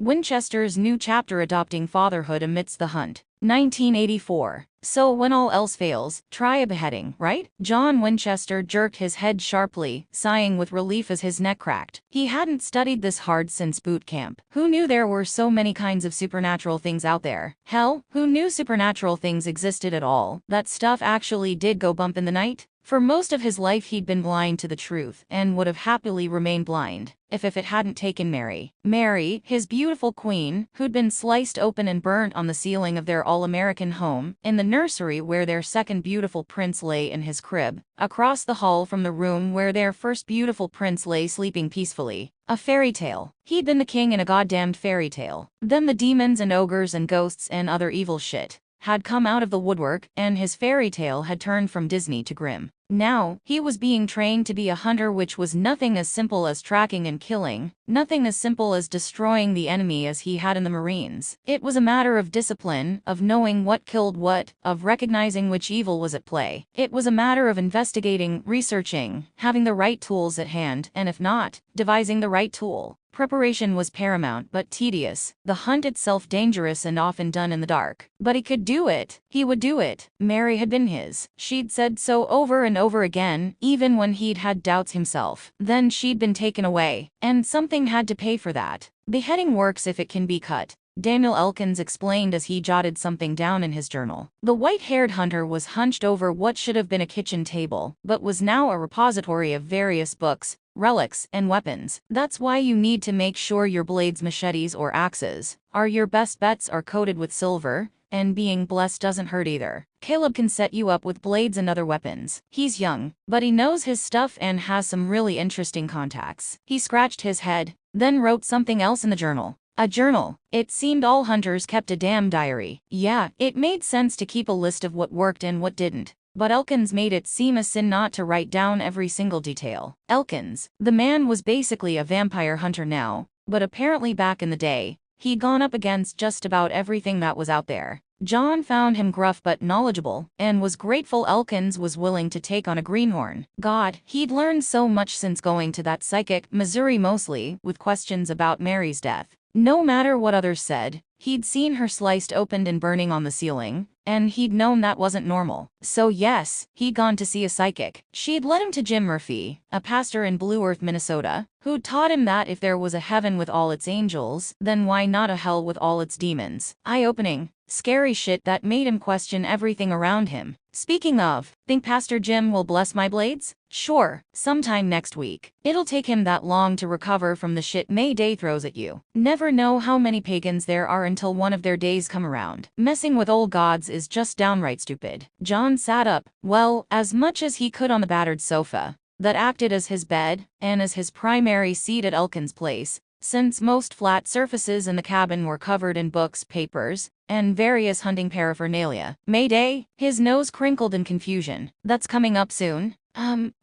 Winchester's new chapter adopting fatherhood amidst the hunt. 1984. So when all else fails, try a beheading, right? John Winchester jerked his head sharply, sighing with relief as his neck cracked. He hadn't studied this hard since boot camp. Who knew there were so many kinds of supernatural things out there? Hell, who knew supernatural things existed at all? That stuff actually did go bump in the night? For most of his life he'd been blind to the truth, and would have happily remained blind, if it hadn't taken Mary. Mary, his beautiful queen, who'd been sliced open and burnt on the ceiling of their all-American home, in the nursery where their second beautiful prince lay in his crib, across the hall from the room where their first beautiful prince lay sleeping peacefully. A fairy tale. He'd been the king in a goddamned fairy tale. Then the demons and ogres and ghosts and other evil shit had come out of the woodwork, and his fairy tale had turned from Disney to grim. Now, he was being trained to be a hunter, which was nothing as simple as tracking and killing, nothing as simple as destroying the enemy as he had in the Marines. It was a matter of discipline, of knowing what killed what, of recognizing which evil was at play. It was a matter of investigating, researching, having the right tools at hand, and if not, devising the right tool. Preparation was paramount but tedious, the hunt itself dangerous and often done in the dark. But he could do it. He would do it. Mary had been his. She'd said so over and over again, even when he'd had doubts himself. Then she'd been taken away, and something had to pay for that. Beheading works if it can be cut, Daniel Elkins explained as he jotted something down in his journal. The white-haired hunter was hunched over what should have been a kitchen table, but was now a repository of various books, relics, and weapons. That's why you need to make sure your blades, machetes, or axes are your best bets, are coated with silver, and being blessed doesn't hurt either. Caleb can set you up with blades and other weapons. He's young, but he knows his stuff and has some really interesting contacts. He scratched his head, then wrote something else in the journal. A journal. It seemed all hunters kept a damn diary. Yeah, it made sense to keep a list of what worked and what didn't. But Elkins made it seem a sin not to write down every single detail. Elkins, the man, was basically a vampire hunter now, but apparently back in the day, he'd gone up against just about everything that was out there. John found him gruff but knowledgeable, and was grateful Elkins was willing to take on a greenhorn. God, he'd learned so much since going to that psychic, Missouri mostly, with questions about Mary's death. No matter what others said, he'd seen her sliced open and burning on the ceiling, and he'd known that wasn't normal. So yes, he'd gone to see a psychic. She'd led him to Jim Murphy, a pastor in Blue Earth, Minnesota, who'd taught him that if there was a heaven with all its angels, then why not a hell with all its demons? Eye-opening, scary shit that made him question everything around him. Speaking of, think Pastor Jim will bless my blades? Sure, sometime next week. It'll take him that long to recover from the shit May Day throws at you. Never know how many pagans there are until one of their days come around. Messing with old gods is just downright stupid. John sat up, well, as much as he could on the battered sofa that acted as his bed and as his primary seat at Elkins' place, since most flat surfaces in the cabin were covered in books, papers, and various hunting paraphernalia. Mayday? His nose crinkled in confusion. That's coming up soon?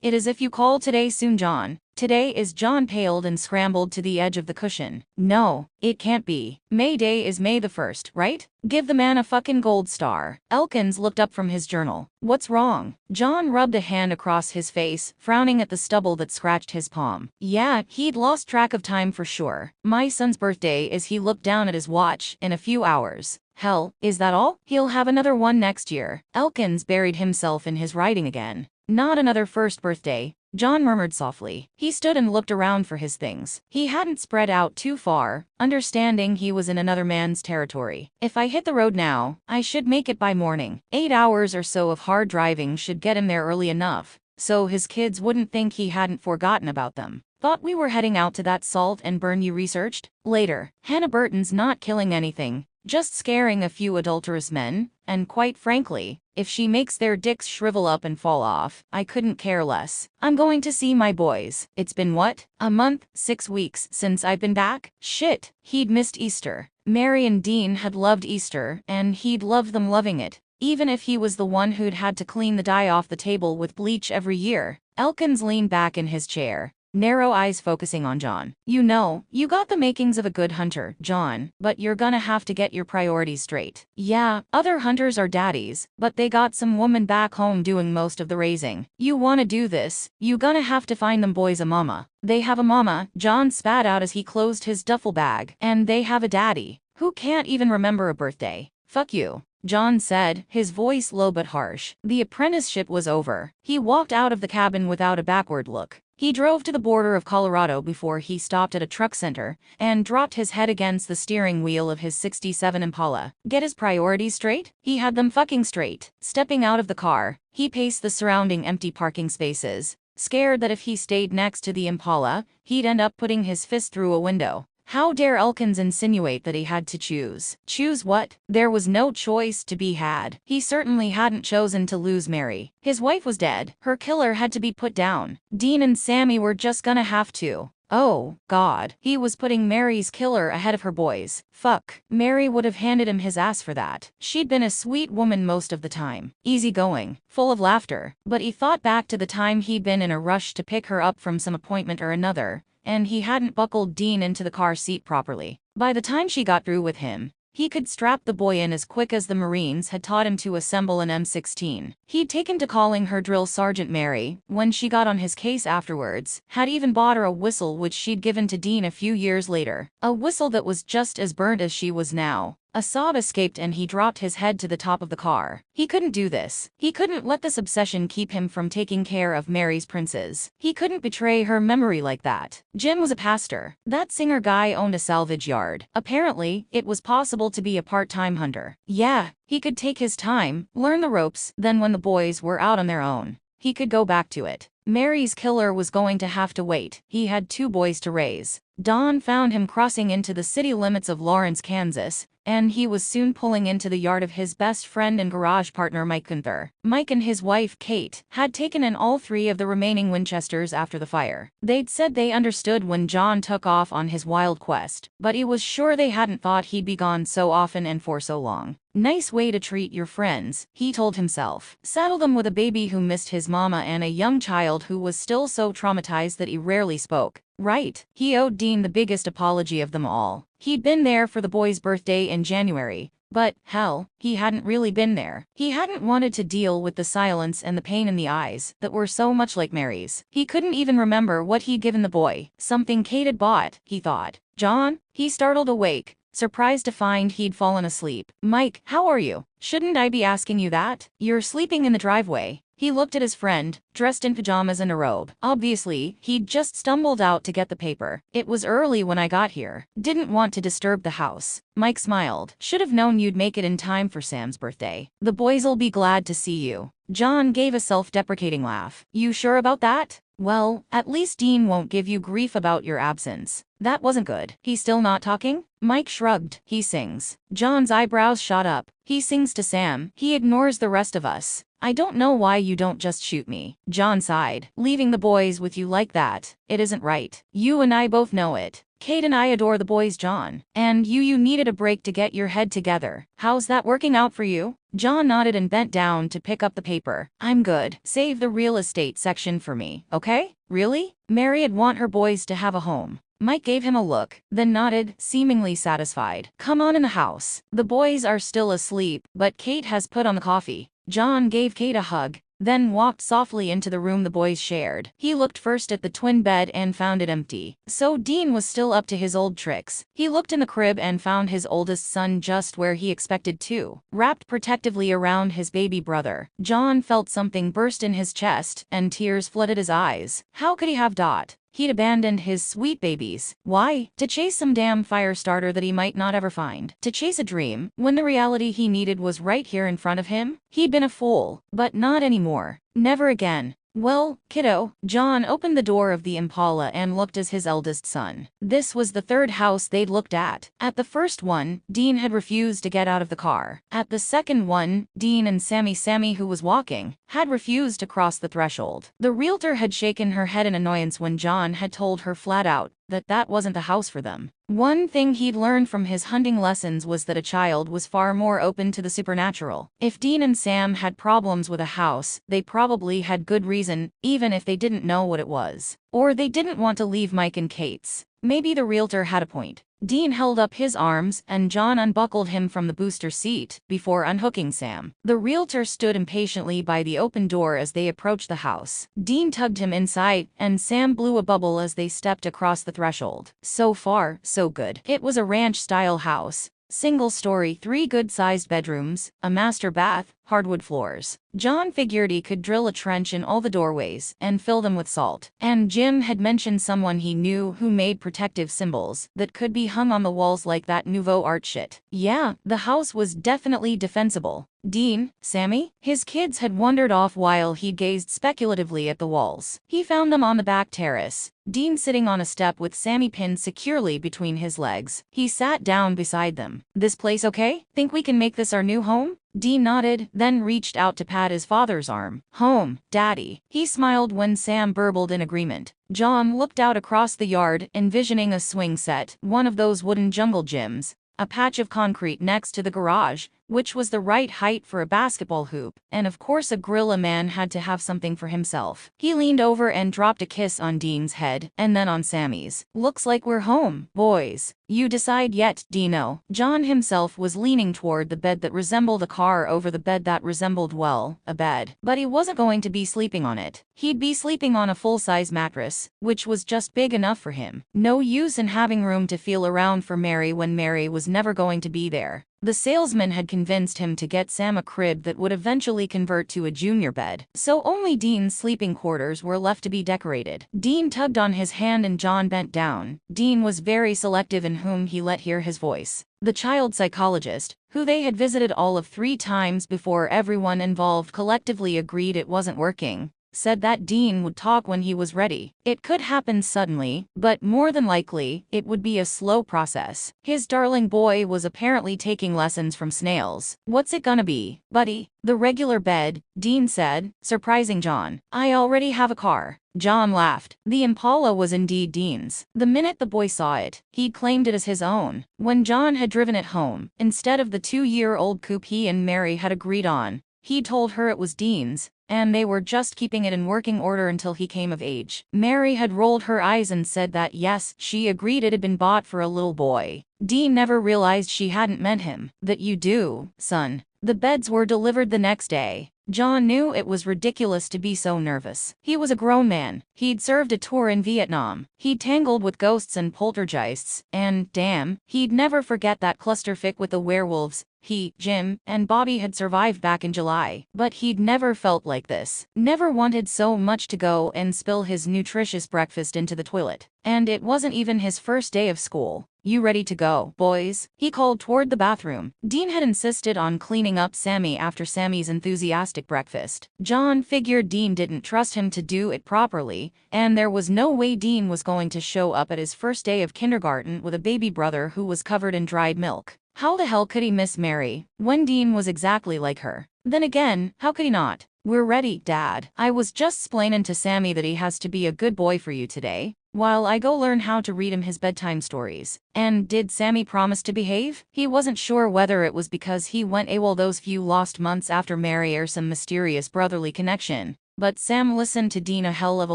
It is if you call today soon, John. Today is. John paled and scrambled to the edge of the cushion. No, it can't be. May Day is May the 1st, right? Give the man a fucking gold star. Elkins looked up from his journal. What's wrong? John rubbed a hand across his face, frowning at the stubble that scratched his palm. Yeah, he'd lost track of time for sure. My son's birthday is, he looked down at his watch, in a few hours. Hell, is that all? He'll have another one next year. Elkins buried himself in his writing again. Not another first birthday, John murmured softly. He stood and looked around for his things. He hadn't spread out too far, understanding he was in another man's territory. If I hit the road now, I should make it by morning. 8 hours or so of hard driving should get him there early enough, so his kids wouldn't think he hadn't forgotten about them. Thought we were heading out to that salt and burn you researched? Later. Hannah Burton's not killing anything, just scaring a few adulterous men, and quite frankly, if she makes their dicks shrivel up and fall off, I couldn't care less. I'm going to see my boys. It's been what? A month, 6 weeks since I've been back? Shit, he'd missed Easter. Mary and Dean had loved Easter, and he'd loved them loving it, even if he was the one who'd had to clean the dye off the table with bleach every year. Elkins leaned back in his chair, narrow eyes focusing on John. You know, you got the makings of a good hunter, John, but you're gonna have to get your priorities straight. Yeah, other hunters are daddies, but they got some woman back home doing most of the raising. You wanna do this, you gonna have to find them boys a mama. They have a mama, John spat out as he closed his duffel bag, and they have a daddy, who can't even remember a birthday. Fuck you, John said, his voice low but harsh. The apprenticeship was over. He walked out of the cabin without a backward look. He drove to the border of Colorado before he stopped at a truck center and dropped his head against the steering wheel of his '67 Impala. Get his priorities straight? He had them fucking straight. Stepping out of the car, he paced the surrounding empty parking spaces, scared that if he stayed next to the Impala, he'd end up putting his fist through a window. How dare Elkins insinuate that he had to choose? Choose what? There was no choice to be had. He certainly hadn't chosen to lose Mary. His wife was dead. Her killer had to be put down. Dean and Sammy were just gonna have to. Oh, God. He was putting Mary's killer ahead of her boys. Fuck. Mary would have handed him his ass for that. She'd been a sweet woman most of the time. Easygoing. Full of laughter. But he thought back to the time he'd been in a rush to pick her up from some appointment or another, and he hadn't buckled Dean into the car seat properly. By the time she got through with him, he could strap the boy in as quick as the Marines had taught him to assemble an M16. He'd taken to calling her Drill Sergeant Mary when she got on his case afterwards, had even bought her a whistle which she'd given to Dean a few years later. A whistle that was just as burnt as she was now. A sob escaped and he dropped his head to the top of the car. He couldn't do this. He couldn't let this obsession keep him from taking care of Mary's princes. He couldn't betray her memory like that. Jim was a pastor. That singer guy owned a salvage yard. Apparently, it was possible to be a part-time hunter. Yeah, he could take his time, learn the ropes, then when the boys were out on their own, he could go back to it. Mary's killer was going to have to wait. He had 2 boys to raise. Dawn found him crossing into the city limits of Lawrence, Kansas, and he was soon pulling into the yard of his best friend and garage partner Mike Gunther. Mike and his wife, Kate, had taken in all 3 of the remaining Winchesters after the fire. They'd said they understood when John took off on his wild quest, but he was sure they hadn't thought he'd be gone so often and for so long. Nice way to treat your friends, he told himself. Saddle them with a baby who missed his mama and a young child who was still so traumatized that he rarely spoke. Right. He owed Dean the biggest apology of them all. He'd been there for the boy's birthday in January, but, hell, he hadn't really been there. He hadn't wanted to deal with the silence and the pain in the eyes that were so much like Mary's. He couldn't even remember what he'd given the boy. Something Kate had bought, he thought. John? He startled awake, surprised to find he'd fallen asleep. Mike, how are you? Shouldn't I be asking you that? You're sleeping in the driveway. He looked at his friend, dressed in pajamas and a robe. Obviously, he'd just stumbled out to get the paper. It was early when I got here. Didn't want to disturb the house. Mike smiled. Should have known you'd make it in time for Sam's birthday. The boys'll be glad to see you. John gave a self-deprecating laugh. You sure about that? Well, at least Dean won't give you grief about your absence. That wasn't good. He's still not talking? Mike shrugged. He sings. John's eyebrows shot up. He sings to Sam. He ignores the rest of us. I don't know why you don't just shoot me. John sighed. Leaving the boys with you like that, it isn't right. You and I both know it. Kate and I adore the boys, John. And you needed a break to get your head together. How's that working out for you? John nodded and bent down to pick up the paper. I'm good. Save the real estate section for me, okay? Really? Mary'd want her boys to have a home. Mike gave him a look, then nodded, seemingly satisfied. Come on in the house. The boys are still asleep, but Kate has put on the coffee. John gave Kate a hug, then walked softly into the room the boys shared. He looked first at the twin bed and found it empty. So Dean was still up to his old tricks. He looked in the crib and found his oldest son just where he expected to, wrapped protectively around his baby brother. John felt something burst in his chest, and tears flooded his eyes. How could he have Dot? He'd abandoned his sweet babies. Why? To chase some damn fire starter that he might not ever find. To chase a dream, when the reality he needed was right here in front of him? He'd been a fool, but not anymore. Never again. Well, kiddo, John opened the door of the Impala and looked as his eldest son. This was the 3rd house they'd looked at. At the first one, Dean had refused to get out of the car. At the second one, Dean and Sammy, who was walking, had refused to cross the threshold. The realtor had shaken her head in annoyance when John had told her flat out that that wasn't the house for them. One thing he'd learned from his hunting lessons was that a child was far more open to the supernatural. If Dean and Sam had problems with a house, they probably had good reason, even if they didn't know what it was. Or they didn't want to leave Mike and Kate's. Maybe the realtor had a point. Dean held up his arms and John unbuckled him from the booster seat before unhooking Sam. The realtor stood impatiently by the open door as they approached the house. Dean tugged him inside and Sam blew a bubble as they stepped across the threshold. So far, so good. It was a ranch-style house. Single-story, 3 good-sized bedrooms, a master bath, hardwood floors. John figured he could drill a trench in all the doorways and fill them with salt. And Jim had mentioned someone he knew who made protective symbols that could be hung on the walls like that nouveau art shit. Yeah, the house was definitely defensible. Dean, Sammy? His kids had wandered off while he gazed speculatively at the walls. He found them on the back terrace. Dean sitting on a step with Sammy pinned securely between his legs. He sat down beside them. This place okay? Think we can make this our new home? Dean nodded, then reached out to pat his father's arm. Home, Daddy. He smiled when Sam burbled in agreement. John looked out across the yard, envisioning a swing set, one of those wooden jungle gyms, a patch of concrete next to the garage, which was the right height for a basketball hoop, and of course a grill. A man had to have something for himself. He leaned over and dropped a kiss on Dean's head, and then on Sammy's. Looks like we're home, boys. You decide yet, Dino? John himself was leaning toward the bed that resembled a car over the bed that resembled, well, a bed. But he wasn't going to be sleeping on it. He'd be sleeping on a full-size mattress, which was just big enough for him. No use in having room to feel around for Mary when Mary was never going to be there. The salesman had convinced him to get Sam a crib that would eventually convert to a junior bed, so only Dean's sleeping quarters were left to be decorated. Dean tugged on his hand and John bent down. Dean was very selective in whom he let hear his voice. The child psychologist, who they had visited all of 3 times before everyone involved collectively agreed it wasn't working, said that Dean would talk when he was ready. It could happen suddenly, but more than likely, it would be a slow process. His darling boy was apparently taking lessons from snails. What's it gonna be, buddy? The regular bed, Dean said, surprising John. I already have a car. John laughed. The Impala was indeed Dean's. The minute the boy saw it, he'd claimed it as his own. When John had driven it home, instead of the 2-year-old coupe he and Mary had agreed on, he told her it was Dean's, and they were just keeping it in working order until he came of age. Mary had rolled her eyes and said that yes, she agreed it had been bought for a little boy. Dean never realized she hadn't meant him. That you do, son. The beds were delivered the next day. John knew it was ridiculous to be so nervous. He was a grown man. He'd served a tour in Vietnam. He'd tangled with ghosts and poltergeists, and, damn, he'd never forget that clusterfuck with the werewolves. He, Jim, and Bobby had survived back in July. But he'd never felt like this. Never wanted so much to go and spill his nutritious breakfast into the toilet. And it wasn't even his first day of school. You ready to go, boys? He called toward the bathroom. Dean had insisted on cleaning up Sammy after Sammy's enthusiastic breakfast. John figured Dean didn't trust him to do it properly, and there was no way Dean was going to show up at his first day of kindergarten with a baby brother who was covered in dried milk. How the hell could he miss Mary, when Dean was exactly like her? Then again, how could he not? We're ready, Dad. I was just splainin' to Sammy that he has to be a good boy for you today, while I go learn how to read him his bedtime stories. And did Sammy promise to behave? He wasn't sure whether it was because he went AWOL those few lost months after Mary or some mysterious brotherly connection, but Sam listened to Dean a hell of a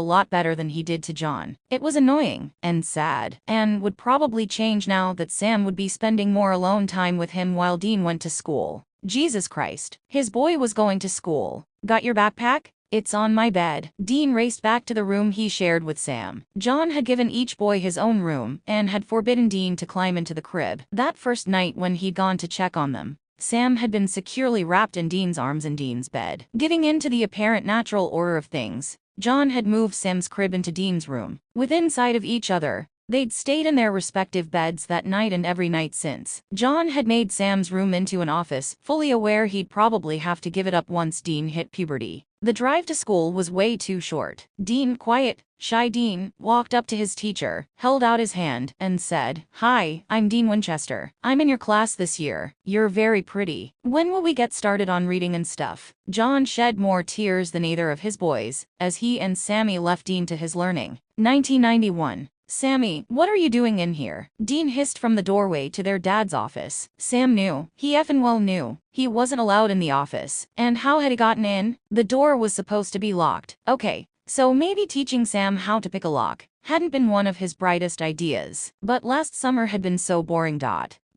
lot better than he did to John. It was annoying, and sad, and would probably change now that Sam would be spending more alone time with him while Dean went to school. Jesus Christ. His boy was going to school. Got your backpack? It's on my bed. Dean raced back to the room he shared with Sam. John had given each boy his own room, and had forbidden Dean to climb into the crib. That first night when he'd gone to check on them, Sam had been securely wrapped in Dean's arms in Dean's bed. Giving in to the apparent natural order of things, John had moved Sam's crib into Dean's room. Within sight of each other, they'd stayed in their respective beds that night and every night since. John had made Sam's room into an office, fully aware he'd probably have to give it up once Dean hit puberty. The drive to school was way too short. Dean, quiet, shy Dean, walked up to his teacher, held out his hand, and said, "Hi, I'm Dean Winchester. I'm in your class this year. You're very pretty. When will we get started on reading and stuff?" John shed more tears than either of his boys, as he and Sammy left Dean to his learning. 1991. Sammy, what are you doing in here? Dean hissed from the doorway to their dad's office. Sam knew. He effing well knew. He wasn't allowed in the office. And how had he gotten in? The door was supposed to be locked. Okay, so maybe teaching Sam how to pick a lock hadn't been one of his brightest ideas. But last summer had been so boring.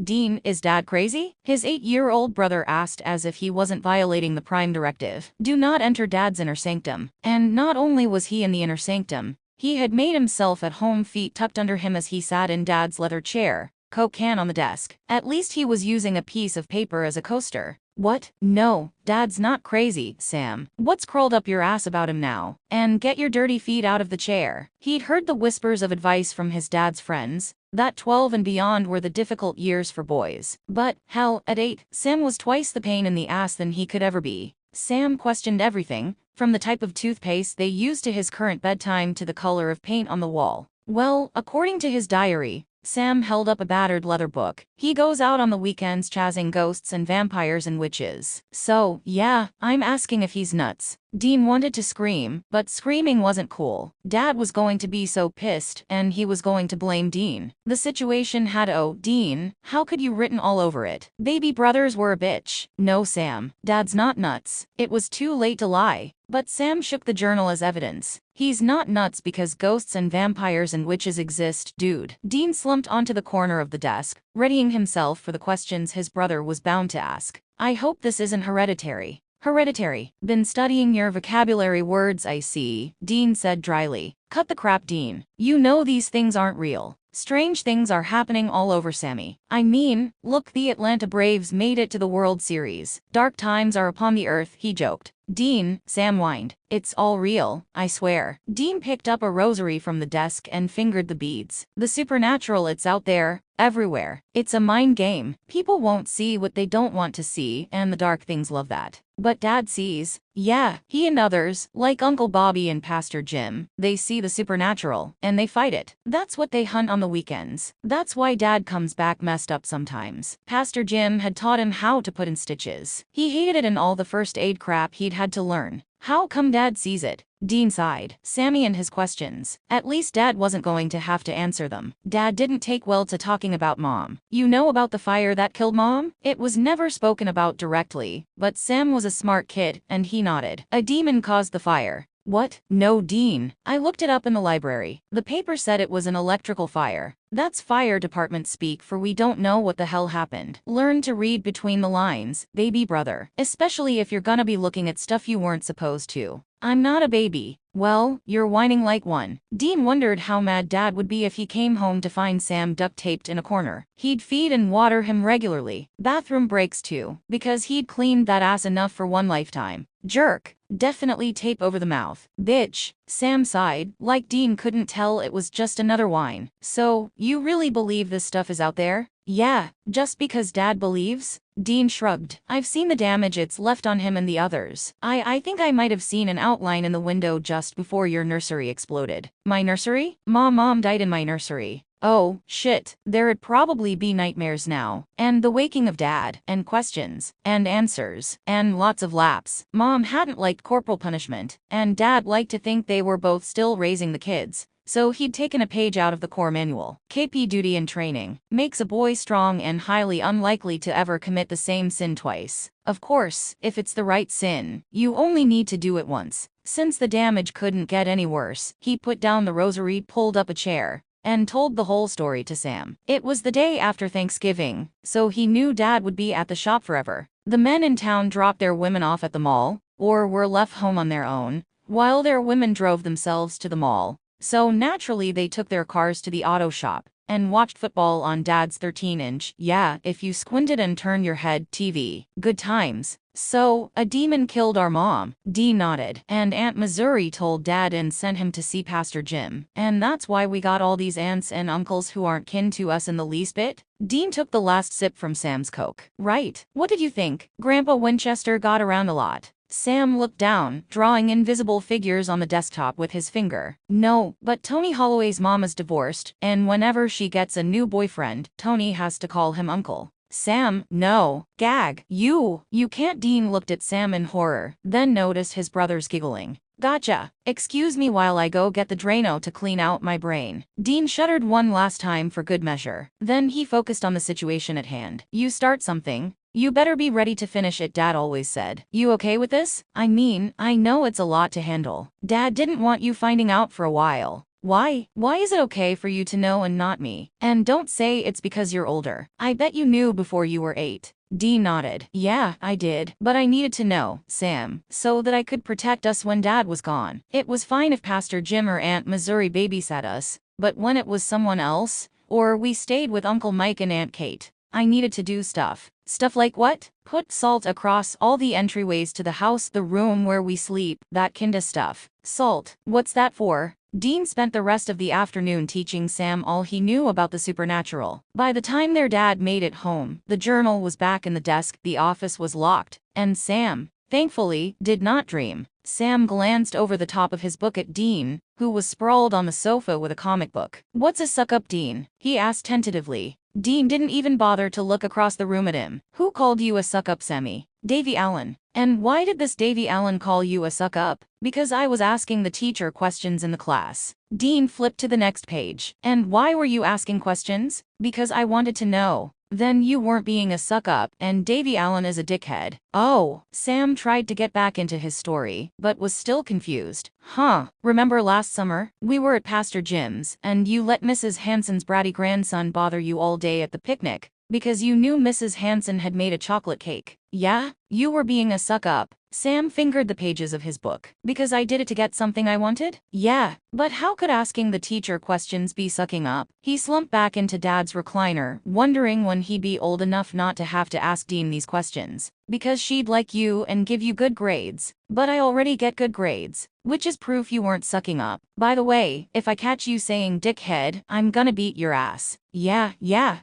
Dean, is Dad crazy? His 8-year-old brother asked as if he wasn't violating the prime directive. Do not enter Dad's inner sanctum. And not only was he in the inner sanctum, he had made himself at home, feet tucked under him as he sat in Dad's leather chair, Coke can on the desk. At least he was using a piece of paper as a coaster. What? No, Dad's not crazy, Sam. What's crawled up your ass about him now? And get your dirty feet out of the chair. He'd heard the whispers of advice from his dad's friends, that 12 and beyond were the difficult years for boys. But, hell, at 8, Sam was twice the pain in the ass than he could ever be. Sam questioned everything, from the type of toothpaste they used to his current bedtime to the color of paint on the wall. Well, according to his diary, Sam held up a battered leather book. He goes out on the weekends chasing ghosts and vampires and witches. So, yeah, I'm asking if he's nuts. Dean wanted to scream, but screaming wasn't cool. Dad was going to be so pissed, and he was going to blame Dean. The situation had Dean, how could you written all over it? Baby brothers were a bitch. No, Sam, Dad's not nuts. It was too late to lie. But Sam shook the journal as evidence. He's not nuts because ghosts and vampires and witches exist, dude. Dean slumped onto the corner of the desk, readying himself for the questions his brother was bound to ask. I hope this isn't hereditary. Hereditary. Been studying your vocabulary words, I see, Dean said dryly. Cut the crap, Dean. You know these things aren't real. Strange things are happening all over, Sammy. I mean, look, the Atlanta Braves made it to the World Series. Dark times are upon the earth, he joked. Dean, Sam whined. It's all real, I swear. Dean picked up a rosary from the desk and fingered the beads. The supernatural, it's out there, everywhere. It's a mind game. People won't see what they don't want to see, and the dark things love that. But Dad sees. Yeah, he and others, like Uncle Bobby and Pastor Jim, they see the supernatural, and they fight it. That's what they hunt on the weekends. That's why Dad comes back messed up sometimes. Pastor Jim had taught him how to put in stitches. He hated it and all the first aid crap he'd had to learn. How come Dad sees it? Dean sighed. Sammy and his questions. At least Dad wasn't going to have to answer them. Dad didn't take well to talking about Mom. You know about the fire that killed Mom? It was never spoken about directly, but Sam was a smart kid, and he nodded. A demon caused the fire. What? No, Dean. I looked it up in the library. The paper said it was an electrical fire. That's fire department speak for we don't know what the hell happened. Learn to read between the lines, baby brother. Especially if you're gonna be looking at stuff you weren't supposed to. I'm not a baby. Well, you're whining like one. Dean wondered how mad Dad would be if he came home to find Sam duct-taped in a corner. He'd feed and water him regularly. Bathroom breaks too, because he'd cleaned that ass enough for one lifetime. Jerk. Definitely tape over the mouth. Bitch. Sam sighed, like Dean couldn't tell it was just another whine. So, you really believe this stuff is out there? Yeah, just because Dad believes? Dean shrugged. I've seen the damage it's left on him and the others. I think I might have seen an outline in the window just before your nursery exploded. My nursery? Mom died in my nursery. Oh, shit. There'd probably be nightmares now. And the waking of Dad. And questions. And answers. And lots of laps. Mom hadn't liked corporal punishment. And Dad liked to think they were both still raising the kids. So he'd taken a page out of the Corps manual. KP duty and training makes a boy strong and highly unlikely to ever commit the same sin twice. Of course, if it's the right sin, you only need to do it once. Since the damage couldn't get any worse, he put down the rosary, pulled up a chair, and told the whole story to Sam. It was the day after Thanksgiving, so he knew Dad would be at the shop forever. The men in town dropped their women off at the mall, or were left home on their own, while their women drove themselves to the mall. So naturally they took their cars to the auto shop and watched football on Dad's 13-inch, yeah, if you squinted and turned your head, TV. Good times. So, a demon killed our mom. Dean nodded. And Aunt Missouri told Dad and sent him to see Pastor Jim. And that's why we got all these aunts and uncles who aren't kin to us in the least bit? Dean took the last sip from Sam's Coke. Right. What did you think? Grandpa Winchester got around a lot. Sam looked down, drawing invisible figures on the desktop with his finger. No, but Tony Holloway's mom is divorced, and whenever she gets a new boyfriend, Tony has to call him uncle. Sam, no. Gag. You can't. Dean looked at Sam in horror, then noticed his brothers giggling. Gotcha. Excuse me while I go get the Drano to clean out my brain. Dean shuddered one last time for good measure. Then he focused on the situation at hand. You start something, you better be ready to finish it, Dad always said. You okay with this? I mean, I know it's a lot to handle. Dad didn't want you finding out for a while. Why? Why is it okay for you to know and not me? And don't say it's because you're older. I bet you knew before you were 8. Dean nodded. Yeah, I did. But I needed to know, Sam, so that I could protect us when Dad was gone. It was fine if Pastor Jim or Aunt Missouri babysat us, but when it was someone else, or we stayed with Uncle Mike and Aunt Kate, I needed to do stuff. Stuff like what? Put salt across all the entryways to the house, the room where we sleep, that kinda stuff. Salt. What's that for? Dean spent the rest of the afternoon teaching Sam all he knew about the supernatural. By the time their dad made it home, the journal was back in the desk, the office was locked, and Sam, thankfully, did not dream. Sam glanced over the top of his book at Dean, who was sprawled on the sofa with a comic book. What's a suck-up, Dean? He asked tentatively. Dean didn't even bother to look across the room at him. Who called you a suck-up, Sammy? Davy Allen. And why did this Davy Allen call you a suck-up? Because I was asking the teacher questions in the class. Dean flipped to the next page. And why were you asking questions? Because I wanted to know. Then you weren't being a suck-up, and Davy Allen is a dickhead. Oh, Sam tried to get back into his story, but was still confused. Remember last summer? We were at Pastor Jim's, and you let Mrs. Hanson's bratty grandson bother you all day at the picnic, because you knew Mrs. Hanson had made a chocolate cake. Yeah? You were being a suck-up. Sam fingered the pages of his book. Because I did it to get something I wanted? Yeah, but how could asking the teacher questions be sucking up? He slumped back into Dad's recliner, wondering when he'd be old enough not to have to ask Dean these questions. Because she'd like you and give you good grades. But I already get good grades, which is proof you weren't sucking up. By the way, if I catch you saying dickhead, I'm gonna beat your ass. Yeah,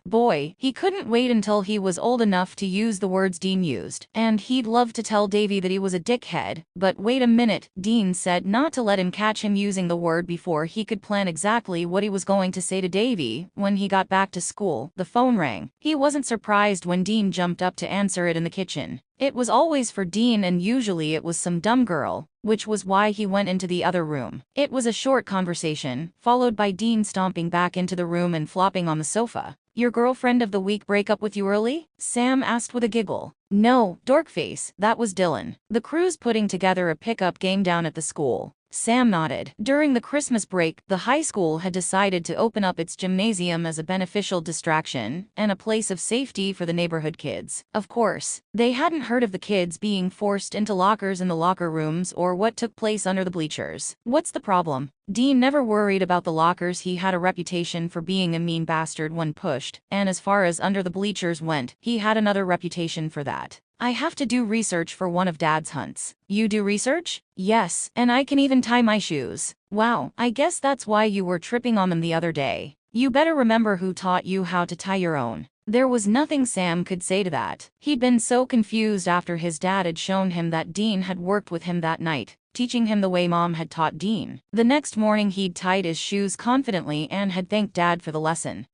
boy. He couldn't wait until he was old enough to use the words Dean used. And he'd love to tell Davy that he was a dickhead. But wait a minute, Dean said not to let him catch him using the word before he could plan exactly what he was going to say to Davy. When he got back to school, the phone rang. He wasn't surprised when Dean jumped up to answer it in the kitchen. It was always for Dean, and usually it was some dumb girl, which was why he went into the other room. It was a short conversation, followed by Dean stomping back into the room and flopping on the sofa. Your girlfriend of the week break up with you early? Sam asked with a giggle. No, dorkface, that was Dylan. The crew's putting together a pickup game down at the school. Sam nodded. During the Christmas break, the high school had decided to open up its gymnasium as a beneficial distraction and a place of safety for the neighborhood kids. Of course, they hadn't heard of the kids being forced into lockers in the locker rooms or what took place under the bleachers. What's the problem? Dean never worried about the lockers. He had a reputation for being a mean bastard when pushed, and as far as under the bleachers went, he had another reputation for that. I have to do research for one of Dad's hunts. You do research? Yes, and I can even tie my shoes. Wow, I guess that's why you were tripping on them the other day. You better remember who taught you how to tie your own. There was nothing Sam could say to that. He'd been so confused after his dad had shown him that Dean had worked with him that night, teaching him the way Mom had taught Dean. The next morning he'd tied his shoes confidently and had thanked Dad for the lesson.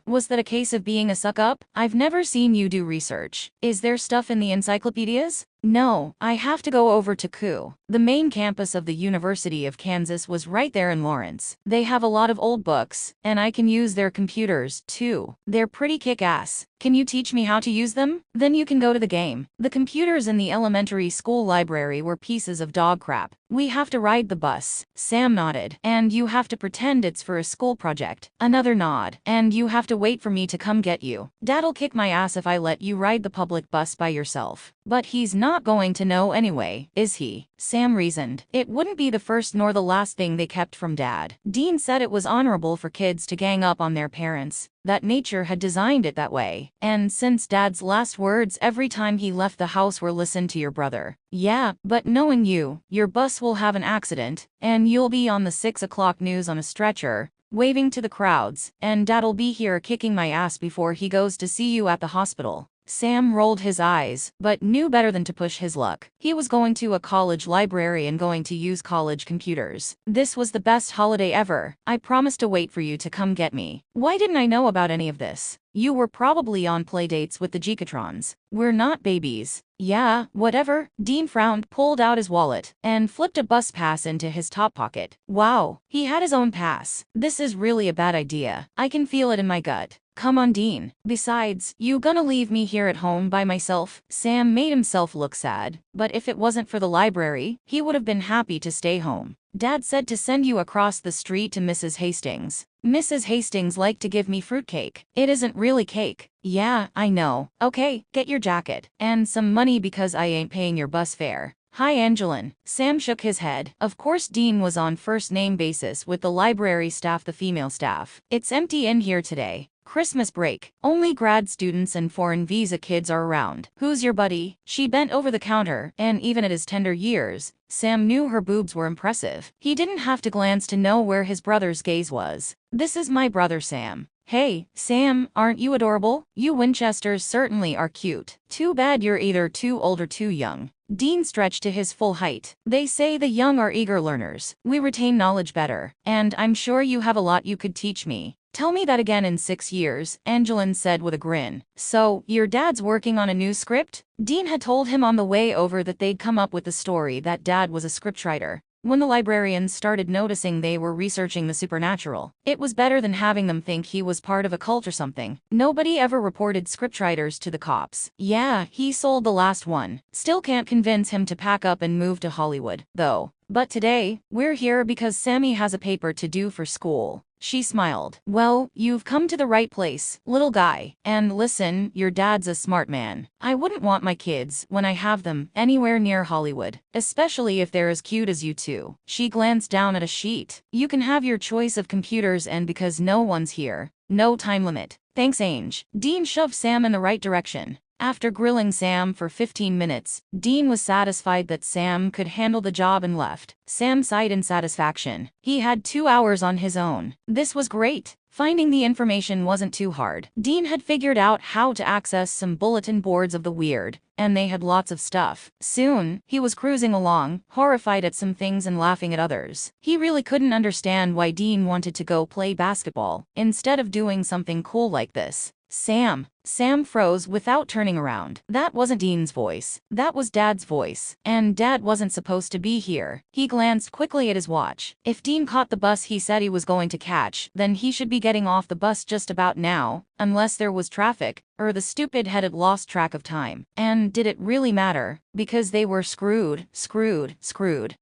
Was that a case of being a suck-up? I've never seen you do research. Is there stuff in the encyclopedias? No, I have to go over to KU. The main campus of the University of Kansas was right there in Lawrence. They have a lot of old books, and I can use their computers, too. They're pretty kick-ass. Can you teach me how to use them? Then you can go to the game. The computers in the elementary school library were pieces of dog crap. We have to ride the bus. Sam nodded. And you have to pretend it's for a school project. Another nod. And you have to wait for me to come get you. Dad'll kick my ass if I let you ride the public bus by yourself. But he's not going to know anyway, is he? Sam reasoned. It wouldn't be the first nor the last thing they kept from Dad. Dean said it was honorable for kids to gang up on their parents, that nature had designed it that way. And since Dad's last words every time he left the house were listen to your brother. Yeah, but knowing you, your bus will have an accident, and you'll be on the 6 o'clock news on a stretcher, waving to the crowds, and Dad'll be here kicking my ass before he goes to see you at the hospital. Sam rolled his eyes, but knew better than to push his luck. He was going to a college library and going to use college computers. This was the best holiday ever. I promised to wait for you to come get me. Why didn't I know about any of this? You were probably on playdates with the Gigatrons. We're not babies. Yeah, whatever. Dean frowned, pulled out his wallet, and flipped a bus pass into his top pocket. Wow, he had his own pass. This is really a bad idea. I can feel it in my gut. Come on, Dean. Besides, you gonna leave me here at home by myself? Sam made himself look sad, but if it wasn't for the library, he would have been happy to stay home. Dad said to send you across the street to Mrs. Hastings. Mrs. Hastings liked to give me fruitcake. It isn't really cake. Yeah, I know. Okay, get your jacket. And some money because I ain't paying your bus fare. Hi, Angelin. Sam shook his head. Of course Dean was on first-name basis with the library staff, the female staff. It's empty in here today. Christmas break. Only grad students and foreign visa kids are around. Who's your buddy? She bent over the counter, and even at his tender years, Sam knew her boobs were impressive. He didn't have to glance to know where his brother's gaze was. This is my brother Sam. Hey, Sam, aren't you adorable? You Winchesters certainly are cute. Too bad you're either too old or too young. Dean stretched to his full height. They say the young are eager learners. We retain knowledge better. And I'm sure you have a lot you could teach me. Tell me that again in 6 years, Angelin said with a grin. So, your dad's working on a new script? Dean had told him on the way over that they'd come up with the story that Dad was a scriptwriter. When the librarians started noticing they were researching the supernatural, it was better than having them think he was part of a cult or something. Nobody ever reported scriptwriters to the cops. Yeah, he sold the last one. Still can't convince him to pack up and move to Hollywood, though. But today, we're here because Sammy has a paper to do for school. She smiled. Well, you've come to the right place, little guy. And listen, your dad's a smart man. I wouldn't want my kids, when I have them, anywhere near Hollywood, especially if they're as cute as you two. She glanced down at a sheet. You can have your choice of computers, and because no one's here, no time limit. Thanks, Ange. Dean shoved Sam in the right direction. After grilling Sam for 15 minutes, Dean was satisfied that Sam could handle the job and left. Sam sighed in satisfaction. He had 2 hours on his own. This was great. Finding the information wasn't too hard. Dean had figured out how to access some bulletin boards of the weird, and they had lots of stuff. Soon, he was cruising along, horrified at some things and laughing at others. He really couldn't understand why Dean wanted to go play basketball, instead of doing something cool like this. Sam. Sam froze without turning around. That wasn't Dean's voice. That was Dad's voice. And Dad wasn't supposed to be here. He glanced quickly at his watch. If Dean caught the bus he said he was going to catch, then he should be getting off the bus just about now, unless there was traffic, or the stupid head had lost track of time. And did it really matter? Because they were screwed.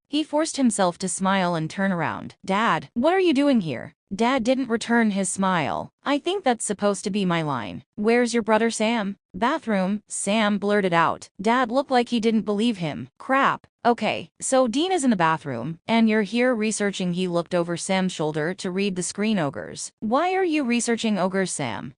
He forced himself to smile and turn around. Dad, what are you doing here? Dad didn't return his smile. I think that's supposed to be my line. Where's your brother Sam? Bathroom, Sam blurted out. Dad looked like he didn't believe him. Crap. Okay, so Dean is in the bathroom, and you're here researching. He looked over Sam's shoulder to read the screen. Ogres. Why are you researching ogres, Sam?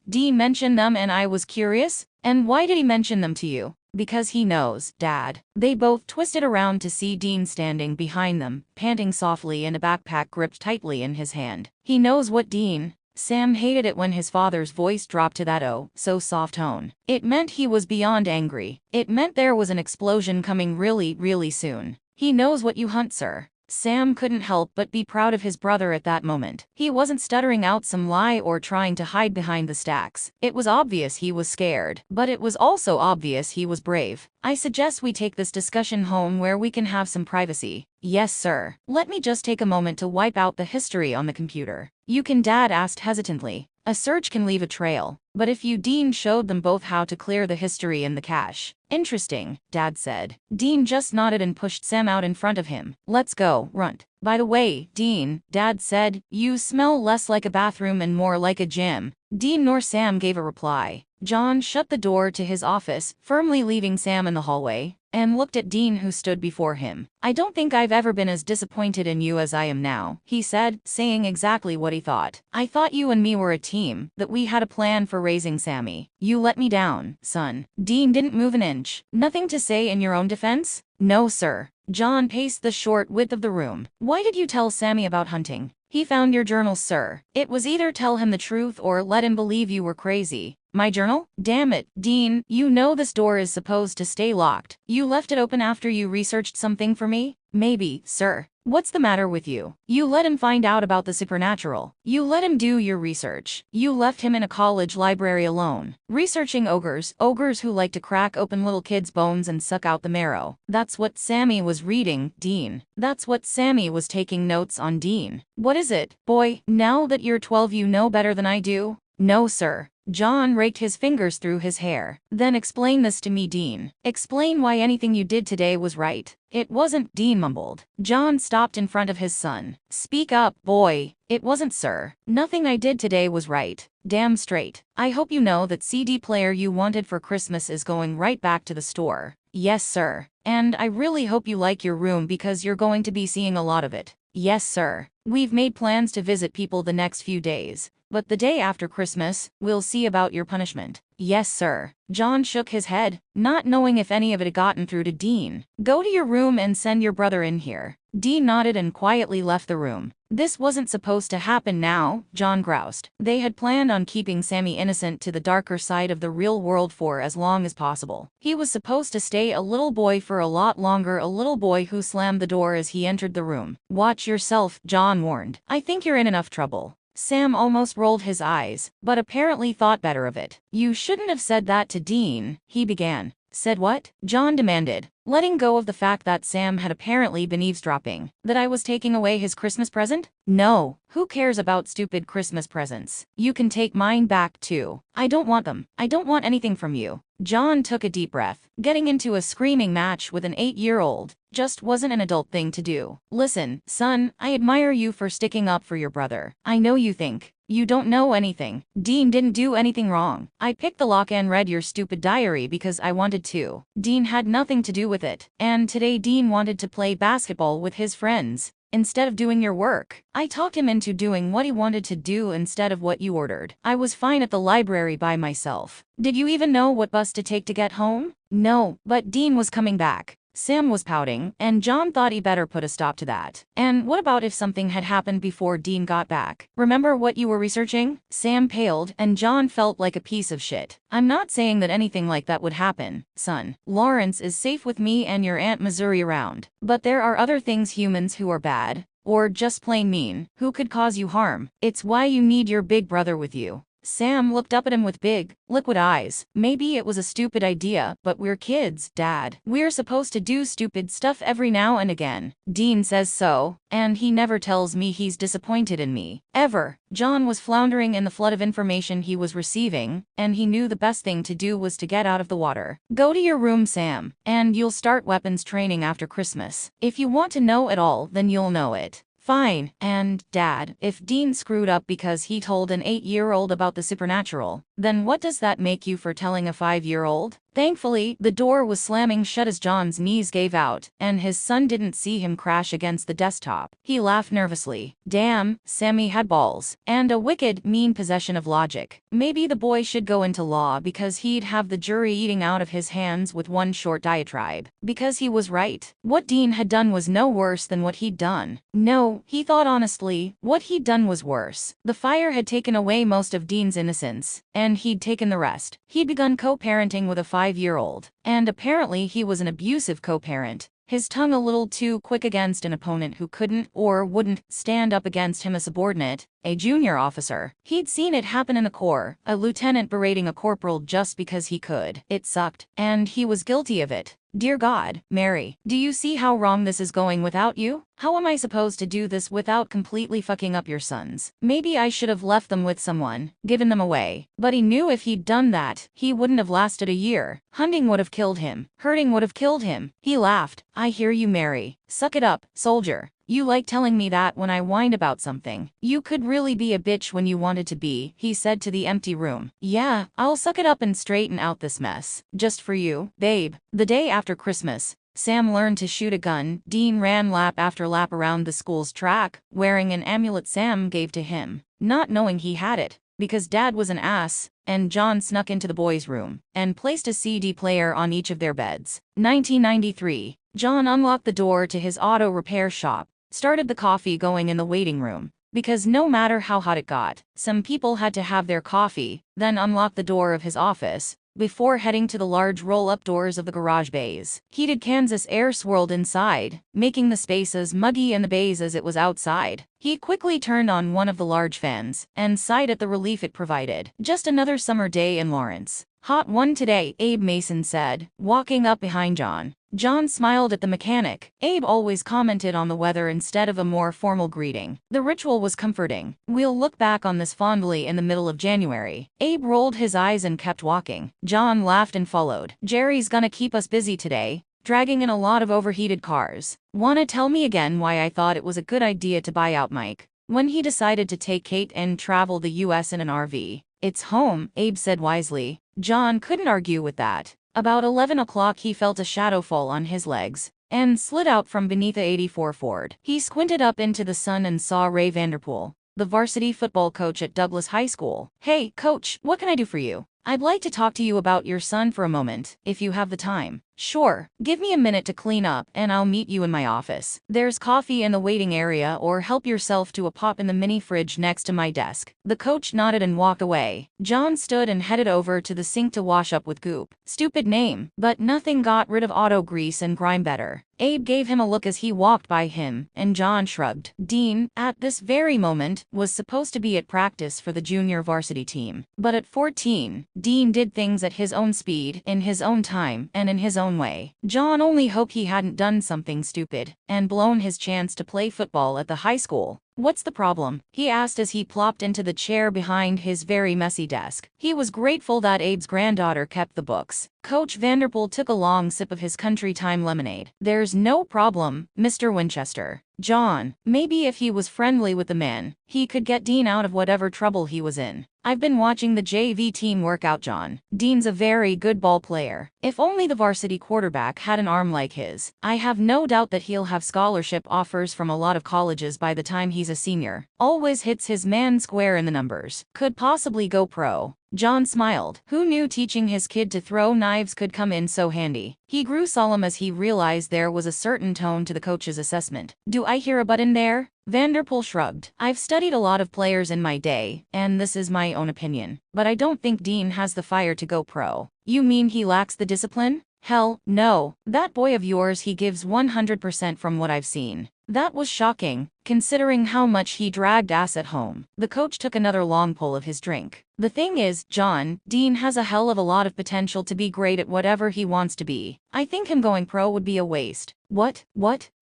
Dean mentioned them and I was curious. And why did he mention them to you? Because he knows, Dad. They both twisted around to see Dean standing behind them, panting softly and a backpack gripped tightly in his hand. He knows what Dean... Sam hated it when his father's voice dropped to that so soft tone. It meant he was beyond angry. It meant there was an explosion coming really soon. He knows what you hunt, sir. Sam couldn't help but be proud of his brother at that moment. He wasn't stuttering out some lie or trying to hide behind the stacks. It was obvious he was scared, but it was also obvious he was brave. I suggest we take this discussion home where we can have some privacy. Yes, sir. Let me just take a moment to wipe out the history on the computer. You can, Dad asked hesitantly. A search can leave a trail, but if you... Dean showed them both how to clear the history in the cache. Interesting, Dad said. Dean just nodded and pushed Sam out in front of him. Let's go, Runt. By the way, Dean, Dad said, you smell less like a bathroom and more like a gym. Dean nor Sam gave a reply. John shut the door to his office, firmly leaving Sam in the hallway, and looked at Dean, who stood before him. I don't think I've ever been as disappointed in you as I am now, he said, saying exactly what he thought. I thought you and me were a team, that we had a plan for raising Sammy. You let me down, son. Dean didn't move an inch. Nothing to say in your own defense? No, sir. John paced the short width of the room. Why did you tell Sammy about hunting? He found your journal, sir. It was either tell him the truth or let him believe you were crazy. My journal? Damn it, Dean, you know this door is supposed to stay locked. You left it open after you researched something for me? Maybe, sir. What's the matter with you? You let him find out about the supernatural. You let him do your research. You left him in a college library alone, researching ogres who like to crack open little kids' bones and suck out the marrow. That's what Sammy was reading, Dean. That's what Sammy was taking notes on, Dean. What is it, boy? Now that you're 12 you know better than I do? No, sir. John raked his fingers through his hair. Then explain this to me, Dean. Explain why anything you did today was right. It wasn't, Dean mumbled. John stopped in front of his son. Speak up, boy. It wasn't, sir. Nothing I did today was right. Damn straight. I hope you know that CD player you wanted for Christmas is going right back to the store. Yes, sir. And I really hope you like your room because you're going to be seeing a lot of it. Yes, sir. We've made plans to visit people the next few days. But the day after Christmas, we'll see about your punishment. Yes, sir. John shook his head, not knowing if any of it had gotten through to Dean. Go to your room and send your brother in here. Dean nodded and quietly left the room. This wasn't supposed to happen now, John groused. They had planned on keeping Sammy innocent to the darker side of the real world for as long as possible. He was supposed to stay a little boy for a lot longer, a little boy who slammed the door as he entered the room. Watch yourself, John warned. I think you're in enough trouble. Sam almost rolled his eyes, but apparently thought better of it. You shouldn't have said that to Dean, he began. Said what? John demanded, letting go of the fact that Sam had apparently been eavesdropping. That I was taking away his Christmas present? No, who cares about stupid Christmas presents? You can take mine back too. I don't want them. I don't want anything from you. John took a deep breath. Getting into a screaming match with an 8-year-old just wasn't an adult thing to do. Listen, son, I admire you for sticking up for your brother. I know you think you don't know anything. Dean didn't do anything wrong. I picked the lock and read your stupid diary because I wanted to. Dean had nothing to do with it. And today Dean wanted to play basketball with his friends instead of doing your work. I talked him into doing what he wanted to do instead of what you ordered. I was fine at the library by myself. Did you even know what bus to take to get home? No, but Dean was coming back. Sam was pouting, and John thought he better put a stop to that. And what about if something had happened before Dean got back? Remember what you were researching? Sam paled, and John felt like a piece of shit. I'm not saying that anything like that would happen, son. Lawrence is safe with me and your Aunt Missouri around. But there are other things, humans who are bad, or just plain mean, who could cause you harm. It's why you need your big brother with you. Sam looked up at him with big, liquid eyes. Maybe it was a stupid idea, but we're kids, Dad. We're supposed to do stupid stuff every now and again. Dean says so, and he never tells me he's disappointed in me. Ever. John was floundering in the flood of information he was receiving, and he knew the best thing to do was to get out of the water. Go to your room, Sam, and you'll start weapons training after Christmas. If you want to know it all, then you'll know it. Fine. And, Dad, if Dean screwed up because he told an 8-year-old about the supernatural, then what does that make you for telling a 5-year-old? Thankfully, the door was slamming shut as John's knees gave out, and his son didn't see him crash against the desktop. He laughed nervously. Damn, Sammy had balls. And a wicked, mean possession of logic. Maybe the boy should go into law because he'd have the jury eating out of his hands with one short diatribe. Because he was right. What Dean had done was no worse than what he'd done. No, he thought honestly, what he'd done was worse. The fire had taken away most of Dean's innocence, and he'd taken the rest. He'd begun co-parenting with a 5-year-old, and apparently he was an abusive co-parent. His tongue a little too quick against an opponent who couldn't or wouldn't stand up against him, a subordinate, a junior officer. He'd seen it happen in the Corps, a lieutenant berating a corporal just because he could. It sucked, and he was guilty of it. Dear God, Mary, do you see how wrong this is going without you? How am I supposed to do this without completely fucking up your sons? Maybe I should have left them with someone, given them away. But he knew if he'd done that, he wouldn't have lasted a year. Hunting would have killed him. Hurting would have killed him. He laughed. I hear you, Mary. Suck it up, soldier. You like telling me that when I whined about something. You could really be a bitch when you wanted to be, he said to the empty room. Yeah, I'll suck it up and straighten out this mess. Just for you, babe. The day after Christmas, Sam learned to shoot a gun. Dean ran lap after lap around the school's track, wearing an amulet Sam gave to him, not knowing he had it, because Dad was an ass. And John snuck into the boys' room and placed a CD player on each of their beds. 1993. John unlocked the door to his auto repair shop, started the coffee going in the waiting room, because no matter how hot it got, some people had to have their coffee, then unlock the door of his office, before heading to the large roll-up doors of the garage bays. Heated Kansas air swirled inside, making the space as muggy in the bays as it was outside. He quickly turned on one of the large fans, and sighed at the relief it provided. Just another summer day in Lawrence. Hot one today, Abe Mason said, walking up behind John. John smiled at the mechanic. Abe always commented on the weather instead of a more formal greeting. The ritual was comforting. We'll look back on this fondly in the middle of January. Abe rolled his eyes and kept walking. John laughed and followed. Jerry's gonna keep us busy today, dragging in a lot of overheated cars. Wanna tell me again why I thought it was a good idea to buy out Mike when he decided to take Kate and travel the US in an RV? It's home, Abe said wisely. John couldn't argue with that. About 11 o'clock he felt a shadow fall on his legs, and slid out from beneath a '84 Ford. He squinted up into the sun and saw Ray Vanderpool, the varsity football coach at Douglas High School. Hey, coach, what can I do for you? I'd like to talk to you about your son for a moment, if you have the time. Sure, give me a minute to clean up and I'll meet you in my office. There's coffee in the waiting area, or help yourself to a pop in the mini fridge next to my desk. The coach nodded and walked away. John stood and headed over to the sink to wash up with goop. Stupid name, but nothing got rid of auto grease and grime better. Abe gave him a look as he walked by him, and John shrugged. Dean, at this very moment, was supposed to be at practice for the junior varsity team. But at 14, Dean did things at his own speed, in his own time, and in his own way. John only hoped he hadn't done something stupid and blown his chance to play football at the high school. What's the problem? He asked as he plopped into the chair behind his very messy desk. He was grateful that Abe's granddaughter kept the books. Coach Vanderpool took a long sip of his country time lemonade. There's no problem, Mr. Winchester. John, maybe if he was friendly with the man, he could get Dean out of whatever trouble he was in. I've been watching the JV team work out, John. Dean's a very good ball player. If only the varsity quarterback had an arm like his. I have no doubt that he'll have scholarship offers from a lot of colleges by the time he's a senior. Always hits his man square in the numbers. Could possibly go pro. John smiled. Who knew teaching his kid to throw knives could come in so handy? He grew solemn as he realized there was a certain tone to the coach's assessment. Do I hear a but in there? Vanderpool shrugged. I've studied a lot of players in my day, and this is my own opinion, but I don't think Dean has the fire to go pro. You mean he lacks the discipline? Hell, no. That boy of yours, he gives 100% from what I've seen. That was shocking, considering how much he dragged ass at home. The coach took another long pull of his drink. The thing is, John, Dean has a hell of a lot of potential to be great at whatever he wants to be. I think him going pro would be a waste. What?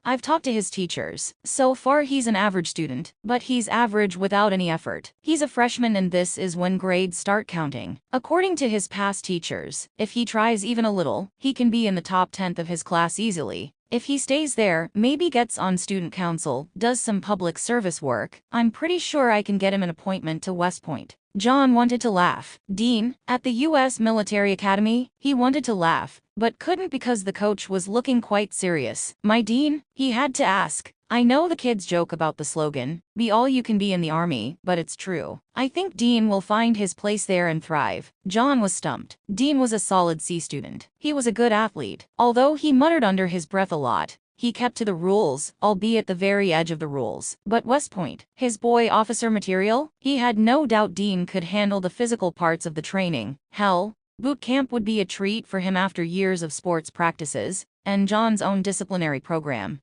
I've talked to his teachers. So far he's an average student, but he's average without any effort. He's a freshman and this is when grades start counting. According to his past teachers, if he tries even a little, he can be in the top 10th of his class easily. If he stays there, maybe gets on student council, does some public service work, I'm pretty sure I can get him an appointment to West Point. John wanted to laugh. Dean, at the U.S. Military Academy? He wanted to laugh, but couldn't because the coach was looking quite serious. My Dean? He had to ask. I know the kids joke about the slogan, be all you can be in the army, but it's true. I think Dean will find his place there and thrive. John was stumped. Dean was a solid C student. He was a good athlete. Although he muttered under his breath a lot, he kept to the rules, albeit the very edge of the rules. But West Point, his boy officer material? He had no doubt Dean could handle the physical parts of the training. Hell, boot camp would be a treat for him after years of sports practices, and John's own disciplinary program.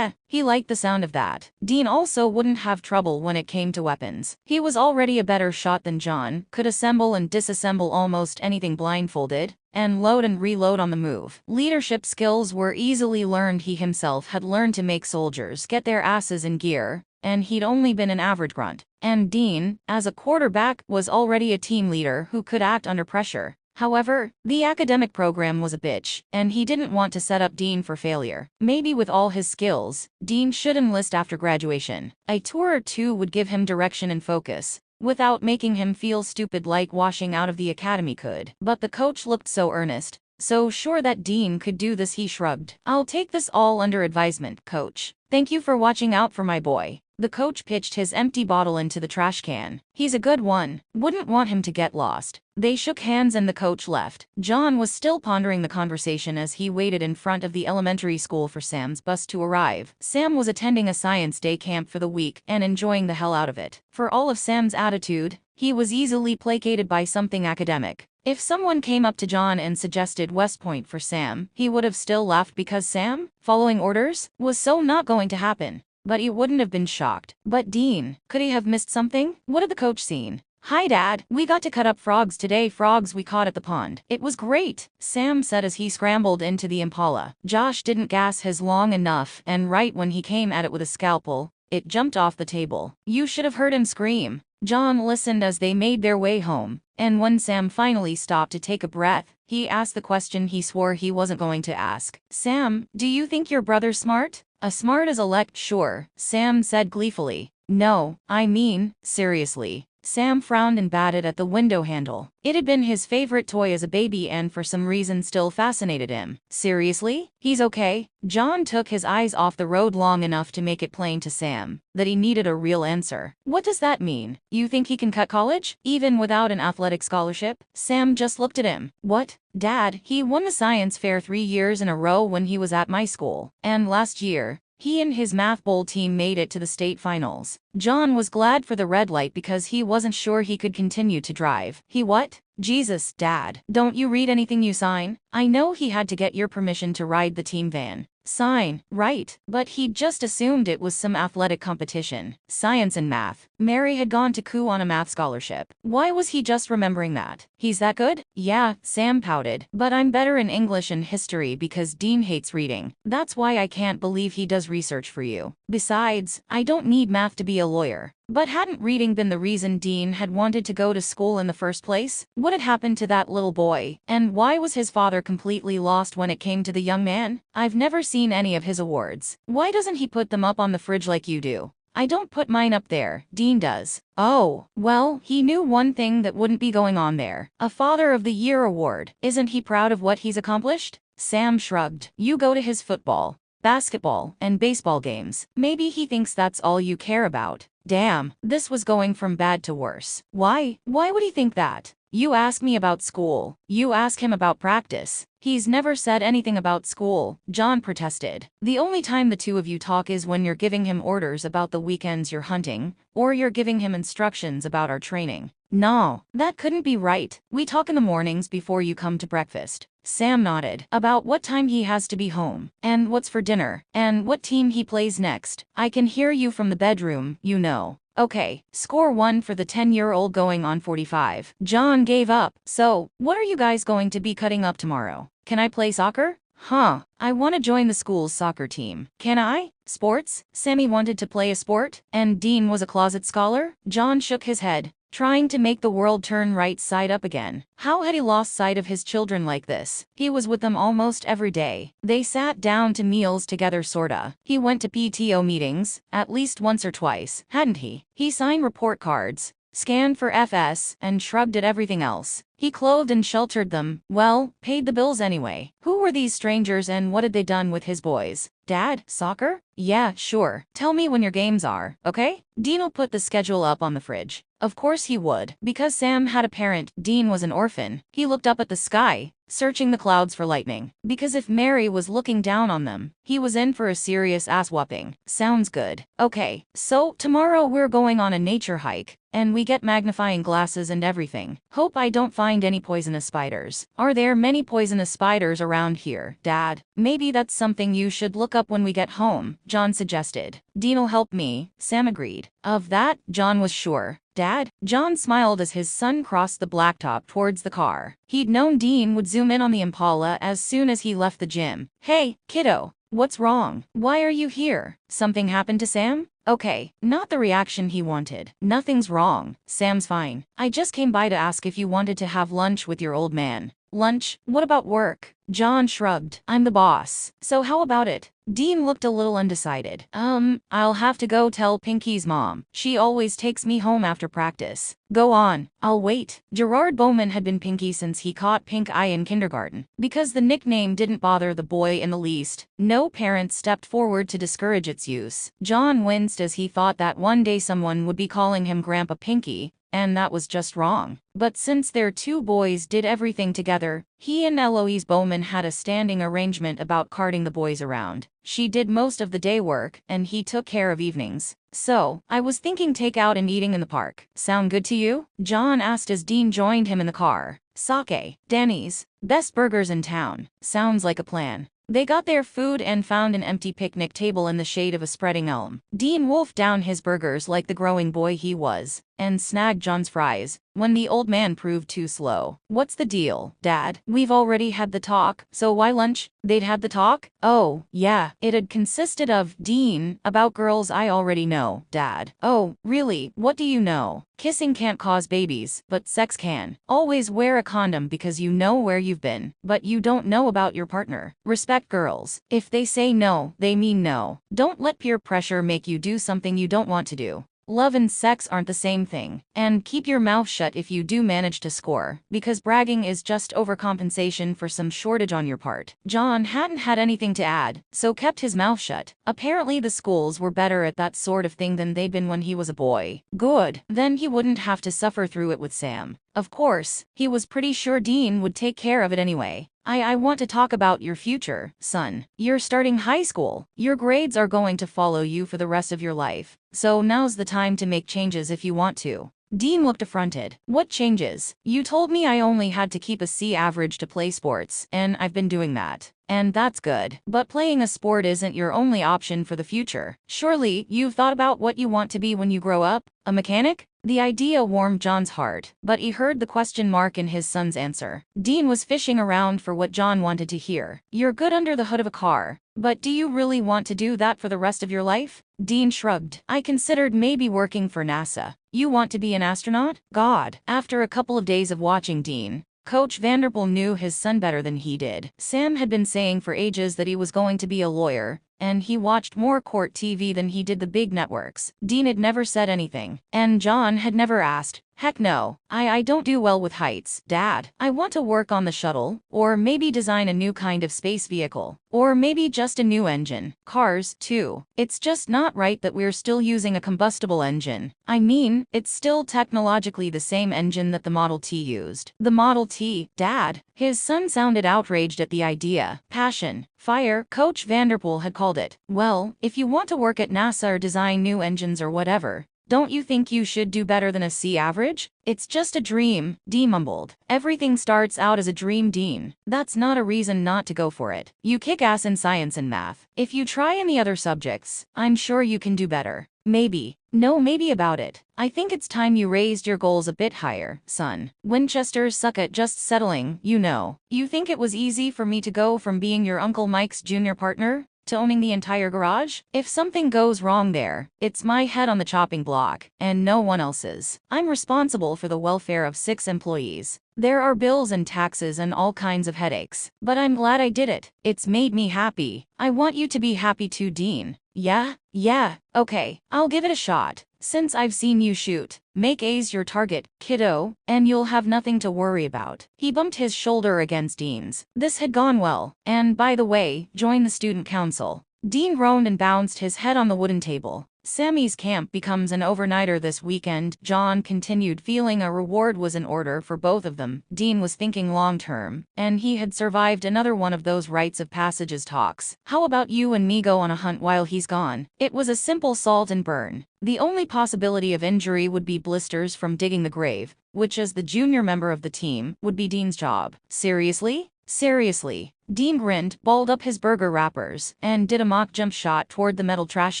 He liked the sound of that. Dean also wouldn't have trouble when it came to weapons. He was already a better shot than John, could assemble and disassemble almost anything blindfolded, and load and reload on the move. Leadership skills were easily learned. He himself had learned to make soldiers get their asses in gear, and he'd only been an average grunt. And Dean, as a quarterback, was already a team leader who could act under pressure. However, the academic program was a bitch, and he didn't want to set up Dean for failure. Maybe with all his skills, Dean should enlist after graduation. A tour or two would give him direction and focus, without making him feel stupid like washing out of the academy could. But the coach looked so earnest, so sure that Dean could do this, he shrugged. I'll take this all under advisement, coach. Thank you for watching out for my boy. The coach pitched his empty bottle into the trash can. He's a good one. Wouldn't want him to get lost. They shook hands and the coach left. John was still pondering the conversation as he waited in front of the elementary school for Sam's bus to arrive. Sam was attending a science day camp for the week and enjoying the hell out of it. For all of Sam's attitude, he was easily placated by something academic. If someone came up to John and suggested West Point for Sam, he would have still laughed because Sam, following orders, was so not going to happen. But he wouldn't have been shocked. But Dean, could he have missed something? What had the coach seen? "Hi Dad, we got to cut up frogs today, frogs we caught at the pond. It was great," Sam said as he scrambled into the Impala. Josh didn't gas his long enough, and right when he came at it with a scalpel, it jumped off the table. You should have heard him scream. John listened as they made their way home, and when Sam finally stopped to take a breath, he asked the question he swore he wasn't going to ask. "Sam, do you think your brother's smart?" "As smart as elect, sure," Sam said gleefully. "No, I mean, seriously." Sam frowned and batted at the window handle. It had been his favorite toy as a baby and for some reason still fascinated him. "Seriously? He's okay?" John took his eyes off the road long enough to make it plain to Sam that he needed a real answer. "What does that mean? You think he can cut college? Even without an athletic scholarship?" Sam just looked at him. "What? Dad, he won the science fair 3 years in a row when he was at my school. And last year, he and his math bowl team made it to the state finals." John was glad for the red light because he wasn't sure he could continue to drive. "He what? Jesus, Dad, don't you read anything you sign? I know he had to get your permission to ride the team van." "Sign, right, but he just assumed it was some athletic competition. Science and math. Mary had gone to coup on a math scholarship. Why was he just remembering that? He's that good?" "Yeah," Sam pouted, "but I'm better in English and history because Dean hates reading. That's why I can't believe he does research for you. Besides, I don't need math to be a lawyer." But hadn't reading been the reason Dean had wanted to go to school in the first place? What had happened to that little boy? And why was his father completely lost when it came to the young man? "I've never seen any of his awards. Why doesn't he put them up on the fridge like you do?" "I don't put mine up there, Dean does." "Oh, well, he knew one thing that wouldn't be going on there. A Father of the Year award. Isn't he proud of what he's accomplished?" Sam shrugged. "You go to his football, basketball, and baseball games. Maybe he thinks that's all you care about." Damn, this was going from bad to worse. Why would he think that? "You ask me about school. You ask him about practice. He's never said anything about school," John protested. "The only time the two of you talk is when you're giving him orders about the weekends you're hunting, or you're giving him instructions about our training." "No, that couldn't be right. We talk in the mornings before you come to breakfast." Sam nodded. "About what time he has to be home, and what's for dinner, and what team he plays next. I can hear you from the bedroom, you know." "Okay, score 1 for the 10-year-old going on 45. John gave up. "So, what are you guys going to be cutting up tomorrow? Can I play soccer?" "Huh, I want to join the school's soccer team." "Can I?" "Sports?" Sammy wanted to play a sport, and Dean was a closet scholar? John shook his head, trying to make the world turn right side up again. How had he lost sight of his children like this? He was with them almost every day. They sat down to meals together sorta. He went to PTO meetings, at least once or twice, hadn't he? He signed report cards, scanned for FS, and shrugged at everything else. He clothed and sheltered them, well, paid the bills anyway. Who were these strangers and what had they done with his boys? "Dad, soccer?" "Yeah, sure. Tell me when your games are, okay?" Dean'll put the schedule up on the fridge. Of course he would. Because Sam had a parent, Dean was an orphan. He looked up at the sky, searching the clouds for lightning. Because if Mary was looking down on them, he was in for a serious ass-whooping. Sounds good. Okay, so tomorrow we're going on a nature hike, and we get magnifying glasses and everything. Hope I don't find any poisonous spiders. Are there many poisonous spiders around here, Dad? Maybe that's something you should look up when we get home, John suggested. Dean'll help me, Sam agreed. Of that, John was sure. "Dad?" John smiled as his son crossed the blacktop towards the car. He'd known Dean would zoom in on the Impala as soon as he left the gym. "Hey, kiddo. What's wrong? Why are you here? Something happened to Sam?" Okay, not the reaction he wanted. "Nothing's wrong. Sam's fine. I just came by to ask if you wanted to have lunch with your old man." Lunch? What about work? John shrugged. I'm the boss. So how about it? Dean looked a little undecided. I'll have to go tell Pinky's mom. She always takes me home after practice. Go on. I'll wait. Gerard Bowman had been Pinky since he caught pink eye in kindergarten. Because the nickname didn't bother the boy in the least, no parent stepped forward to discourage its use. John winced as he thought that one day someone would be calling him Grandpa Pinky, and that was just wrong. But since their two boys did everything together, he and Eloise Bowman had a standing arrangement about carting the boys around. She did most of the day work, and he took care of evenings. So, I was thinking takeout and eating in the park. Sound good to you? John asked as Dean joined him in the car. Sake, Danny's, best burgers in town. Sounds like a plan. They got their food and found an empty picnic table in the shade of a spreading elm. Dean wolfed down his burgers like the growing boy he was, and snagged John's fries when the old man proved too slow. What's the deal, Dad? We've already had the talk, so why lunch? They'd had the talk? Oh, yeah, it had consisted of, Dean, about girls I already know, Dad. Oh, really? What do you know? Kissing can't cause babies, but sex can. Always wear a condom because you know where you've been, but you don't know about your partner. Respect girls. If they say no, they mean no. Don't let peer pressure make you do something you don't want to do. Love and sex aren't the same thing. And keep your mouth shut if you do manage to score, because bragging is just overcompensation for some shortage on your part. John hadn't had anything to add, so kept his mouth shut. Apparently the schools were better at that sort of thing than they'd been when he was a boy. Good. Then he wouldn't have to suffer through it with Sam. Of course, he was pretty sure Dean would take care of it anyway. I want to talk about your future, son. You're starting high school. Your grades are going to follow you for the rest of your life. So now's the time to make changes if you want to. Dean looked affronted. What changes? You told me I only had to keep a C average to play sports, and I've been doing that. And that's good. But playing a sport isn't your only option for the future. Surely, you've thought about what you want to be when you grow up? A mechanic? The idea warmed John's heart, but he heard the question mark in his son's answer. Dean was fishing around for what John wanted to hear. You're good under the hood of a car, but do you really want to do that for the rest of your life? Dean shrugged. I considered maybe working for NASA. You want to be an astronaut? God. After a couple of days of watching Dean, Coach Vanderpool knew his son better than he did. Sam had been saying for ages that he was going to be a lawyer, and he watched more court TV than he did the big networks. Dean had never said anything, and John had never asked. Heck no. I don't do well with heights, Dad. I want to work on the shuttle, or maybe design a new kind of space vehicle, or maybe just a new engine. Cars, too. It's just not right that we're still using a combustible engine. I mean, it's still technologically the same engine that the Model T used. The Model T, Dad. His son sounded outraged at the idea. Passion. Fire, Coach Vanderpool had called it. Well, if you want to work at NASA or design new engines or whatever, don't you think you should do better than a C average? It's just a dream, Dean mumbled. Everything starts out as a dream, Dean. That's not a reason not to go for it. You kick ass in science and math. If you try in the other subjects, I'm sure you can do better. Maybe. No, maybe about it. I think it's time you raised your goals a bit higher, son. Winchesters suck at just settling, you know. You think it was easy for me to go from being your Uncle Mike's junior partner to owning the entire garage? If something goes wrong there, it's my head on the chopping block, and no one else's. I'm responsible for the welfare of 6 employees. There are bills and taxes and all kinds of headaches. But I'm glad I did it. It's made me happy. I want you to be happy too, Dean. Yeah, okay, I'll give it a shot. Since I've seen you shoot, make A's your target, kiddo, and you'll have nothing to worry about. He bumped his shoulder against Dean's. This had gone well. And by the way, join the student council. Dean groaned and bounced his head on the wooden table. Sammy's camp becomes an overnighter this weekend, John continued, feeling a reward was in order for both of them. Dean was thinking long-term, and he had survived another one of those rites of passages talks. How about you and me go on a hunt while he's gone? It was a simple salt and burn. The only possibility of injury would be blisters from digging the grave, which as the junior member of the team, would be Dean's job. Seriously? Seriously. Dean grinned, balled up his burger wrappers, and did a mock jump shot toward the metal trash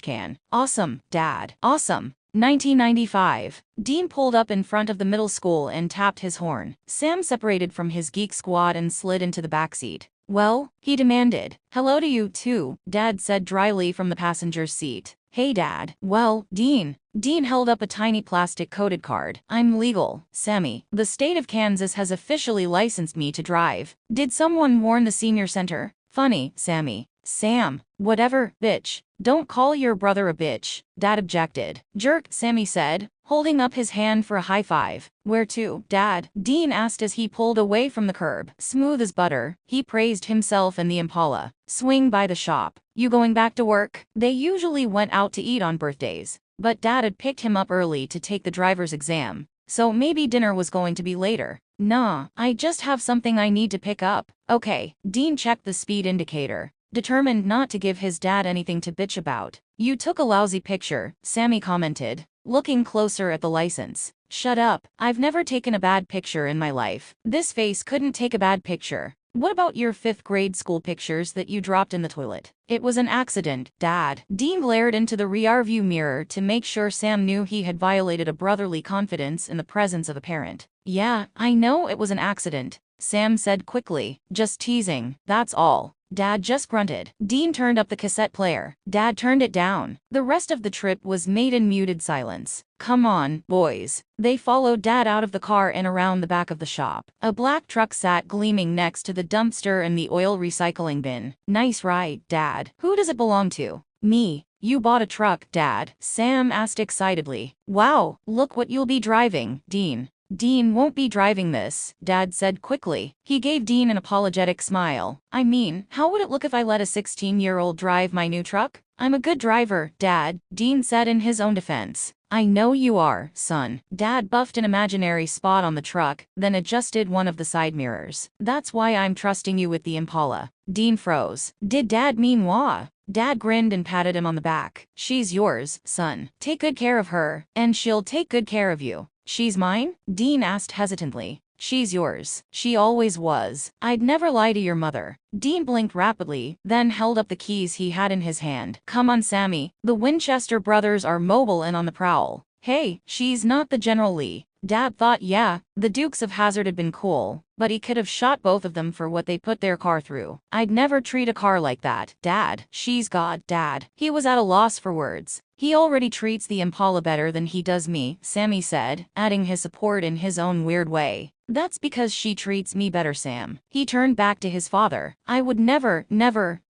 can. Awesome, Dad. Awesome. 1995. Dean pulled up in front of the middle school and tapped his horn. Sam separated from his geek squad and slid into the backseat. Well, he demanded. Hello to you too, Dad said dryly from the passenger's seat. Hey Dad. Well, Dean. Dean held up a tiny plastic-coated card. I'm legal, Sammy. The state of Kansas has officially licensed me to drive. Did someone warn the senior center? Funny, Sammy. Sam. Whatever, bitch. Don't call your brother a bitch. Dad objected. Jerk, Sammy said, holding up his hand for a high five. Where to, Dad? Dean asked as he pulled away from the curb. Smooth as butter, he praised himself and the Impala. Swing by the shop. You going back to work? They usually went out to eat on birthdays, but Dad had picked him up early to take the driver's exam, so maybe dinner was going to be later. Nah, I just have something I need to pick up. Okay. Dean checked the speed indicator, determined not to give his dad anything to bitch about. You took a lousy picture, Sammy commented, looking closer at the license. Shut up. I've never taken a bad picture in my life. This face couldn't take a bad picture. What about your 5th grade school pictures that you dropped in the toilet? It was an accident, Dad. Dean glared into the rearview mirror to make sure Sam knew he had violated a brotherly confidence in the presence of a parent. Yeah, I know it was an accident, Sam said quickly. Just teasing, that's all. Dad just grunted. Dean turned up the cassette player. Dad turned it down. The rest of the trip was made in muted silence. Come on, boys. They followed Dad out of the car and around the back of the shop. A black truck sat gleaming next to the dumpster and the oil recycling bin. Nice ride, Dad. Who does it belong to? Me. You bought a truck, Dad? Sam asked excitedly. Wow, look what you'll be driving, Dean. Dean won't be driving this, Dad said quickly. He gave Dean an apologetic smile. I mean, how would it look if I let a 16-year-old drive my new truck? I'm a good driver, Dad, Dean said in his own defense. I know you are, son. Dad buffed an imaginary spot on the truck, then adjusted one of the side mirrors. That's why I'm trusting you with the Impala. Dean froze. Did Dad mean wah? Dad grinned and patted him on the back. She's yours, son. Take good care of her, and she'll take good care of you. She's mine? Dean asked hesitantly. She's yours. She always was. I'd never lie to your mother. Dean blinked rapidly, then held up the keys he had in his hand. Come on, Sammy. The Winchester brothers are mobile and on the prowl. Hey, she's not the General Lee. Dad thought, yeah, the Dukes of Hazzard had been cool, but he could have shot both of them for what they put their car through. I'd never treat a car like that, Dad. She's God, Dad. He was at a loss for words. He already treats the Impala better than he does me, Sammy said, adding his support in his own weird way. That's because she treats me better, Sam. He turned back to his father. I would never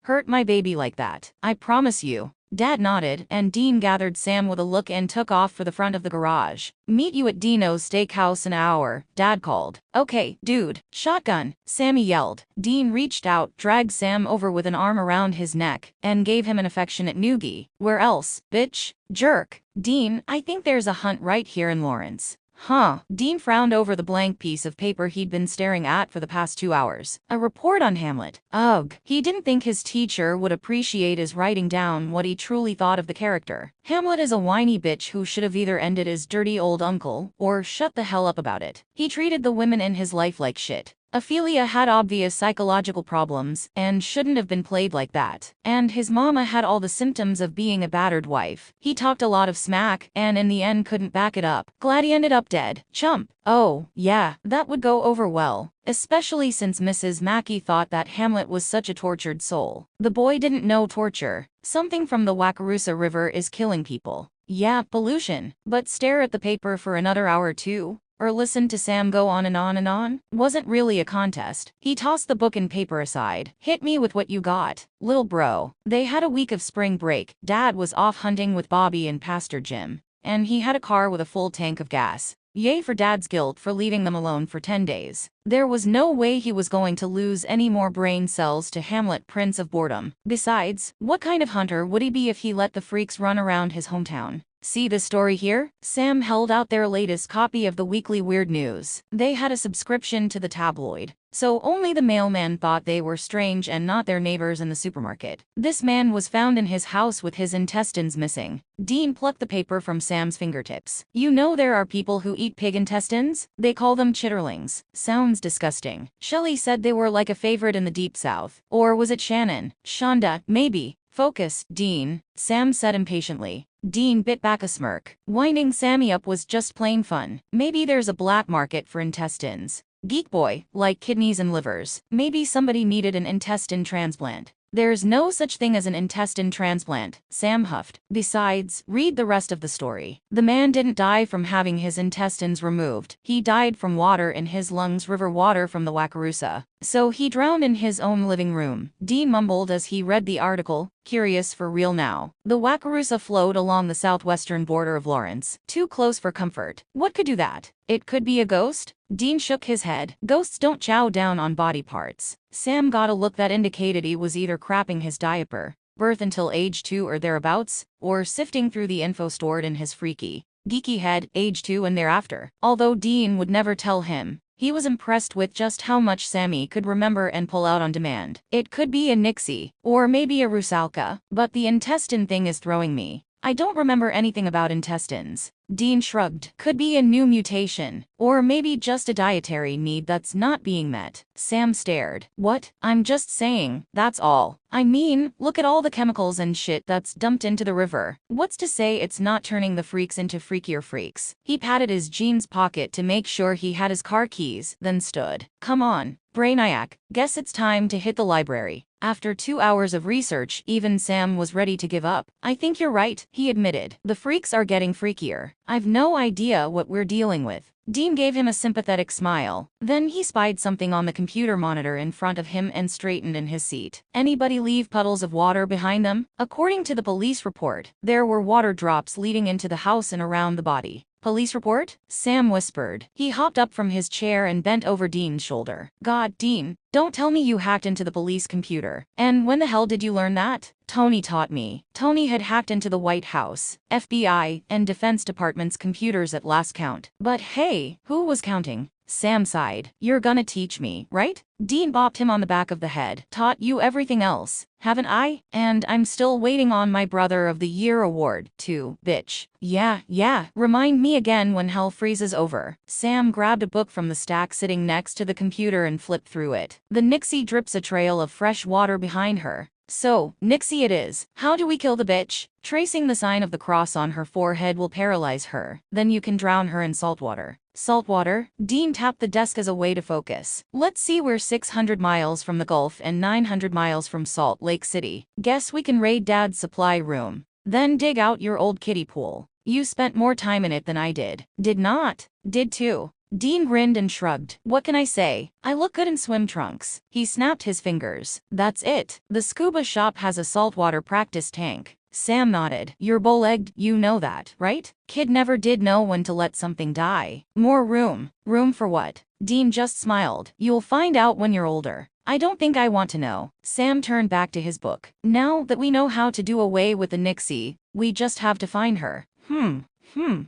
hurt my baby like that. I promise you. Dad nodded, and Dean gathered Sam with a look and took off for the front of the garage. Meet you at Dino's Steakhouse in an hour, Dad called. Okay, dude. Shotgun, Sammy yelled. Dean reached out, dragged Sam over with an arm around his neck, and gave him an affectionate noogie. Where else, bitch? Jerk. Dean, I think there's a hunt right here in Lawrence. Huh. Dean frowned over the blank piece of paper he'd been staring at for the past 2 hours. A report on Hamlet. Ugh. He didn't think his teacher would appreciate his writing down what he truly thought of the character. Hamlet is a whiny bitch who should have either ended his dirty old uncle or shut the hell up about it. He treated the women in his life like shit. Ophelia had obvious psychological problems and shouldn't have been played like that. And his mama had all the symptoms of being a battered wife. He talked a lot of smack and in the end couldn't back it up. Glad he ended up dead. Chump. Oh, yeah, that would go over well. Especially since Mrs. Mackey thought that Hamlet was such a tortured soul. The boy didn't know torture. Something from the Wakarusa River is killing people. Yeah, pollution. But stare at the paper for another hour too? Or listen to Sam go on and on and on? Wasn't really a contest. He tossed the book and paper aside. Hit me with what you got, little bro. They had a week of spring break. Dad was off hunting with Bobby and Pastor Jim, and he had a car with a full tank of gas. Yay for Dad's guilt for leaving them alone for 10 days. There was no way he was going to lose any more brain cells to Hamlet, Prince of Boredom. Besides, what kind of hunter would he be if he let the freaks run around his hometown? See this story here? Sam held out their latest copy of the weekly Weird News. They had a subscription to the tabloid, so only the mailman thought they were strange and not their neighbors in the supermarket. This man was found in his house with his intestines missing. Dean plucked the paper from Sam's fingertips. You know there are people who eat pig intestines? They call them chitterlings. Sounds disgusting. Shelley said they were like a favorite in the Deep South. Or was it Shannon? Shonda, maybe. Focus, Dean, Sam said impatiently. Dean bit back a smirk. Winding Sammy up was just plain fun. Maybe there's a black market for intestines. Geek boy, like kidneys and livers. Maybe somebody needed an intestine transplant. There's no such thing as an intestine transplant, Sam huffed. Besides, read the rest of the story. The man didn't die from having his intestines removed. He died from water in his lungs, river water from the Wakarusa. So he drowned in his own living room, Dean mumbled as he read the article, curious for real now. The Wakarusa flowed along the southwestern border of Lawrence, too close for comfort. What could do that? It could be a ghost? Dean shook his head. Ghosts don't chow down on body parts. Sam got a look that indicated he was either crapping his diaper, birth until age 2 or thereabouts, or sifting through the info stored in his freaky, geeky head, age 2 and thereafter. Although Dean would never tell him, he was impressed with just how much Sammy could remember and pull out on demand. It could be a Nixie, or maybe a Rusalka, but the intestine thing is throwing me. I don't remember anything about intestines. Dean shrugged. Could be a new mutation, or maybe just a dietary need that's not being met. Sam stared. What? I'm just saying, that's all. I mean, look at all the chemicals and shit that's dumped into the river. What's to say it's not turning the freaks into freakier freaks? He patted his jeans pocket to make sure he had his car keys, then stood. Come on, Brainiac, guess it's time to hit the library. After 2 hours of research, even Sam was ready to give up. I think you're right, he admitted. The freaks are getting freakier. I've no idea what we're dealing with. Dean gave him a sympathetic smile. Then he spied something on the computer monitor in front of him and straightened in his seat. Anybody leave puddles of water behind them? According to the police report, there were water drops leading into the house and around the body. Police report? Sam whispered. He hopped up from his chair and bent over Dean's shoulder. God, Dean, don't tell me you hacked into the police computer. And when the hell did you learn that? Tony taught me. Tony had hacked into the White House, FBI, and Defense Department's computers at last count. But hey, who was counting? Sam sighed. You're gonna teach me, right? Dean bopped him on the back of the head. Taught you everything else, haven't I? And I'm still waiting on my Brother of the Year award, too, bitch. Yeah. Remind me again when hell freezes over. Sam grabbed a book from the stack sitting next to the computer and flipped through it. The Nixie drips a trail of fresh water behind her. So, Nixie it is. How do we kill the bitch? Tracing the sign of the cross on her forehead will paralyze her. Then you can drown her in salt water. Salt water? Dean tapped the desk as a way to focus. Let's see, we're 600 miles from the Gulf and 900 miles from Salt Lake City. Guess we can raid Dad's supply room. Then dig out your old kiddie pool. You spent more time in it than I did. Did not. Did too. Dean grinned and shrugged. What can I say? I look good in swim trunks. He snapped his fingers. That's it. The scuba shop has a saltwater practice tank. Sam nodded. You're bow-legged, you know that, right? Kid never did know when to let something die. More room. Room for what? Dean just smiled. You'll find out when you're older. I don't think I want to know. Sam turned back to his book. Now that we know how to do away with the Nixie, we just have to find her.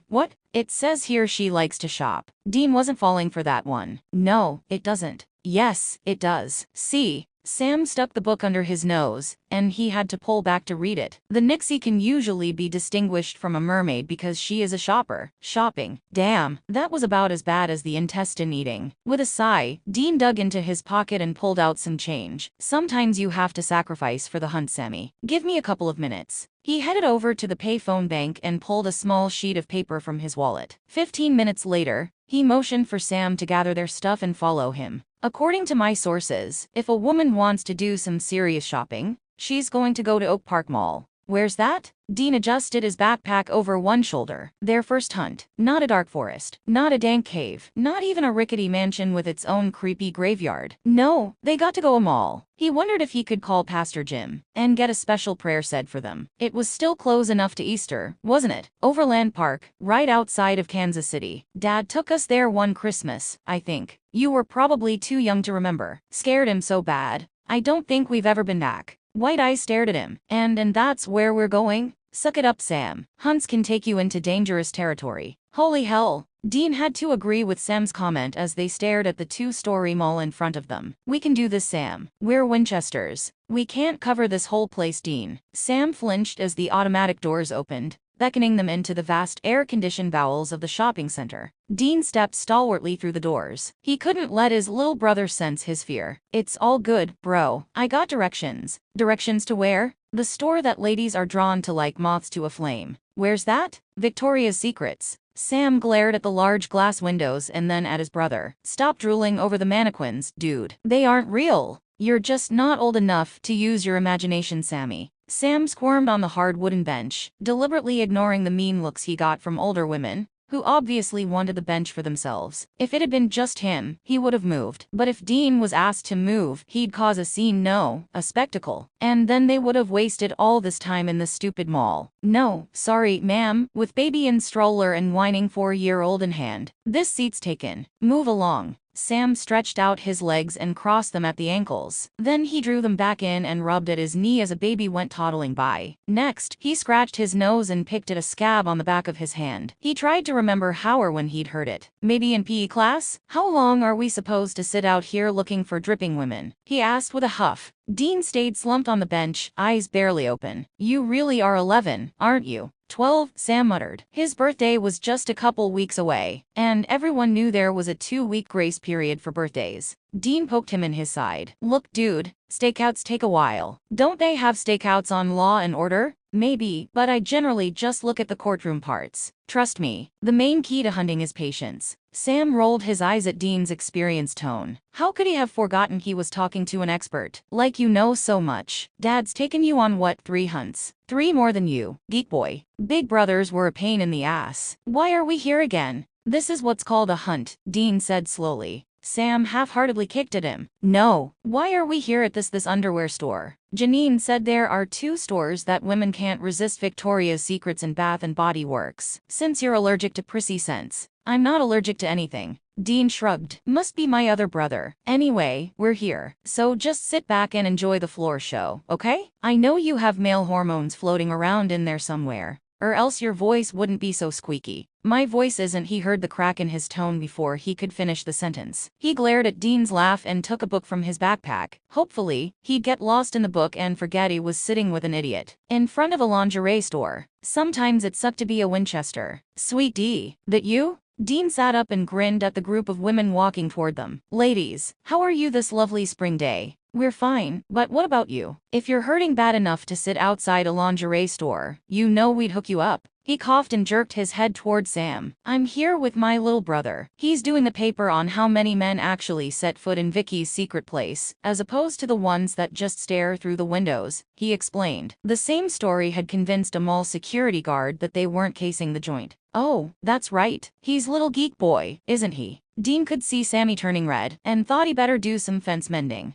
What? It says here she likes to shop. Dean wasn't falling for that one. No, it doesn't. Yes, it does. See? Sam stuck the book under his nose, and he had to pull back to read it. The Nixie can usually be distinguished from a mermaid because she is a shopper. Shopping. Damn, that was about as bad as the intestine eating. With a sigh, Dean dug into his pocket and pulled out some change. Sometimes you have to sacrifice for the hunt, Sammy. Give me a couple of minutes. He headed over to the payphone bank and pulled a small sheet of paper from his wallet. 15 minutes later, he motioned for Sam to gather their stuff and follow him. According to my sources, if a woman wants to do some serious shopping, she's going to go to Oak Park Mall. Where's that? Dean adjusted his backpack over one shoulder. Their first hunt. Not a dark forest. Not a dank cave. Not even a rickety mansion with its own creepy graveyard. No, they got to go a mall. He wondered if he could call Pastor Jim and get a special prayer said for them. It was still close enough to Easter, wasn't it? Overland Park, right outside of Kansas City. Dad took us there one Christmas, I think. You were probably too young to remember. Scared him so bad. I don't think we've ever been back. White Eyes stared at him. And that's where we're going? Suck it up, Sam. Hunts can take you into dangerous territory. Holy hell. Dean had to agree with Sam's comment as they stared at the two-story mall in front of them. We can do this, Sam. We're Winchesters. We can't cover this whole place, Dean. Sam flinched as the automatic doors opened, beckoning them into the vast air-conditioned bowels of the shopping center. Dean stepped stalwartly through the doors. He couldn't let his little brother sense his fear. It's all good, bro. I got directions. Directions to where? The store that ladies are drawn to like moths to a flame. Where's that? Victoria's Secrets. Sam glared at the large glass windows and then at his brother. Stop drooling over the mannequins, dude. They aren't real. You're just not old enough to use your imagination, Sammy. Sam squirmed on the hard wooden bench, deliberately ignoring the mean looks he got from older women, who obviously wanted the bench for themselves. If it had been just him, he would have moved. But if Dean was asked to move, he'd cause a scene, no, a spectacle. And then they would have wasted all this time in the stupid mall. No, sorry, ma'am, with baby in stroller and whining 4-year-old in hand. This seat's taken. Move along. Sam stretched out his legs and crossed them at the ankles. Then he drew them back in and rubbed at his knee as a baby went toddling by. Next, he scratched his nose and picked at a scab on the back of his hand. He tried to remember how or when he'd heard it. Maybe in PE class? How long are we supposed to sit out here looking for dripping women? He asked with a huff. Dean stayed slumped on the bench, eyes barely open. You really are 11, aren't you? 12, Sam muttered. His birthday was just a couple weeks away, and everyone knew there was a 2-week grace period for birthdays. Dean poked him in his side. Look, dude, stakeouts take a while. Don't they have stakeouts on Law and Order? Maybe, but I generally just look at the courtroom parts. Trust me, the main key to hunting is patience. Sam rolled his eyes at Dean's experienced tone. How could he have forgotten he was talking to an expert? Like you know so much. Dad's taken you on what, 3 hunts? 3 more than you, geek boy. Big brothers were a pain in the ass. Why are we here again? This is what's called a hunt, Dean said slowly. Sam half-heartedly kicked at him. No. Why are we here at this underwear store? Janine said there are 2 stores that women can't resist: Victoria's Secrets and Bath and Body Works. Since you're allergic to prissy scents. I'm not allergic to anything. Dean shrugged. Must be my other brother. Anyway, we're here. So just sit back and enjoy the floor show, okay? I know you have male hormones floating around in there somewhere, or else your voice wouldn't be so squeaky. My voice isn't. He heard the crack in his tone before he could finish the sentence. He glared at Dean's laugh and took a book from his backpack. Hopefully, he'd get lost in the book and forget he was sitting with an idiot in front of a lingerie store. Sometimes it sucked to be a Winchester. Sweet D, that you? Dean sat up and grinned at the group of women walking toward them. Ladies, how are you this lovely spring day? We're fine, but what about you? If you're hurting bad enough to sit outside a lingerie store, you know we'd hook you up. He coughed and jerked his head toward Sam. I'm here with my little brother. He's doing the paper on how many men actually set foot in Vicky's secret place, as opposed to the ones that just stare through the windows, he explained. The same story had convinced a mall security guard that they weren't casing the joint. Oh, that's right. He's little geek boy, isn't he? Dean could see Sammy turning red, and thought he better do some fence mending.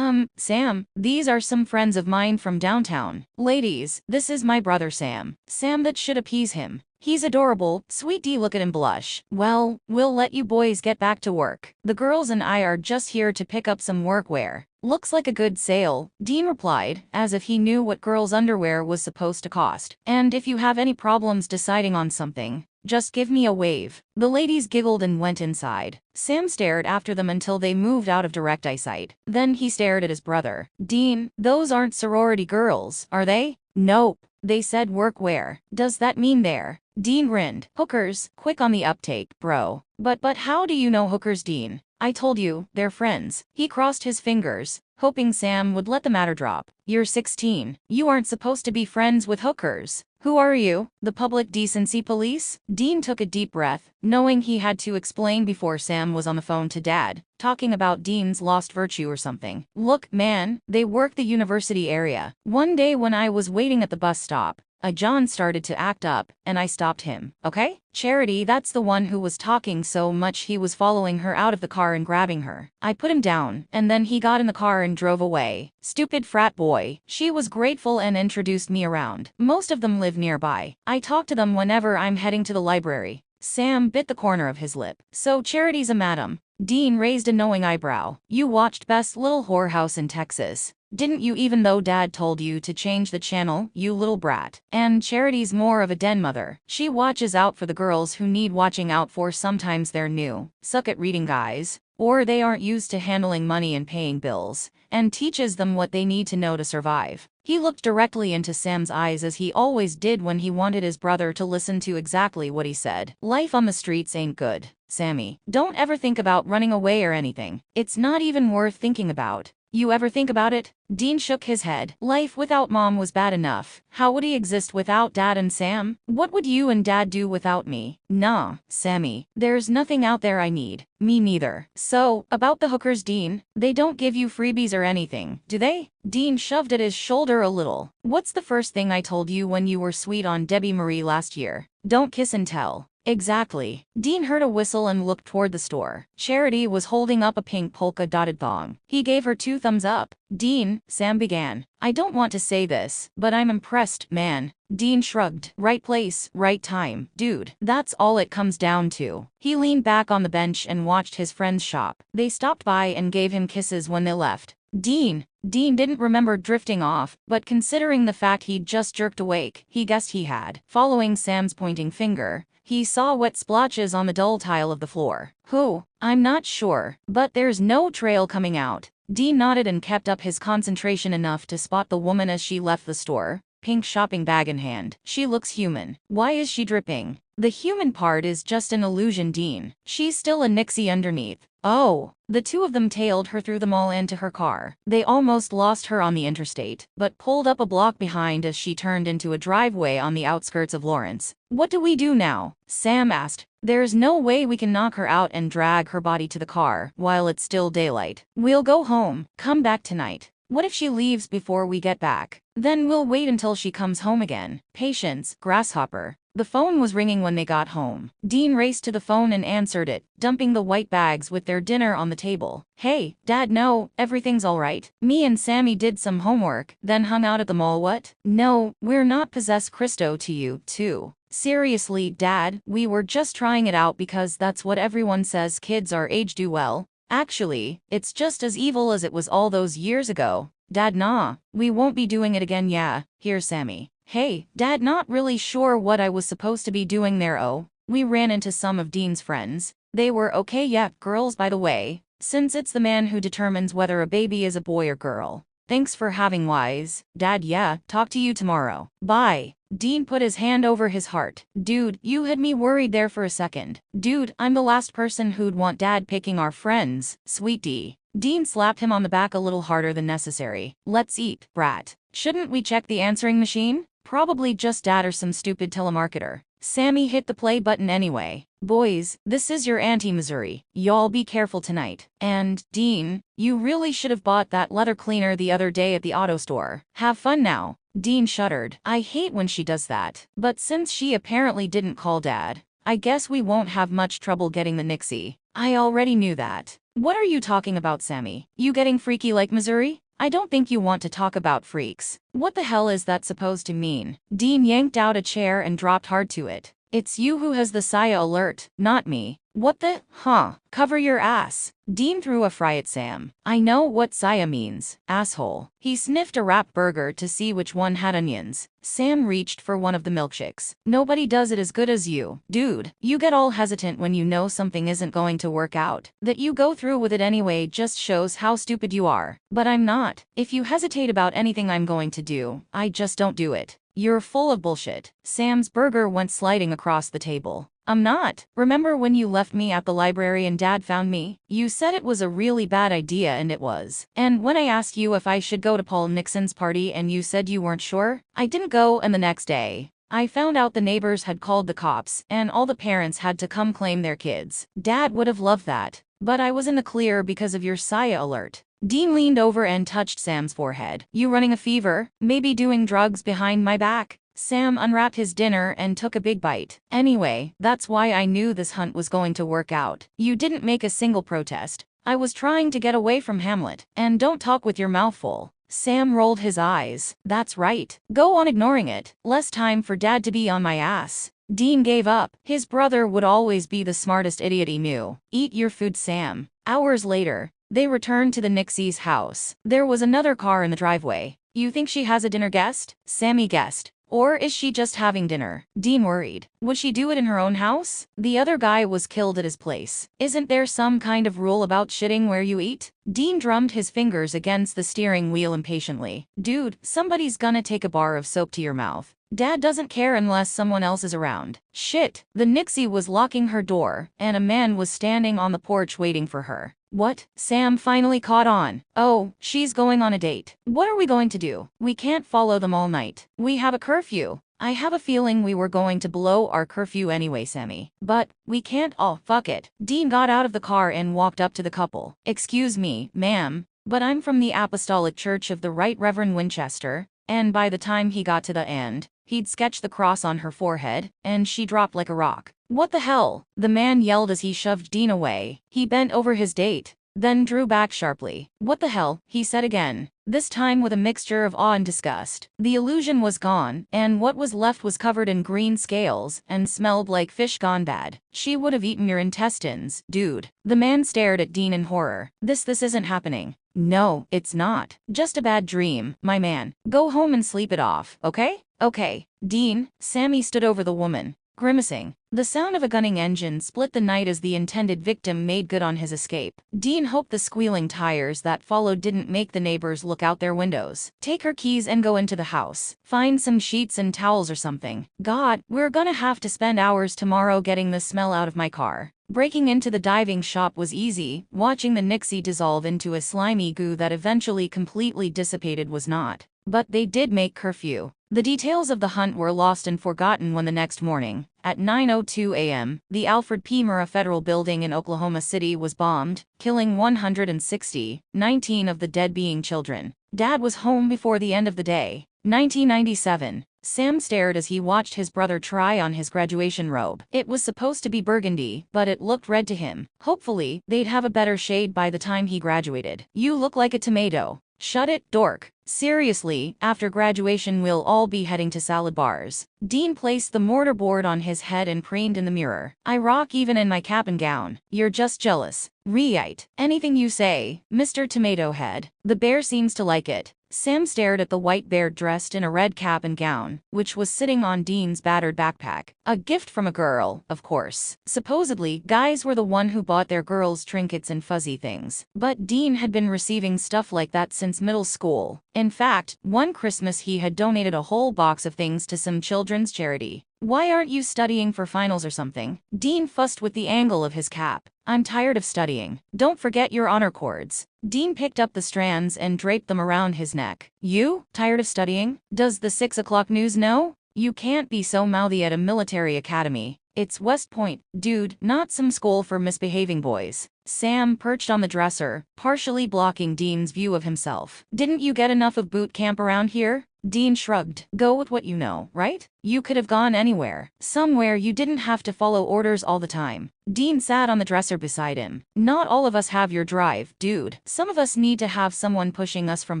Sam, these are some friends of mine from downtown. Ladies, this is my brother Sam. Sam, that should appease him. He's adorable. Sweet D, look at him blush. Well, we'll let you boys get back to work. The girls and I are just here to pick up some workwear. Looks like a good sale, Dean replied, as if he knew what girls' underwear was supposed to cost. And if you have any problems deciding on something, just give me a wave. The ladies giggled and went inside. Sam stared after them until they moved out of direct eyesight. Then he stared at his brother. Dean, those aren't sorority girls, are they? Nope. They said workwear. Does that mean they're? Dean grinned. Hookers, quick on the uptake, bro. But how do you know hookers, Dean? I told you, they're friends. He crossed his fingers, hoping Sam would let the matter drop. You're 16. You aren't supposed to be friends with hookers. Who are you? The public decency police? Dean took a deep breath, knowing he had to explain before Sam was on the phone to Dad, talking about Dean's lost virtue or something. Look, man, they work the university area. One day when I was waiting at the bus stop, John started to act up, and I stopped him, okay? Charity, that's the one who was talking so much he was following her out of the car and grabbing her. I put him down, and then he got in the car and drove away. Stupid frat boy. She was grateful and introduced me around. Most of them live nearby. I talk to them whenever I'm heading to the library. Sam bit the corner of his lip. So Charity's a madam. Dean raised a knowing eyebrow. You watched Best Little Whorehouse in Texas, didn't you, even though Dad told you to change the channel, you little brat? And Charity's more of a den mother. She watches out for the girls who need watching out for. Sometimes they're new, suck at reading guys, or they aren't used to handling money and paying bills, and teaches them what they need to know to survive. He looked directly into Sam's eyes, as he always did when he wanted his brother to listen to exactly what he said. Life on the streets ain't good, Sammy. Don't ever think about running away or anything. It's not even worth thinking about. You ever think about it? Dean shook his head. Life without mom was bad enough. How would he exist without dad and Sam? What would you and dad do without me? Nah, Sammy. There's nothing out there I need. Me neither. So, about the hookers, Dean, they don't give you freebies or anything, do they? Dean shoved at his shoulder a little. What's the first thing I told you when you were sweet on Debbie Marie last year? Don't kiss and tell. Exactly. Dean heard a whistle and looked toward the store. Charity was holding up a pink polka-dotted thong. He gave her 2 thumbs up. Dean, Sam began. I don't want to say this, but I'm impressed, man. Dean shrugged. Right place, right time. Dude, that's all it comes down to. He leaned back on the bench and watched his friends shop. They stopped by and gave him kisses when they left. Dean didn't remember drifting off, but considering the fact he'd just jerked awake, he guessed he had. Following Sam's pointing finger, he saw wet splotches on the dull tile of the floor. Who? I'm not sure, but there's no trail coming out. Dean nodded and kept up his concentration enough to spot the woman as she left the store, pink shopping bag in hand. She looks human. Why is she dripping? The human part is just an illusion, Dean. She's still a Nixie underneath. Oh. The 2 of them tailed her through the mall and to her car. They almost lost her on the interstate, but pulled up a block behind as she turned into a driveway on the outskirts of Lawrence. What do we do now? Sam asked. There's no way we can knock her out and drag her body to the car while it's still daylight. We'll go home. Come back tonight. What if she leaves before we get back? Then we'll wait until she comes home again. Patience, grasshopper. The phone was ringing when they got home. Dean raced to the phone and answered it, dumping the white bags with their dinner on the table. Hey, Dad, no, everything's all right. Me and Sammy did some homework, then hung out at the mall. What? No, we're not possessed. Christo to you, too. Seriously, Dad, we were just trying it out because that's what everyone says kids our age do well. Actually, it's just as evil as it was all those years ago. Dad, nah, we won't be doing it again. Yeah, here's Sammy. Hey, Dad, not really sure what I was supposed to be doing there. Oh, we ran into some of Dean's friends. They were okay. Yeah, girls, by the way, since it's the man who determines whether a baby is a boy or girl. Thanks for having wise. Dad, yeah, talk to you tomorrow. Bye. Dean put his hand over his heart. Dude, you had me worried there for a second. Dude, I'm the last person who'd want Dad picking our friends, sweetie. Dean slapped him on the back a little harder than necessary. Let's eat, brat. Shouldn't we check the answering machine? Probably just Dad or some stupid telemarketer. Sammy hit the play button anyway. Boys, this is your Auntie Missouri. Y'all be careful tonight. And, Dean, you really should have bought that leather cleaner the other day at the auto store. Have fun now. Dean shuddered. I hate when she does that. But since she apparently didn't call Dad, I guess we won't have much trouble getting the Nixie. I already knew that. What are you talking about, Sammy? You getting freaky like Missouri? I don't think you want to talk about freaks. What the hell is that supposed to mean? Dean yanked out a chair and dropped hard to it. It's you who has the Saya alert, not me. What the? Huh. Cover your ass. Dean threw a fry at Sam. I know what Saya means, asshole. He sniffed a wrapped burger to see which one had onions. Sam reached for one of the milkshakes. Nobody does it as good as you. Dude, you get all hesitant when you know something isn't going to work out. That you go through with it anyway just shows how stupid you are. But I'm not. If you hesitate about anything I'm going to do, I just don't do it. You're full of bullshit. Sam's burger went sliding across the table. I'm not. Remember when you left me at the library and Dad found me? You said it was a really bad idea and it was. And when I asked you if I should go to Paul Nixon's party and you said you weren't sure, I didn't go, and the next day I found out the neighbors had called the cops and all the parents had to come claim their kids. Dad would have loved that. But I was in the clear because of your Saya alert. Dean leaned over and touched Sam's forehead. You running a fever? Maybe doing drugs behind my back? Sam unwrapped his dinner and took a big bite. Anyway, that's why I knew this hunt was going to work out. You didn't make a single protest. I was trying to get away from Hamlet. And don't talk with your mouth full. Sam rolled his eyes. That's right. Go on ignoring it. Less time for Dad to be on my ass. Dean gave up. His brother would always be the smartest idiot he knew. Eat your food, Sam. Hours later, they returned to the Nixie's house. There was another car in the driveway. You think she has a dinner guest? Sammy guessed. Or is she just having dinner? Dean worried. Would she do it in her own house? The other guy was killed at his place. Isn't there some kind of rule about shitting where you eat? Dean drummed his fingers against the steering wheel impatiently. Dude, somebody's gonna take a bar of soap to your mouth. Dad doesn't care unless someone else is around. Shit. The Nixie was locking her door, and a man was standing on the porch waiting for her. What? Sam finally caught on. Oh, she's going on a date. What are we going to do? We can't follow them all night. We have a curfew. I have a feeling we were going to blow our curfew anyway, Sammy. But we can't. Oh, fuck it. Dean got out of the car and walked up to the couple. Excuse me, ma'am, but I'm from the Apostolic Church of the Right Reverend Winchester. And by the time he got to the end, he'd sketched the cross on her forehead, and she dropped like a rock. What the hell? The man yelled as he shoved Dean away. He bent over his date, then drew back sharply. What the hell? He said again, this time with a mixture of awe and disgust. The illusion was gone, and what was left was covered in green scales and smelled like fish gone bad. She would have eaten your intestines, dude. The man stared at Dean in horror. This isn't happening. No, it's not. Just a bad dream, my man. Go home and sleep it off, okay? Okay. Dean, Sammy stood over the woman, grimacing. The sound of a gunning engine split the night as the intended victim made good on his escape. Dean hoped the squealing tires that followed didn't make the neighbors look out their windows. Take her keys and go into the house. Find some sheets and towels or something. God, we're gonna have to spend hours tomorrow getting the smell out of my car. Breaking into the diving shop was easy. Watching the Nixie dissolve into a slimy goo that eventually completely dissipated was not. But they did make curfew. The details of the hunt were lost and forgotten when the next morning, at 9:02 a.m., the Alfred P. Murrah Federal Building in Oklahoma City was bombed, killing 160, 19 of the dead being children. Dad was home before the end of the day. 1997. Sam stared as he watched his brother try on his graduation robe. It was supposed to be burgundy, but it looked red to him. Hopefully, they'd have a better shade by the time he graduated. You look like a tomato. Shut it, dork. Seriously, after graduation we'll all be heading to salad bars. Dean placed the mortarboard on his head and preened in the mirror. I rock even in my cap and gown. You're just jealous. Right. Anything you say, Mr. Tomato Head. The bear seems to like it. Sam stared at the white bear dressed in a red cap and gown, which was sitting on Dean's battered backpack. A gift from a girl, of course. Supposedly, guys were the one who bought their girls trinkets and fuzzy things. But Dean had been receiving stuff like that since middle school. In fact, one Christmas he had donated a whole box of things to some children's charity. Why aren't you studying for finals or something? Dean fussed with the angle of his cap. I'm tired of studying. Don't forget your honor cords. Dean picked up the strands and draped them around his neck. You? Tired of studying? Does the 6 o'clock news know? You can't be so mouthy at a military academy. It's West Point, dude, not some school for misbehaving boys. Sam perched on the dresser, partially blocking Dean's view of himself. Didn't you get enough of boot camp around here? Dean shrugged. Go with what you know, right? You could have gone anywhere. Somewhere you didn't have to follow orders all the time. Dean sat on the dresser beside him. Not all of us have your drive, dude. Some of us need to have someone pushing us from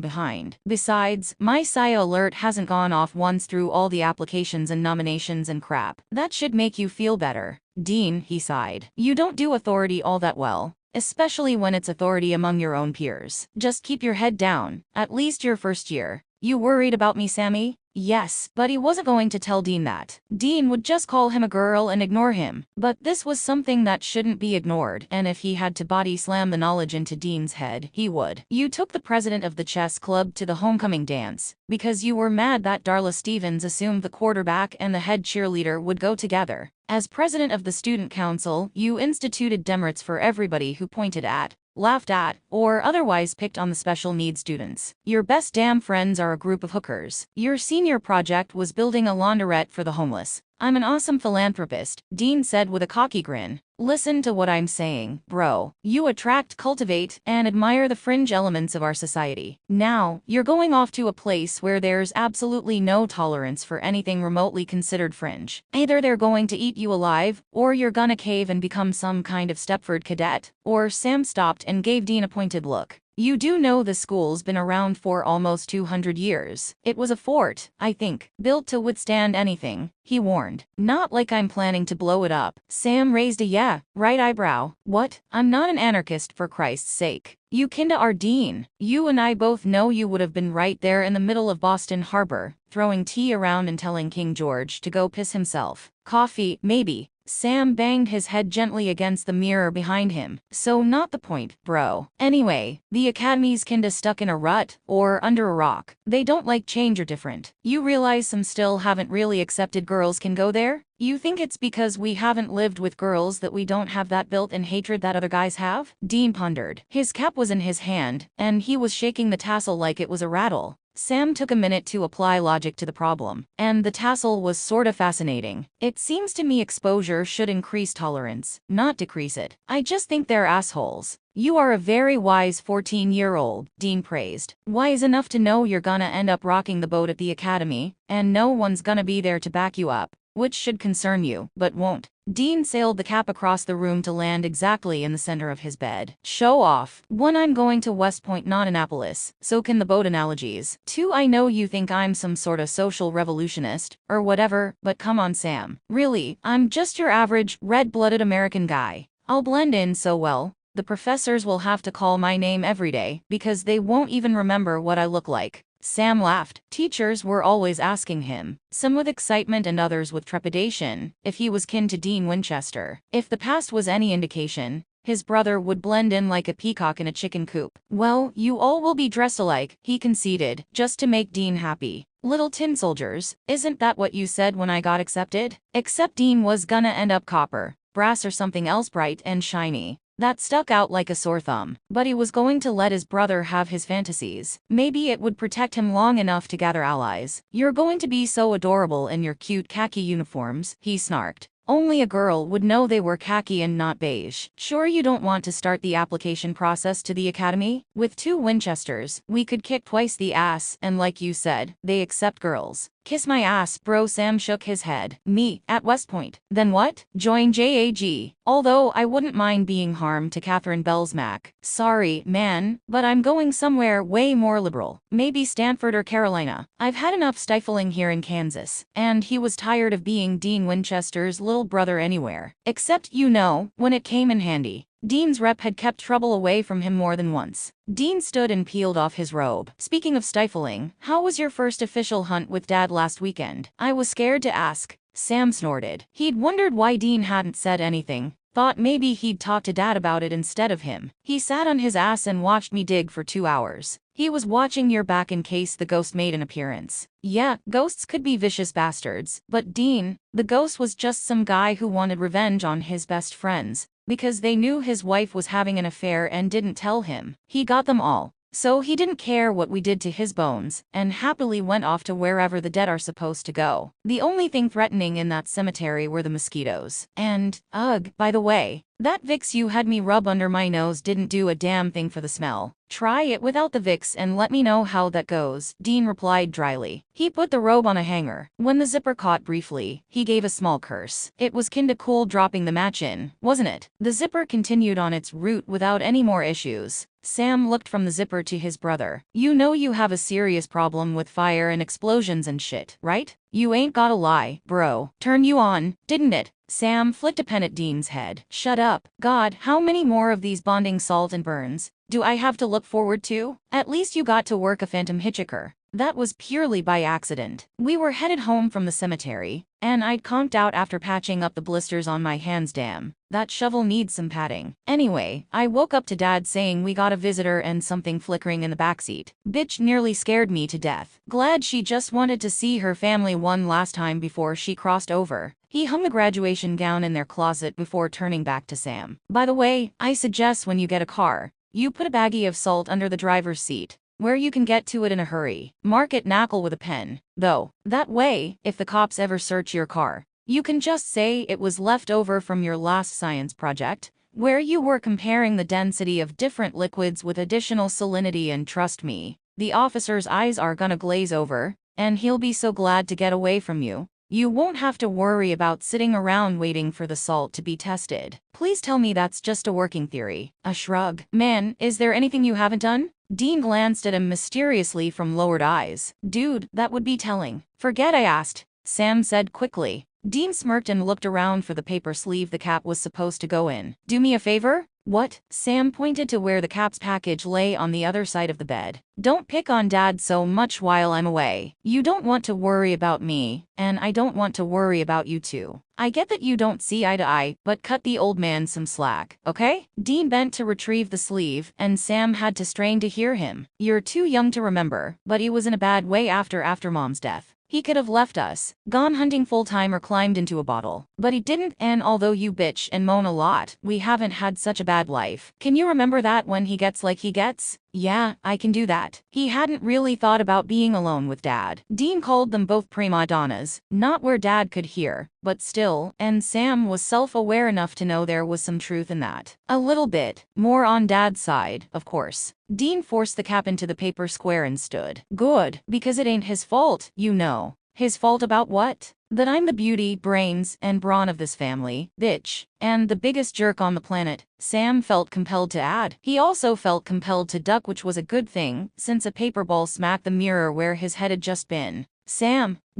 behind. Besides, my SIA alert hasn't gone off once through all the applications and nominations and crap. That should make you feel better. Dean, he sighed. You don't do authority all that well. Especially when it's authority among your own peers. Just keep your head down, at least your first year. You worried about me, Sammy? Yes, but he wasn't going to tell Dean that. Dean would just call him a girl and ignore him. But this was something that shouldn't be ignored, and if he had to body slam the knowledge into Dean's head, he would. You took the president of the chess club to the homecoming dance because you were mad that Darla Stevens assumed the quarterback and the head cheerleader would go together. As president of the student council, you instituted demerits for everybody who pointed at, laughed at, or otherwise picked on the special needs students. Your best damn friends are a group of hookers. Your senior project was building a laundrette for the homeless. I'm an awesome philanthropist, Dean said with a cocky grin. Listen to what I'm saying, bro. You attract, cultivate, and admire the fringe elements of our society. Now, you're going off to a place where there's absolutely no tolerance for anything remotely considered fringe. Either they're going to eat you alive, or you're gonna cave and become some kind of Stepford cadet. Or Sam stopped and gave Dean a pointed look. You do know the school's been around for almost 200 years. It was a fort, I think, built to withstand anything, he warned. Not like I'm planning to blow it up. Sam raised a yeah, right eyebrow. What? I'm not an anarchist, for Christ's sake. You kinda are, Dean. You and I both know you would have been right there in the middle of Boston Harbor, throwing tea around and telling King George to go piss himself. Coffee, maybe. Sam banged his head gently against the mirror behind him. So not the point, bro. Anyway, the academy's kinda stuck in a rut, or under a rock. They don't like change or different. You realize some still haven't really accepted girls can go there? You think it's because we haven't lived with girls that we don't have that built-in hatred that other guys have? Dean pondered. His cap was in his hand, and he was shaking the tassel like it was a rattle. Sam took a minute to apply logic to the problem, and the tassel was sorta fascinating. It seems to me exposure should increase tolerance, not decrease it. I just think they're assholes. You are a very wise 14-year-old, Dean praised. Wise enough to know you're gonna end up rocking the boat at the academy, and no one's gonna be there to back you up, which should concern you, but won't. Dean sailed the cap across the room to land exactly in the center of his bed. Show off. 1. I'm going to West Point, not Annapolis, so can the boat analogies. 2. I know you think I'm some sort of social revolutionist, or whatever, but come on Sam. Really, I'm just your average, red-blooded American guy. I'll blend in so well. The professors will have to call my name every day, because they won't even remember what I look like. Sam laughed. Teachers were always asking him, some with excitement and others with trepidation, if he was kin to Dean Winchester. If the past was any indication, his brother would blend in like a peacock in a chicken coop. Well, you all will be dressed alike, he conceded, just to make Dean happy. Little tin soldiers, isn't that what you said when I got accepted? Except Dean was gonna end up copper, brass or something else bright and shiny. That stuck out like a sore thumb. But he was going to let his brother have his fantasies. Maybe it would protect him long enough to gather allies. You're going to be so adorable in your cute khaki uniforms, he snarked. Only a girl would know they were khaki and not beige. Sure you don't want to start the application process to the academy? With 2 Winchesters, we could kick twice the ass, and like you said, they accept girls. Kiss my ass, bro. Sam shook his head. Me, at West Point. Then what? Join JAG. Although I wouldn't mind being harmed to Catherine Bellsmack. Sorry, man, but I'm going somewhere way more liberal. Maybe Stanford or Carolina. I've had enough stifling here in Kansas. And he was tired of being Dean Winchester's little brother anywhere. Except, you know, when it came in handy. Dean's rep had kept trouble away from him more than once. Dean stood and peeled off his robe. Speaking of stifling, how was your first official hunt with Dad last weekend? I was scared to ask. Sam snorted. He'd wondered why Dean hadn't said anything. Thought maybe he'd talk to Dad about it instead of him. He sat on his ass and watched me dig for 2 hours. He was watching your back in case the ghost made an appearance. Yeah, ghosts could be vicious bastards, but Dean, the ghost was just some guy who wanted revenge on his best friends. Because they knew his wife was having an affair and didn't tell him. He got them all. So he didn't care what we did to his bones, and happily went off to wherever the dead are supposed to go. The only thing threatening in that cemetery were the mosquitoes. And, ugh, by the way, that Vicks you had me rub under my nose didn't do a damn thing for the smell. Try it without the Vicks and let me know how that goes, Dean replied dryly. He put the robe on a hanger. When the zipper caught briefly, he gave a small curse. It was kinda cool dropping the match in, wasn't it? The zipper continued on its route without any more issues. Sam looked from the zipper to his brother. You know you have a serious problem with fire and explosions and shit, right? You ain't gotta lie, bro. Turn you on, didn't it? Sam flicked a pen at Dean's head. Shut up. God, how many more of these bonding salt and burns do I have to look forward to? At least you got to work a phantom hitchhiker. That was purely by accident. We were headed home from the cemetery, and I'd conked out after patching up the blisters on my hands. Damn, that shovel needs some padding. Anyway, I woke up to Dad saying we got a visitor and something flickering in the backseat. Bitch nearly scared me to death. Glad she just wanted to see her family one last time before she crossed over. He hung the graduation gown in their closet before turning back to Sam. By the way, I suggest when you get a car, you put a baggie of salt under the driver's seat, where you can get to it in a hurry. Mark it knuckle with a pen, though. That way, if the cops ever search your car, you can just say it was left over from your last science project, where you were comparing the density of different liquids with additional salinity, and trust me, the officer's eyes are gonna glaze over, and he'll be so glad to get away from you. You won't have to worry about sitting around waiting for the salt to be tested. Please tell me that's just a working theory. A shrug. Man, is there anything you haven't done? Dean glanced at him mysteriously from lowered eyes. Dude, that would be telling. Forget I asked, Sam said quickly. Dean smirked and looked around for the paper sleeve the cap was supposed to go in. Do me a favor? What? Sam pointed to where the cap's package lay on the other side of the bed. Don't pick on Dad so much while I'm away. You don't want to worry about me, and I don't want to worry about you too. I get that you don't see eye to eye, but cut the old man some slack, okay? Dean bent to retrieve the sleeve, and Sam had to strain to hear him. You're too young to remember, but he was in a bad way after Mom's death. He could have left us, gone hunting full-time or climbed into a bottle. But he didn't, and although you bitch and moan a lot, we haven't had such a bad life. Can you remember that when he gets like he gets? Yeah, I can do that. He hadn't really thought about being alone with Dad. Dean called them both prima donnas, not where Dad could hear, but still, and Sam was self-aware enough to know there was some truth in that. A little bit, more on Dad's side, of course. Dean forced the cap into the paper square and stood. Good, because it ain't his fault, you know. His fault about what? That I'm the beauty, brains, and brawn of this family, bitch, and the biggest jerk on the planet, Sam felt compelled to add. He also felt compelled to duck, which was a good thing, since a paper ball smacked the mirror where his head had just been.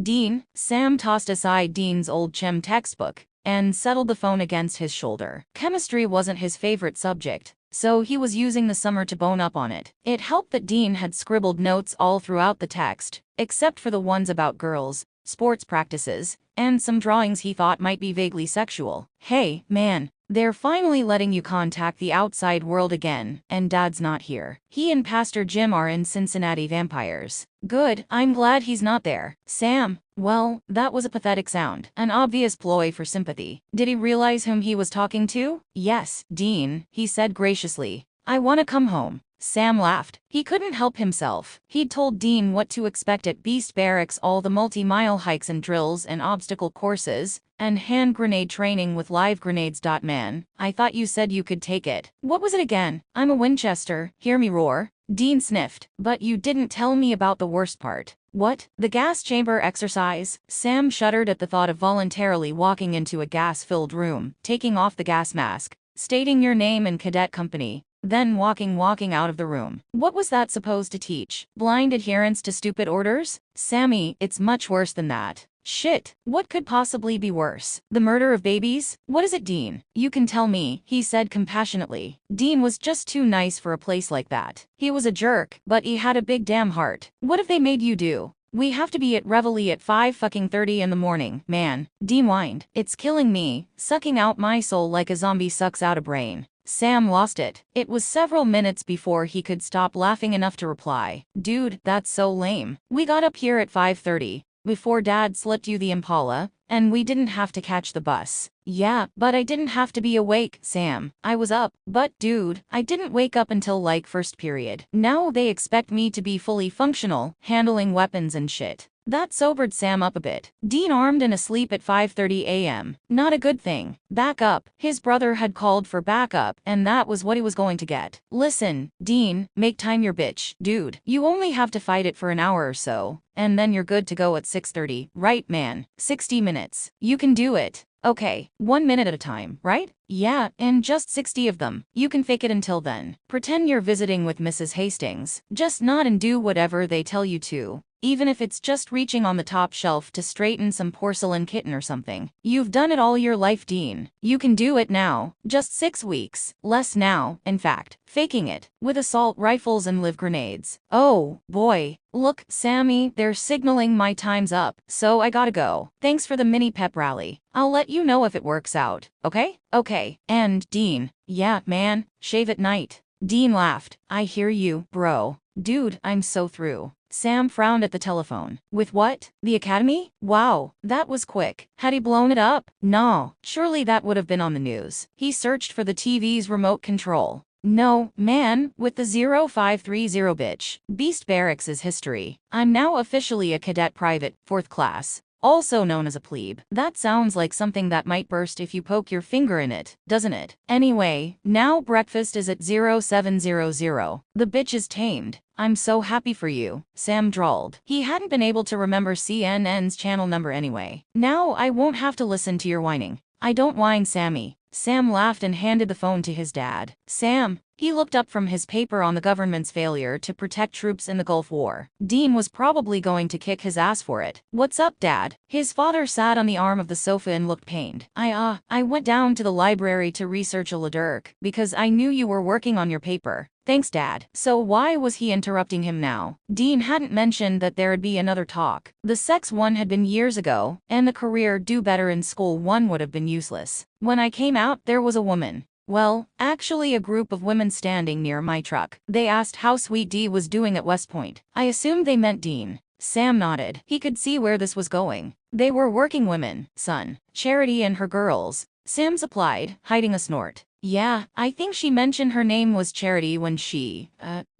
Dean, Sam tossed aside Dean's old chem textbook and settled the phone against his shoulder. Chemistry wasn't his favorite subject, so he was using the summer to bone up on it. It helped that Dean had scribbled notes all throughout the text, except for the ones about girls, sports practices, and some drawings he thought might be vaguely sexual. Hey, man, they're finally letting you contact the outside world again, and Dad's not here. He and Pastor Jim are in Cincinnati Vampires. Good, I'm glad he's not there. Sam, well, that was a pathetic sound. An obvious ploy for sympathy. Did he realize whom he was talking to? Yes, Dean, he said graciously. I want to come home. Sam laughed. He couldn't help himself. He'd told Dean what to expect at Beast Barracks, all the multi-mile hikes and drills and obstacle courses, and hand grenade training with live grenades. Man, I thought you said you could take it. What was it again? I'm a Winchester, hear me roar. Dean sniffed. But you didn't tell me about the worst part. What? The gas chamber exercise? Sam shuddered at the thought of voluntarily walking into a gas-filled room, taking off the gas mask, stating your name and cadet company, then walking out of the room. What was that supposed to teach? Blind adherence to stupid orders? Sammy, it's much worse than that. Shit, what could possibly be worse? The murder of babies? What is it, Dean? You can tell me, he said compassionately. Dean was just too nice for a place like that. He was a jerk, but he had a big damn heart. What have they made you do? We have to be at Reveille at 5:30 in the morning, man. Dean whined. It's killing me, sucking out my soul like a zombie sucks out a brain. Sam lost it. It was several minutes before he could stop laughing enough to reply. Dude, that's so lame. We got up here at 5:30, before Dad slipped you the Impala, and we didn't have to catch the bus. Yeah, but I didn't have to be awake, Sam. I was up, but dude, I didn't wake up until like first period. Now they expect me to be fully functional, handling weapons and shit. That sobered Sam up a bit. Dean armed and asleep at 5:30 a.m. Not a good thing. Back up. His brother had called for backup, and that was what he was going to get. Listen, Dean, make time your bitch. Dude, you only have to fight it for an hour or so, and then you're good to go at 6:30. Right, man? 60 minutes. You can do it. Okay, 1 minute at a time, right? Yeah, and just 60 of them. You can fake it until then. Pretend you're visiting with Mrs. Hastings. Just nod and do whatever they tell you to, even if it's just reaching on the top shelf to straighten some porcelain kitten or something. You've done it all your life, Dean. You can do it now. Just 6 weeks. Less now, in fact. Faking it. With assault rifles and live grenades. Oh, boy. Look, Sammy, they're signaling my time's up, so I gotta go. Thanks for the mini pep rally. I'll let you know if it works out, okay? Okay. And, Dean. Yeah, man. Shave at night. Dean laughed. I hear you, bro. Dude, I'm so through. Sam frowned at the telephone. With what? The academy? Wow, that was quick. Had he blown it up? No, surely that would have been on the news. He searched for the TV's remote control. No, man, with the 0530 bitch. Beast Barracks is history. I'm now officially a cadet private, 4th class. Also known as a plebe. That sounds like something that might burst if you poke your finger in it, doesn't it? Anyway, now breakfast is at 0700. The bitch is tamed. I'm so happy for you, Sam drawled. He hadn't been able to remember CNN's channel number anyway. Now I won't have to listen to your whining. I don't whine, Sammy. Sam laughed and handed the phone to his dad. Sam. He looked up from his paper on the government's failure to protect troops in the Gulf War. Dean was probably going to kick his ass for it. What's up, Dad? His father sat on the arm of the sofa and looked pained. I went down to the library to research a Dirk, because I knew you were working on your paper. Thanks, Dad. So why was he interrupting him now? Dean hadn't mentioned that there'd be another talk. The sex one had been years ago, and the career do better in school one would have been useless. When I came out, there was a woman. Well, actually a group of women standing near my truck. They asked how Sweet D was doing at West Point. I assumed they meant Dean. Sam nodded. He could see where this was going. They were working women, son. Charity and her girls. Sam supplied, hiding a snort. Yeah, I think she mentioned her name was Charity when she,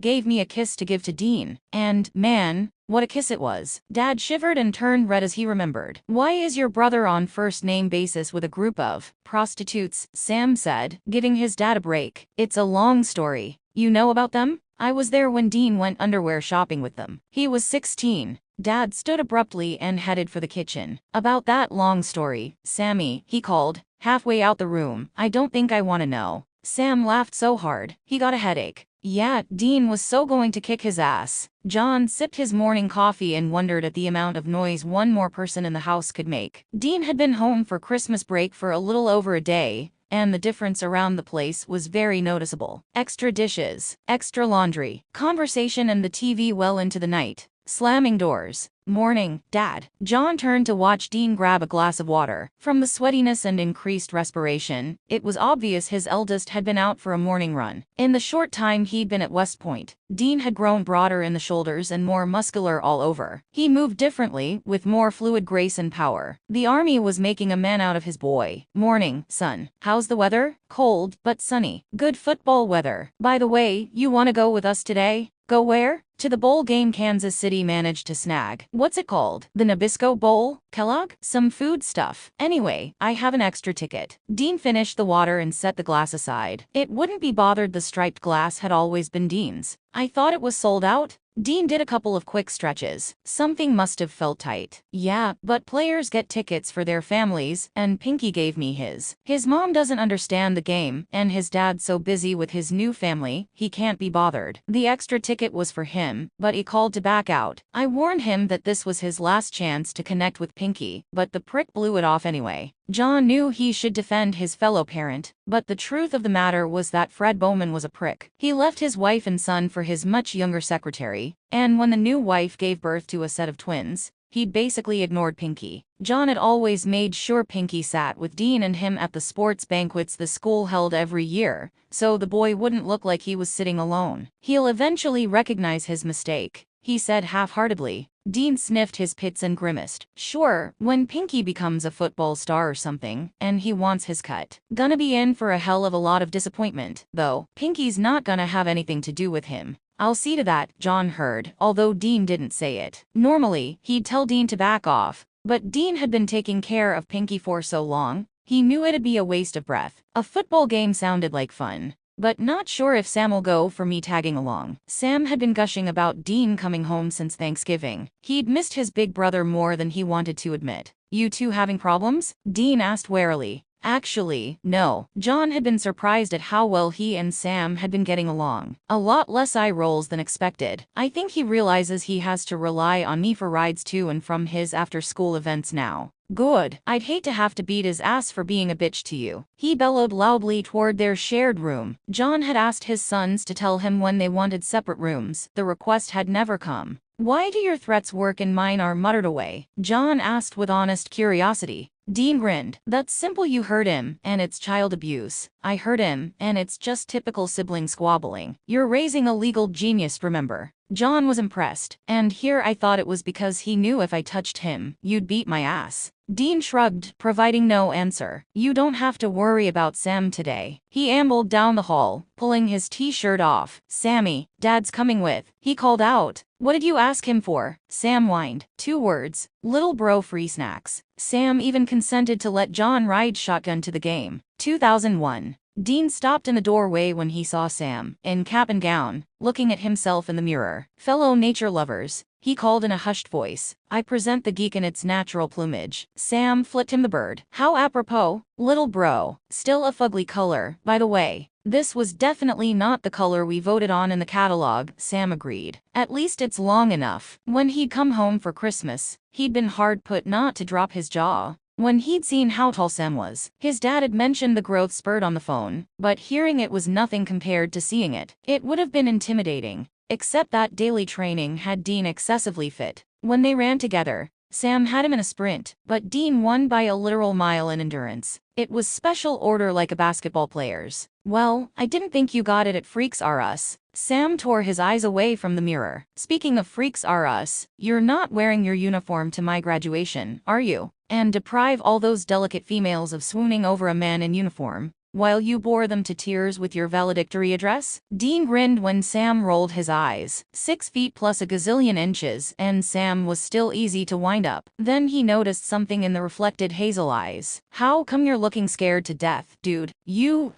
gave me a kiss to give to Dean. And, man, what a kiss it was. Dad shivered and turned red as he remembered. Why is your brother on first name basis with a group of prostitutes? Sam said, giving his dad a break. It's a long story. You know about them? I was there when Dean went underwear shopping with them. He was 16. Dad stood abruptly and headed for the kitchen. About that long story, Sammy, he called, halfway out the room. I don't think I want to know. Sam laughed so hard, he got a headache. Yeah, Dean was so going to kick his ass. John sipped his morning coffee and wondered at the amount of noise one more person in the house could make. Dean had been home for Christmas break for a little over a day, and the difference around the place was very noticeable. Extra dishes, extra laundry, conversation and the TV well into the night. Slamming doors. Morning, Dad. John turned to watch Dean grab a glass of water. From the sweatiness and increased respiration, it was obvious his eldest had been out for a morning run. In the short time he'd been at West Point, Dean had grown broader in the shoulders and more muscular all over. He moved differently, with more fluid grace and power. The army was making a man out of his boy. Morning, son. How's the weather? Cold, but sunny. Good football weather. By the way, you want to go with us today? Go where? To the bowl game Kansas City managed to snag. What's it called? The Nabisco Bowl? Kellogg? Some food stuff. Anyway, I have an extra ticket. Dean finished the water and set the glass aside. It wouldn't be bothered the striped glass had always been Dean's. I thought it was sold out. Dean did a couple of quick stretches. Something must have felt tight. Yeah, but players get tickets for their families, and Pinky gave me his. His mom doesn't understand the game, and his dad's so busy with his new family, he can't be bothered. The extra ticket was for him, but he called to back out. I warned him that this was his last chance to connect with Pinky, but the prick blew it off anyway. John knew he should defend his fellow parent, but the truth of the matter was that Fred Bowman was a prick. He left his wife and son for his much younger secretary, and when the new wife gave birth to a set of twins, he'd basically ignored Pinky. John had always made sure Pinky sat with Dean and him at the sports banquets the school held every year, so the boy wouldn't look like he was sitting alone. He'll eventually recognize his mistake, he said half-heartedly. Dean sniffed his pits and grimaced. Sure, when Pinky becomes a football star or something, and he wants his cut. Gonna be in for a hell of a lot of disappointment, though. Pinky's not gonna have anything to do with him. I'll see to that, John heard, although Dean didn't say it. Normally, he'd tell Dean to back off, but Dean had been taking care of Pinky for so long, he knew it'd be a waste of breath. A football game sounded like fun, but not sure if Sam'll go for me tagging along. Sam had been gushing about Dean coming home since Thanksgiving. He'd missed his big brother more than he wanted to admit. You two having problems? Dean asked warily. Actually, no. John had been surprised at how well he and Sam had been getting along. A lot less eye rolls than expected. I think he realizes he has to rely on me for rides to and from his after-school events now. Good. I'd hate to have to beat his ass for being a bitch to you. He bellowed loudly toward their shared room. John had asked his sons to tell him when they wanted separate rooms. The request had never come. Why do your threats work and mine are muttered away? John asked with honest curiosity. Dean grinned. That's simple, you heard him, and it's child abuse. I heard him, and it's just typical sibling squabbling. You're raising a legal genius, remember? John was impressed, and here I thought it was because he knew if I touched him, you'd beat my ass. Dean shrugged, providing no answer. You don't have to worry about Sam today. He ambled down the hall, pulling his t-shirt off. Sammy, Dad's coming with. He called out. What did you ask him for? Sam whined. 2 words. Little bro free snacks. Sam even consented to let John ride shotgun to the game. 2001. Dean stopped in the doorway when he saw Sam, in cap and gown, looking at himself in the mirror. Fellow nature lovers, he called in a hushed voice. I present the geek in its natural plumage. Sam flicked him the bird. How apropos, little bro. Still a fugly color, by the way. This was definitely not the color we voted on in the catalog, Sam agreed. At least it's long enough. When he'd come home for Christmas, he'd been hard put not to drop his jaw. When he'd seen how tall Sam was, his dad had mentioned the growth spurt on the phone, but hearing it was nothing compared to seeing it. It would have been intimidating, except that daily training had Dean excessively fit. When they ran together, Sam had him in a sprint, but Dean won by a literal mile in endurance. It was special order like a basketball player's. Well, I didn't think you got it at Freaks R Us. Sam tore his eyes away from the mirror. Speaking of Freaks R Us, you're not wearing your uniform to my graduation, are you? And deprive all those delicate females of swooning over a man in uniform, while you bore them to tears with your valedictory address? Dean grinned when Sam rolled his eyes. 6 feet plus a gazillion inches, and Sam was still easy to wind up. Then he noticed something in the reflected hazel eyes. How come you're looking scared to death, dude? You,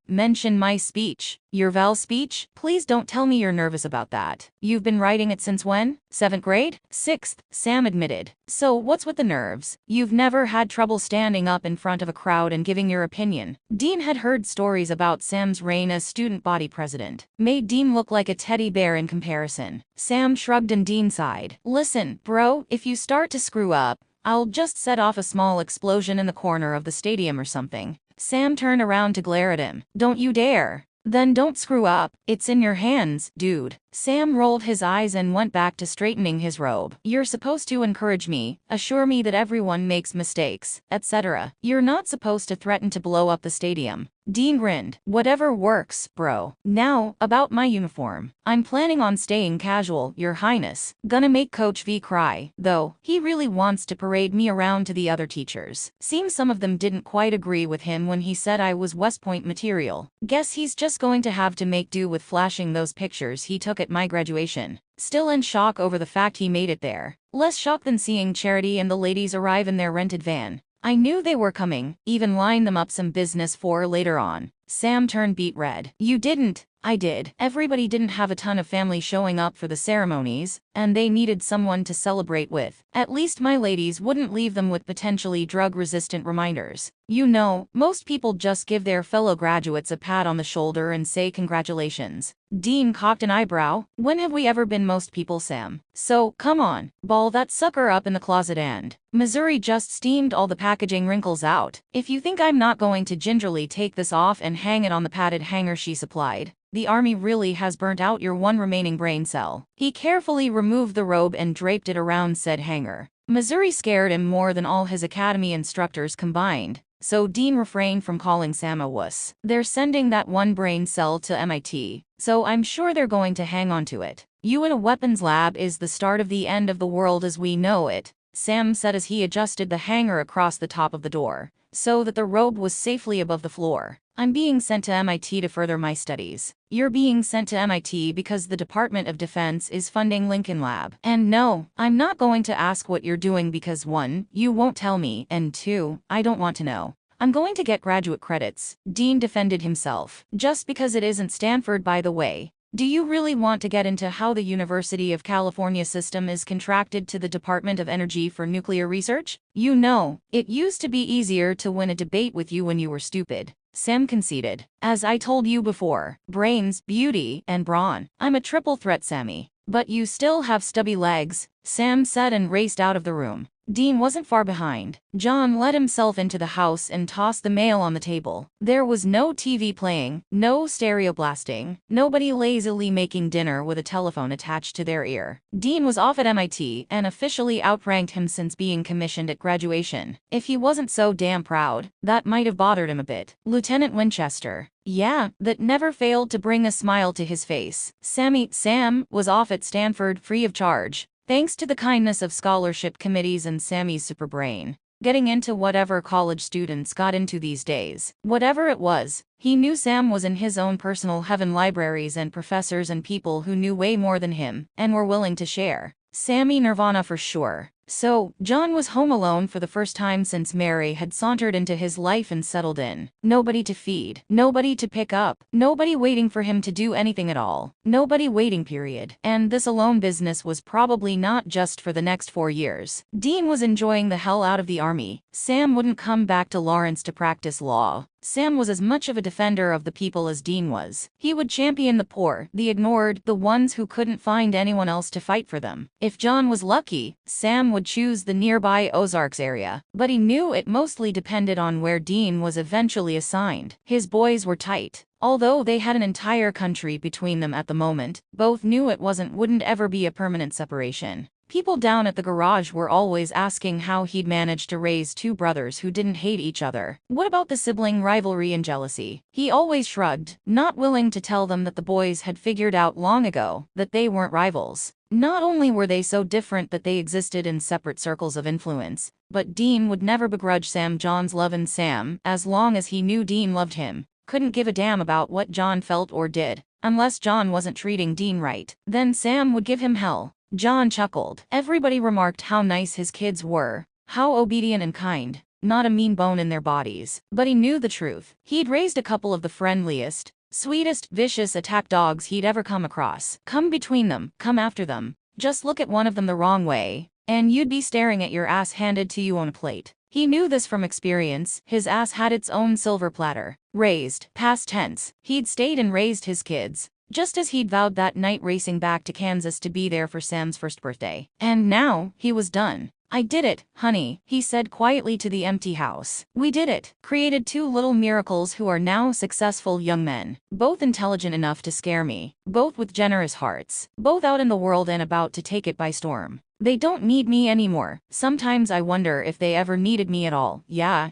mentioned my speech. Your Val speech? Please don't tell me you're nervous about that. You've been writing it since when? 7th grade? 6th, Sam admitted. So what's with the nerves? You've never had trouble standing up in front of a crowd and giving your opinion. Dean had heard stories about Sam's reign as student body president. Made Dean look like a teddy bear in comparison. Sam shrugged and Dean sighed. Listen, bro, if you start to screw up, I'll just set off a small explosion in the corner of the stadium or something. Sam turned around to glare at him. Don't you dare. Then don't screw up. It's in your hands, dude. Sam rolled his eyes and went back to straightening his robe. You're supposed to encourage me, assure me that everyone makes mistakes, etc. You're not supposed to threaten to blow up the stadium. Dean grinned. Whatever works, bro. Now, about my uniform. I'm planning on staying casual, Your Highness. Gonna make Coach V cry, though. He really wants to parade me around to the other teachers. Seems some of them didn't quite agree with him when he said I was West Point material. Guess he's just going to have to make do with flashing those pictures he took at my graduation. Still in shock over the fact he made it there. Less shocked than seeing Charity and the ladies arrive in their rented van. I knew they were coming, even lined them up some business for later on. Sam turned beet red. You didn't. I did. Everybody didn't have a ton of family showing up for the ceremonies, and they needed someone to celebrate with. At least my ladies wouldn't leave them with potentially drug-resistant reminders. You know, most people just give their fellow graduates a pat on the shoulder and say congratulations. Dean cocked an eyebrow. When have we ever been most people, Sam? So, come on, ball that sucker up in the closet and... Missouri just steamed all the packaging wrinkles out. If you think I'm not going to gingerly take this off and hang it on the padded hanger she supplied, the army really has burnt out your one remaining brain cell. He carefully removed the robe and draped it around said hanger. Missouri scared him more than all his academy instructors combined, so Dean refrained from calling Sam a wuss. They're sending that one brain cell to MIT, so I'm sure they're going to hang on to it. You in a weapons lab is the start of the end of the world as we know it, Sam said as he adjusted the hanger across the top of the door, so that the robe was safely above the floor. I'm being sent to MIT to further my studies. You're being sent to MIT because the Department of Defense is funding Lincoln Lab. And no, I'm not going to ask what you're doing because 1, you won't tell me, and 2, I don't want to know. I'm going to get graduate credits, Dean defended himself. Just because it isn't Stanford, by the way. Do you really want to get into how the University of California system is contracted to the Department of Energy for nuclear research? You know, it used to be easier to win a debate with you when you were stupid. Sam conceded. As I told you before, brains, beauty, and brawn. I'm a triple threat, Sammy. But you still have stubby legs, Sam said and raced out of the room. Dean wasn't far behind. John let himself into the house and tossed the mail on the table. There was no TV playing, no stereo blasting, nobody lazily making dinner with a telephone attached to their ear. Dean was off at MIT and officially outranked him since being commissioned at graduation. If he wasn't so damn proud, that might have bothered him a bit. Lieutenant Winchester. Yeah, that never failed to bring a smile to his face. Sam was off at Stanford free of charge, thanks to the kindness of scholarship committees and Sammy's superbrain. Getting into whatever college students got into these days. Whatever it was, he knew Sam was in his own personal heaven. Libraries and professors and people who knew way more than him, and were willing to share. Sammy Nirvana for sure. So, John was home alone for the first time since Mary had sauntered into his life and settled in. Nobody to feed, nobody to pick up, nobody waiting for him to do anything at all. Nobody waiting, period. And this alone business was probably not just for the next 4 years. Dean was enjoying the hell out of the army. Sam wouldn't come back to Lawrence to practice law. Sam was as much of a defender of the people as Dean was. He would champion the poor, the ignored, the ones who couldn't find anyone else to fight for them. If John was lucky, Sam would choose the nearby Ozarks area, but he knew it mostly depended on where Dean was eventually assigned. His boys were tight. Although they had an entire country between them at the moment, both knew it wouldn't ever be a permanent separation. People down at the garage were always asking how he'd managed to raise two brothers who didn't hate each other. What about the sibling rivalry and jealousy? He always shrugged, not willing to tell them that the boys had figured out long ago that they weren't rivals. Not only were they so different that they existed in separate circles of influence, but Dean would never begrudge Sam John's love, and Sam, as long as he knew Dean loved him, couldn't give a damn about what John felt or did. Unless John wasn't treating Dean right, then Sam would give him hell. John chuckled. Everybody remarked how nice his kids were, how obedient and kind, not a mean bone in their bodies. But he knew the truth. He'd raised a couple of the friendliest, sweetest, vicious attack dogs he'd ever come across. Come between them, come after them. Just look at one of them the wrong way, and you'd be staring at your ass handed to you on a plate. He knew this from experience. His ass had its own silver platter. Raised, past tense. He'd stayed and raised his kids, just as he'd vowed that night racing back to Kansas to be there for Sam's first birthday. And now, he was done. I did it, honey, he said quietly to the empty house. We did it. Created two little miracles who are now successful young men. Both intelligent enough to scare me. Both with generous hearts. Both out in the world and about to take it by storm. They don't need me anymore. Sometimes I wonder if they ever needed me at all. Yeah,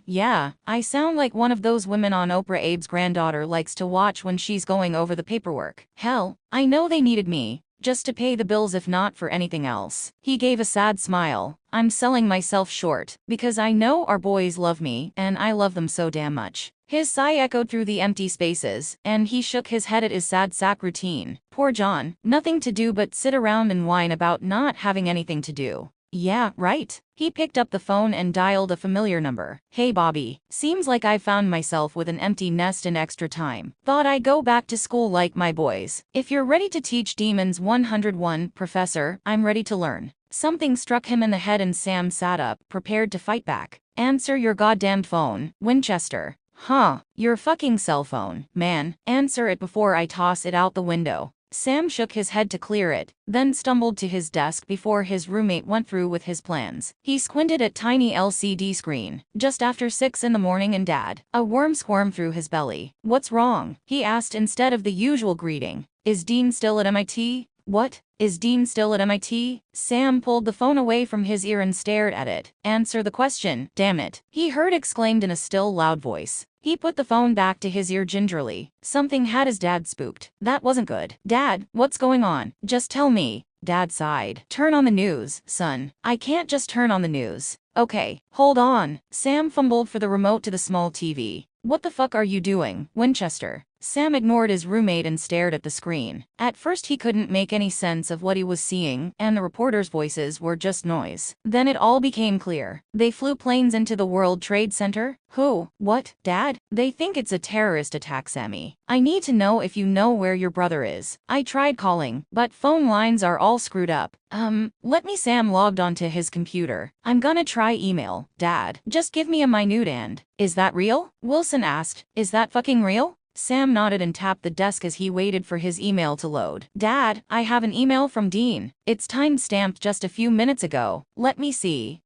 I sound like one of those women on Oprah Abe's granddaughter likes to watch when she's going over the paperwork. Hell, I know they needed me, just to pay the bills if not for anything else. He gave a sad smile. I'm selling myself short, because I know our boys love me, and I love them so damn much. His sigh echoed through the empty spaces, and he shook his head at his sad sack routine. Poor John, nothing to do but sit around and whine about not having anything to do. Yeah, right. He picked up the phone and dialed a familiar number. Hey Bobby, seems like I found myself with an empty nest and extra time. Thought I'd go back to school like my boys. If you're ready to teach demons 101, Professor, I'm ready to learn. Something struck him in the head and Sam sat up, prepared to fight back. Answer your goddamn phone, Winchester. Huh, your fucking cell phone, man. Answer it before I toss it out the window. Sam shook his head to clear it, then stumbled to his desk before his roommate went through with his plans. He squinted at tiny LCD screen. Just after 6 in the morning and Dad. A worm squirmed through his belly. What's wrong? He asked instead of the usual greeting. Is Dean still at MIT? What? Is Dean still at MIT? Sam pulled the phone away from his ear and stared at it. Answer the question, damn it. He heard exclaimed in a still loud voice. He put the phone back to his ear gingerly. Something had his dad spooked. That wasn't good. Dad, what's going on? Just tell me. Dad sighed. Turn on the news, son. I can't just turn on the news. Okay, hold on. Sam fumbled for the remote to the small TV. What the fuck are you doing, Winchester? Sam ignored his roommate and stared at the screen. At first he couldn't make any sense of what he was seeing, and the reporters' voices were just noise. Then it all became clear. They flew planes into the World Trade Center? Who? What? Dad? They think it's a terrorist attack, Sammy. I need to know if you know where your brother is. I tried calling, but phone lines are all screwed up. Let me. Sam logged onto his computer. I'm gonna try email. Dad, just give me a minute and. Is that real? Wilson asked. Is that fucking real? Sam nodded and tapped the desk as he waited for his email to load. Dad, I have an email from Dean. It's time-stamped just a few minutes ago. Let me see.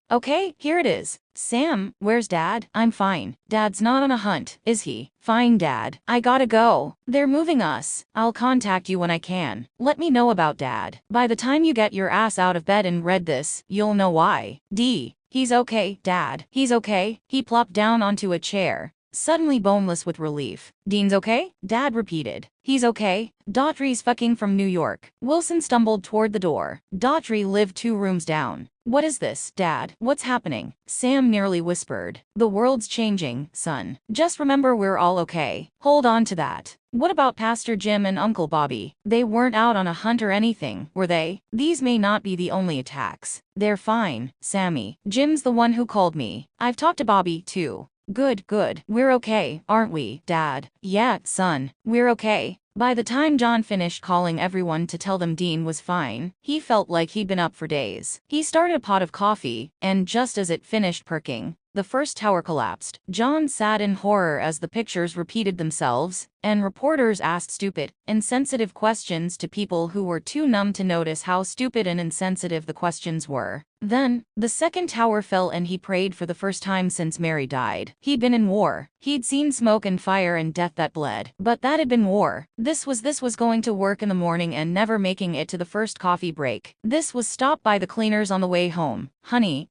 Okay, here it is. Sam, where's Dad? I'm fine. Dad's not on a hunt, is he? Fine, Dad. I gotta go. They're moving us. I'll contact you when I can. Let me know about Dad. By the time you get your ass out of bed and read this, you'll know why. D. He's okay, Dad. He's okay. He plopped down onto a chair, suddenly boneless with relief. Dean's okay? Dad repeated. He's okay. Daughtry's fucking from New York. Wilson stumbled toward the door. Daughtry lived 2 rooms down. What is this, Dad? What's happening? Sam nearly whispered. The world's changing, son. Just remember we're all okay. Hold on to that. What about Pastor Jim and Uncle Bobby? They weren't out on a hunt or anything, were they? These may not be the only attacks. They're fine, Sammy. Jim's the one who called me. I've talked to Bobby, too. Good. We're okay, aren't we, Dad? Yeah, son. We're okay. By the time John finished calling everyone to tell them Dean was fine, he felt like he'd been up for days. He started a pot of coffee, and just as it finished perking, the first tower collapsed. John sat in horror as the pictures repeated themselves, and reporters asked stupid, insensitive questions to people who were too numb to notice how stupid and insensitive the questions were. Then, the second tower fell and he prayed for the first time since Mary died. He'd been in war. He'd seen smoke and fire and death that bled. But that had been war, This was going to work in the morning and never making it to the first coffee break. This was stopped by the cleaners on the way home. Honey,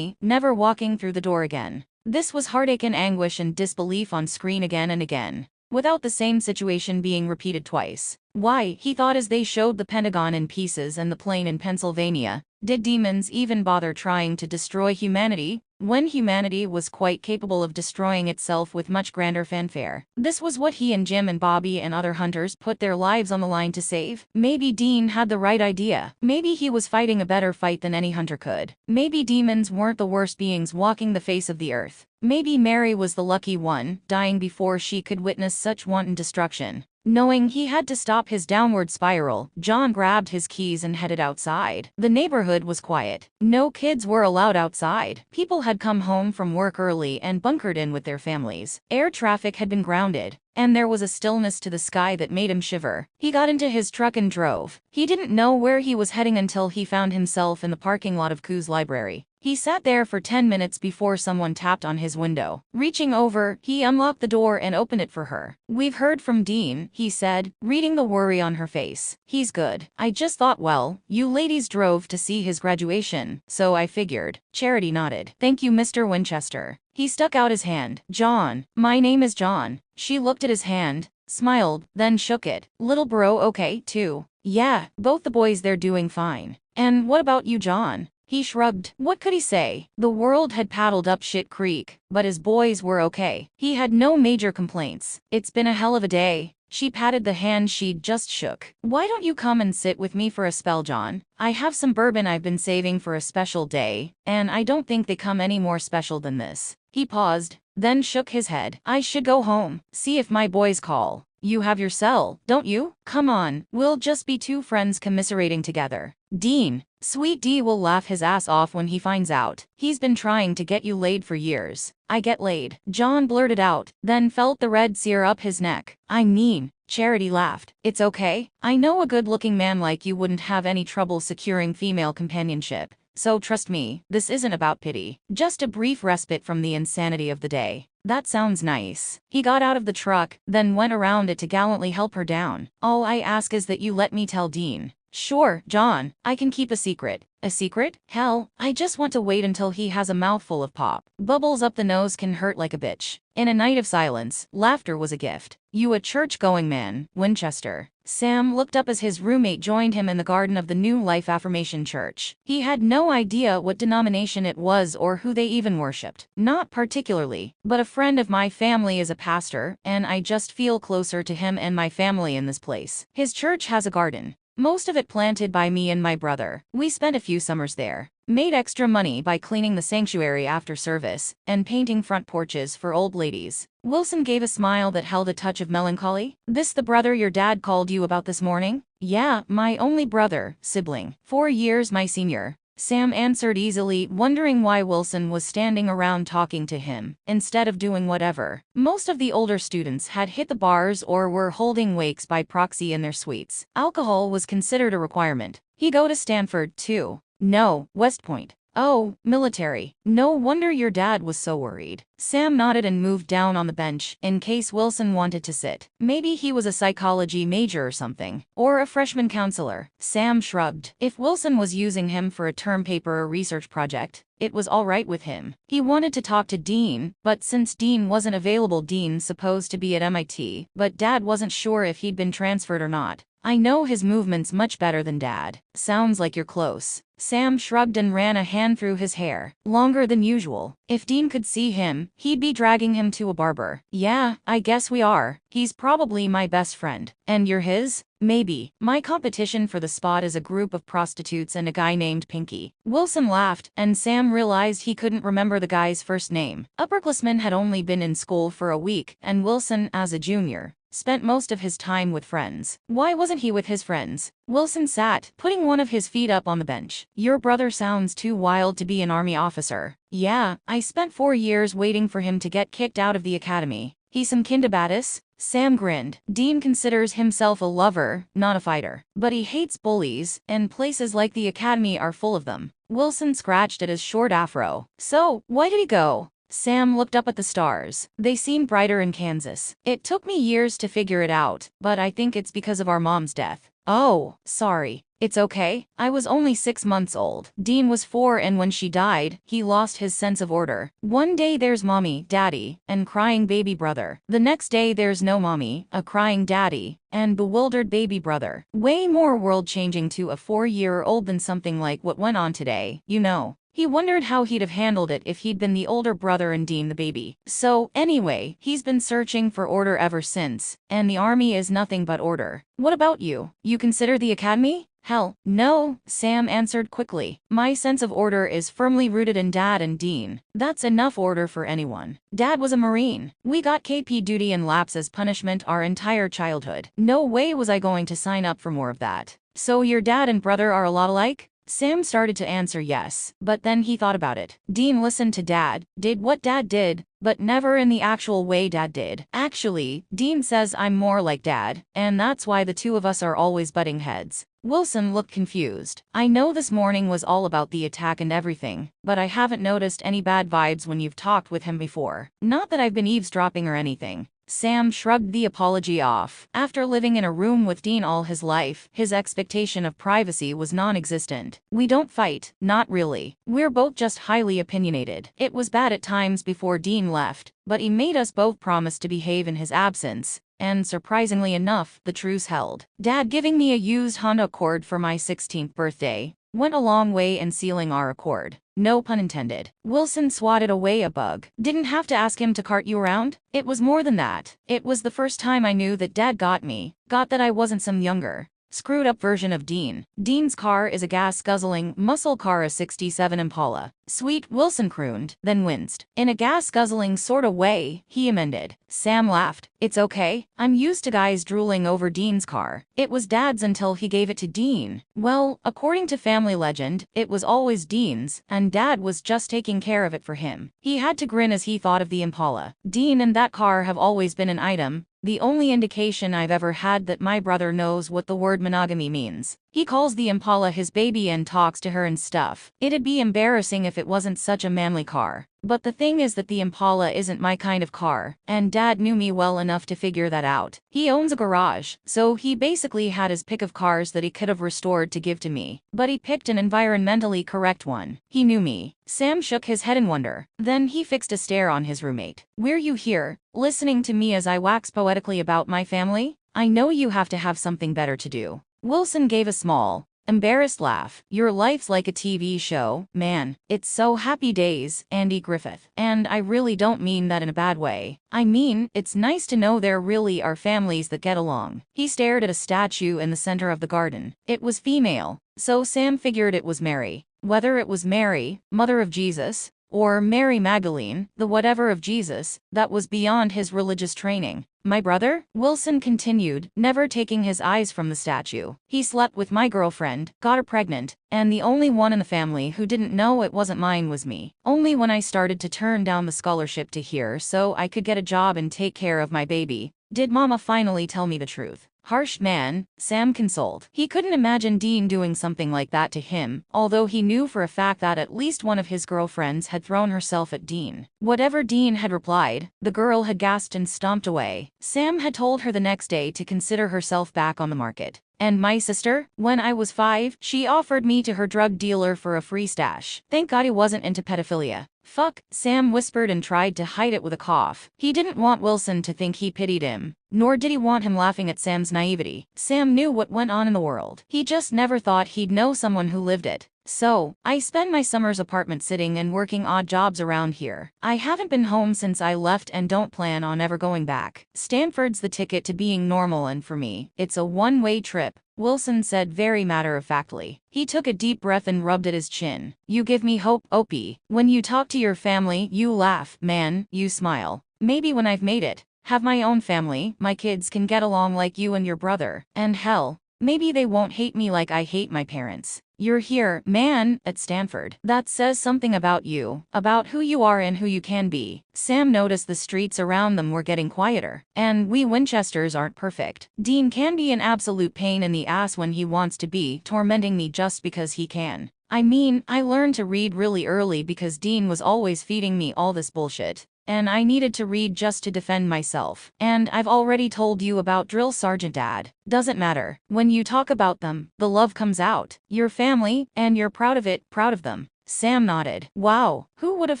never walking through the door again. This was heartache and anguish and disbelief on screen again and again, without the same situation being repeated twice. Why, he thought as they showed the Pentagon in pieces and the plane in Pennsylvania, did demons even bother trying to destroy humanity, when humanity was quite capable of destroying itself with much grander fanfare? This was what he and Jim and Bobby and other hunters put their lives on the line to save. Maybe Dean had the right idea. Maybe he was fighting a better fight than any hunter could. Maybe demons weren't the worst beings walking the face of the earth. Maybe Mary was the lucky one, dying before she could witness such wanton destruction. Knowing he had to stop his downward spiral, John grabbed his keys and headed outside. The neighborhood was quiet. No kids were allowed outside. People had come home from work early and bunkered in with their families. Air traffic had been grounded, and there was a stillness to the sky that made him shiver. He got into his truck and drove. He didn't know where he was heading until he found himself in the parking lot of Koo's library. He sat there for 10 minutes before someone tapped on his window. Reaching over, he unlocked the door and opened it for her. "We've heard from Dean," he said, reading the worry on her face. "He's good. I just thought, well, you ladies drove to see his graduation, so I figured." Charity nodded. "Thank you, Mr. Winchester." He stuck out his hand. "John. My name is John." She looked at his hand, smiled, then shook it. "Little bro okay, too?" "Yeah, both the boys they're doing fine." "And what about you, John?" He shrugged. What could he say? The world had paddled up shit creek, but his boys were okay. He had no major complaints. "It's been a hell of a day." She patted the hand she'd just shook. "Why don't you come and sit with me for a spell, John? I have some bourbon I've been saving for a special day, and I don't think they come any more special than this." He paused, then shook his head. "I should go home, see if my boys call." "You have your cell, don't you? Come on, we'll just be two friends commiserating together." "Dean, Sweet D will laugh his ass off when he finds out. He's been trying to get you laid for years." "I get laid," John blurted out, then felt the red sear up his neck. "I mean," Charity laughed, "it's okay. I know a good-looking man like you wouldn't have any trouble securing female companionship. So trust me, this isn't about pity. Just a brief respite from the insanity of the day." "That sounds nice." He got out of the truck, then went around it to gallantly help her down. "All I ask is that you let me tell Dean." "Sure, John, I can keep a secret." "A secret? Hell, I just want to wait until he has a mouthful of pop. Bubbles up the nose can hurt like a bitch." In a night of silence, laughter was a gift. "You a church-going man, Winchester?" Sam looked up as his roommate joined him in the garden of the New Life Affirmation Church. He had no idea what denomination it was or who they even worshipped. "Not particularly, but a friend of my family is a pastor, and I just feel closer to him and my family in this place. His church has a garden. Most of it planted by me and my brother. We spent a few summers there. Made extra money by cleaning the sanctuary after service, and painting front porches for old ladies." Wilson gave a smile that held a touch of melancholy. "This the brother your dad called you about this morning?" "Yeah, my only brother, sibling. 4 years my senior." Sam answered easily, wondering why Wilson was standing around talking to him, instead of doing whatever. Most of the older students had hit the bars or were holding wakes by proxy in their suites. Alcohol was considered a requirement. "He go to Stanford, too?" "No, West Point." "Oh, military. No wonder your dad was so worried." Sam nodded and moved down on the bench, in case Wilson wanted to sit. Maybe he was a psychology major or something. Or a freshman counselor. Sam shrugged. If Wilson was using him for a term paper or research project, it was all right with him. He wanted to talk to Dean, but since Dean wasn't available, Dean's supposed to be at MIT, but Dad wasn't sure if he'd been transferred or not. "I know his movements much better than Dad." "Sounds like you're close." Sam shrugged and ran a hand through his hair. "Longer than usual. If Dean could see him, he'd be dragging him to a barber." "Yeah, I guess we are. He's probably my best friend." "And you're his?" "Maybe. My competition for the spot is a group of prostitutes and a guy named Pinky." Wilson laughed, and Sam realized he couldn't remember the guy's first name. Upperclassman had only been in school for a week, and Wilson, as a junior, spent most of his time with friends. Why wasn't he with his friends? Wilson sat, putting one of his feet up on the bench. "Your brother sounds too wild to be an army officer." "Yeah, I spent 4 years waiting for him to get kicked out of the academy." "He's some kindabatus?" Sam grinned. "Dean considers himself a lover, not a fighter. But he hates bullies, and places like the academy are full of them." Wilson scratched at his short afro. "So, why did he go?" Sam looked up at the stars. They seemed brighter in Kansas. It took me years to figure it out, but I think it's because of our mom's death. Oh, sorry. It's okay. I was only 6 months old. Dean was 4, and when she died, he lost his sense of order. One day there's mommy, daddy, and crying baby brother. The next day there's no mommy, a crying daddy, and bewildered baby brother. Way more world-changing to a 4-year-old than something like what went on today, you know. He wondered how he'd have handled it if he'd been the older brother and Dean the baby. So, anyway, he's been searching for order ever since, and the army is nothing but order. What about you? You consider the academy? Hell, no, Sam answered quickly. My sense of order is firmly rooted in Dad and Dean. That's enough order for anyone. Dad was a Marine. We got KP duty and laps as punishment our entire childhood. No way was I going to sign up for more of that. So your dad and brother are a lot alike? Sam started to answer yes, but then he thought about it. Dean listened to Dad, did what Dad did, but never in the actual way Dad did. Actually, Dean says I'm more like Dad, and that's why the two of us are always butting heads. Wilson looked confused. I know this morning was all about the attack and everything, but I haven't noticed any bad vibes when you've talked with him before. Not that I've been eavesdropping or anything. Sam shrugged the apology off. After living in a room with Dean all his life, his expectation of privacy was non-existent. We don't fight, not really. We're both just highly opinionated. It was bad at times before Dean left, but he made us both promise to behave in his absence. And surprisingly enough, the truce held. Dad giving me a used Honda Accord for my 16th birthday went a long way in sealing our accord. No pun intended. Wilson swatted away a bug. Didn't have to ask him to cart you around? It was more than that. It was the first time I knew that Dad got me. Got that I wasn't some younger, screwed up version of Dean. Dean's car is a gas-guzzling, muscle car, a 67 Impala. Sweet, Wilson crooned, then winced. In a gas-guzzling sorta way, he amended. Sam laughed. It's okay. I'm used to guys drooling over Dean's car. It was Dad's until he gave it to Dean. Well, according to family legend, it was always Dean's, and Dad was just taking care of it for him. He had to grin as he thought of the Impala. Dean and that car have always been an item. The only indication I've ever had that my brother knows what the word monogamy means. He calls the Impala his baby and talks to her and stuff. It'd be embarrassing if it wasn't such a manly car. But the thing is that the Impala isn't my kind of car, and Dad knew me well enough to figure that out. He owns a garage, so he basically had his pick of cars that he could have restored to give to me. But he picked an environmentally correct one. He knew me. Sam shook his head in wonder. Then he fixed a stare on his roommate. Were you here, listening to me as I wax poetically about my family? I know you have to have something better to do. Wilson gave a small, embarrassed laugh. Your life's like a TV show, man. It's so Happy Days, Andy Griffith. And I really don't mean that in a bad way. I mean, it's nice to know there really are families that get along. He stared at a statue in the center of the garden. It was female, so Sam figured it was Mary. Whether it was Mary, Mother of Jesus, or Mary Magdalene, the whatever of Jesus, that was beyond his religious training. My brother? Wilson continued, never taking his eyes from the statue. He slept with my girlfriend, got her pregnant, and the only one in the family who didn't know it wasn't mine was me. Only when I started to turn down the scholarship to here so I could get a job and take care of my baby, did Mama finally tell me the truth. Harsh man, Sam consoled. He couldn't imagine Dean doing something like that to him, although he knew for a fact that at least one of his girlfriends had thrown herself at Dean. Whatever Dean had replied, the girl had gasped and stomped away. Sam had told her the next day to consider herself back on the market. And my sister, when I was 5, she offered me to her drug dealer for a free stash. Thank God he wasn't into pedophilia. Fuck, Sam whispered and tried to hide it with a cough. He didn't want Wilson to think he pitied him, nor did he want him laughing at Sam's naivety. Sam knew what went on in the world. He just never thought he'd know someone who lived it. So, I spend my summers apartment sitting and working odd jobs around here. I haven't been home since I left and don't plan on ever going back. Stanford's the ticket to being normal, and for me, it's a one-way trip, Wilson said very matter-of-factly. He took a deep breath and rubbed at his chin. You give me hope, Opie. When you talk to your family, you laugh, man, you smile. Maybe when I've made it, have my own family, my kids can get along like you and your brother. And hell, maybe they won't hate me like I hate my parents. You're here, man, at Stanford. That says something about you, about who you are and who you can be. Sam noticed the streets around them were getting quieter. And we Winchesters aren't perfect. Dean can be an absolute pain in the ass when he wants to be, tormenting me just because he can. I mean, I learned to read really early because Dean was always feeding me all this bullshit. And I needed to read just to defend myself. And I've already told you about Drill Sergeant Dad. Doesn't matter. When you talk about them, the love comes out. Your family, and you're proud of it, proud of them. Sam nodded. Wow, who would have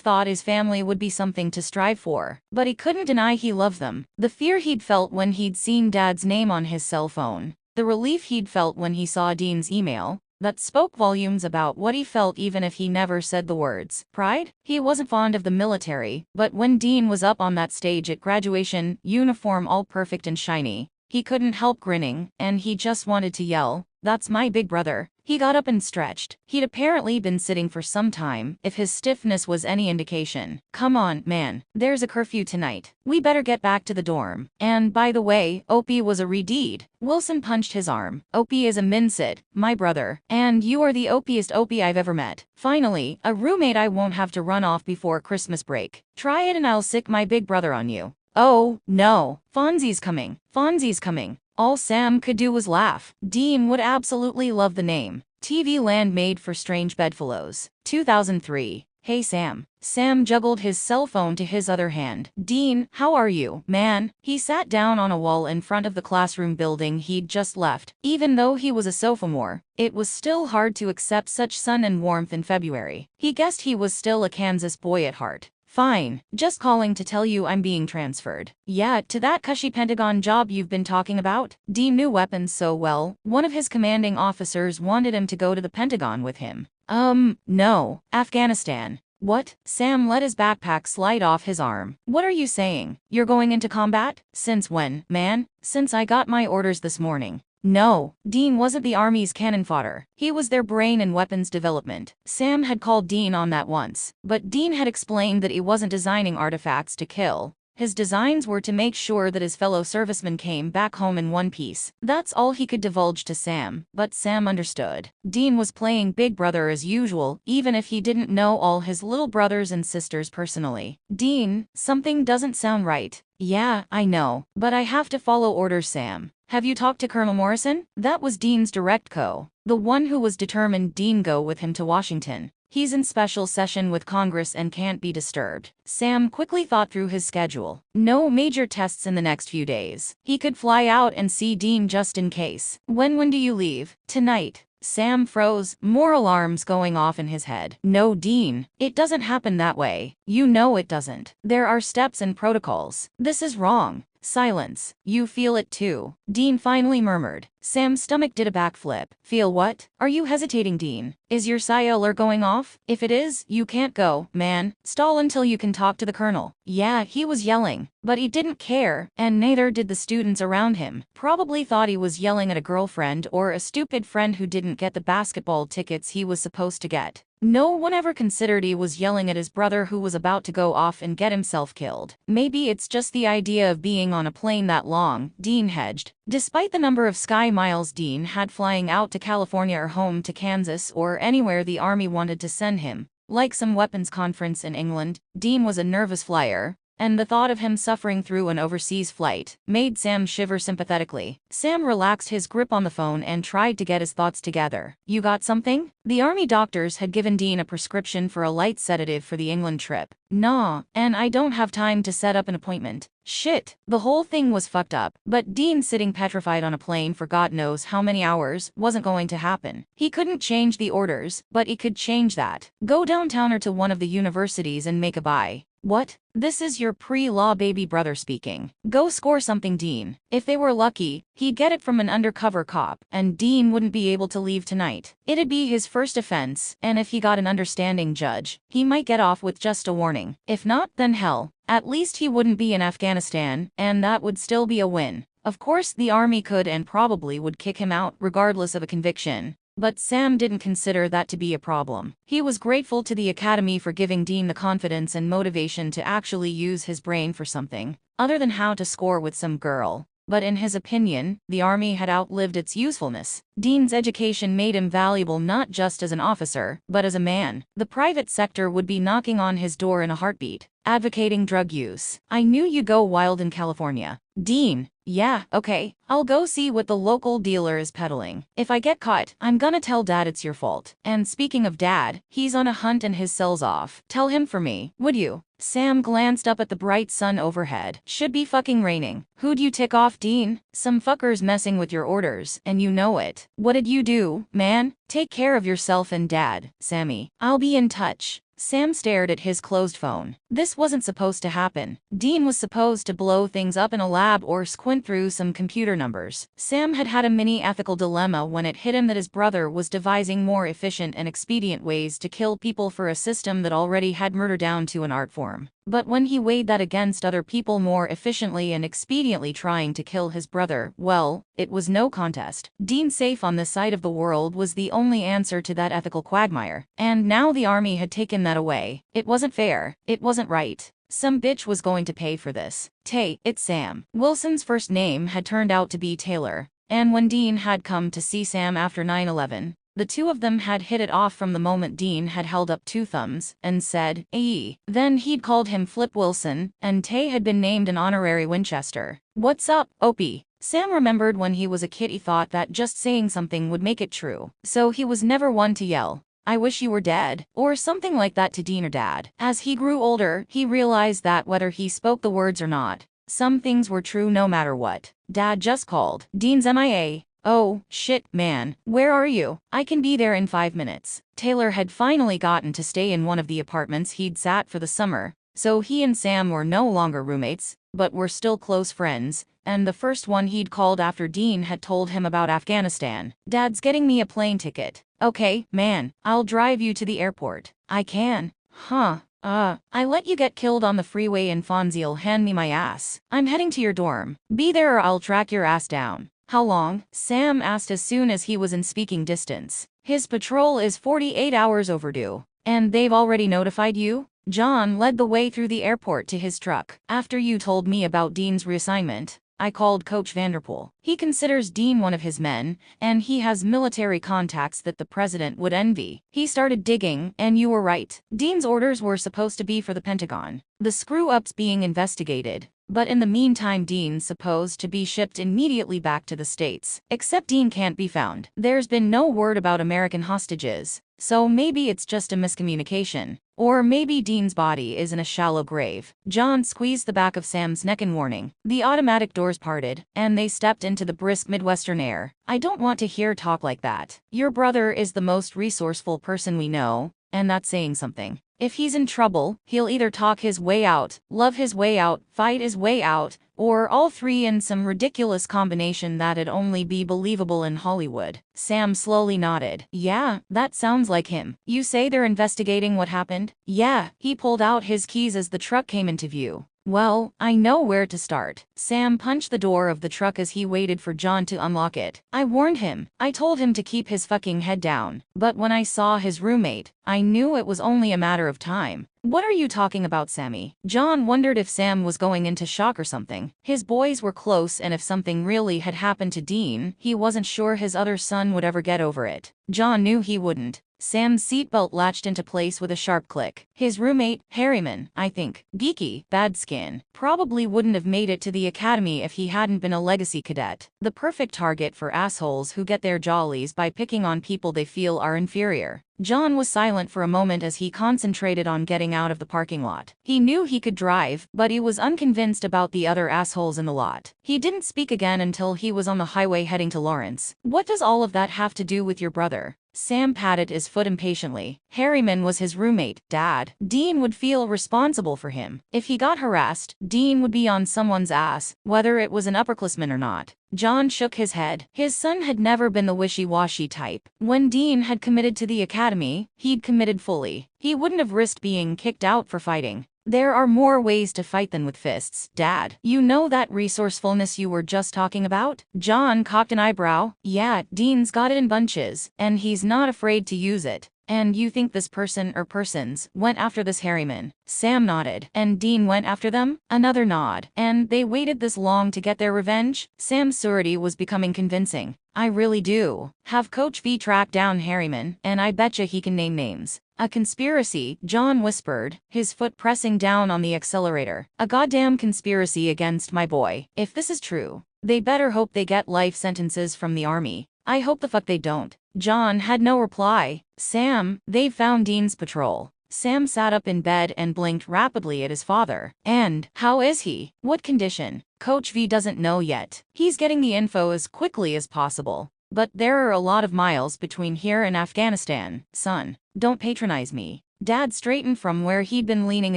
thought his family would be something to strive for? But he couldn't deny he loved them. The fear he'd felt when he'd seen Dad's name on his cell phone. The relief he'd felt when he saw Dean's email. That spoke volumes about what he felt even if he never said the words. Pride? He wasn't fond of the military, but when Dean was up on that stage at graduation, uniform all perfect and shiny, he couldn't help grinning, and he just wanted to yell, "That's my big brother." He got up and stretched. He'd apparently been sitting for some time, if his stiffness was any indication. Come on, man. There's a curfew tonight. We better get back to the dorm. And by the way, Opie was a redeed. Wilson punched his arm. Opie is a minsid, my brother. And you are the opiest Opie I've ever met. Finally, a roommate I won't have to run off before Christmas break. Try it and I'll sick my big brother on you. Oh, no. Fonzie's coming. Fonzie's coming. All Sam could do was laugh. Dean would absolutely love the name. TV Land Made for Strange Bedfellows. 2003. Hey Sam. Sam juggled his cell phone to his other hand. Dean, how are you, man? He sat down on a wall in front of the classroom building he'd just left. Even though he was a sophomore, it was still hard to accept such sun and warmth in February. He guessed he was still a Kansas boy at heart. Fine, just calling to tell you I'm being transferred. Yeah, to that cushy Pentagon job you've been talking about? Dean knew weapons so well, one of his commanding officers wanted him to go to the Pentagon with him. No, Afghanistan. What? Sam let his backpack slide off his arm. What are you saying? You're going into combat? Since when, man? Since I got my orders this morning. No, Dean wasn't the Army's cannon fodder. He was their brain in weapons development. Sam had called Dean on that once, but Dean had explained that he wasn't designing artifacts to kill. His designs were to make sure that his fellow servicemen came back home in one piece. That's all he could divulge to Sam, but Sam understood. Dean was playing Big Brother as usual, even if he didn't know all his little brothers and sisters personally. Dean, something doesn't sound right. Yeah, I know, but I have to follow orders, Sam. Have you talked to Colonel Morrison? That was Dean's direct co. The one who was determined Dean go with him to Washington. He's in special session with Congress and can't be disturbed. Sam quickly thought through his schedule. No major tests in the next few days. He could fly out and see Dean just in case. When do you leave? Tonight. Sam froze, more alarms going off in his head. No, Dean. It doesn't happen that way. You know it doesn't. There are steps and protocols. This is wrong. Silence. You feel it too. Dean finally murmured. Sam's stomach did a backflip. Feel what? Are you hesitating, Dean? Is your psi alert going off? If it is, you can't go, man. Stall until you can talk to the colonel. Yeah, he was yelling. But he didn't care, and neither did the students around him. Probably thought he was yelling at a girlfriend or a stupid friend who didn't get the basketball tickets he was supposed to get. No one ever considered he was yelling at his brother who was about to go off and get himself killed. Maybe it's just the idea of being on a plane that long, Dean hedged. Despite the number of sky miles Dean had flying out to California or home to Kansas or anywhere the Army wanted to send him, like some weapons conference in England, Dean was a nervous flyer. And the thought of him suffering through an overseas flight made Sam shiver sympathetically. Sam relaxed his grip on the phone and tried to get his thoughts together. You got something? The Army doctors had given Dean a prescription for a light sedative for the England trip. Nah, and I don't have time to set up an appointment. Shit, the whole thing was fucked up. But Dean sitting petrified on a plane for God knows how many hours wasn't going to happen. He couldn't change the orders, but he could change that. Go downtown or to one of the universities and make a buy. What? This is your pre-law baby brother speaking. Go score something, Dean. If they were lucky, he'd get it from an undercover cop, and Dean wouldn't be able to leave tonight. It'd be his first offense, and if he got an understanding judge, he might get off with just a warning. If not, then hell. At least he wouldn't be in Afghanistan, and that would still be a win. Of course, the Army could and probably would kick him out regardless of a conviction. But Sam didn't consider that to be a problem. He was grateful to the Academy for giving Dean the confidence and motivation to actually use his brain for something other than how to score with some girl. But in his opinion, the Army had outlived its usefulness. Dean's education made him valuable not just as an officer, but as a man. The private sector would be knocking on his door in a heartbeat, advocating drug use. I knew you'd go wild in California. Dean, Yeah, okay. I'll go see what the local dealer is peddling. If I get caught, I'm gonna tell Dad it's your fault. And speaking of Dad, he's on a hunt and his cell's off. Tell him for me, would you? Sam glanced up at the bright sun overhead. Should be fucking raining. Who'd you tick off, Dean? Some fucker's messing with your orders, and you know it. What did you do, man? Take care of yourself and Dad, Sammy. I'll be in touch. Sam stared at his closed phone. This wasn't supposed to happen. Dean was supposed to blow things up in a lab or squint through some computer numbers. Sam had had a mini ethical dilemma when it hit him that his brother was devising more efficient and expedient ways to kill people for a system that already had murder down to an art form. But when he weighed that against other people more efficiently and expediently trying to kill his brother, well, it was no contest. Dean safe on this side of the world was the only answer to that ethical quagmire. And now the army had taken that away. It wasn't fair. It wasn't right. Some bitch was going to pay for this. Tay, it's Sam. Wilson's first name had turned out to be Taylor. And when Dean had come to see Sam after 9/11, the two of them had hit it off from the moment Dean had held up two thumbs and said, "Aye." Then he'd called him Flip Wilson, and Tay had been named an honorary Winchester. "What's up, Opie?" Sam remembered when he was a kid he thought that just saying something would make it true. So he was never one to yell, "I wish you were dead," or something like that to Dean or Dad. As he grew older, he realized that whether he spoke the words or not, some things were true no matter what. Dad just called. "Dean's MIA. Oh, shit, man. Where are you? I can be there in 5 minutes." Taylor had finally gotten to stay in one of the apartments he'd sat for the summer, so he and Sam were no longer roommates, but were still close friends, and the first one he'd called after Dean had told him about Afghanistan. "Dad's getting me a plane ticket." "Okay, man, I'll drive you to the airport." "I can." "Huh. I let you get killed on the freeway in Fonzie'll hand me my ass. I'm heading to your dorm. Be there or I'll track your ass down." "How long?" Sam asked as soon as he was in speaking distance. "His patrol is 48 hours overdue." "And they've already notified you?" John led the way through the airport to his truck. "After you told me about Dean's reassignment, I called Coach Vanderpool. He considers Dean one of his men, and he has military contacts that the president would envy. He started digging, and you were right. Dean's orders were supposed to be for the Pentagon. The screw-up's being investigated. But in the meantime Dean's supposed to be shipped immediately back to the States. Except Dean can't be found. There's been no word about American hostages, so maybe it's just a miscommunication. Or maybe Dean's body is in a shallow grave." John squeezed the back of Sam's neck in warning. The automatic doors parted, and they stepped into the brisk Midwestern air. "I don't want to hear talk like that. Your brother is the most resourceful person we know, and that's saying something. If he's in trouble, he'll either talk his way out, love his way out, fight his way out, or all three in some ridiculous combination that'd only be believable in Hollywood." Sam slowly nodded. "Yeah, that sounds like him. You say they're investigating what happened?" "Yeah." He pulled out his keys as the truck came into view. "Well, I know where to start." Sam punched the door of the truck as he waited for John to unlock it. "I warned him. I told him to keep his fucking head down. But when I saw his roommate, I knew it was only a matter of time." "What are you talking about, Sammy?" John wondered if Sam was going into shock or something. His boys were close, and if something really had happened to Dean, he wasn't sure his other son would ever get over it. John knew he wouldn't. Sam's seatbelt latched into place with a sharp click. "His roommate, Harriman, I think. Geeky, bad skin. Probably wouldn't have made it to the academy if he hadn't been a legacy cadet. The perfect target for assholes who get their jollies by picking on people they feel are inferior." John was silent for a moment as he concentrated on getting out of the parking lot. He knew he could drive, but he was unconvinced about the other assholes in the lot. He didn't speak again until he was on the highway heading to Lawrence. "What does all of that have to do with your brother?" Sam patted his foot impatiently. "Harriman was his roommate, Dad. Dean would feel responsible for him. If he got harassed, Dean would be on someone's ass, whether it was an upperclassman or not." John shook his head. His son had never been the wishy-washy type. When Dean had committed to the academy, he'd committed fully. He wouldn't have risked being kicked out for fighting. "There are more ways to fight than with fists, Dad. You know that resourcefulness you were just talking about?" John cocked an eyebrow. "Yeah, Dean's got it in bunches, and he's not afraid to use it." "And you think this person or persons went after this Harriman?" Sam nodded. "And Dean went after them?" Another nod. "And they waited this long to get their revenge?" Sam's surety was becoming convincing. "I really do. Have Coach V track down Harriman, and I betcha he can name names." "A conspiracy," John whispered, his foot pressing down on the accelerator. "A goddamn conspiracy against my boy. If this is true, They better hope they get life sentences from the army. I hope the fuck they don't. John had no reply. Sam, they've found Dean's patrol. Sam sat up in bed and blinked rapidly at his father. And, how is he? What condition? Coach V doesn't know yet. He's getting the info as quickly as possible. But there are a lot of miles between here and Afghanistan, son. Don't patronize me. Dad straightened from where he'd been leaning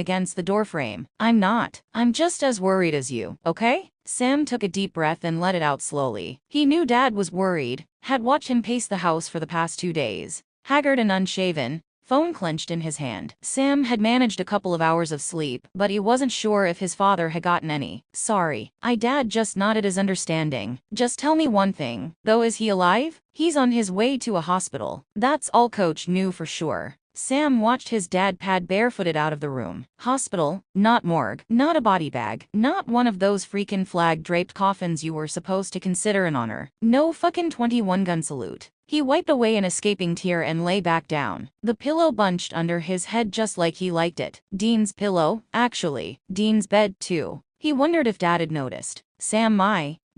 against the doorframe. I'm not. I'm just as worried as you, okay? Sam took a deep breath and let it out slowly. He knew Dad was worried, had watched him pace the house for the past 2 days. Haggard and unshaven, phone clenched in his hand. Sam had managed a couple of hours of sleep, but he wasn't sure if his father had gotten any. Sorry. Dad just nodded his understanding. Just tell me one thing, though, is he alive? He's on his way to a hospital. That's all Coach knew for sure. Sam watched his dad pad barefooted out of the room. Hospital, not morgue, not a body bag, not one of those freaking flag-draped coffins you were supposed to consider an honor. No fucking 21-gun salute. He wiped away an escaping tear and lay back down. The pillow bunched under his head just like he liked it. Dean's pillow, actually. Dean's bed, too. He wondered if Dad had noticed.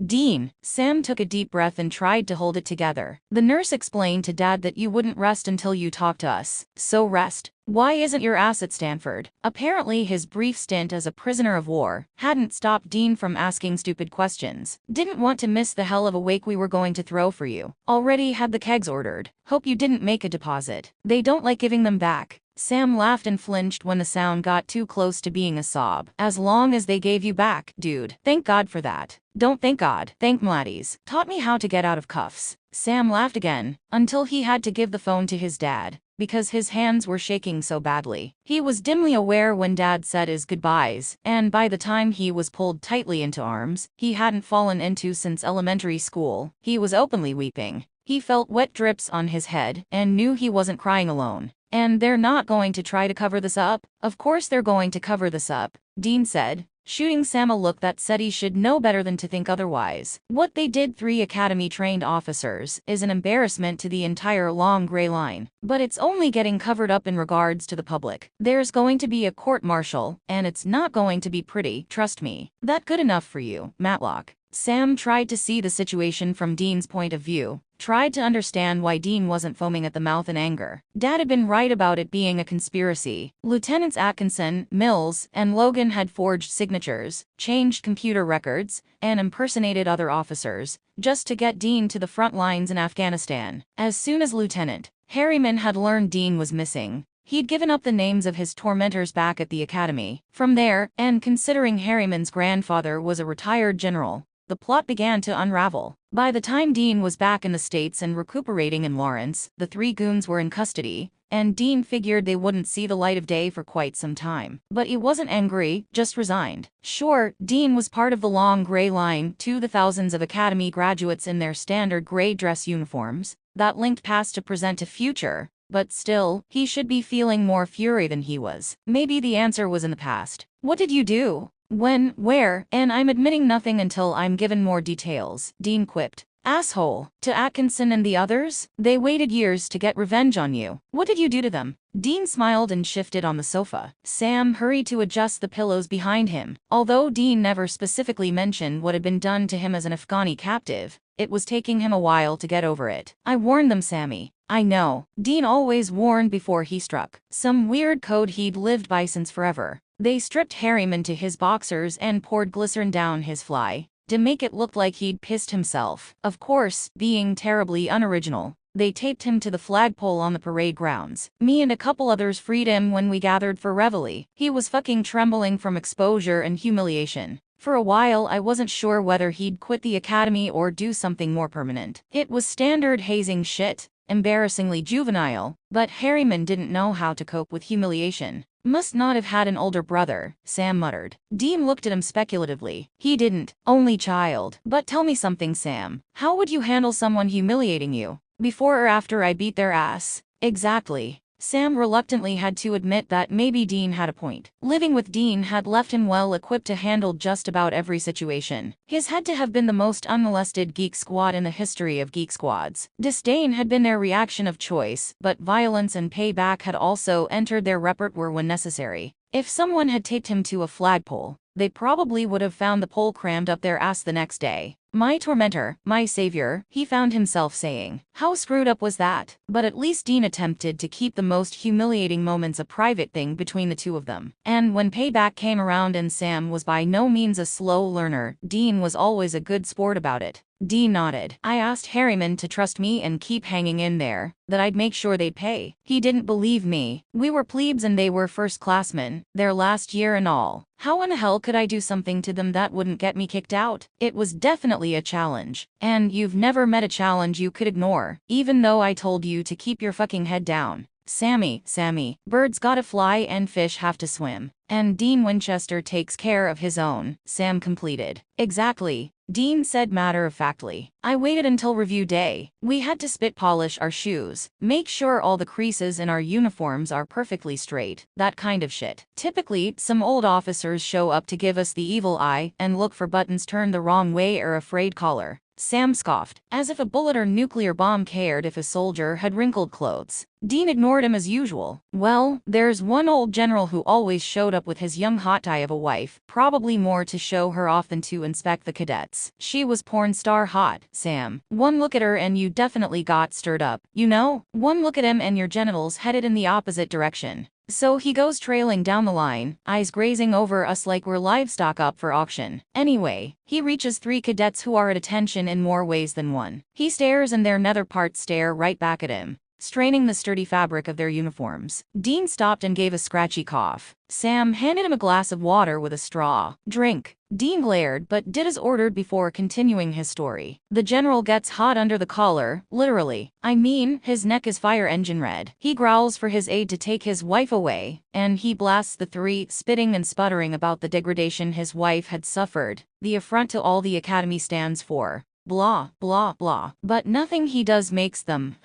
Dean. Sam took a deep breath and tried to hold it together. The nurse explained to Dad that you wouldn't rest until you talked to us. So rest. Why isn't your ass at Stanford? Apparently his brief stint as a prisoner of war hadn't stopped Dean from asking stupid questions. Didn't want to miss the hell of a wake we were going to throw for you. Already had the kegs ordered. Hope you didn't make a deposit. They don't like giving them back. Sam laughed and flinched when the sound got too close to being a sob. As long as they gave you back, dude. Thank God for that. Don't thank God. Thank Mladys. Taught me how to get out of cuffs. Sam laughed again, until he had to give the phone to his dad, because his hands were shaking so badly. He was dimly aware when Dad said his goodbyes, and by the time he was pulled tightly into arms he hadn't fallen into since elementary school, he was openly weeping. He felt wet drips on his head, and knew he wasn't crying alone. And they're not going to try to cover this up? Of course they're going to cover this up, Dean said, shooting Sam a look that said he should know better than to think otherwise. What they did 3 academy-trained officers is an embarrassment to the entire long gray line. But it's only getting covered up in regards to the public. There's going to be a court-martial, and it's not going to be pretty, trust me. That good enough for you, Matlock? Sam tried to see the situation from Dean's point of view, tried to understand why Dean wasn't foaming at the mouth in anger. Dad had been right about it being a conspiracy. Lieutenants Atkinson, Mills, and Logan had forged signatures, changed computer records, and impersonated other officers, just to get Dean to the front lines in Afghanistan. As soon as Lieutenant Harriman had learned Dean was missing, he'd given up the names of his tormentors back at the academy. From there, and considering Harriman's grandfather was a retired general, the plot began to unravel. By the time Dean was back in the States and recuperating in Lawrence, the 3 goons were in custody, and Dean figured they wouldn't see the light of day for quite some time. But he wasn't angry, just resigned. Sure, Dean was part of the long gray line to the thousands of academy graduates in their standard gray dress uniforms that linked past to present to future, but still, he should be feeling more fury than he was. Maybe the answer was in the past. What did you do? When, where, and I'm admitting nothing until I'm given more details, Dean quipped. Asshole. To Atkinson and the others? They waited years to get revenge on you. What did you do to them? Dean smiled and shifted on the sofa. Sam hurried to adjust the pillows behind him. Although Dean never specifically mentioned what had been done to him as an Afghani captive, it was taking him a while to get over it. I warned them, Sammy. I know. Dean always warned before he struck. Some weird code he'd lived by since forever. They stripped Harriman to his boxers and poured glycerin down his fly, to make it look like he'd pissed himself. Of course, being terribly unoriginal, they taped him to the flagpole on the parade grounds. Me and a couple others freed him when we gathered for reveille. He was fucking trembling from exposure and humiliation. For a while I wasn't sure whether he'd quit the academy or do something more permanent. It was standard hazing shit, embarrassingly juvenile, but Harriman didn't know how to cope with humiliation. Must not have had an older brother, Sam muttered. Dean looked at him speculatively. He didn't. Only child. But tell me something, Sam. How would you handle someone humiliating you? Before or after I beat their ass? Exactly. Sam reluctantly had to admit that maybe Dean had a point. Living with Dean had left him well equipped to handle just about every situation. His had to have been the most unmolested geek squad in the history of geek squads. Disdain had been their reaction of choice, but violence and payback had also entered their repertoire when necessary. If someone had taped him to a flagpole, they probably would have found the pole crammed up their ass the next day. My tormentor, my savior, he found himself saying. How screwed up was that? But at least Dean attempted to keep the most humiliating moments a private thing between the two of them. And when payback came around and Sam was by no means a slow learner, Dean was always a good sport about it. Dean nodded. I asked Harriman to trust me and keep hanging in there, that I'd make sure they'd pay. He didn't believe me. We were plebes and they were first-classmen, their last year and all. How in the hell could I do something to them that wouldn't get me kicked out? It was definitely a challenge. And you've never met a challenge you could ignore, even though I told you to keep your fucking head down. Sammy, birds gotta fly and fish have to swim. And Dean Winchester takes care of his own, Sam completed. Exactly, Dean said matter-of-factly. I waited until review day. We had to spit polish our shoes, make sure all the creases in our uniforms are perfectly straight, that kind of shit. Typically, some old officers show up to give us the evil eye and look for buttons turned the wrong way or a frayed collar. Sam scoffed, as if a bullet or nuclear bomb cared if a soldier had wrinkled clothes. Dean ignored him as usual. Well, there's one old general who always showed up with his young hottie of a wife, probably more to show her off than to inspect the cadets. She was porn star hot, Sam. One look at her and you definitely got stirred up. You know, one look at him and your genitals headed in the opposite direction. So he goes trailing down the line, eyes grazing over us like we're livestock up for auction. Anyway, he reaches 3 cadets who are at attention in more ways than one. He stares and their nether parts stare right back at him, straining the sturdy fabric of their uniforms. Dean stopped and gave a scratchy cough. Sam handed him a glass of water with a straw. Drink. Dean glared but did as ordered before continuing his story. The general gets hot under the collar, literally. I mean, his neck is fire engine red. He growls for his aide to take his wife away, and he blasts the 3, spitting and sputtering about the degradation his wife had suffered, the affront to all the academy stands for. Blah, blah, blah. But nothing he does makes them,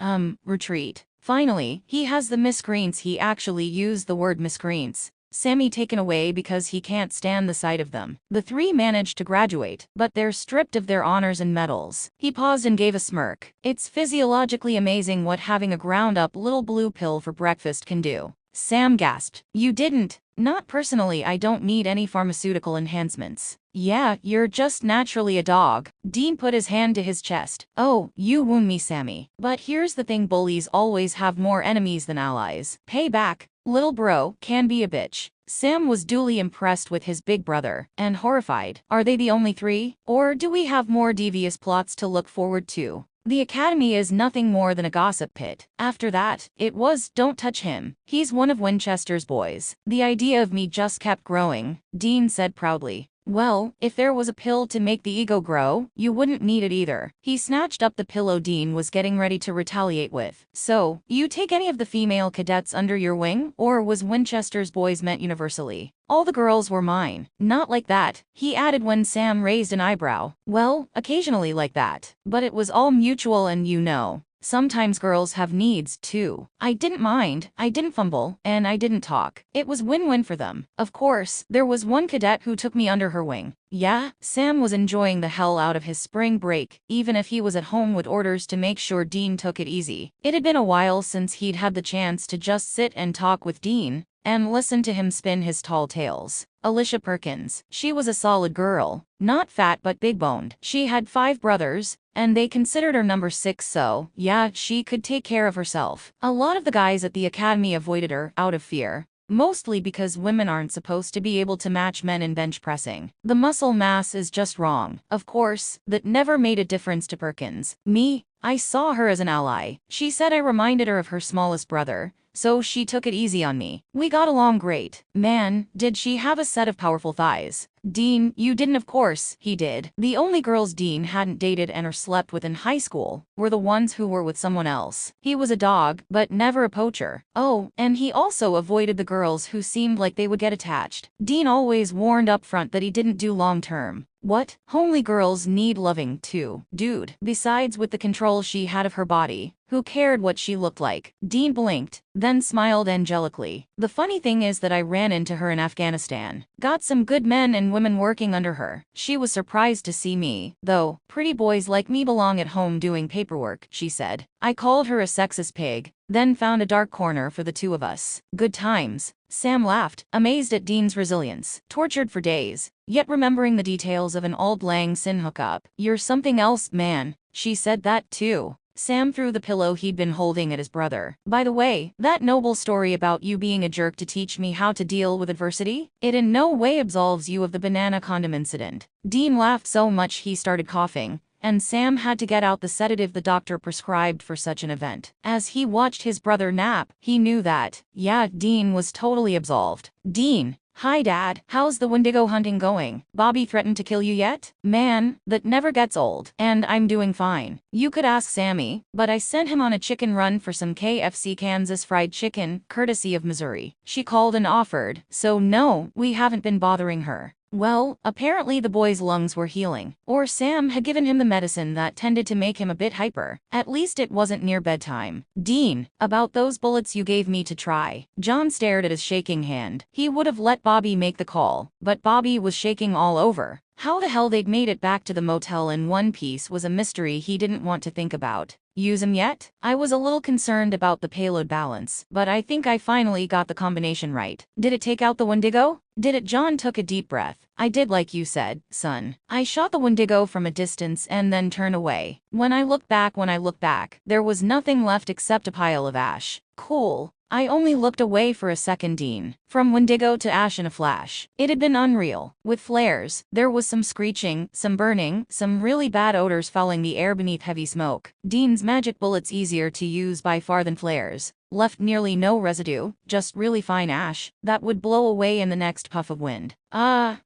retreat. Finally, he has the miscreants. He actually used the word miscreants. Sammy taken away because he can't stand the sight of them. The 3 managed to graduate, but they're stripped of their honors and medals. He paused and gave a smirk. It's physiologically amazing what having a ground-up little blue pill for breakfast can do. Sam gasped. You didn't? Not personally, I don't need any pharmaceutical enhancements. Yeah, you're just naturally a dog. Dean put his hand to his chest. Oh, you wound me, Sammy. But here's the thing, bullies always have more enemies than allies. Payback, little bro, can be a bitch. Sam was duly impressed with his big brother, and horrified. Are they the only 3? Or do we have more devious plots to look forward to? The academy is nothing more than a gossip pit. After that, it was, don't touch him. He's one of Winchester's boys. The idea of me just kept growing, Dean said proudly. Well, if there was a pill to make the ego grow, you wouldn't need it either. He snatched up the pillow Dean was getting ready to retaliate with. So, you take any of the female cadets under your wing, or was Winchester's boys meant universally? All the girls were mine. Not like that, he added when Sam raised an eyebrow. Well, occasionally like that. But it was all mutual and you know. Sometimes girls have needs, too. I didn't mind, I didn't fumble, and I didn't talk. It was win-win for them. Of course, there was one cadet who took me under her wing. Yeah, Sam was enjoying the hell out of his spring break, even if he was at home with orders to make sure Dean took it easy. It had been a while since he'd had the chance to just sit and talk with Dean, and listen to him spin his tall tales. Alicia Perkins. She was a solid girl. Not fat but big-boned. She had 5 brothers, and they considered her number 6, so, yeah, she could take care of herself. A lot of the guys at the academy avoided her, out of fear. Mostly because women aren't supposed to be able to match men in bench pressing. The muscle mass is just wrong. Of course, that never made a difference to Perkins. Me, I saw her as an ally. She said I reminded her of her smallest brother, so she took it easy on me. We got along great. Man, did she have a set of powerful thighs. Dean, you didn't, of course, he did. The only girls Dean hadn't dated and or slept with in high school were the ones who were with someone else. He was a dog, but never a poacher. Oh, and he also avoided the girls who seemed like they would get attached. Dean always warned up front that he didn't do long term. What? Homely girls need loving too, dude. Besides, with the control she had of her body, who cared what she looked like? Dean blinked, then smiled angelically. The funny thing is that I ran into her in Afghanistan. Got some good men and women working under her. She was surprised to see me, though. Pretty boys like me belong at home doing paperwork, she said. I called her a sexist pig, then found a dark corner for the 2 of us. Good times. Sam laughed, amazed at Dean's resilience. Tortured for days, yet remembering the details of an Auld Lang Syne hookup. "You're something else, man." She said that too. Sam threw the pillow he'd been holding at his brother. "By the way, that noble story about you being a jerk to teach me how to deal with adversity? It in no way absolves you of the banana condom incident." Dean laughed so much he started coughing, and Sam had to get out the sedative the doctor prescribed for such an event. As he watched his brother nap, he knew that, yeah, Dean was totally absolved. "Dean. Hi Dad, how's the Wendigo hunting going? Bobby threatened to kill you yet?" "Man, that never gets old. And I'm doing fine. You could ask Sammy, but I sent him on a chicken run for some KFC Kansas fried chicken, courtesy of Missouri. She called and offered, so no, we haven't been bothering her." Well, apparently the boy's lungs were healing, or Sam had given him the medicine that tended to make him a bit hyper. At least it wasn't near bedtime. "Dean, about those bullets you gave me to try." John stared at his shaking hand. He would have let Bobby make the call, but Bobby was shaking all over. How the hell they'd made it back to the motel in one piece was a mystery he didn't want to think about. "Use 'em yet?" "I was a little concerned about the payload balance, but I think I finally got the combination right." "Did it take out the Wendigo?" "Did it?" John took a deep breath. "I did like you said, son. I shot the Wendigo from a distance and then turned away. When I looked back, there was nothing left except a pile of ash." "Cool. I only looked away for a second, Dean. From Wendigo to ash in a flash. It had been unreal. With flares, there was some screeching, some burning, some really bad odors filling the air beneath heavy smoke. Dean's magic bullets, easier to use by far than flares, left nearly no residue, just really fine ash that would blow away in the next puff of wind. Huh.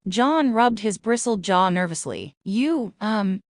John rubbed his bristled jaw nervously. "You,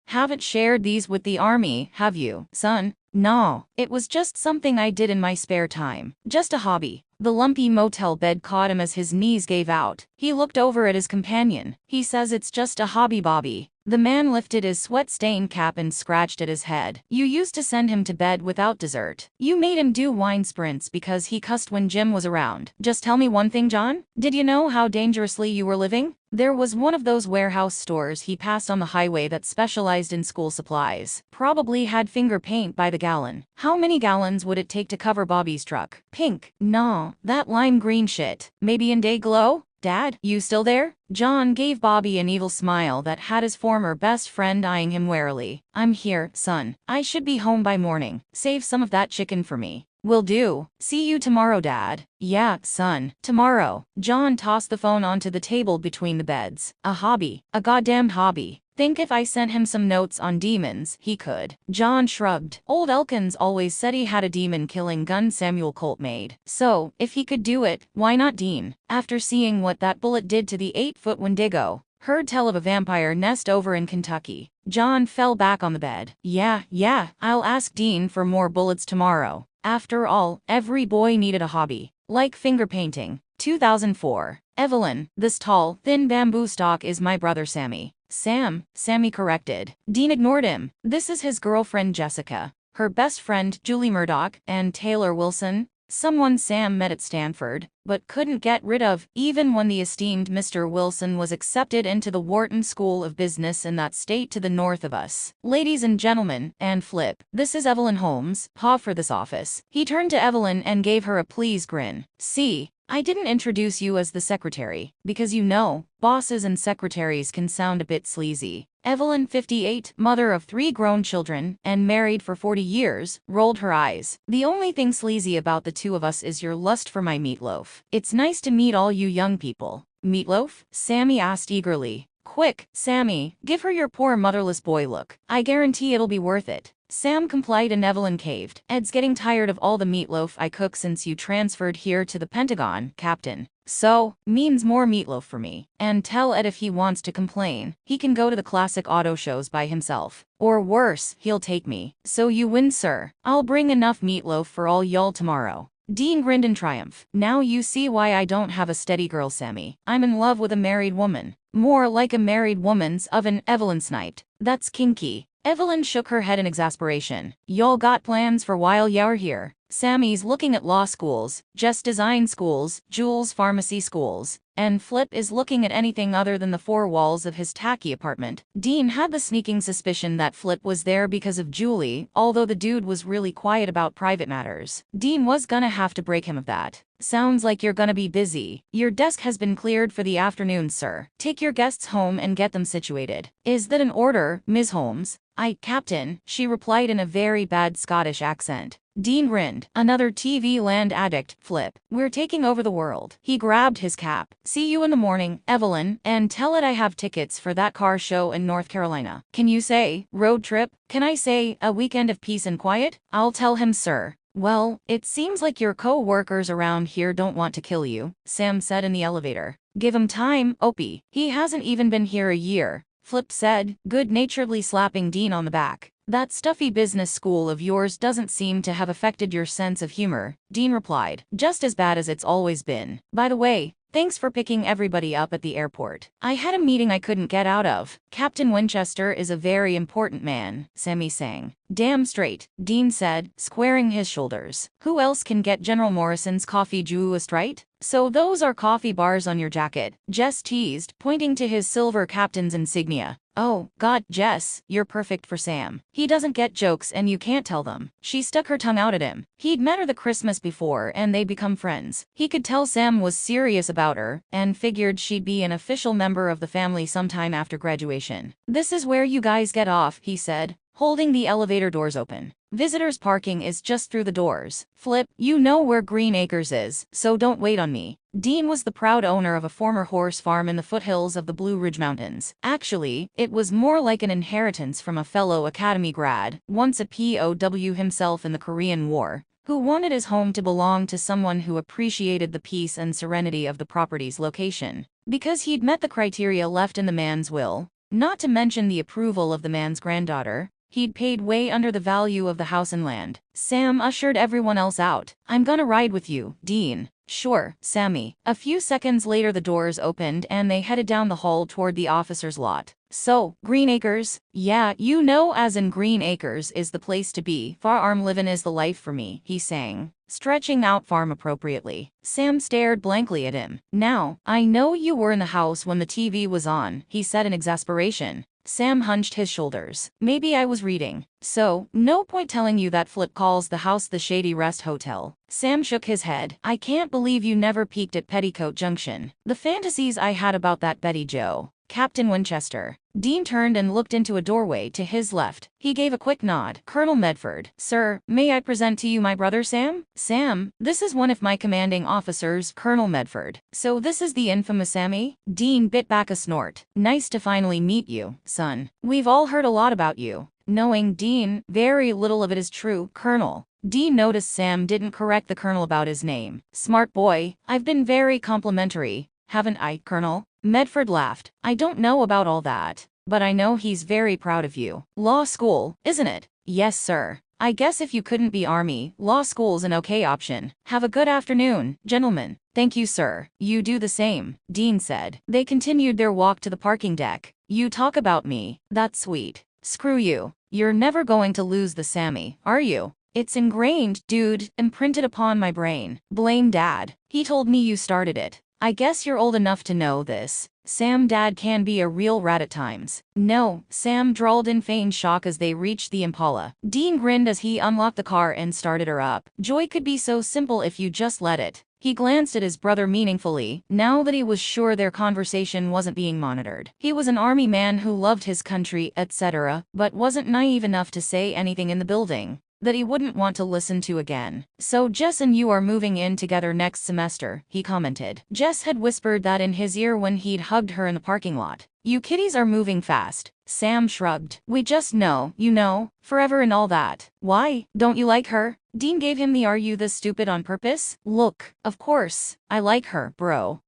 haven't shared these with the army, have you, son?" "No, it was just something I did in my spare time. Just a hobby." The lumpy motel bed caught him as his knees gave out. He looked over at his companion. "He says it's just a hobby, Bobby." The man lifted his sweat-stained cap and scratched at his head. "You used to send him to bed without dessert. You made him do wine sprints because he cussed when Jim was around. Just tell me one thing, John. Did you know how dangerously you were living?" There was one of those warehouse stores he passed on the highway that specialized in school supplies. Probably had finger paint by the gallon. How many gallons would it take to cover Bobby's truck? "Pink. No, that lime green shit. Maybe in day glow?" "Dad, you still there?" John gave Bobby an evil smile that had his former best friend eyeing him warily. "I'm here, son. I should be home by morning. Save some of that chicken for me." "Will do. See you tomorrow, Dad." "Yeah, son. Tomorrow." John tossed the phone onto the table between the beds. "A hobby. A goddamned hobby. Think if I sent him some notes on demons, he could." John shrugged. Old Elkins always said he had a demon-killing gun Samuel Colt made. So, if he could do it, why not Dean? After seeing what that bullet did to the 8-foot Wendigo, heard tell of a vampire nest over in Kentucky, John fell back on the bed. Yeah, I'll ask Dean for more bullets tomorrow. After all, every boy needed a hobby. Like finger painting. 2004. Evelyn, this tall, thin bamboo stalk is my brother Sammy. "Sam," Sammy corrected. Dean ignored him. "This is his girlfriend Jessica. Her best friend Julie Murdoch, and Taylor Wilson. Someone Sam met at Stanford, but couldn't get rid of, even when the esteemed Mr. Wilson was accepted into the Wharton School of Business in that state to the north of us. Ladies and gentlemen, and Flip, this is Evelyn Holmes, pa for this office." He turned to Evelyn and gave her a pleased grin. "See, I didn't introduce you as the secretary, because you know, bosses and secretaries can sound a bit sleazy." Evelyn, 58, mother of 3 grown children, and married for 40 years, rolled her eyes. "The only thing sleazy about the two of us is your lust for my meatloaf. It's nice to meet all you young people." "Meatloaf?" Sammy asked eagerly. "Quick, Sammy, give her your poor motherless boy look. I guarantee it'll be worth it." Sam complied and Evelyn caved. "Ed's getting tired of all the meatloaf I cook since you transferred here to the Pentagon, Captain. So, means more meatloaf for me. And tell Ed if he wants to complain, he can go to the classic auto shows by himself. Or worse, he'll take me. So you win, sir. I'll bring enough meatloaf for all y'all tomorrow." Dean grinned in triumph. "Now you see why I don't have a steady girl, Sammy. I'm in love with a married woman. More like a married woman's oven," Evelyn sniped. "That's kinky." Evelyn shook her head in exasperation. "Y'all got plans for while you're here?" Sammy's looking at law schools, Jess design schools, Jules pharmacy schools, and Flip is looking at anything other than the 4 walls of his tacky apartment. Dean had the sneaking suspicion that Flip was there because of Julie, although the dude was really quiet about private matters. Dean was gonna have to break him of that. Sounds like you're gonna be busy. Your desk has been cleared for the afternoon, sir. Take your guests home and get them situated. Is that an order, Ms. Holmes? Captain, she replied in a very bad Scottish accent. Dean grinned. Another TV land addict, Flip. We're taking over the world. He grabbed his cap. See you in the morning, Evelyn, and tell it I have tickets for that car show in North Carolina. Can you say, road trip? Can I say, a weekend of peace and quiet? I'll tell him, sir. Well, it seems like your co-workers around here don't want to kill you, Sam said in the elevator. Give him time, Opie. He hasn't even been here a year, Flip said, good-naturedly slapping Dean on the back. That stuffy business school of yours doesn't seem to have affected your sense of humor, Dean replied. Just as bad as it's always been. By the way, thanks for picking everybody up at the airport. I had a meeting I couldn't get out of. Captain Winchester is a very important man, Sammy sang. Damn straight, Dean said, squaring his shoulders. Who else can get General Morrison's coffee just right? So those are coffee bars on your jacket, Jess teased, pointing to his silver captain's insignia. Oh, God, Jess, you're perfect for Sam. He doesn't get jokes and you can't tell them. She stuck her tongue out at him. He'd met her the Christmas before and they'd become friends. He could tell Sam was serious about her and figured she'd be an official member of the family sometime after graduation. This is where you guys get off, he said, holding the elevator doors open. Visitors parking is just through the doors. Flip, you know where Green Acres is, so don't wait on me. Dean was the proud owner of a former horse farm in the foothills of the Blue Ridge Mountains. Actually, it was more like an inheritance from a fellow academy grad, once a POW himself in the Korean War, who wanted his home to belong to someone who appreciated the peace and serenity of the property's location. Because he'd met the criteria left in the man's will, not to mention the approval of the man's granddaughter, he'd paid way under the value of the house and land. Sam ushered everyone else out. I'm gonna ride with you, Dean. Sure, Sammy. A few seconds later the doors opened and they headed down the hall toward the officer's lot. So, Green Acres? Yeah, you know as in Green Acres is the place to be. Farm livin' is the life for me, he sang, stretching out farm appropriately. Sam stared blankly at him. Now, I know you were in the house when the TV was on, he said in exasperation. Sam hunched his shoulders. Maybe I was reading. So, no point telling you that Flip calls the house the Shady Rest Hotel. Sam shook his head. I can't believe you never peeked at Petticoat Junction. The fantasies I had about that Betty Jo. Captain Winchester. Dean turned and looked into a doorway to his left. He gave a quick nod. Colonel Medford. Sir, may I present to you my brother Sam? Sam, this is one of my commanding officers, Colonel Medford. So this is the infamous Sammy? Dean bit back a snort. Nice to finally meet you, son. We've all heard a lot about you. Knowing Dean, very little of it is true, Colonel. Dean noticed Sam didn't correct the colonel about his name. Smart boy. I've been very complimentary, haven't I, Colonel? Medford laughed. I don't know about all that, but I know he's very proud of you. Law school, isn't it? Yes, sir. I guess if you couldn't be Army, law school's an okay option. Have a good afternoon, gentlemen. Thank you, sir. You do the same, Dean said. They continued their walk to the parking deck. You talk about me. That's sweet. Screw you. You're never going to lose the Sammy, are you? It's ingrained, dude, imprinted upon my brain. Blame Dad. He told me you started it. I guess you're old enough to know this. Sam, Dad can be a real rat at times. No, Sam drawled in feigned shock as they reached the Impala. Dean grinned as he unlocked the car and started her up. Joy could be so simple if you just let it. He glanced at his brother meaningfully, now that he was sure their conversation wasn't being monitored. He was an army man who loved his country, etc., but wasn't naive enough to say anything in the building that he wouldn't want to listen to again. So Jess and you are moving in together next semester, he commented. Jess had whispered that in his ear when he'd hugged her in the parking lot. You kiddies are moving fast. Sam shrugged. We just know, you know, forever and all that. Why? Don't you like her? Dean gave him the "are you this stupid on purpose?" look. Of course, I like her, bro.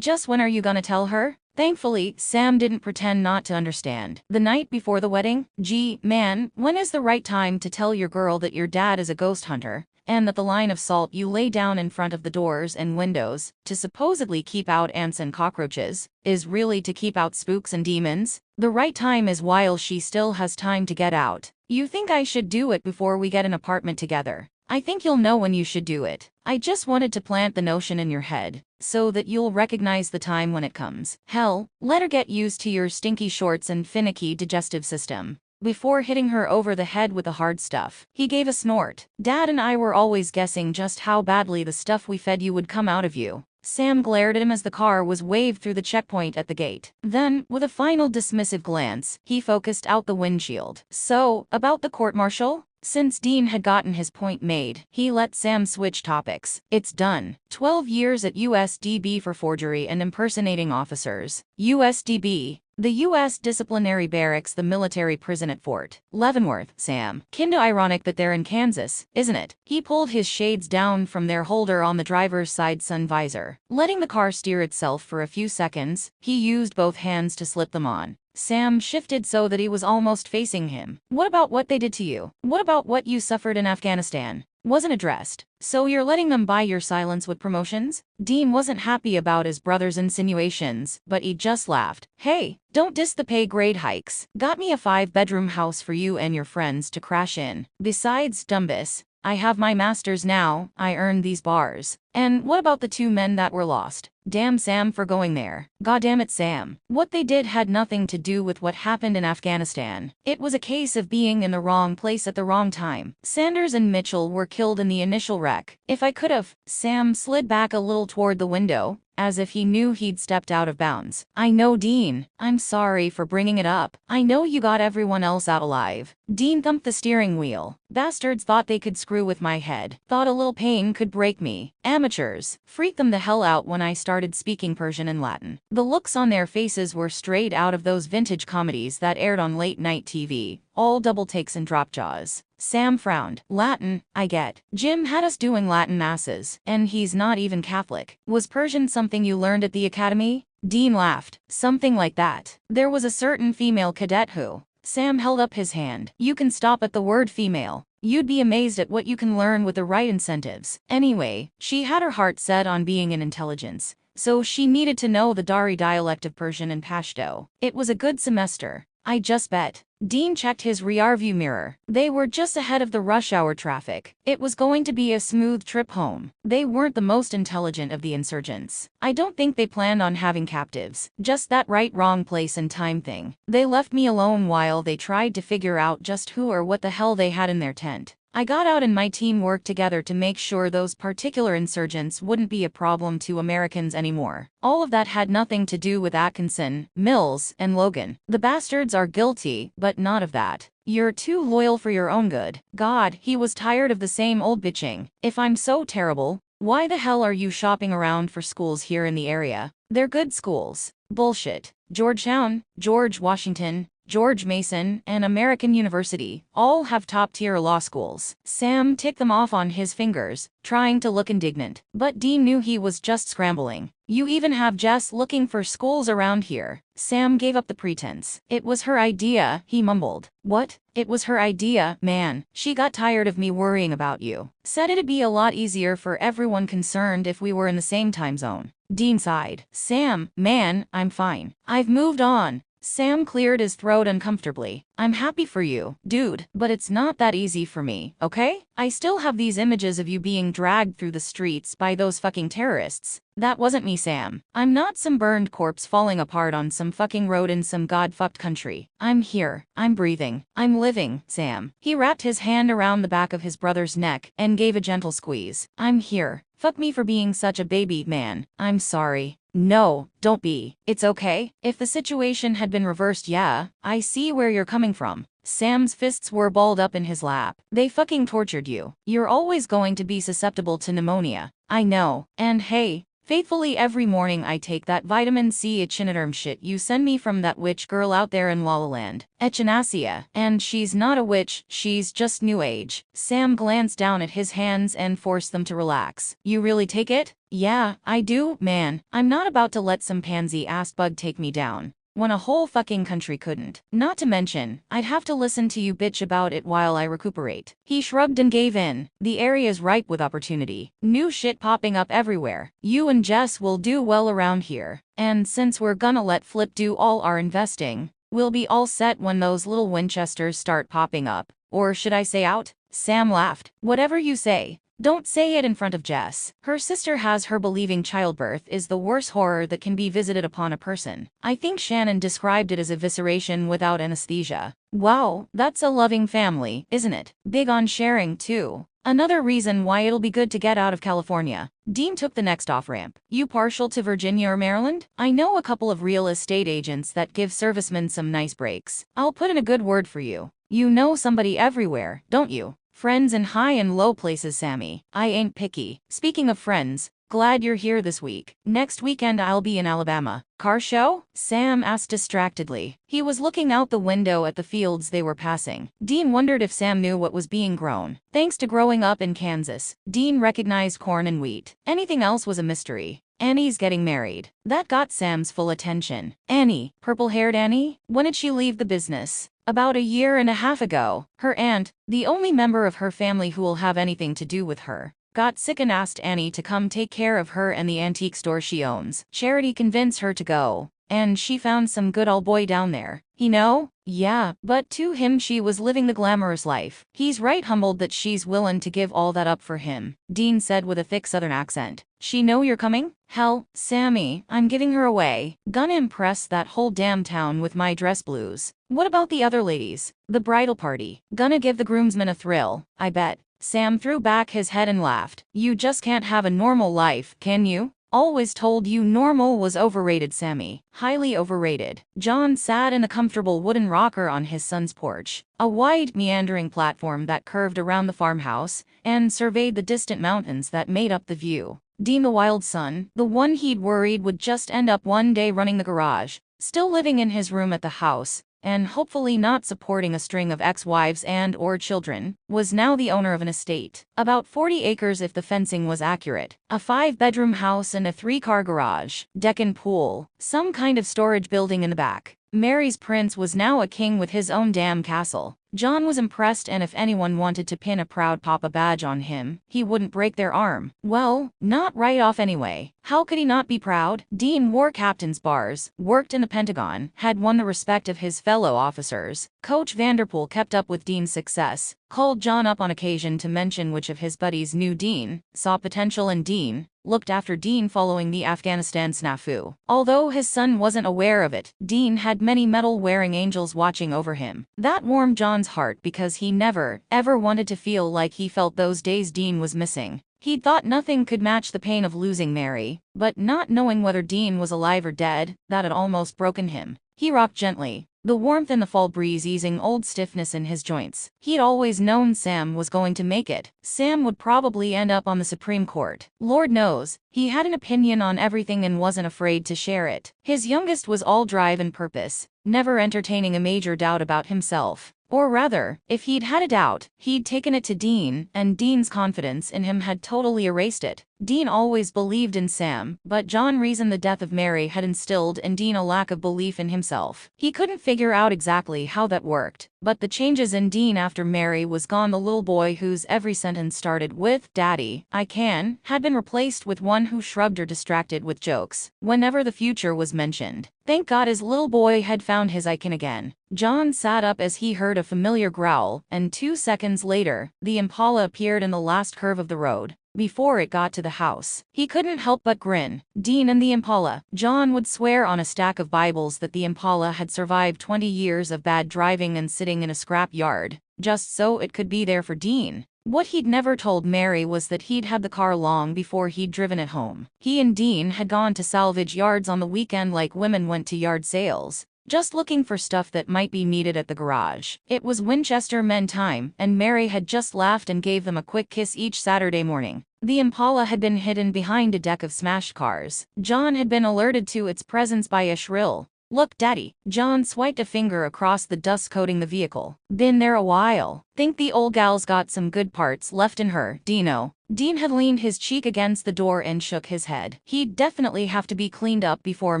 When are you gonna tell her? Thankfully, Sam didn't pretend not to understand. The night before the wedding? Gee, man, when is the right time to tell your girl that your dad is a ghost hunter, and that the line of salt you lay down in front of the doors and windows, to supposedly keep out ants and cockroaches, is really to keep out spooks and demons? The right time is while she still has time to get out. You think I should do it before we get an apartment together? I think you'll know when you should do it. I just wanted to plant the notion in your head, so that you'll recognize the time when it comes. Hell, let her get used to your stinky shorts and finicky digestive system. before hitting her over the head with the hard stuff. He gave a snort. Dad and I were always guessing just how badly the stuff we fed you would come out of you. Sam glared at him as the car was waved through the checkpoint at the gate. Then, with a final dismissive glance, he focused out the windshield. So, about the court-martial? Since Dean had gotten his point made, he let Sam switch topics. It's done. 12 years at USDB for forgery and impersonating officers. USDB. The U.S. disciplinary barracks, the military prison at Fort Leavenworth, Sam. Kinda ironic that they're in Kansas, isn't it? He pulled his shades down from their holder on the driver's side sun visor. Letting the car steer itself for a few seconds, he used both hands to slip them on. Sam shifted so that he was almost facing him. What about what they did to you? What about what you suffered in Afghanistan? Wasn't addressed. So you're letting them buy your silence with promotions? Dean wasn't happy about his brother's insinuations, but he just laughed. Hey, don't diss the pay grade hikes. Got me a 5-bedroom house for you and your friends to crash in. Besides, Dumbus, I have my master's now. I earned these bars. And what about the 2 men that were lost? Damn Sam for going there. Goddamn it, Sam. What they did had nothing to do with what happened in Afghanistan. It was a case of being in the wrong place at the wrong time. Sanders and Mitchell were killed in the initial wreck. If I could've. Sam slid back a little toward the window, as if he knew he'd stepped out of bounds. I know, Dean. I'm sorry for bringing it up. I know you got everyone else out alive. Dean thumped the steering wheel. Bastards thought they could screw with my head. Thought a little pain could break me. Amateurs. Freaked them the hell out when I started speaking Persian and Latin. The looks on their faces were straight out of those vintage comedies that aired on late-night TV. All double takes and drop jaws. Sam frowned. Latin, I get. Jim had us doing Latin masses, and he's not even Catholic. Was Persian something you learned at the academy? Dean laughed. Something like that. There was a certain female cadet who. Sam held up his hand. You can stop at the word female. You'd be amazed at what you can learn with the right incentives. Anyway, she had her heart set on being an intelligence, so she needed to know the Dari dialect of Persian and Pashto. It was a good semester. I just bet. Dean checked his rearview mirror. They were just ahead of the rush hour traffic. It was going to be a smooth trip home. They weren't the most intelligent of the insurgents. I don't think they planned on having captives. Just that right wrong place and time thing. They left me alone while they tried to figure out just who or what the hell they had in their tent. I got out and my team worked together to make sure those particular insurgents wouldn't be a problem to Americans anymore. All of that had nothing to do with Atkinson, Mills, and Logan. The bastards are guilty, but not of that. You're too loyal for your own good. God, he was tired of the same old bitching. If I'm so terrible, why the hell are you shopping around for schools here in the area? They're good schools. Bullshit. Georgetown, George Washington, George Mason, and American University all have top-tier law schools. Sam ticked them off on his fingers, trying to look indignant. But Dean knew he was just scrambling. You even have Jess looking for schools around here. Sam gave up the pretense. It was her idea, he mumbled. What? It was her idea, man. She got tired of me worrying about you. Said it'd be a lot easier for everyone concerned if we were in the same time zone. Dean sighed. Sam, man, I'm fine. I've moved on. Sam cleared his throat uncomfortably. I'm happy for you, dude, but it's not that easy for me, okay? I still have these images of you being dragged through the streets by those fucking terrorists. That wasn't me, Sam. I'm not some burned corpse falling apart on some fucking road in some god-fucked country. I'm here. I'm breathing. I'm living, Sam. He wrapped his hand around the back of his brother's neck and gave a gentle squeeze. I'm here. Fuck me for being such a baby, man. I'm sorry. No, don't be. It's okay. If the situation had been reversed, yeah, I see where you're coming from. Sam's fists were balled up in his lap. They fucking tortured you. You're always going to be susceptible to pneumonia. I know. And hey, faithfully every morning I take that vitamin C echinoderm shit you send me from that witch girl out there in La La Land. Echinacea. And she's not a witch, she's just new age. Sam glanced down at his hands and forced them to relax. You really take it? Yeah, I do, man. I'm not about to let some pansy-ass bug take me down when a whole fucking country couldn't. Not to mention, I'd have to listen to you bitch about it while I recuperate. He shrugged and gave in. The area's ripe with opportunity. New shit popping up everywhere. You and Jess will do well around here. And since we're gonna let Flip do all our investing, we'll be all set when those little Winchesters start popping up. Or should I say out? Sam laughed. Whatever you say. Don't say it in front of Jess. Her sister has her believing childbirth is the worst horror that can be visited upon a person. I think Shannon described it as evisceration without anesthesia. Wow, that's a loving family, isn't it? Big on sharing, too. Another reason why it'll be good to get out of California. Dean took the next off-ramp. You partial to Virginia or Maryland? I know a couple of real estate agents that give servicemen some nice breaks. I'll put in a good word for you. You know somebody everywhere, don't you? Friends in high and low places, Sammy. I ain't picky. Speaking of friends, glad you're here this week. Next weekend I'll be in Alabama. Car show? Sam asked distractedly. He was looking out the window at the fields they were passing. Dean wondered if Sam knew what was being grown. Thanks to growing up in Kansas, Dean recognized corn and wheat. Anything else was a mystery. Annie's getting married. That got Sam's full attention. Annie, purple-haired Annie? When did she leave the business? About a year and a half ago. Her aunt, the only member of her family who will have anything to do with her, got sick and asked Annie to come take care of her and the antique store she owns. Charity convinced her to go, and she found some good old boy down there. He know? Yeah, but to him she was living the glamorous life. He's right humbled that she's willin' to give all that up for him, Dean said with a thick southern accent. She know you're coming? Hell, Sammy, I'm giving her away. Gonna impress that whole damn town with my dress blues. What about the other ladies? The bridal party. Gonna give the groomsmen a thrill, I bet. Sam threw back his head and laughed. You just can't have a normal life, can you? Always told you normal was overrated, Sammy. Highly overrated. John sat in a comfortable wooden rocker on his son's porch, a wide, meandering platform that curved around the farmhouse, and surveyed the distant mountains that made up the view. Dean, the wild son, the one he'd worried would just end up one day running the garage, still living in his room at the house, and hopefully not supporting a string of ex-wives and/or children, was now the owner of an estate. About 40 acres if the fencing was accurate. A 5-bedroom house and a 3-car garage, deck and pool, some kind of storage building in the back. Mary's prince was now a king with his own damn castle. John was impressed, and if anyone wanted to pin a proud papa badge on him, he wouldn't break their arm. Well, not right off anyway. How could he not be proud? Dean wore captain's bars, worked in the Pentagon, had won the respect of his fellow officers. Coach Vanderpool kept up with Dean's success, called John up on occasion to mention which of his buddies knew Dean, saw potential in Dean, looked after Dean following the Afghanistan snafu. Although his son wasn't aware of it, Dean had many medal-wearing angels watching over him. That warmed John's heart because he never, ever wanted to feel like he felt those days Dean was missing. He'd thought nothing could match the pain of losing Mary, but not knowing whether Dean was alive or dead, that had almost broken him. He rocked gently, the warmth in the fall breeze easing old stiffness in his joints. He'd always known Sam was going to make it. Sam would probably end up on the Supreme Court. Lord knows, he had an opinion on everything and wasn't afraid to share it. His youngest was all drive and purpose, never entertaining a major doubt about himself. Or rather, if he'd had a doubt, he'd taken it to Dean, and Dean's confidence in him had totally erased it. Dean always believed in Sam, but John reasoned the death of Mary had instilled in Dean a lack of belief in himself. He couldn't figure out exactly how that worked, but the changes in Dean after Mary was gone. The little boy whose every sentence started with, "Daddy, I can," had been replaced with one who shrugged or distracted with jokes whenever the future was mentioned. Thank God his little boy had found his I can again. John sat up as he heard a familiar growl, and 2 seconds later, the Impala appeared in the last curve of the road. Before it got to the house, he couldn't help but grin. Dean and the Impala. John would swear on a stack of Bibles that the Impala had survived 20 years of bad driving and sitting in a scrap yard, just so it could be there for Dean. What he'd never told Mary was that he'd had the car long before he'd driven it home. He and Dean had gone to salvage yards on the weekend like women went to yard sales, just looking for stuff that might be needed at the garage. It was Winchester men time, and Mary had just laughed and gave them a quick kiss each Saturday morning. The Impala had been hidden behind a deck of smashed cars. John had been alerted to its presence by a shrill, "Look, Daddy." John swiped a finger across the dust coating the vehicle. Been there a while. Think the old gal's got some good parts left in her, Dino. Dean had leaned his cheek against the door and shook his head. He'd definitely have to be cleaned up before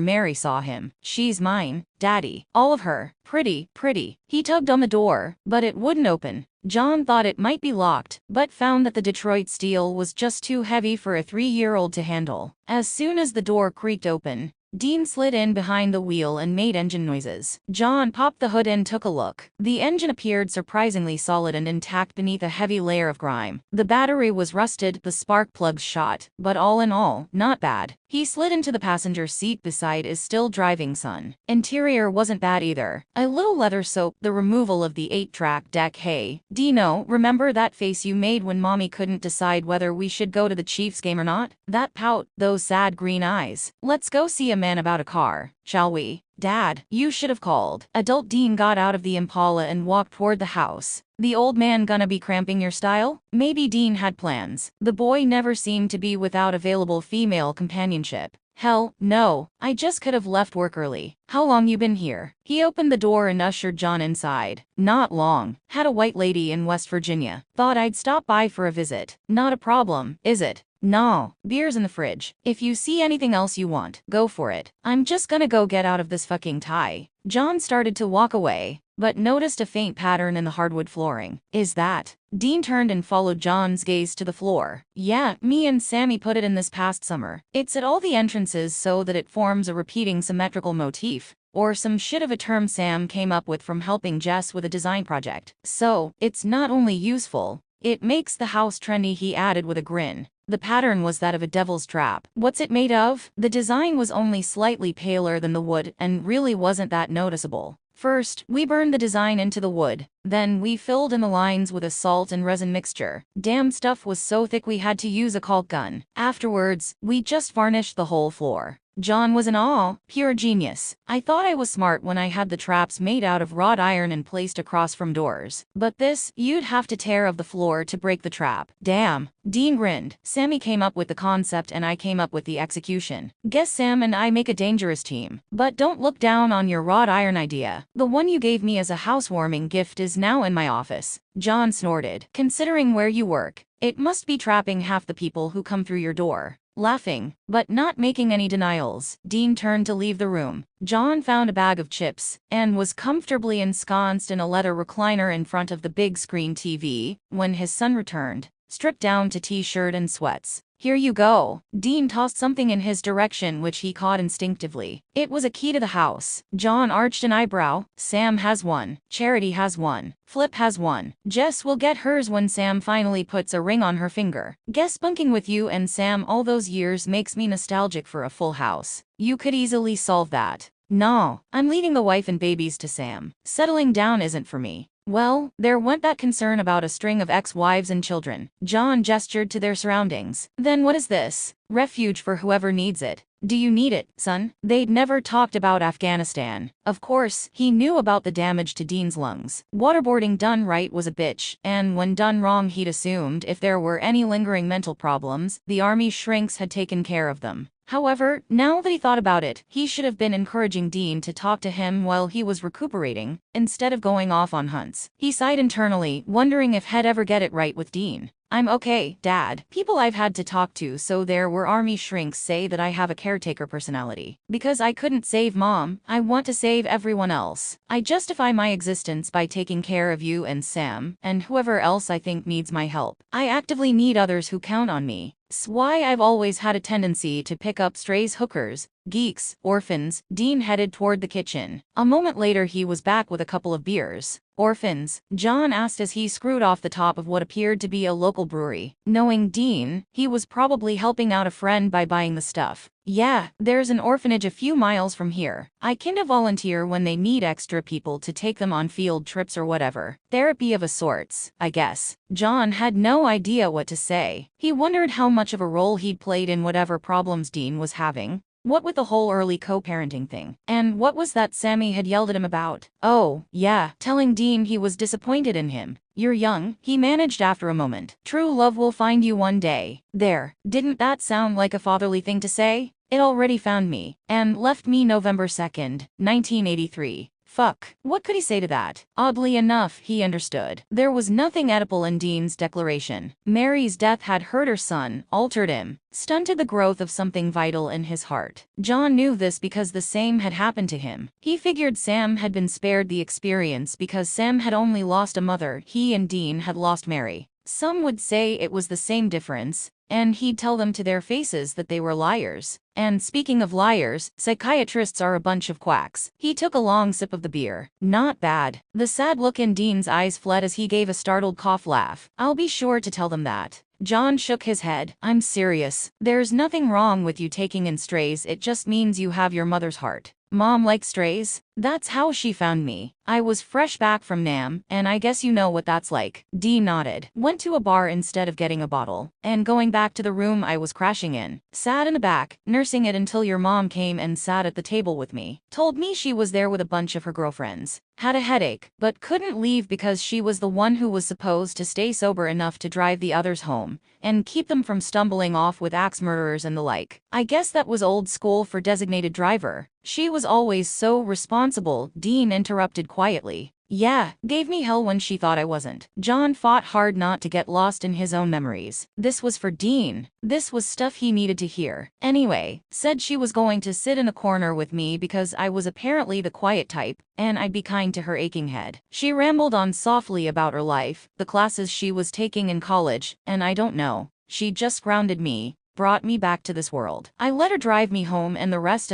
Mary saw him. "She's mine, Daddy. All of her. Pretty, pretty." He tugged on the door, but it wouldn't open. John thought it might be locked, but found that the Detroit steel was just too heavy for a 3-year-old to handle. As soon as the door creaked open, Dean slid in behind the wheel and made engine noises. John popped the hood and took a look. The engine appeared surprisingly solid and intact beneath a heavy layer of grime. The battery was rusted, the spark plugs shot, but all in all, not bad. He slid into the passenger seat beside his still driving son. Interior wasn't bad either. A little leather soap, the removal of the 8-track deck. Hey, Dino, remember that face you made when mommy couldn't decide whether we should go to the Chiefs game or not? That pout, those sad green eyes. Let's go see a man about a car, shall we? Dad, you should have called. Adult Dean got out of the Impala and walked toward the house. The old man gonna be cramping your style? Maybe Dean had plans. The boy never seemed to be without available female companionship. Hell, no, I just could have left work early. How long you been here? He opened the door and ushered John inside. Not long. Had a white lady in West Virginia. Thought I'd stop by for a visit. Not a problem, is it? No, beer's in the fridge. If you see anything else you want, go for it. I'm just gonna go get out of this fucking tie. John started to walk away, but noticed a faint pattern in the hardwood flooring. Is that? Dean turned and followed John's gaze to the floor. Yeah, me and Sammy put it in this past summer. It's at all the entrances so that it forms a repeating symmetrical motif, or some shit of a term Sam came up with from helping Jess with a design project. So, it's not only useful, it makes the house trendy, he added with a grin. The pattern was that of a devil's trap. What's it made of? The design was only slightly paler than the wood and really wasn't that noticeable. First, we burned the design into the wood. Then we filled in the lines with a salt and resin mixture. Damn stuff was so thick we had to use a caulk gun. Afterwards, we just varnished the whole floor. John was in awe. Pure genius. I thought I was smart when I had the traps made out of wrought iron and placed across from doors. But this, you'd have to tear of the floor to break the trap. Damn. Dean grinned. Sammy came up with the concept and I came up with the execution. Guess Sam and I make a dangerous team. But don't look down on your wrought iron idea. The one you gave me as a housewarming gift is now in my office. John snorted. Considering where you work, it must be trapping half the people who come through your door. Laughing, but not making any denials, Dean turned to leave the room. John found a bag of chips, and was comfortably ensconced in a leather recliner in front of the big screen TV, when his son returned, stripped down to t-shirt and sweats. Here you go. Dean tossed something in his direction which he caught instinctively. It was a key to the house. John arched an eyebrow. Sam has one. Charity has one. Flip has one. Jess will get hers when Sam finally puts a ring on her finger. Guess bunking with you and Sam all those years makes me nostalgic for a full house. You could easily solve that. No, I'm leaving the wife and babies to Sam. Settling down isn't for me. Well, there went that concern about a string of ex-wives and children. John gestured to their surroundings. Then what is this? Refuge for whoever needs it. Do you need it, son? They'd never talked about Afghanistan. Of course, he knew about the damage to Dean's lungs. Waterboarding done right was a bitch, and when done wrong he'd assumed if there were any lingering mental problems, the army shrinks had taken care of them. However, now that he thought about it, he should have been encouraging Dean to talk to him while he was recuperating, instead of going off on hunts. He sighed internally, wondering if he'd ever get it right with Dean. I'm okay, Dad. People I've had to talk to so there were army shrinks say that I have a caretaker personality. Because I couldn't save Mom, I want to save everyone else. I justify my existence by taking care of you and Sam, and whoever else I think needs my help. I actively need others who count on me. It's why I've always had a tendency to pick up strays, hookers, geeks, orphans. Dean headed toward the kitchen. A moment later he was back with a couple of beers. Orphans? John asked as he screwed off the top of what appeared to be a local brewery. Knowing Dean, he was probably helping out a friend by buying the stuff. Yeah, there's an orphanage a few miles from here. I kinda volunteer when they need extra people to take them on field trips or whatever. Therapy of a sorts, I guess. John had no idea what to say. He wondered how much of a role he'd played in whatever problems Dean was having. What with the whole early co-parenting thing? And what was that Sammy had yelled at him about? Oh, yeah, telling Dean he was disappointed in him. You're young, he managed after a moment. True love will find you one day. There, didn't that sound like a fatherly thing to say? It already found me, and left me November 2nd, 1983. Fuck. What could he say to that? Oddly enough, he understood. There was nothing Oedipal in Dean's declaration. Mary's death had hurt her son, altered him, stunted the growth of something vital in his heart. John knew this because the same had happened to him. He figured Sam had been spared the experience because Sam had only lost a mother, he and Dean had lost Mary. Some would say it was the same difference, and he'd tell them to their faces that they were liars. And speaking of liars, psychiatrists are a bunch of quacks. He took a long sip of the beer. Not bad. The sad look in Dean's eyes fled as he gave a startled cough laugh. I'll be sure to tell them that. John shook his head. I'm serious. There's nothing wrong with you taking in strays, it just means you have your mother's heart. Mom likes strays? That's how she found me. I was fresh back from Nam, and I guess you know what that's like. Dean nodded. Went to a bar instead of getting a bottle, and going back to the room I was crashing in. Sat in the back, nursing it until your mom came and sat at the table with me. Told me she was there with a bunch of her girlfriends. Had a headache, but couldn't leave because she was the one who was supposed to stay sober enough to drive the others home, and keep them from stumbling off with axe murderers and the like. I guess that was old school for designated driver. She was always so responsible, Dean interrupted quietly. Yeah, gave me hell when she thought I wasn't. John fought hard not to get lost in his own memories. This was for Dean. This was stuff he needed to hear. Anyway, said she was going to sit in a corner with me because I was apparently the quiet type, and I'd be kind to her aching head. She rambled on softly about her life, the classes she was taking in college, and I don't know. She just grounded me. Brought me back to this world. I let her drive me home and the rest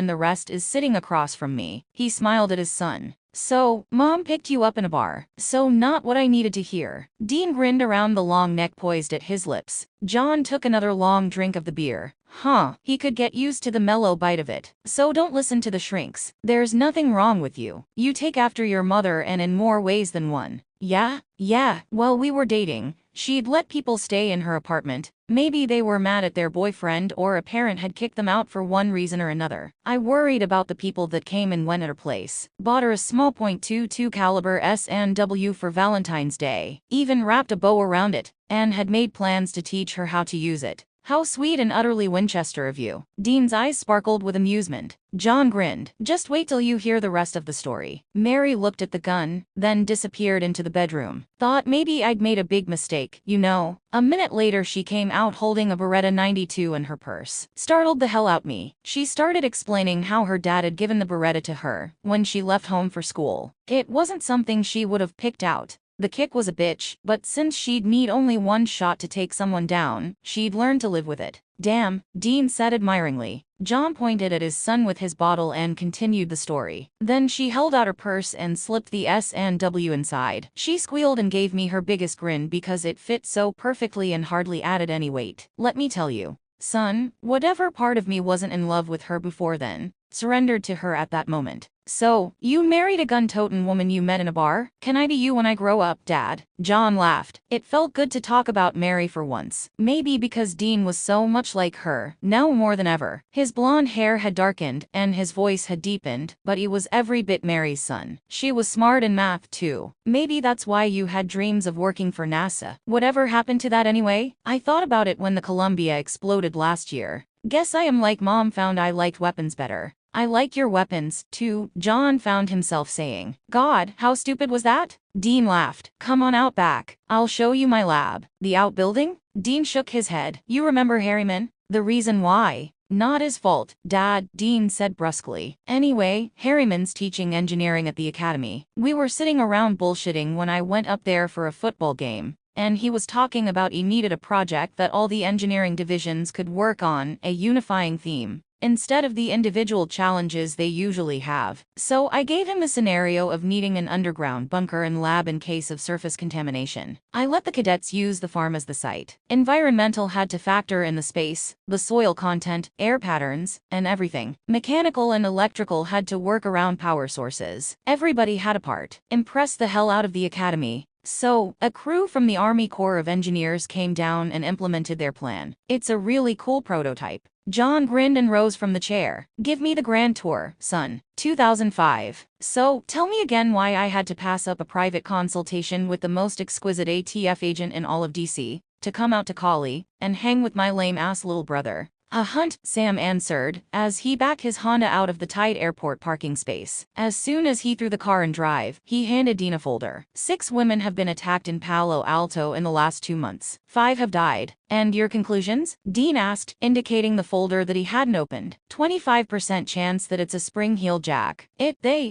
is sitting across from me. He smiled at his son. So, Mom picked you up in a bar. So not what I needed to hear. Dean grinned around the long neck poised at his lips. John took another long drink of the beer. Huh, he could get used to the mellow bite of it. So don't listen to the shrinks. There's nothing wrong with you. You take after your mother and in more ways than one. Yeah, well we were dating. She'd let people stay in her apartment. Maybe they were mad at their boyfriend or a parent had kicked them out for one reason or another. I worried about the people that came and went at her place. Bought her a small .22 caliber S&W for Valentine's Day. Even wrapped a bow around it, and had made plans to teach her how to use it. How sweet and utterly Winchester of you. Dean's eyes sparkled with amusement. John grinned. Just wait till you hear the rest of the story. Mary looked at the gun, then disappeared into the bedroom. Thought maybe I'd made a big mistake, you know. A minute later she came out holding a Beretta 92 in her purse. Startled the hell out me. She started explaining how her dad had given the Beretta to her when she left home for school. It wasn't something she would have picked out. The kick was a bitch, but since she'd need only one shot to take someone down, she'd learn to live with it. Damn, Dean said admiringly. John pointed at his son with his bottle and continued the story. Then she held out her purse and slipped the S&W inside. She squealed and gave me her biggest grin because it fit so perfectly and hardly added any weight. Let me tell you, son, whatever part of me wasn't in love with her before then, surrendered to her at that moment. So, you married a gun-toting woman you met in a bar? Can I be you when I grow up, Dad? John laughed. It felt good to talk about Mary for once. Maybe because Dean was so much like her, now more than ever. His blonde hair had darkened, and his voice had deepened, but he was every bit Mary's son. She was smart in math, too. Maybe that's why you had dreams of working for NASA. Whatever happened to that anyway? I thought about it when the Columbia exploded last year. Guess I am like Mom found I liked weapons better. I like your weapons, too, John found himself saying. God, how stupid was that? Dean laughed. Come on out back. I'll show you my lab. The outbuilding? Dean shook his head. You remember Harriman? The reason why? Not his fault, Dad, Dean said brusquely. Anyway, Harriman's teaching engineering at the academy. We were sitting around bullshitting when I went up there for a football game. And he was talking about he needed a project that all the engineering divisions could work on, a unifying theme, instead of the individual challenges they usually have. So I gave him the scenario of needing an underground bunker and lab in case of surface contamination. I let the cadets use the farm as the site. Environmental had to factor in the space, the soil content, air patterns, and everything. Mechanical and electrical had to work around power sources. Everybody had a part. Impressed the hell out of the academy. So, a crew from the Army Corps of Engineers came down and implemented their plan. It's a really cool prototype. John grinned and rose from the chair. Give me the grand tour, son. 2005. So, tell me again why I had to pass up a private consultation with the most exquisite ATF agent in all of DC, to come out to Cali, and hang with my lame-ass little brother. A hunt, Sam answered, as he backed his Honda out of the tight airport parking space. As soon as he threw the car in drive, he handed Dean a folder. 6 women have been attacked in Palo Alto in the last 2 months. 5 have died. And your conclusions? Dean asked, indicating the folder that he hadn't opened. 25% chance that it's a spring heel jack.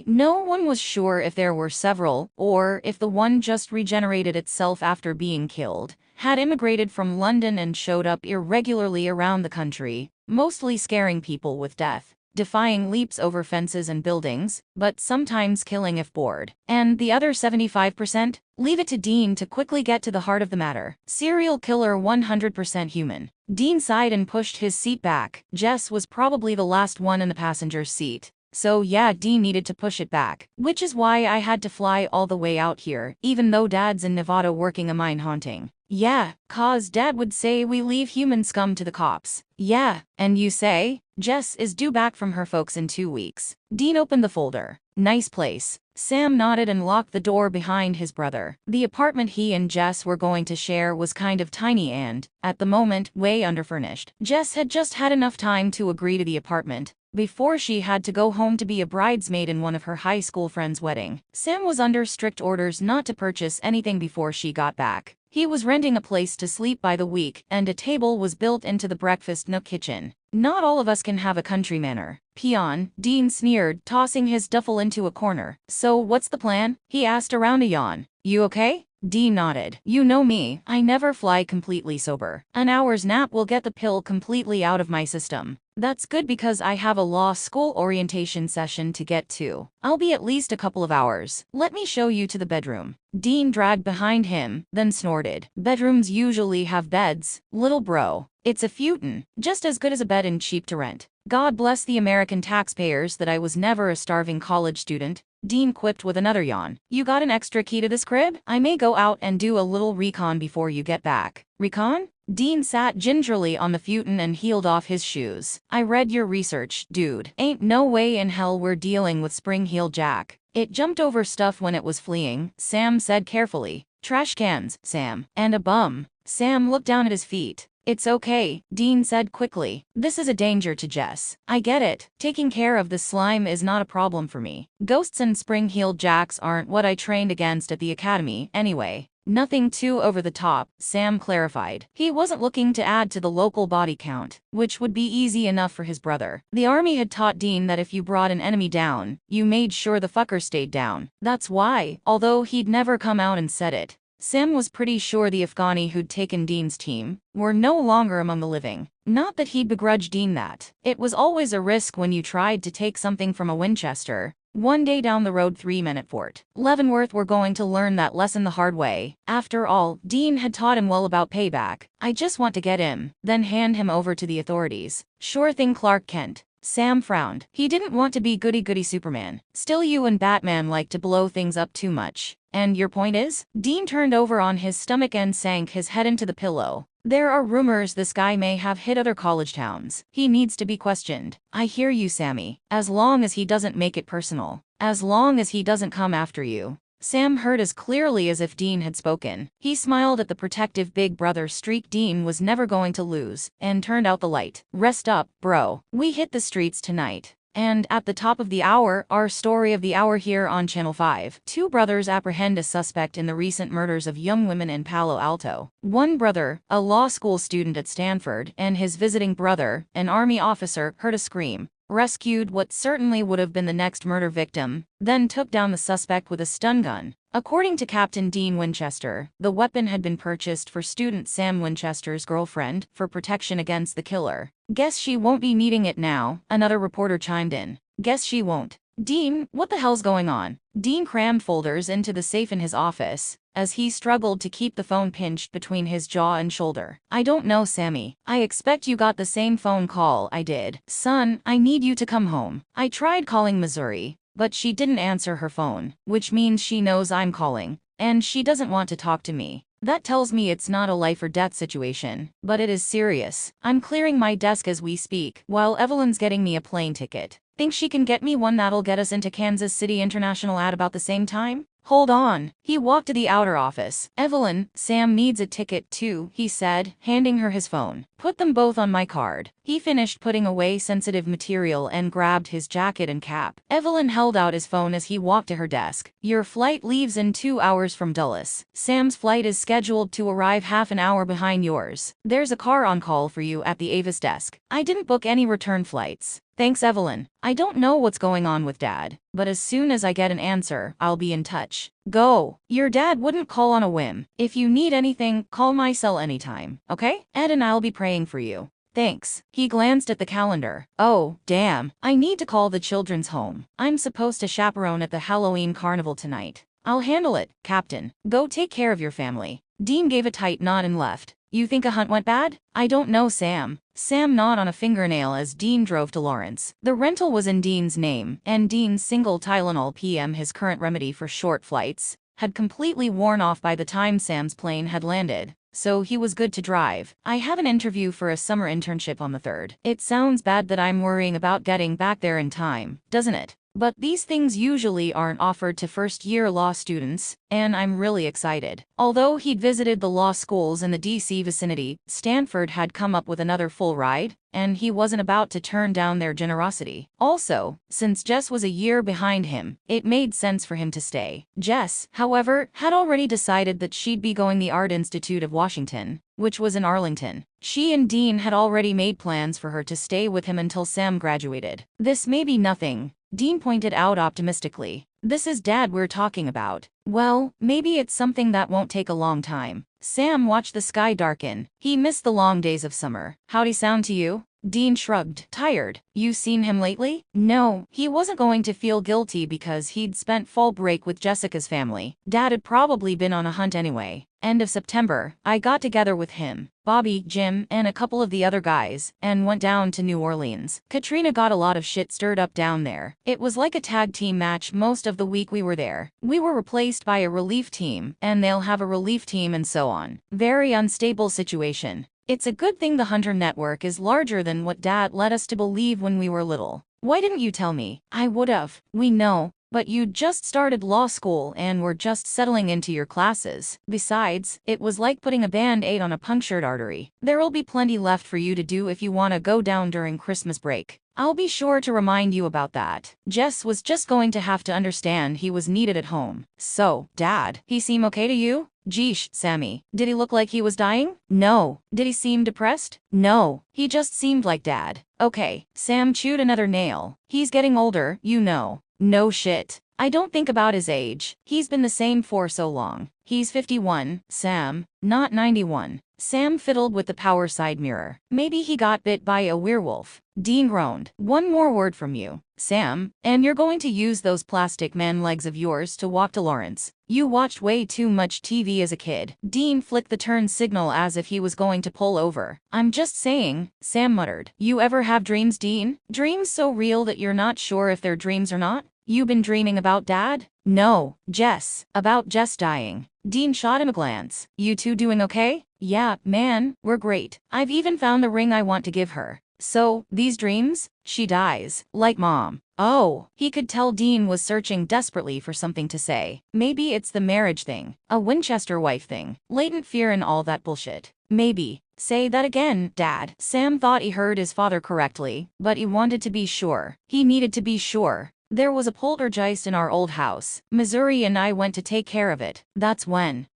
No one was sure if there were several, or if the one just regenerated itself after being killed. had immigrated from London and showed up irregularly around the country, mostly scaring people with death, defying leaps over fences and buildings, but sometimes killing if bored. And the other 75%? Leave it to Dean to quickly get to the heart of the matter. Serial killer 100% human. Dean sighed and pushed his seat back. Jess was probably the last one in the passenger's seat. So yeah, Dean needed to push it back, which is why I had to fly all the way out here, even though Dad's in Nevada working a mine haunting. Yeah, 'cause Dad would say we leave human scum to the cops. Yeah, and you say? Jess is due back from her folks in 2 weeks. Dean opened the folder. Nice place. Sam nodded and locked the door behind his brother. The apartment he and Jess were going to share was kind of tiny and, at the moment, way underfurnished. Jess had just had enough time to agree to the apartment before she had to go home to be a bridesmaid in one of her high school friends' wedding. Sam was under strict orders not to purchase anything before she got back. He was renting a place to sleep by the week, and a table was built into the breakfast nook kitchen. Not all of us can have a country manor. Peon, Dean sneered, tossing his duffel into a corner. So what's the plan? He asked around a yawn. You okay? Dean nodded. You know me, I never fly completely sober. An hour's nap will get the pill completely out of my system. That's good because I have a law school orientation session to get to. I'll be at least a couple of hours. Let me show you to the bedroom. Dean dragged behind him, then snorted. Bedrooms usually have beds, little bro. It's a futon, just as good as a bed and cheap to rent. God bless the American taxpayers that I was never a starving college student. Dean quipped with another yawn. You got an extra key to this crib? I may go out and do a little recon before you get back. Recon? Dean sat gingerly on the futon and heeled off his shoes. I read your research, dude. Ain't no way in hell we're dealing with Spring Heel Jack. It jumped over stuff when it was fleeing, Sam said carefully. Trash cans, Sam. And a bum. Sam looked down at his feet. It's okay, Dean said quickly. This is a danger to Jess. I get it. Taking care of the slime is not a problem for me. Ghosts and spring-heeled jacks aren't what I trained against at the academy, anyway. Nothing too over the top, Sam clarified. He wasn't looking to add to the local body count, which would be easy enough for his brother. The army had taught Dean that if you brought an enemy down, you made sure the fucker stayed down. That's why, although he'd never come out and said it, Sam was pretty sure the Afghani who'd taken Dean's team were no longer among the living. Not that he'd begrudge Dean that. It was always a risk when you tried to take something from a Winchester. One day down the road 3 men at Fort Leavenworth were going to learn that lesson the hard way. After all, Dean had taught him well about payback. I just want to get him, then hand him over to the authorities. Sure thing, Clark Kent. Sam frowned. He didn't want to be goody-goody Superman. Still, you and Batman like to blow things up too much. And your point is? Dean turned over on his stomach and sank his head into the pillow. There are rumors this guy may have hit other college towns. He needs to be questioned. I hear you, Sammy. As long as he doesn't make it personal. As long as he doesn't come after you. Sam heard as clearly as if Dean had spoken. He smiled at the protective big brother streak Dean was never going to lose, and turned out the light. Rest up, bro. We hit the streets tonight. And at the top of the hour, our story of the hour here on Channel 5. Two brothers apprehend a suspect in the recent murders of young women in Palo Alto. One brother, a law school student at Stanford, and his visiting brother, an army officer, heard a scream, rescued what certainly would have been the next murder victim, then took down the suspect with a stun gun. According to Captain Dean Winchester, the weapon had been purchased for student Sam Winchester's girlfriend for protection against the killer. Guess she won't be needing it now, another reporter chimed in. Guess she won't. Dean, what the hell's going on? Dean crammed folders into the safe in his office, as he struggled to keep the phone pinched between his jaw and shoulder. I don't know, Sammy. I expect you got the same phone call I did. Son, I need you to come home. I tried calling Missouri, but she didn't answer her phone, which means she knows I'm calling, and she doesn't want to talk to me. That tells me it's not a life or death situation, but it is serious. I'm clearing my desk as we speak, while Evelyn's getting me a plane ticket. Think she can get me one that'll get us into Kansas City International at about the same time? Hold on. He walked to the outer office. Evelyn, Sam needs a ticket too, he said, handing her his phone. Put them both on my card. He finished putting away sensitive material and grabbed his jacket and cap. Evelyn held out his phone as he walked to her desk. Your flight leaves in 2 hours from Dulles. Sam's flight is scheduled to arrive half an hour behind yours. There's a car on call for you at the Avis desk. I didn't book any return flights. Thanks, Evelyn. I don't know what's going on with Dad, but as soon as I get an answer, I'll be in touch. Go. Your dad wouldn't call on a whim. If you need anything, call my cell anytime, okay? Ed and I'll be praying for you. Thanks. He glanced at the calendar. Oh, damn. I need to call the children's home. I'm supposed to chaperone at the Halloween carnival tonight. I'll handle it, Captain. Go take care of your family. Dean gave a tight nod and left. You think a hunt went bad? I don't know, Sam. Sam gnawed on a fingernail as Dean drove to Lawrence. The rental was in Dean's name, and Dean's single Tylenol PM, his current remedy for short flights, had completely worn off by the time Sam's plane had landed, so he was good to drive. I have an interview for a summer internship on the 3rd. It sounds bad that I'm worrying about getting back there in time, doesn't it? But these things usually aren't offered to first-year law students, and I'm really excited. Although he'd visited the law schools in the DC vicinity, Stanford had come up with another full ride, and he wasn't about to turn down their generosity. Also, since Jess was a year behind him, it made sense for him to stay. Jess, however, had already decided that she'd be going the Art Institute of Washington, which was in Arlington. She and Dean had already made plans for her to stay with him until Sam graduated. This may be nothing, Dean pointed out optimistically. This is Dad we're talking about. Well, maybe it's something that won't take a long time. Sam watched the sky darken. He missed the long days of summer. How'd he sound to you? Dean shrugged. Tired. You seen him lately? No, he wasn't going to feel guilty because he'd spent fall break with Jessica's family. Dad had probably been on a hunt anyway. End of September, I got together with him, Bobby, Jim, and a couple of the other guys, and went down to New Orleans. Katrina got a lot of shit stirred up down there. It was like a tag team match most of the week we were there. We were replaced by a relief team, and they'll have a relief team and so on. Very unstable situation. It's a good thing the Hunter network is larger than what Dad led us to believe when we were little. Why didn't you tell me? I would've. We know. But you just started law school and were just settling into your classes. Besides, it was like putting a band-aid on a punctured artery. There'll be plenty left for you to do if you want to go down during Christmas break. I'll be sure to remind you about that. Jess was just going to have to understand he was needed at home. So, Dad, he seem okay to you? Geesh, Sammy. Did he look like he was dying? No. Did he seem depressed? No. He just seemed like Dad. Okay. Sam chewed another nail. He's getting older, you know. No shit. I don't think about his age. He's been the same for so long. He's 51, Sam, not 91. Sam fiddled with the power side mirror. Maybe he got bit by a werewolf. Dean groaned. One more word from you, Sam, and you're going to use those plastic man legs of yours to walk to Lawrence. You watched way too much TV as a kid. Dean flicked the turn signal as if he was going to pull over. I'm just saying, Sam muttered. You ever have dreams, Dean? Dreams so real that you're not sure if they're dreams or not? You been dreaming about Dad? No, Jess. About Jess dying. Dean shot him a glance. You two doing okay? Yeah, man, we're great. I've even found the ring I want to give her. So, these dreams? She dies. Like Mom. Oh, he could tell Dean was searching desperately for something to say. Maybe it's the marriage thing. A Winchester wife thing. Latent fear and all that bullshit. Maybe. Say that again, Dad. Sam thought he heard his father correctly, but he wanted to be sure. He needed to be sure. There was a poltergeist in our old house. Missouri and I went to take care of it. That's when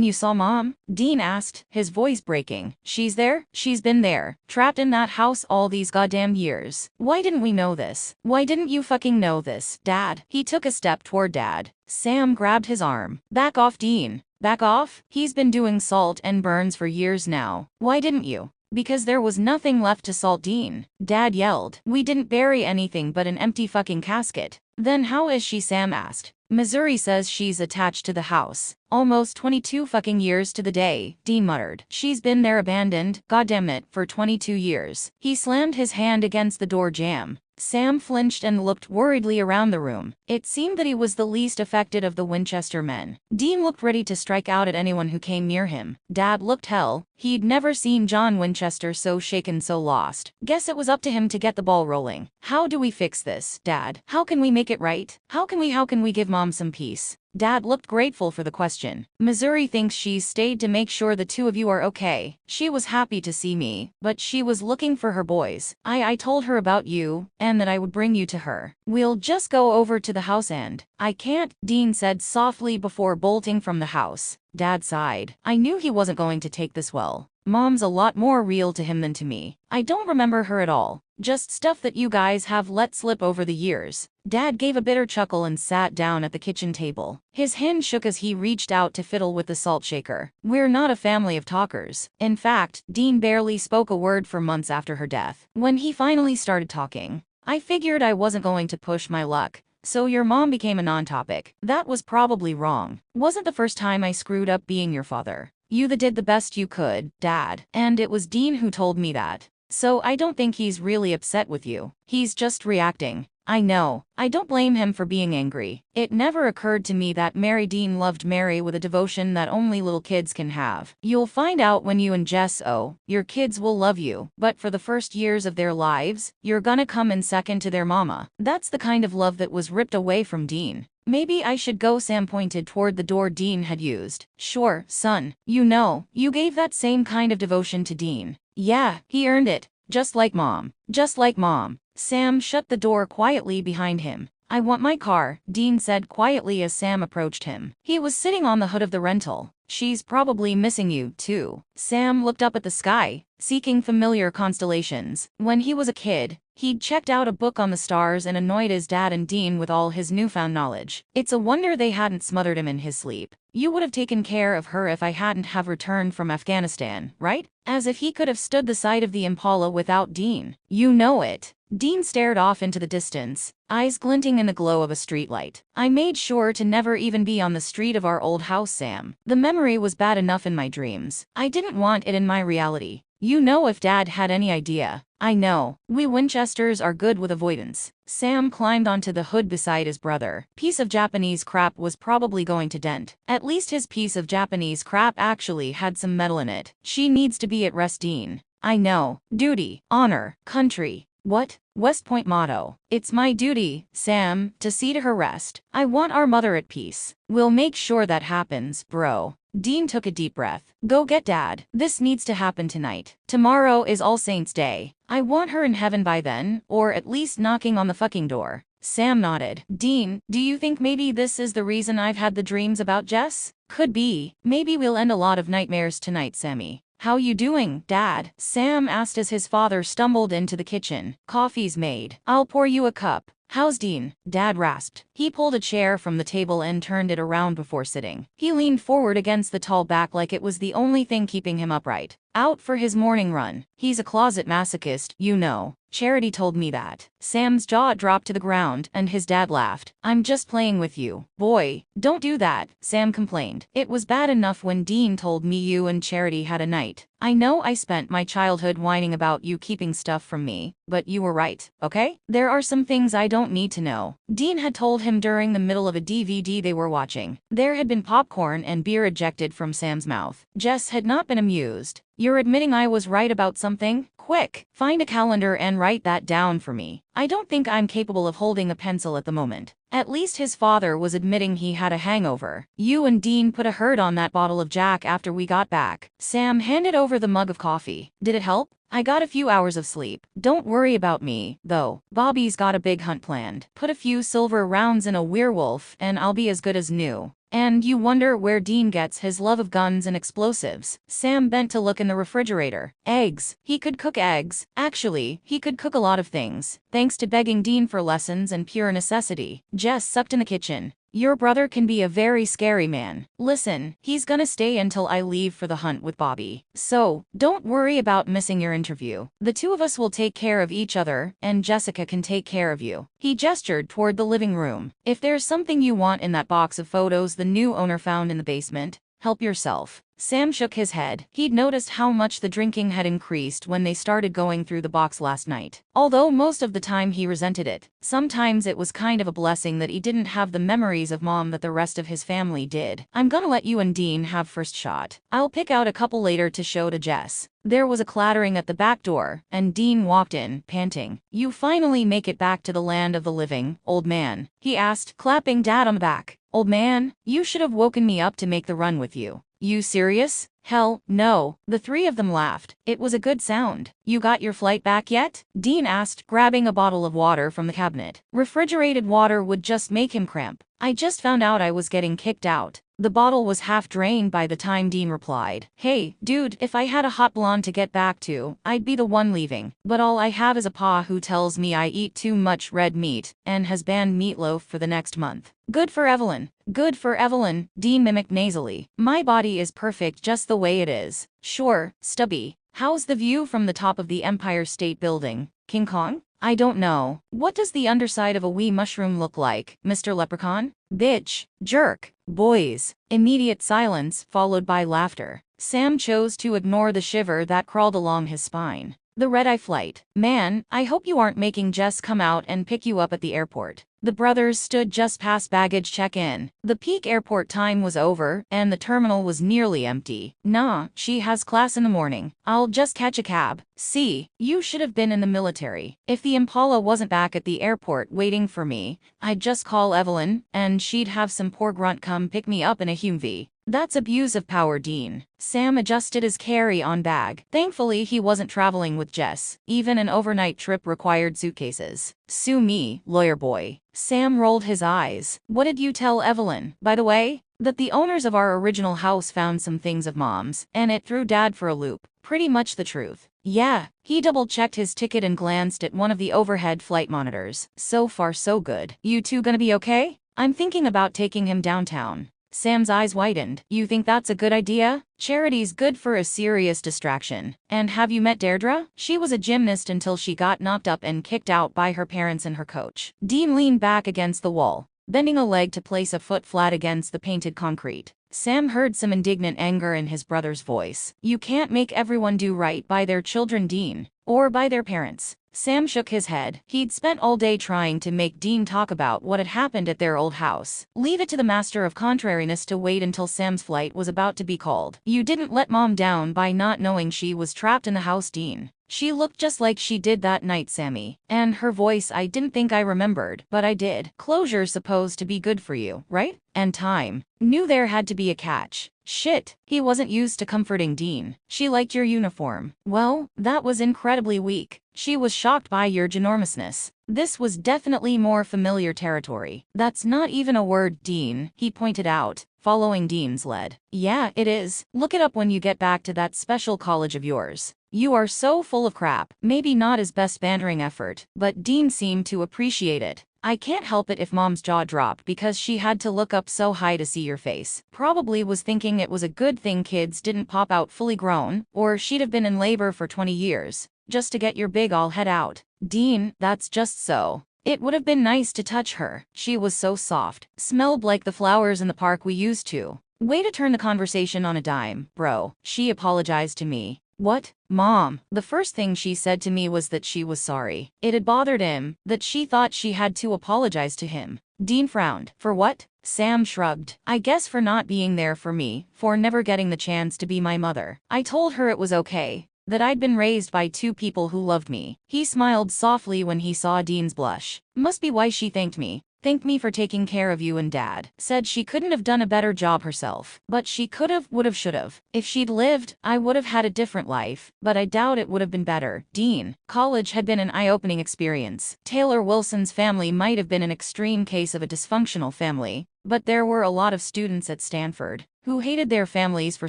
you saw Mom? Dean asked, his voice breaking. She's there? She's been there. Trapped in that house all these goddamn years. Why didn't we know this? Why didn't you fucking know this, Dad? He took a step toward Dad. Sam grabbed his arm. Back off, Dean. Back off? He's been doing salt and burns for years now. Why didn't you? Because there was nothing left to salt, Dean. Dad yelled. We didn't bury anything but an empty fucking casket. Then how is she? Sam asked. Missouri says she's attached to the house. Almost 22 fucking years to the day, Dean muttered. She's been there abandoned, goddammit, for 22 years. He slammed his hand against the door jamb. Sam flinched and looked worriedly around the room. It seemed that he was the least affected of the Winchester men. Dean looked ready to strike out at anyone who came near him. Dad looked hell. He'd never seen John Winchester so shaken, so lost. Guess it was up to him to get the ball rolling. How do we fix this, Dad? How can we make it right? How can we give Mom some peace? Dad looked grateful for the question. Missouri thinks she's stayed to make sure the two of you are okay. She was happy to see me, but she was looking for her boys. I told her about you, and that I would bring you to her. We'll just go over to the house and... I can't, Dean said softly before bolting from the house. Dad sighed. I knew he wasn't going to take this well. Mom's a lot more real to him than to me. I don't remember her at all. Just stuff that you guys have let slip over the years. Dad gave a bitter chuckle and sat down at the kitchen table. His hand shook as he reached out to fiddle with the salt shaker. We're not a family of talkers. In fact, Dean barely spoke a word for months after her death. When he finally started talking, I figured I wasn't going to push my luck. So your mom became a non-topic. That was probably wrong. Wasn't the first time I screwed up being your father. You did the best you could, Dad. And it was Dean who told me that. So I don't think he's really upset with you. He's just reacting. I know. I don't blame him for being angry. It never occurred to me that Mary Dean loved Mary with a devotion that only little kids can have. You'll find out when you and Jess your kids will love you, but for the first years of their lives, you're gonna come in second to their mama. That's the kind of love that was ripped away from Dean. Maybe I should go. Sam pointed toward the door Dean had used. Sure, son. You know, you gave that same kind of devotion to Dean. Yeah, he earned it. Just like Mom. Just like Mom. Sam shut the door quietly behind him. I want my car, Dean said quietly as Sam approached him. He was sitting on the hood of the rental. She's probably missing you, too. Sam looked up at the sky, seeking familiar constellations. When he was a kid, he'd checked out a book on the stars and annoyed his dad and Dean with all his newfound knowledge. It's a wonder they hadn't smothered him in his sleep. You would have taken care of her if I hadn't have returned from Afghanistan, right? As if he could have stood the sight of the Impala without Dean. You know it. Dean stared off into the distance, eyes glinting in the glow of a streetlight. I made sure to never even be on the street of our old house, Sam. The memory was bad enough in my dreams. I didn't want it in my reality. You know, if Dad had any idea. I know. We Winchesters are good with avoidance. Sam climbed onto the hood beside his brother. Piece of Japanese crap was probably going to dent. At least his piece of Japanese crap actually had some metal in it. She needs to be at rest, Dean. I know. Duty, honor, country. What? West Point motto. It's my duty, Sam, to see to her rest. I want our mother at peace. We'll make sure that happens, bro. Dean took a deep breath. Go get Dad. This needs to happen tonight. Tomorrow is All Saints' Day. I want her in heaven by then, or at least knocking on the fucking door. Sam nodded. Dean, do you think maybe this is the reason I've had the dreams about Jess? Could be. Maybe we'll end a lot of nightmares tonight, Sammy. How you doing, Dad? Sam asked as his father stumbled into the kitchen. Coffee's made. I'll pour you a cup. How's Dean? Dad rasped. He pulled a chair from the table and turned it around before sitting. He leaned forward against the tall back like it was the only thing keeping him upright. Out for his morning run. He's a closet masochist, you know. Charity told me that. Sam's jaw dropped to the ground, and his dad laughed. I'm just playing with you. Boy, don't do that, Sam complained. It was bad enough when Dean told me you and Charity had a night. I know I spent my childhood whining about you keeping stuff from me, but you were right, okay? There are some things I don't need to know. Dean had told him during the middle of a DVD they were watching. There had been popcorn and beer ejected from Sam's mouth. Jess had not been amused. You're admitting I was right about something? Quick, find a calendar and write that down for me. I don't think I'm capable of holding a pencil at the moment. At least his father was admitting he had a hangover. You and Dean put a hurt on that bottle of Jack after we got back. Sam handed over the mug of coffee. Did it help? I got a few hours of sleep. Don't worry about me, though. Bobby's got a big hunt planned. Put a few silver rounds in a werewolf and I'll be as good as new. And you wonder where Dean gets his love of guns and explosives. Sam bent to look in the refrigerator. Eggs. He could cook eggs. Actually, he could cook a lot of things, thanks to begging Dean for lessons and pure necessity. Jess sucked in the kitchen. Your brother can be a very scary man. Listen, he's gonna stay until I leave for the hunt with Bobby. So, don't worry about missing your interview. The two of us will take care of each other, and Jessica can take care of you. He gestured toward the living room. If there's something you want in that box of photos the new owner found in the basement, help yourself. Sam shook his head. He'd noticed how much the drinking had increased when they started going through the box last night. Although most of the time he resented it, sometimes it was kind of a blessing that he didn't have the memories of Mom that the rest of his family did. I'm gonna let you and Dean have first shot. I'll pick out a couple later to show to Jess. There was a clattering at the back door, and Dean walked in, panting. You finally make it back to the land of the living, old man? He asked, clapping Dad on the back. Old man, you should have woken me up to make the run with you. You serious? Hell, no. The three of them laughed. It was a good sound. You got your flight back yet? Dean asked, grabbing a bottle of water from the cabinet. Refrigerated water would just make him cramp. I just found out I was getting kicked out. The bottle was half drained by the time Dean replied. Hey, dude, if I had a hot blonde to get back to, I'd be the one leaving. But all I have is a pa who tells me I eat too much red meat, and has banned meatloaf for the next month. Good for Evelyn. Good for Evelyn, Dean mimicked nasally. My body is perfect just the way it is. Sure, stubby. How's the view from the top of the Empire State Building? King Kong? I don't know. What does the underside of a wee mushroom look like, Mr. Leprechaun? Bitch. Jerk. Boys. Immediate silence, followed by laughter. Sam chose to ignore the shiver that crawled along his spine. The red-eye flight. Man, I hope you aren't making Jess come out and pick you up at the airport. The brothers stood just past baggage check-in. The peak airport time was over, and the terminal was nearly empty. Nah, she has class in the morning. I'll just catch a cab. See, you should have been in the military. If the Impala wasn't back at the airport waiting for me, I'd just call Evelyn, and she'd have some poor grunt come pick me up in a Humvee. That's abuse of power, Dean. Sam adjusted his carry-on bag. Thankfully, he wasn't traveling with Jess. Even an overnight trip required suitcases. Sue me, lawyer boy. Sam rolled his eyes. What did you tell Evelyn, by the way? That the owners of our original house found some things of Mom's, and it threw Dad for a loop. Pretty much the truth. Yeah. He double-checked his ticket and glanced at one of the overhead flight monitors. So far so good. You two gonna be okay? I'm thinking about taking him downtown. Sam's eyes widened. You think that's a good idea? Charity's good for a serious distraction. And have you met Deirdre? She was a gymnast until she got knocked up and kicked out by her parents and her coach. Dean leaned back against the wall, bending a leg to place a foot flat against the painted concrete. Sam heard some indignant anger in his brother's voice. You can't make everyone do right by their children, Dean. Or by their parents. Sam shook his head. He'd spent all day trying to make Dean talk about what had happened at their old house. Leave it to the master of contrariness to wait until Sam's flight was about to be called. You didn't let Mom down by not knowing she was trapped in the house, Dean. She looked just like she did that night, Sammy. And her voice, I didn't think I remembered, but I did. Closure's supposed to be good for you, right? And time. Knew there had to be a catch. Shit, he wasn't used to comforting Dean. She liked your uniform. Well, that was incredibly weak. She was shocked by your ginormousness. This was definitely more familiar territory. That's not even a word, Dean, he pointed out, following Dean's lead. Yeah, it is. Look it up when you get back to that special college of yours. You are so full of crap. Maybe not his best bantering effort, but Dean seemed to appreciate it. I can't help it if Mom's jaw dropped because she had to look up so high to see your face. Probably was thinking it was a good thing kids didn't pop out fully grown, or she'd have been in labor for 20 years, just to get your big ol' head out. Dean, that's just so. It would have been nice to touch her. She was so soft. Smelled like the flowers in the park we used to. Way to turn the conversation on a dime, bro. She apologized to me. What? Mom. The first thing she said to me was that she was sorry. It had bothered him, that she thought she had to apologize to him. Dean frowned. For what? Sam shrugged. I guess for not being there for me, for never getting the chance to be my mother. I told her it was okay, that I'd been raised by two people who loved me. He smiled softly when he saw Dean's blush. Must be why she thanked me. Thanked me for taking care of you and Dad. Said she couldn't have done a better job herself. But she could've, would've, should've. If she'd lived, I would've had a different life. But I doubt it would've been better. Dean. College had been an eye-opening experience. Taylor Wilson's family might have been an extreme case of a dysfunctional family. But there were a lot of students at Stanford who hated their families for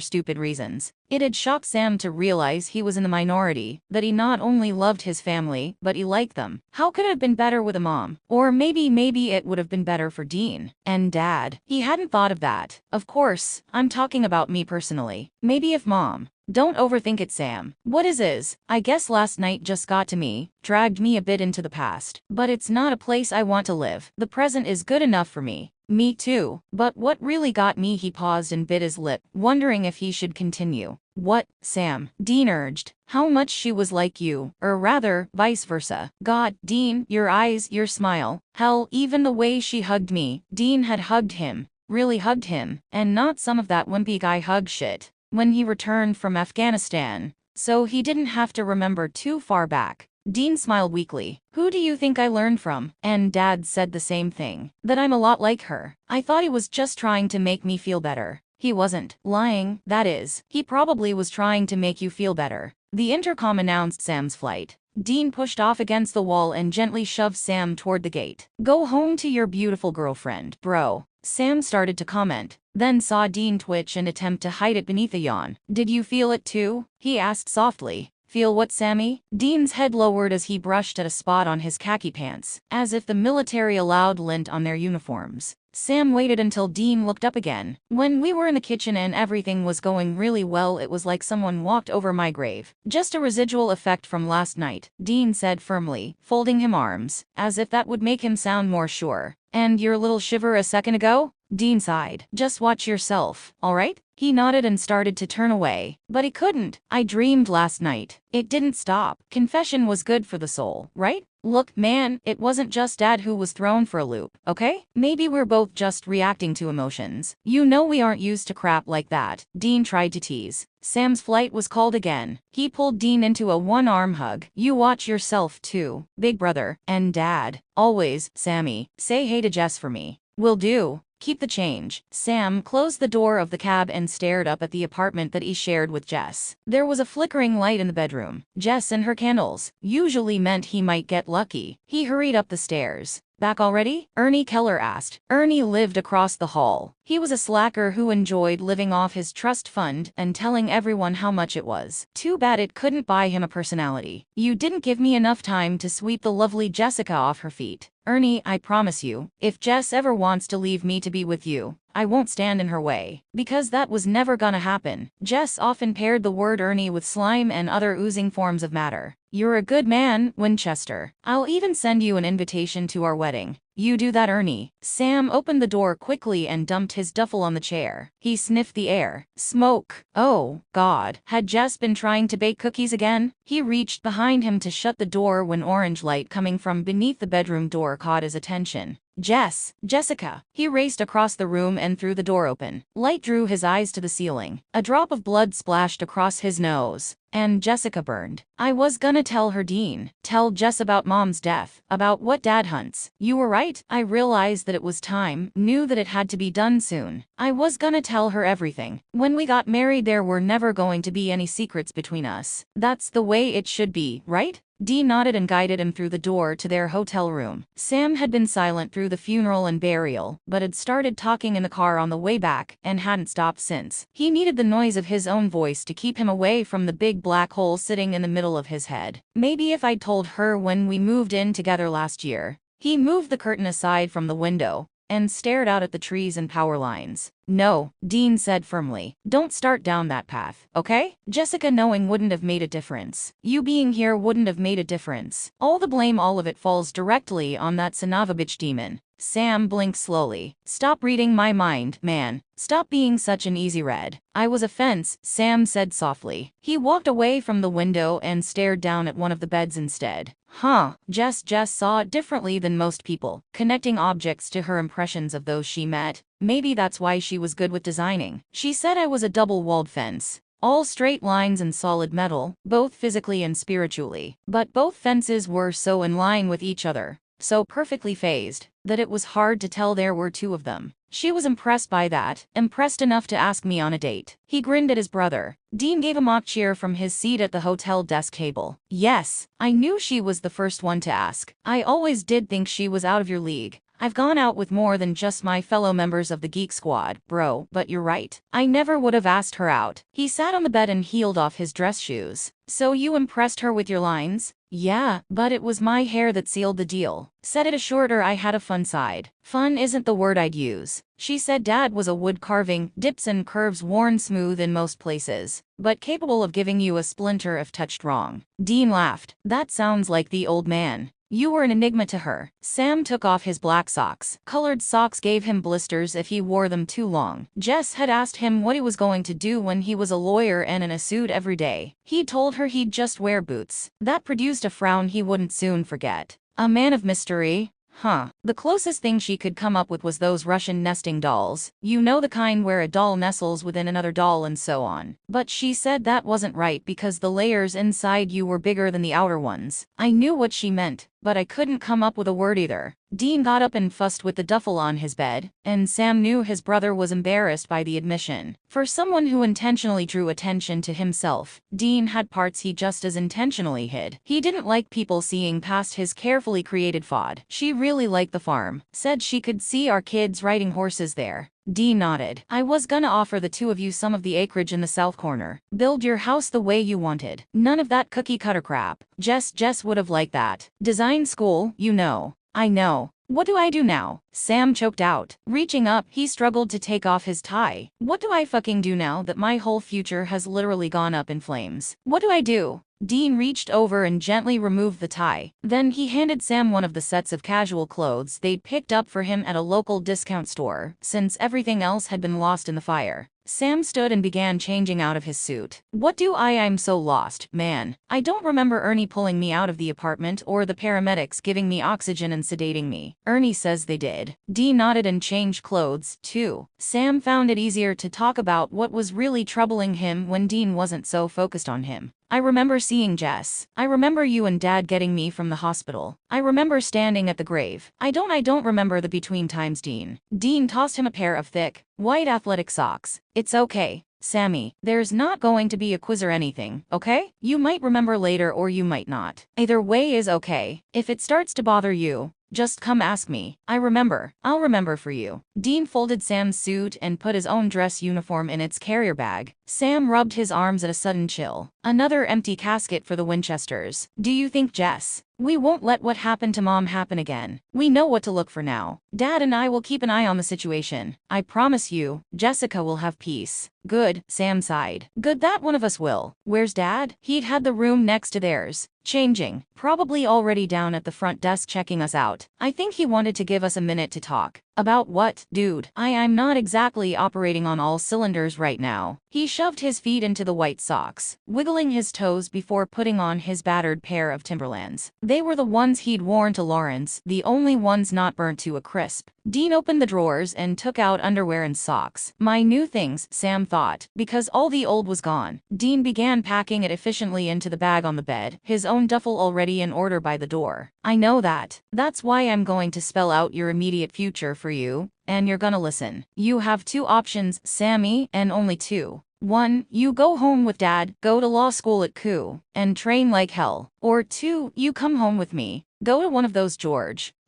stupid reasons. It had shocked Sam to realize he was in the minority, that he not only loved his family, but he liked them. How could it have been better with a mom? Or maybe it would have been better for Dean and Dad. He hadn't thought of that. Of course, I'm talking about me personally. Maybe if Mom. Don't overthink it, Sam. What is? I guess last night just got to me, dragged me a bit into the past. But it's not a place I want to live. The present is good enough for me. Me too. But what really got me? He paused and bit his lip, wondering if he should continue. What, Sam? Dean urged. How much she was like you, or rather, vice versa. God, Dean, your eyes, your smile. Hell, even the way she hugged me. Dean had hugged him. Really hugged him. And not some of that wimpy guy hug shit. When he returned from Afghanistan. So he didn't have to remember too far back. Dean smiled weakly. Who do you think I learned from? And Dad said the same thing. That I'm a lot like her. I thought he was just trying to make me feel better. He wasn't. Lying, that is. He probably was trying to make you feel better. The intercom announced Sam's flight. Dean pushed off against the wall and gently shoved Sam toward the gate. Go home to your beautiful girlfriend, bro. Sam started to comment, then saw Dean twitch and attempt to hide it beneath a yawn. Did you feel it too? He asked softly. Feel what, Sammy? Dean's head lowered as he brushed at a spot on his khaki pants, as if the military allowed lint on their uniforms. Sam waited until Dean looked up again. When we were in the kitchen and everything was going really well, it was like someone walked over my grave. Just a residual effect from last night, Dean said firmly, folding his arms, as if that would make him sound more sure. And your little shiver a second ago? Dean sighed. Just watch yourself, all right? He nodded and started to turn away. But he couldn't. I dreamed last night. It didn't stop. Confession was good for the soul, right? Look, man, it wasn't just Dad who was thrown for a loop, okay? Maybe we're both just reacting to emotions. You know we aren't used to crap like that, Dean tried to tease. Sam's flight was called again. He pulled Dean into a one-arm hug. You watch yourself too, big brother, and Dad. Always, Sammy. Say hey to Jess for me. Will do. Keep the change. Sam closed the door of the cab and stared up at the apartment that he shared with Jess. There was a flickering light in the bedroom. Jess and her candles usually meant he might get lucky. He hurried up the stairs. Back already? Ernie Keller asked. Ernie lived across the hall. He was a slacker who enjoyed living off his trust fund and telling everyone how much it was. Too bad it couldn't buy him a personality. You didn't give me enough time to sweep the lovely Jessica off her feet. Ernie, I promise you, if Jess ever wants to leave me to be with you, I won't stand in her way. Because that was never gonna happen. Jess often paired the word Ernie with slime and other oozing forms of matter. You're a good man, Winchester. I'll even send you an invitation to our wedding. You do that, Ernie. Sam opened the door quickly and dumped his duffel on the chair. He sniffed the air. Smoke. Oh, God. Had Jess been trying to bake cookies again? He reached behind him to shut the door when orange light coming from beneath the bedroom door caught his attention. Jessica. He raced across the room and threw the door open. Light drew his eyes to the ceiling. A drop of blood splashed across his nose. And Jessica burned. I was gonna tell her, Dean. Tell Jess about Mom's death. About what Dad hunts. You were right. I realized that it was time. Knew that it had to be done soon. I was gonna tell her everything. When we got married there were never going to be any secrets between us. That's the way it should be, right? Dean nodded and guided him through the door to their hotel room. Sam had been silent through the funeral and burial, but had started talking in the car on the way back, and hadn't stopped since. He needed the noise of his own voice to keep him away from the big black hole sitting in the middle of his head. Maybe if I'd told her when we moved in together last year. He moved the curtain aside from the window and stared out at the trees and power lines. No, Dean said firmly. Don't start down that path, okay? Jessica knowing wouldn't have made a difference. You being here wouldn't have made a difference. All the blame, all of it falls directly on that Sanovich demon. Sam blinked slowly. Stop reading my mind, man. Stop being such an easy read. I was a fence, Sam said softly. He walked away from the window and stared down at one of the beds instead. Huh. Jess saw it differently than most people, connecting objects to her impressions of those she met. Maybe that's why she was good with designing. She said I was a double-walled fence. All straight lines and solid metal, both physically and spiritually. But both fences were so in line with each other, so perfectly phased, that it was hard to tell there were two of them. She was impressed by that, impressed enough to ask me on a date. He grinned at his brother. Dean gave a mock cheer from his seat at the hotel desk table. Yes, I knew she was the first one to ask. I always did think she was out of your league. I've gone out with more than just my fellow members of the Geek Squad, bro, but you're right. I never would have asked her out. He sat on the bed and heeled off his dress shoes. So you impressed her with your lines? Yeah, but it was my hair that sealed the deal. Said it assured her I had a fun side. Fun isn't the word I'd use. She said Dad was a wood carving, dips and curves worn smooth in most places, but capable of giving you a splinter if touched wrong. Dean laughed. That sounds like the old man. You were an enigma to her. Sam took off his black socks. Colored socks gave him blisters if he wore them too long. Jess had asked him what he was going to do when he was a lawyer and in a suit every day. He told her he'd just wear boots. That produced a frown he wouldn't soon forget. A man of mystery? Huh. The closest thing she could come up with was those Russian nesting dolls. You know, the kind where a doll nestles within another doll and so on. But she said that wasn't right because the layers inside you were bigger than the outer ones. I knew what she meant. but I couldn't come up with a word either. Dean got up and fussed with the duffel on his bed, and Sam knew his brother was embarrassed by the admission. For someone who intentionally drew attention to himself, Dean had parts he just as intentionally hid. He didn't like people seeing past his carefully created fod. She really liked the farm, said she could see our kids riding horses there. Dean nodded. I was gonna offer the two of you some of the acreage in the south corner. Build your house the way you wanted. None of that cookie-cutter crap. Jess would have liked that. Design school, you know. I know. What do I do now? Sam choked out. Reaching up, he struggled to take off his tie. What do I fucking do now that my whole future has literally gone up in flames? What do I do? Dean reached over and gently removed the tie. Then he handed Sam one of the sets of casual clothes they'd picked up for him at a local discount store, since everything else had been lost in the fire. Sam stood and began changing out of his suit. What do I'm so lost, man. I don't remember Ernie pulling me out of the apartment or the paramedics giving me oxygen and sedating me. Ernie says they did. Dean nodded and changed clothes, too. Sam found it easier to talk about what was really troubling him when Dean wasn't so focused on him. I remember seeing Jess. I remember you and Dad getting me from the hospital. I remember standing at the grave. I don't remember the between times, Dean. Dean tossed him a pair of thick, white athletic socks. It's okay, Sammy. There's not going to be a quiz or anything, okay? You might remember later or you might not. Either way is okay. If it starts to bother you, just come ask me. I remember. I'll remember for you. Dean folded Sam's suit and put his own dress uniform in its carrier bag. Sam rubbed his arms at a sudden chill. Another empty casket for the Winchesters. Do you think, Jess? We won't let what happened to Mom happen again. We know what to look for now. Dad and I will keep an eye on the situation. I promise you, Jessica will have peace. Good, Sam sighed. Good that one of us will. Where's Dad? He'd had the room next to theirs. Changing. Probably already down at the front desk checking us out. I think he wanted to give us a minute to talk. About what, dude? I'm not exactly operating on all cylinders right now. He shoved his feet into the white socks, wiggling his toes before putting on his battered pair of Timberlands. They were the ones he'd worn to Lawrence, the only ones not burnt to a crisp. Dean opened the drawers and took out underwear and socks. My new things, Sam thought, because all the old was gone. Dean began packing it efficiently into the bag on the bed, his own duffel already in order by the door. I know that. That's why I'm going to spell out your immediate future for you, and you're gonna listen. You have two options, Sammy, and only two. 1. You go home with Dad, go to law school at CU, and train like hell. Or 2. You come home with me, go to one of those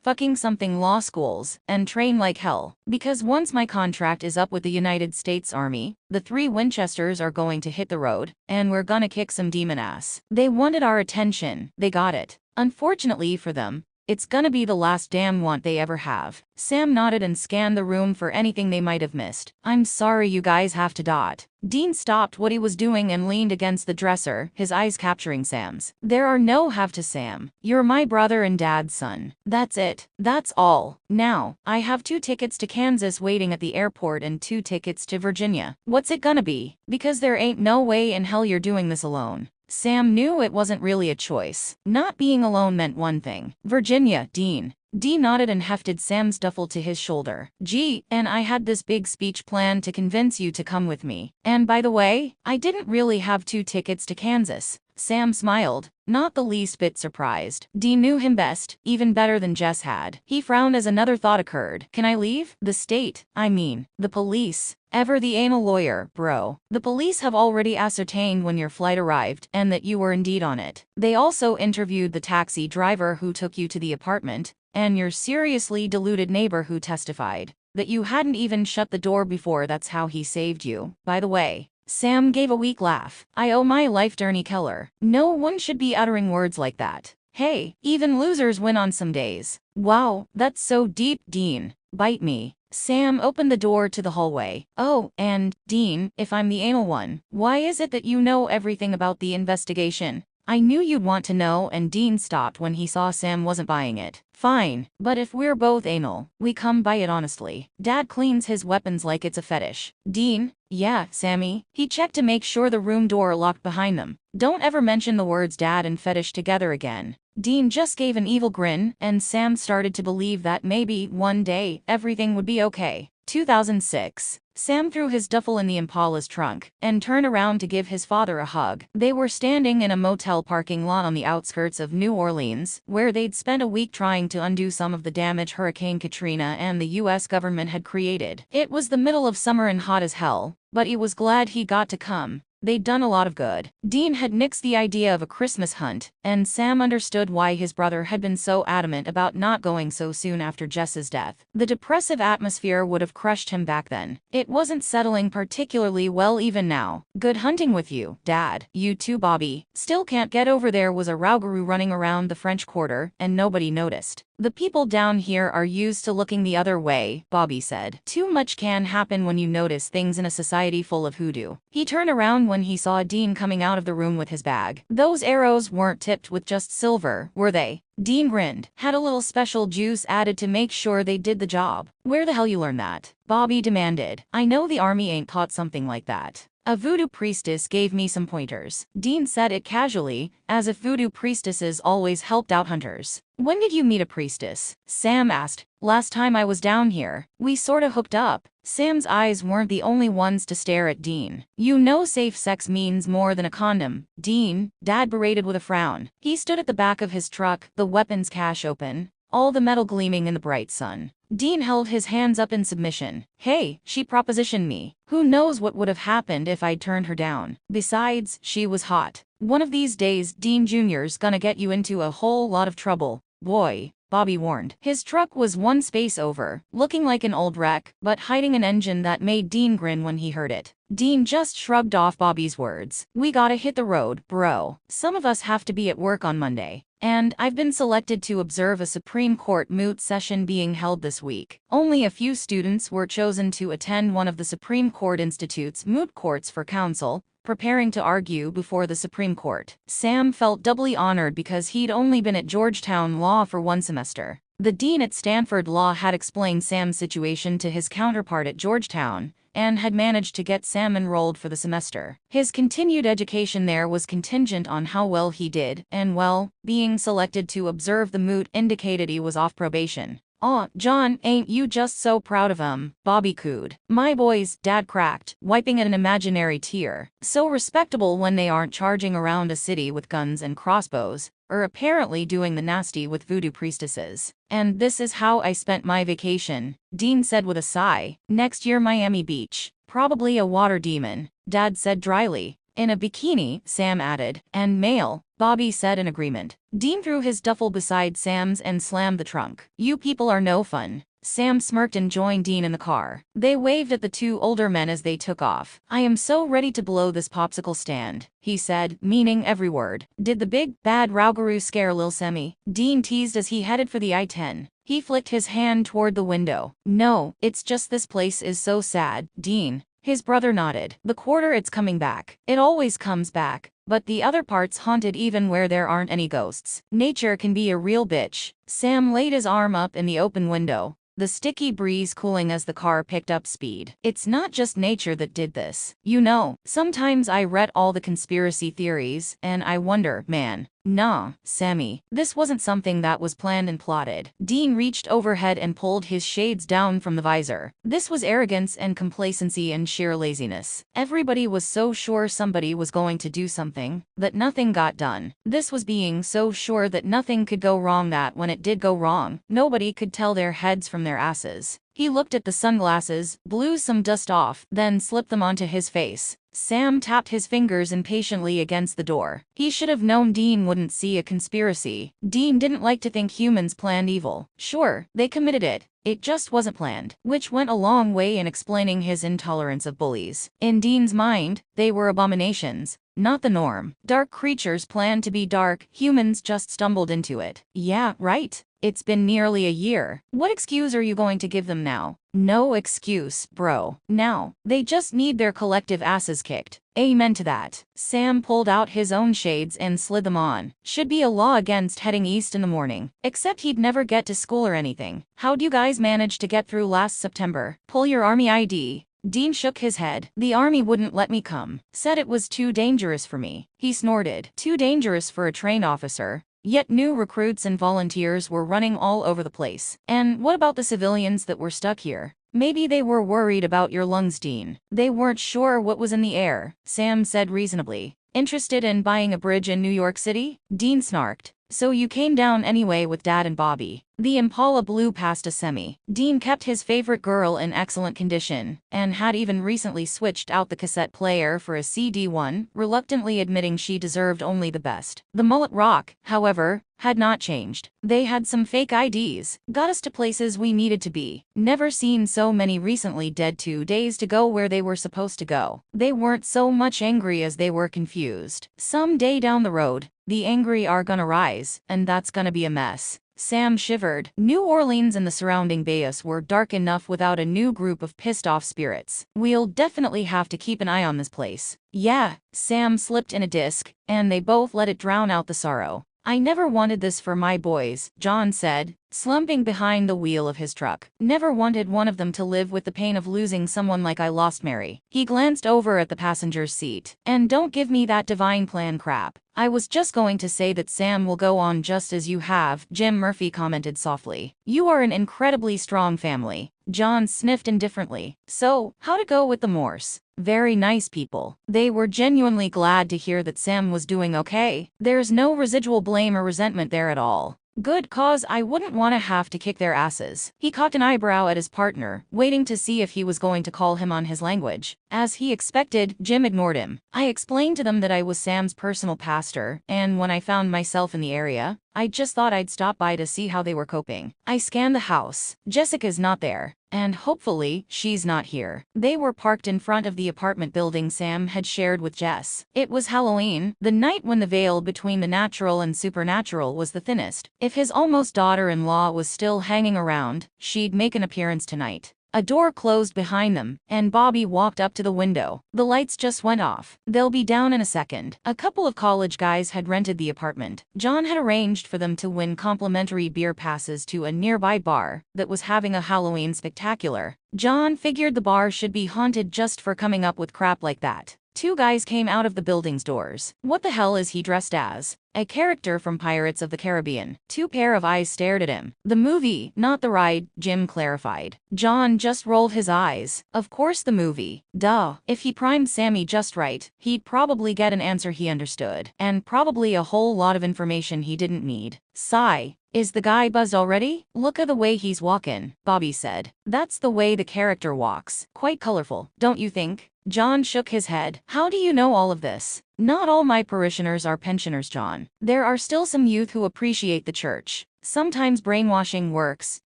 fucking something law schools, and train like hell. Because once my contract is up with the United States Army, the 3 Winchesters are going to hit the road, and we're gonna kick some demon ass. They wanted our attention, they got it. Unfortunately for them, it's gonna be the last damn want they ever have. Sam nodded and scanned the room for anything they might have missed. I'm sorry you guys have to dot. Dean stopped what he was doing and leaned against the dresser, his eyes capturing Sam's. There are no have to, Sam. You're my brother and Dad's son. That's it. That's all. Now, I have 2 tickets to Kansas waiting at the airport and 2 tickets to Virginia. What's it gonna be? Because there ain't no way in hell you're doing this alone. Sam knew it wasn't really a choice. Not being alone meant one thing. Virginia, Dean. Dean nodded and hefted Sam's duffel to his shoulder. Gee, and I had this big speech planned to convince you to come with me. And by the way, I didn't really have 2 tickets to Kansas. Sam smiled, not the least bit surprised. Dean knew him best, even better than Jess had. He frowned as another thought occurred. Can I leave? The state. I mean, the police. Ever the anal lawyer, bro. The police have already ascertained when your flight arrived, and that you were indeed on it. They also interviewed the taxi driver who took you to the apartment, and your seriously deluded neighbor who testified that you hadn't even shut the door before. That's how he saved you, by the way. Sam gave a weak laugh. I owe my life to Ernie Keller. No one should be uttering words like that. Hey, even losers win on some days. Wow, that's so deep, Dean. Bite me. Sam opened the door to the hallway. Oh, and, Dean, if I'm the anal one, why is it that you know everything about the investigation? I knew you'd want to know, and Dean stopped when he saw Sam wasn't buying it. Fine, but if we're both anal, we come by it honestly. Dad cleans his weapons like it's a fetish. Dean? Yeah, Sammy. He checked to make sure the room door locked behind them. Don't ever mention the words dad and fetish together again. Dean just gave an evil grin, and Sam started to believe that maybe, one day, everything would be okay. 2006. Sam threw his duffel in the Impala's trunk and turned around to give his father a hug. They were standing in a motel parking lot on the outskirts of New Orleans, where they'd spent a week trying to undo some of the damage Hurricane Katrina and the U.S. government had created. It was the middle of summer and hot as hell, but he was glad he got to come. They'd done a lot of good. Dean had nixed the idea of a Christmas hunt, and Sam understood why his brother had been so adamant about not going so soon after Jess's death. The depressive atmosphere would have crushed him back then. It wasn't settling particularly well even now. Good hunting with you, Dad. You too, Bobby. Still can't get over there was a rougarou running around the French Quarter, and nobody noticed. The people down here are used to looking the other way, Bobby said. Too much can happen when you notice things in a society full of hoodoo. He turned around when he saw Dean coming out of the room with his bag. Those arrows weren't tipped with just silver, were they? Dean grinned. Had a little special juice added to make sure they did the job. Where the hell you learn that? Bobby demanded. I know the army ain't taught something like that. A voodoo priestess gave me some pointers. Dean said it casually, as if voodoo priestesses always helped out hunters. When did you meet a priestess? Sam asked. Last time I was down here. We sorta hooked up. Sam's eyes weren't the only ones to stare at Dean. You know safe sex means more than a condom, Dean, Dad berated with a frown. He stood at the back of his truck, the weapons cache open, all the metal gleaming in the bright sun. Dean held his hands up in submission. Hey, she propositioned me. Who knows what would have happened if I'd turned her down. Besides, she was hot. One of these days, Dean Jr.'s gonna get you into a whole lot of trouble. Boy, Bobby warned. His truck was one space over, looking like an old wreck, but hiding an engine that made Dean grin when he heard it. Dean just shrugged off Bobby's words. We gotta hit the road, bro. Some of us have to be at work on Monday. And I've been selected to observe a Supreme Court moot session being held this week. Only a few students were chosen to attend one of the Supreme Court Institute's moot courts for counsel, preparing to argue before the Supreme Court. Sam felt doubly honored because he'd only been at Georgetown Law for one semester. The dean at Stanford Law had explained Sam's situation to his counterpart at Georgetown, and had managed to get Sam enrolled for the semester. His continued education there was contingent on how well he did, and well, being selected to observe the moot indicated he was off probation. Aw, John, ain't you just so proud of him? Bobby cooed. My boys, Dad cracked, wiping at an imaginary tear. So respectable when they aren't charging around a city with guns and crossbows, or apparently doing the nasty with voodoo priestesses. And this is how I spent my vacation, Dean said with a sigh. Next year Miami Beach. Probably a water demon, Dad said dryly. In a bikini, Sam added. And male, Bobby said in agreement. Dean threw his duffel beside Sam's and slammed the trunk. You people are no fun. Sam smirked and joined Dean in the car. They waved at the two older men as they took off. I am so ready to blow this popsicle stand, he said, meaning every word. Did the big, bad rougarou scare Lil Semi? Dean teased as he headed for the I-10. He flicked his hand toward the window. No, it's just this place is so sad, Dean. His brother nodded. The quarter it's coming back. It always comes back. But the other part's haunted even where there aren't any ghosts. Nature can be a real bitch. Sam laid his arm up in the open window, the sticky breeze cooling as the car picked up speed. It's not just nature that did this. You know, sometimes I read all the conspiracy theories, and I wonder, man. Nah, Sammy, this wasn't something that was planned and plotted. Dean reached overhead and pulled his shades down from the visor. This was arrogance and complacency and sheer laziness. Everybody was so sure somebody was going to do something, that nothing got done. This was being so sure that nothing could go wrong that when it did go wrong, nobody could tell their heads from their asses. He looked at the sunglasses, blew some dust off, then slipped them onto his face. Sam tapped his fingers impatiently against the door. He should have known Dean wouldn't see a conspiracy. Dean didn't like to think humans planned evil. Sure, they committed it. It just wasn't planned, which went a long way in explaining his intolerance of bullies. In Dean's mind, they were abominations, not the norm. Dark creatures planned to be dark, humans just stumbled into it. Yeah, right. It's been nearly a year. What excuse are you going to give them now? No excuse, bro. Now, they just need their collective asses kicked. Amen to that. Sam pulled out his own shades and slid them on. Should be a law against heading east in the morning. Except he'd never get to school or anything. How'd you guys manage to get through last September? Pull your army ID. Dean shook his head. The army wouldn't let me come. Said it was too dangerous for me. He snorted. Too dangerous for a trained officer. Yet new recruits and volunteers were running all over the place. And what about the civilians that were stuck here? Maybe they were worried about your lungs, Dean. They weren't sure what was in the air, Sam said reasonably. Interested in buying a bridge in New York City? Dean snarked. So you came down anyway with Dad and Bobby. The Impala blew past a semi. Dean kept his favorite girl in excellent condition, and had even recently switched out the cassette player for a CD1, reluctantly admitting she deserved only the best. The mullet rock, however, had not changed. They had some fake IDs, got us to places we needed to be. Never seen so many recently dead 2 days to go where they were supposed to go. They weren't so much angry as they were confused. Some day down the road, the angry are gonna rise, and that's gonna be a mess. Sam shivered. New Orleans and the surrounding bayous were dark enough without a new group of pissed-off spirits. We'll definitely have to keep an eye on this place. Yeah, Sam slipped in a disc, and they both let it drown out the sorrow. I never wanted this for my boys, John said, slumping behind the wheel of his truck. Never wanted one of them to live with the pain of losing someone like I lost Mary. He glanced over at the passenger's seat. And don't give me that divine plan crap. I was just going to say that Sam will go on just as you have, Jim Murphy commented softly. You are an incredibly strong family. John sniffed indifferently. So, how'd it go with the Morse? Very nice people. They were genuinely glad to hear that Sam was doing okay. There's no residual blame or resentment there at all. Good, cause I wouldn't want to have to kick their asses. He cocked an eyebrow at his partner, waiting to see if he was going to call him on his language. As he expected, Jim ignored him. I explained to them that I was Sam's personal pastor, and when I found myself in the area, I just thought I'd stop by to see how they were coping. I scanned the house. Jessica's not there. And hopefully, she's not here. They were parked in front of the apartment building Sam had shared with Jess. It was Halloween, the night when the veil between the natural and supernatural was the thinnest. If his almost daughter-in-law was still hanging around, she'd make an appearance tonight. A door closed behind them, and Bobby walked up to the window. The lights just went off. They'll be down in a second. A couple of college guys had rented the apartment. John had arranged for them to win complimentary beer passes to a nearby bar that was having a Halloween spectacular. John figured the bar should be haunted just for coming up with crap like that. Two guys came out of the building's doors. What the hell is he dressed as? A character from Pirates of the Caribbean. Two pair of eyes stared at him. The movie, not the ride, Jim clarified. John just rolled his eyes. Of course the movie. Duh. If he primed Sammy just right, he'd probably get an answer he understood. And probably a whole lot of information he didn't need. Sigh. Is the guy buzzed already? Look at the way he's walking, Bobby said. That's the way the character walks. Quite colorful, don't you think? John shook his head. How do you know all of this? Not all my parishioners are pensioners, John. There are still some youth who appreciate the church. Sometimes brainwashing works,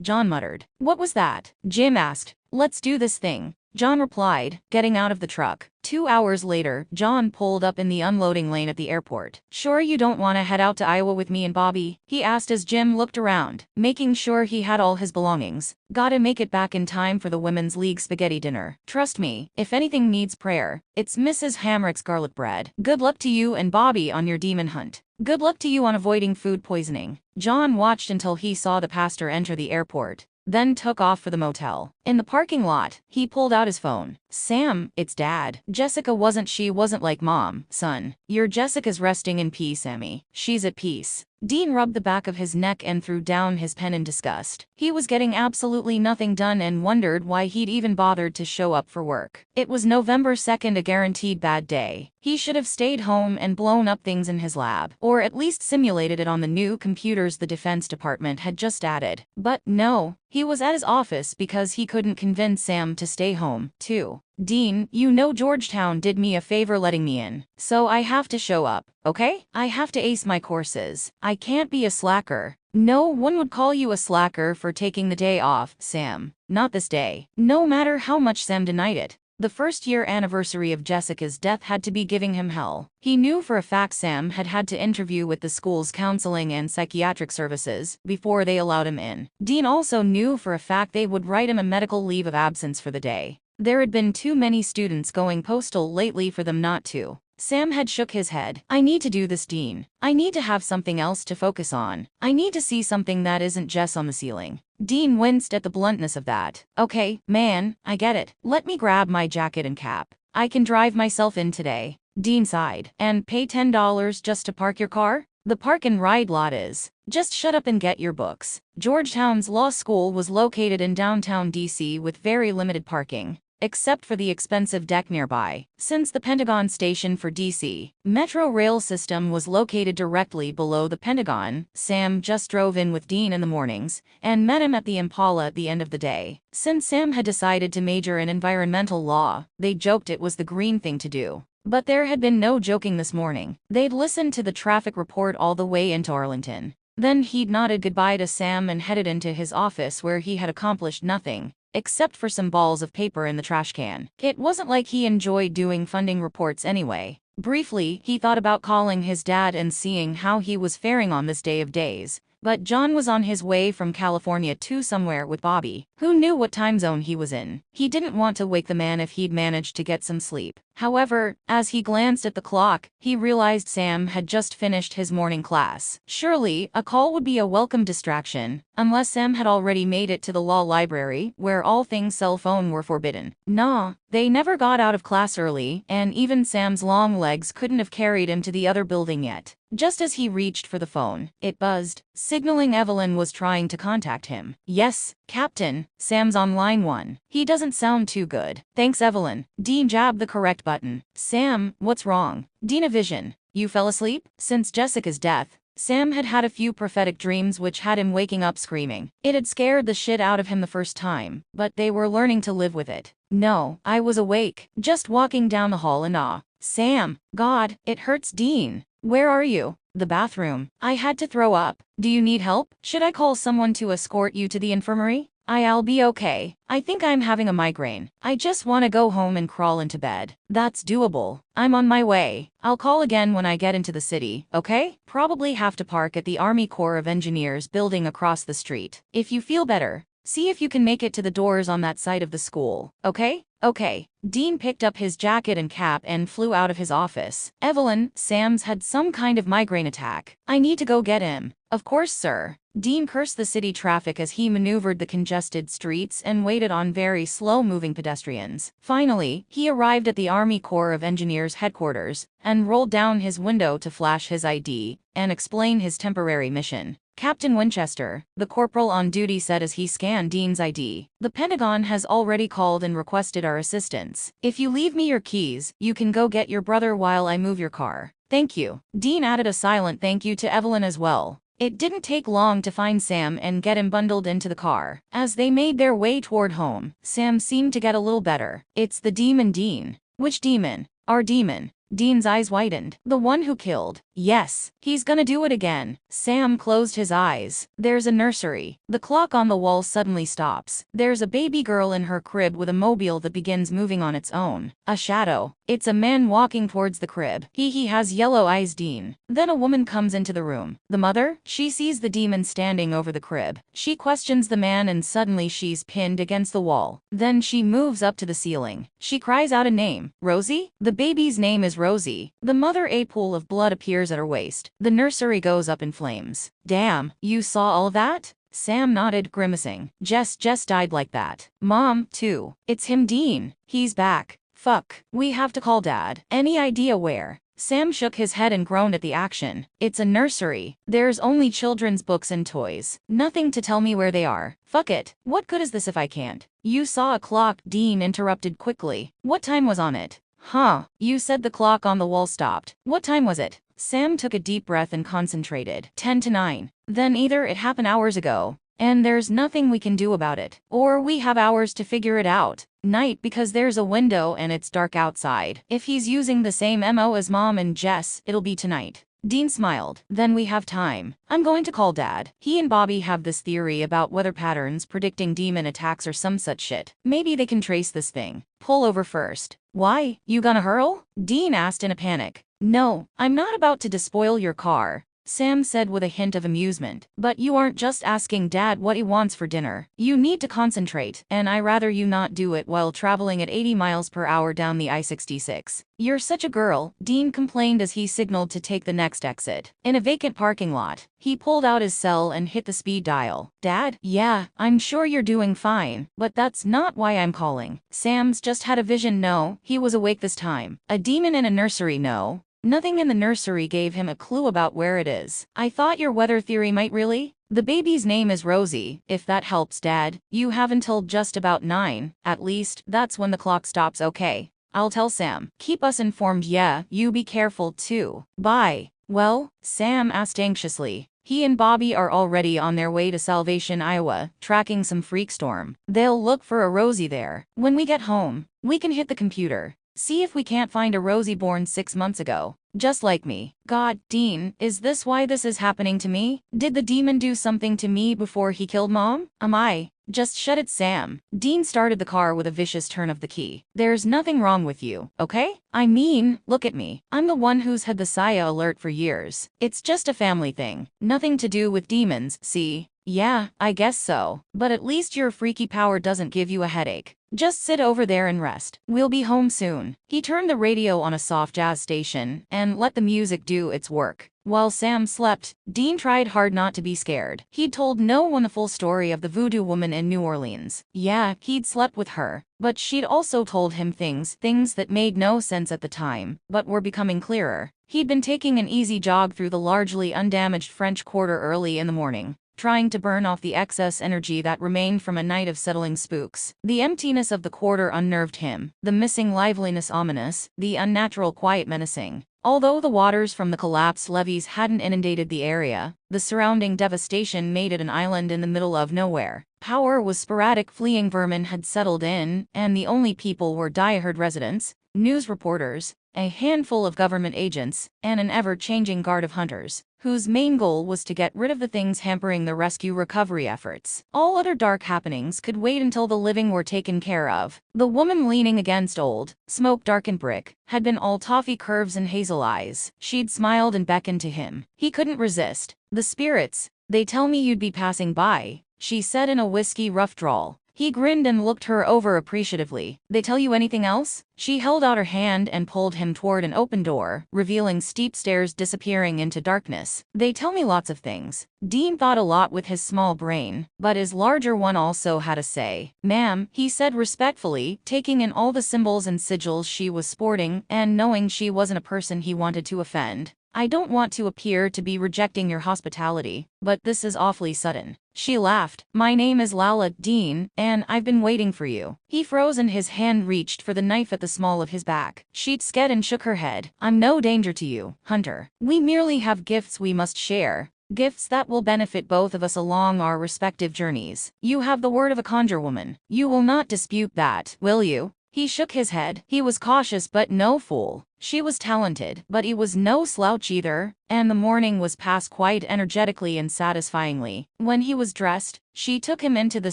John muttered. What was that? Jim asked. Let's do this thing, John replied, getting out of the truck. 2 hours later, John pulled up in the unloading lane at the airport. Sure you don't want to head out to Iowa with me and Bobby? He asked as Jim looked around, making sure he had all his belongings. Gotta make it back in time for the Women's League spaghetti dinner. Trust me, if anything needs prayer, it's Mrs. Hamrick's garlic bread. Good luck to you and Bobby on your demon hunt. Good luck to you on avoiding food poisoning. John watched until he saw the pastor enter the airport, then took off for the motel. In the parking lot, he pulled out his phone. Sam, it's Dad. Jessica wasn't like Mom, son. Your Jessica's resting in peace, Sammy. She's at peace. Dean rubbed the back of his neck and threw down his pen in disgust. He was getting absolutely nothing done and wondered why he'd even bothered to show up for work. It was November 2nd, a guaranteed bad day. He should have stayed home and blown up things in his lab, or at least simulated it on the new computers the Defense Department had just added. But no, he was at his office because he couldn't convince Sam to stay home, too. Dean, you know Georgetown did me a favor letting me in, so I have to show up, okay? I have to ace my courses. I can't be a slacker. No one would call you a slacker for taking the day off, Sam. Not this day. No matter how much Sam denied it. The first-year anniversary of Jessica's death had to be giving him hell. He knew for a fact Sam had had to interview with the school's counseling and psychiatric services before they allowed him in. Dean also knew for a fact they would write him a medical leave of absence for the day. There had been too many students going postal lately for them not to. Sam had shook his head. I need to do this, Dean. I need to have something else to focus on. I need to see something that isn't Jess on the ceiling. Dean winced at the bluntness of that. Okay, man, I get it. Let me grab my jacket and cap. I can drive myself in today. Dean sighed. And pay $10 just to park your car? The park and ride lot is. Just shut up and get your books. Georgetown's law school was located in downtown DC with very limited parking, except for the expensive deck nearby. Since the Pentagon station for DC Metro rail system was located directly below the Pentagon, Sam just drove in with Dean in the mornings and met him at the Impala at the end of the day. Since Sam had decided to major in environmental law, they joked it was the green thing to do. But there had been no joking this morning. They'd listened to the traffic report all the way into Arlington. Then he'd nodded goodbye to Sam and headed into his office where he had accomplished nothing, except for some balls of paper in the trash can. It wasn't like he enjoyed doing funding reports anyway. Briefly, he thought about calling his dad and seeing how he was faring on this day of days. But John was on his way from California to somewhere with Bobby. Who knew what time zone he was in? He didn't want to wake the man if he'd managed to get some sleep. However, as he glanced at the clock, he realized Sam had just finished his morning class. Surely, a call would be a welcome distraction, unless Sam had already made it to the law library, where all things cell phone were forbidden. Nah, they never got out of class early, and even Sam's long legs couldn't have carried him to the other building yet. Just as he reached for the phone, it buzzed, signaling Evelyn was trying to contact him. Yes, Captain, Sam's on line 1. He doesn't sound too good. Thanks, Evelyn. Dean jabbed the correct button. Sam, what's wrong? Dean, vision. You fell asleep? Since Jessica's death, Sam had had a few prophetic dreams which had him waking up screaming. It had scared the shit out of him the first time, but they were learning to live with it. No, I was awake, just walking down the hall and Sam, God, it hurts. Dean, where are you? The bathroom. I had to throw up. Do you need help? Should I call someone to escort you to the infirmary? I'll be okay. I think I'm having a migraine. I just want to go home and crawl into bed. That's doable. I'm on my way. I'll call again when I get into the city, okay? Probably have to park at the Army Corps of Engineers building across the street. If you feel better, see if you can make it to the doors on that side of the school, okay? Okay. Dean picked up his jacket and cap and flew out of his office. Evelyn, Sam's had some kind of migraine attack. I need to go get him. Of course, sir. Dean cursed the city traffic as he maneuvered the congested streets and waited on very slow-moving pedestrians. Finally, he arrived at the Army Corps of Engineers headquarters and rolled down his window to flash his ID and explain his temporary mission. Captain Winchester, the corporal on duty, said as he scanned Dean's ID. The Pentagon has already called and requested our assistance. If you leave me your keys, you can go get your brother while I move your car. Thank you. Dean added a silent thank you to Evelyn as well. It didn't take long to find Sam and get him bundled into the car. As they made their way toward home, Sam seemed to get a little better. It's the demon, Dean. Which demon? Our demon. Dean's eyes widened. The one who killed. Yes, he's gonna do it again. Sam closed his eyes. There's a nursery. The clock on the wall suddenly stops. There's a baby girl in her crib with a mobile that begins moving on its own. A shadow. It's a man walking towards the crib. He has yellow eyes, Dean. Then a woman comes into the room. The mother? She sees the demon standing over the crib. She questions the man and suddenly she's pinned against the wall. Then she moves up to the ceiling. She cries out a name. Rosie? The baby's name is Rosie. The mother, a pool of blood appears at her waist. The nursery goes up in flames. Damn, you saw all that? Sam nodded, grimacing. Jess died like that. Mom, too. It's him, Dean. He's back. Fuck. We have to call Dad. Any idea where? Sam shook his head and groaned at the action. It's a nursery. There's only children's books and toys. Nothing to tell me where they are. Fuck it. What good is this if I can't? You saw a clock, Dean interrupted quickly. What time was on it? Huh. You said the clock on the wall stopped. What time was it? Sam took a deep breath and concentrated. 10 to 9. Then either it happened hours ago, and there's nothing we can do about it, or we have hours to figure it out. Night because there's a window and it's dark outside. If he's using the same MO as Mom and Jess, it'll be tonight. Dean smiled. Then we have time. I'm going to call Dad. He and Bobby have this theory about weather patterns predicting demon attacks or some such shit. Maybe they can trace this thing. Pull over first. Why? You gonna hurl? Dean asked in a panic. No, I'm not about to despoil your car, Sam said with a hint of amusement. But you aren't just asking Dad what he wants for dinner. You need to concentrate, and I rather you not do it while traveling at 80 miles per hour down the I-66. You're such a girl, Dean complained as he signaled to take the next exit. In a vacant parking lot, he pulled out his cell and hit the speed dial. Dad? Yeah, I'm sure you're doing fine, but that's not why I'm calling. Sam's just had a vision. No, he was awake this time. A demon in a nursery. No. Nothing in the nursery gave him a clue about where it is. I thought your weather theory might really? The baby's name is Rosie, if that helps, Dad. You have until just about 9, at least, that's when the clock stops. Okay. I'll tell Sam. Keep us informed. Yeah, you be careful too. Bye. Well, Sam asked anxiously. He and Bobby are already on their way to Salvation, Iowa, tracking some freak storm. They'll look for a Rosie there. When we get home, we can hit the computer. See if we can't find a Rosie born 6 months ago. Just like me. God, Dean, is this why this is happening to me? Did the demon do something to me before he killed Mom? Am I? Just shut it, Sam. Dean started the car with a vicious turn of the key. There's nothing wrong with you, okay? I mean, look at me. I'm the one who's had the Saya alert for years. It's just a family thing. Nothing to do with demons, see? Yeah, I guess so. But at least your freaky power doesn't give you a headache. Just sit over there and rest. We'll be home soon. He turned the radio on a soft jazz station and let the music do its work. While Sam slept, Dean tried hard not to be scared. He'd told no one the full story of the voodoo woman in New Orleans. Yeah, he'd slept with her, but she'd also told him things that made no sense at the time, but were becoming clearer. He'd been taking an easy jog through the largely undamaged French Quarter early in the morning, trying to burn off the excess energy that remained from a night of settling spooks. The emptiness of the quarter unnerved him, the missing liveliness ominous, the unnatural quiet menacing. Although the waters from the collapsed levees hadn't inundated the area, the surrounding devastation made it an island in the middle of nowhere. Power was sporadic, fleeing vermin had settled in, and the only people were diehard residents, news reporters, a handful of government agents, and an ever-changing guard of hunters, whose main goal was to get rid of the things hampering the rescue recovery efforts. All other dark happenings could wait until the living were taken care of. The woman leaning against old, smoke-darkened brick had been all toffee curves and hazel eyes. She'd smiled and beckoned to him. He couldn't resist. The spirits, they tell me you'd be passing by, she said in a whiskey-rough drawl. He grinned and looked her over appreciatively. They tell you anything else? She held out her hand and pulled him toward an open door, revealing steep stairs disappearing into darkness. They tell me lots of things. Dean thought a lot with his small brain, but his larger one also had a say. Ma'am, he said respectfully, taking in all the symbols and sigils she was sporting and knowing she wasn't a person he wanted to offend. I don't want to appear to be rejecting your hospitality, but this is awfully sudden. She laughed. My name is Lala, Dean, and I've been waiting for you. He froze and his hand reached for the knife at the small of his back. She'd sked and shook her head. I'm no danger to you, Hunter. We merely have gifts we must share. Gifts that will benefit both of us along our respective journeys. You have the word of a conjure woman. You will not dispute that, will you? He shook his head. He was cautious but no fool. She was talented, but he was no slouch either, and the morning was passed quite energetically and satisfyingly. When he was dressed, she took him into the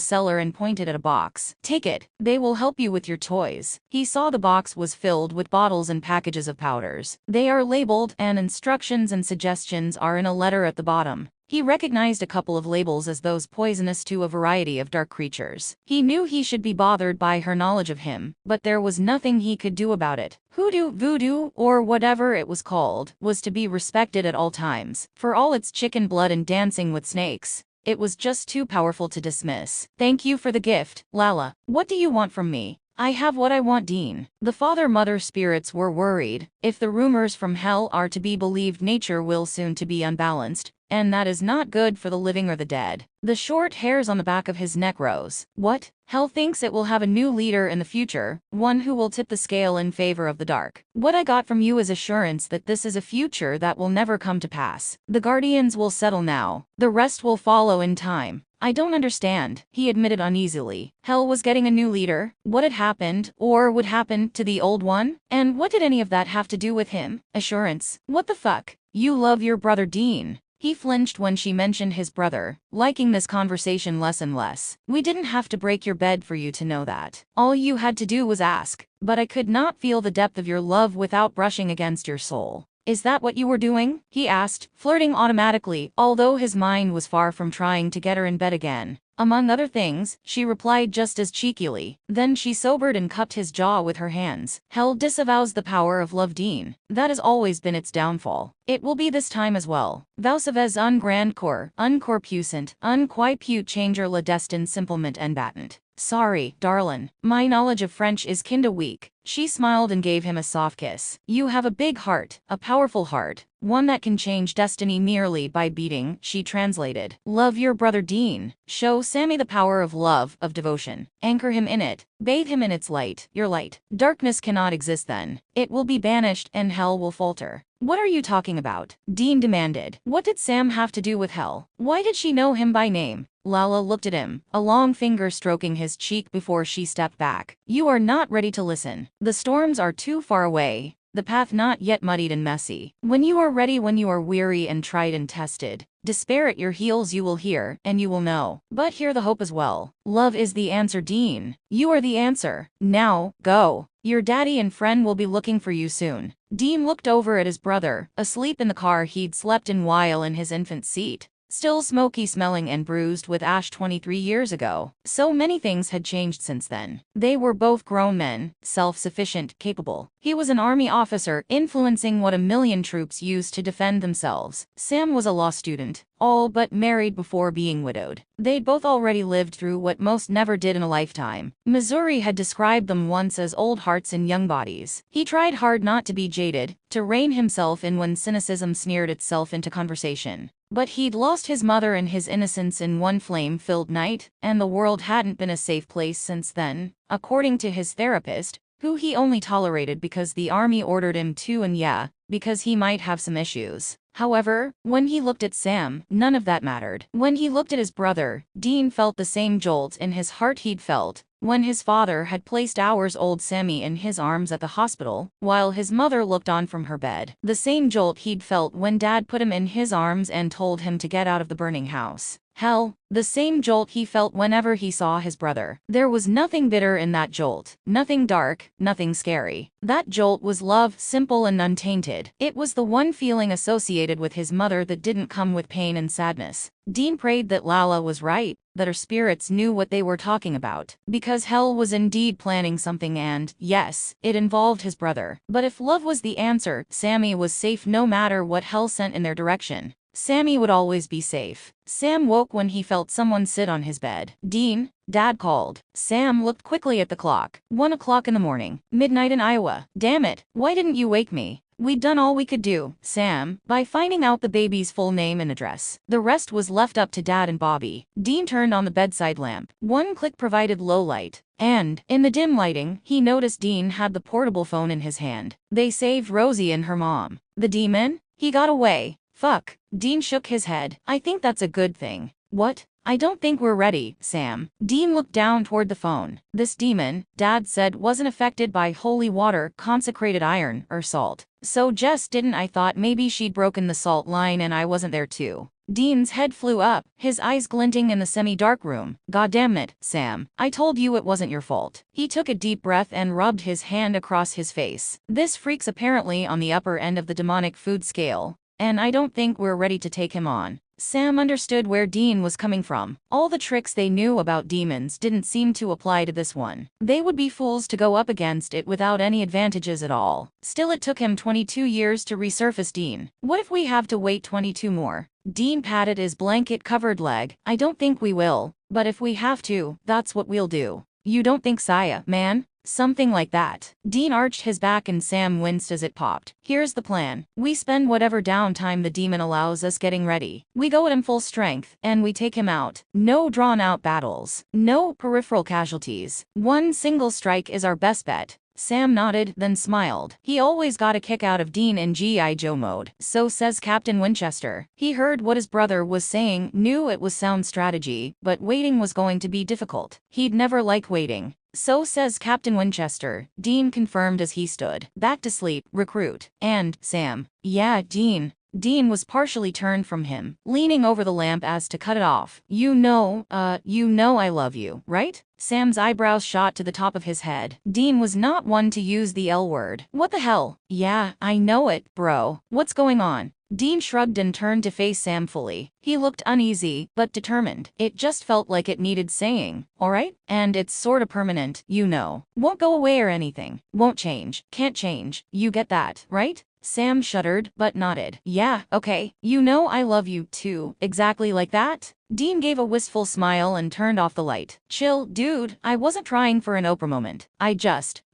cellar and pointed at a box. Take it. They will help you with your toys. He saw the box was filled with bottles and packages of powders. They are labeled, and instructions and suggestions are in a letter at the bottom. He recognized a couple of labels as those poisonous to a variety of dark creatures. He knew he should be bothered by her knowledge of him, but there was nothing he could do about it. Hoodoo, voodoo, or whatever it was called, was to be respected at all times, for all its chicken blood and dancing with snakes. It was just too powerful to dismiss. Thank you for the gift, Lala. What do you want from me? I have what I want, Dean. The father-mother spirits were worried. If the rumors from hell are to be believed, nature will soon to be unbalanced, and that is not good for the living or the dead. The short hairs on the back of his neck rose. What? Hell thinks it will have a new leader in the future, one who will tip the scale in favor of the dark. What I got from you is assurance that this is a future that will never come to pass. The Guardians will settle now. The rest will follow in time. I don't understand, he admitted uneasily. Hell was getting a new leader? What had happened, or would happen, to the old one? And what did any of that have to do with him? Assurance. What the fuck? You love your brother Dean. He flinched when she mentioned his brother, liking this conversation less and less. We didn't have to break your bed for you to know that. All you had to do was ask. But I could not feel the depth of your love without brushing against your soul. Is that what you were doing? He asked, flirting automatically, although his mind was far from trying to get her in bed again. Among other things, she replied just as cheekily. Then she sobered and cupped his jaw with her hands. Hell disavows the power of love, Dean. That has always been its downfall. It will be this time as well. Vous savez un grand corps, un corps puissant, un qui peut changer la destin simplement en battant. Sorry, darlin'. My knowledge of French is kinda weak. She smiled and gave him a soft kiss. You have a big heart, a powerful heart, one that can change destiny merely by beating, she translated. Love your brother Dean. Show Sammy the power of love, of devotion. Anchor him in it. Bathe him in its light, your light. Darkness cannot exist then. It will be banished and hell will falter. What are you talking about? Dean demanded. What did Sam have to do with hell? Why did she know him by name? Lala looked at him, a long finger stroking his cheek before she stepped back. You are not ready to listen. The storms are too far away, the path not yet muddied and messy. When you are ready, when you are weary and tried and tested, despair at your heels, you will hear, and you will know. But hear the hope as well. Love is the answer, Dean. You are the answer. Now, go. Your daddy and friend will be looking for you soon. Dean looked over at his brother, asleep in the car he'd slept in while in his infant seat. Still smoky smelling and bruised with ash 23 years ago. So many things had changed since then. They were both grown men, self-sufficient, capable. He was an army officer, influencing what a million troops used to defend themselves. Sam was a law student, all but married before being widowed. They'd both already lived through what most never did in a lifetime. Missouri had described them once as old hearts and young bodies. He tried hard not to be jaded, to rein himself in when cynicism sneered itself into conversation. But he'd lost his mother and his innocence in one flame-filled night, and the world hadn't been a safe place since then, according to his therapist, who he only tolerated because the army ordered him to, and yeah, because he might have some issues. However, when he looked at Sam, none of that mattered. When he looked at his brother, Dean felt the same jolt in his heart he'd felt when his father had placed hours-old Sammy in his arms at the hospital, while his mother looked on from her bed. The same jolt he'd felt when Dad put him in his arms and told him to get out of the burning house. Hell, the same jolt he felt whenever he saw his brother. There was nothing bitter in that jolt, nothing dark, nothing scary. That jolt was love, simple and untainted. It was the one feeling associated with his mother that didn't come with pain and sadness. Dean prayed that Lala was right, that her spirits knew what they were talking about. Because hell was indeed planning something and, yes, it involved his brother. But if love was the answer, Sammy was safe no matter what hell sent in their direction. Sammy would always be safe. Sam woke when he felt someone sit on his bed. Dean, Dad called. Sam looked quickly at the clock. 1 o'clock in the morning. Midnight in Iowa. Damn it, why didn't you wake me? We'd done all we could do, Sam, by finding out the baby's full name and address. The rest was left up to Dad and Bobby. Dean turned on the bedside lamp. One click provided low light. And, in the dim lighting, he noticed Dean had the portable phone in his hand. They saved Rosie and her mom. The demon? He got away. Fuck. Dean shook his head. I think that's a good thing. What? I don't think we're ready, Sam. Dean looked down toward the phone. This demon, Dad said, wasn't affected by holy water, consecrated iron, or salt. So Jess didn't. I thought maybe she'd broken the salt line and I wasn't there too. Dean's head flew up, his eyes glinting in the semi-dark room. Goddamn it, Sam. I told you it wasn't your fault. He took a deep breath and rubbed his hand across his face. This freak's apparently on the upper end of the demonic food scale, and I don't think we're ready to take him on. Sam understood where Dean was coming from. All the tricks they knew about demons didn't seem to apply to this one. They would be fools to go up against it without any advantages at all. Still, it took him 22 years to resurface Dean. What if we have to wait 22 more? Dean patted his blanket-covered leg. I don't think we will, but if we have to, that's what we'll do. You don't think Saya, man? Something like that. Dean arched his back and Sam winced as it popped. Here's the plan. We spend whatever downtime the demon allows us getting ready. We go at him full strength, and we take him out. No drawn-out battles. No peripheral casualties. One single strike is our best bet. Sam nodded, then smiled. He always got a kick out of Dean in G.I. Joe mode. So says Captain Winchester. He heard what his brother was saying, knew it was sound strategy, but waiting was going to be difficult. He'd never liked waiting. So says Captain Winchester, Dean confirmed as he stood. Back to sleep, recruit. And, Sam. Yeah, Dean. Dean was partially turned from him, leaning over the lamp as to cut it off. You know I love you, right? Sam's eyebrows shot to the top of his head. Dean was not one to use the L word. What the hell? Yeah, I know it, bro. What's going on? Dean shrugged and turned to face Sam fully. He looked uneasy, but determined. It just felt like it needed saying. Alright? And it's sorta permanent, you know. Won't go away or anything. Won't change. Can't change. You get that, right? Sam shuddered, but nodded. Yeah, okay. You know I love you too. Exactly like that? Dean gave a wistful smile and turned off the light. Chill, dude. I wasn't trying for an Oprah moment.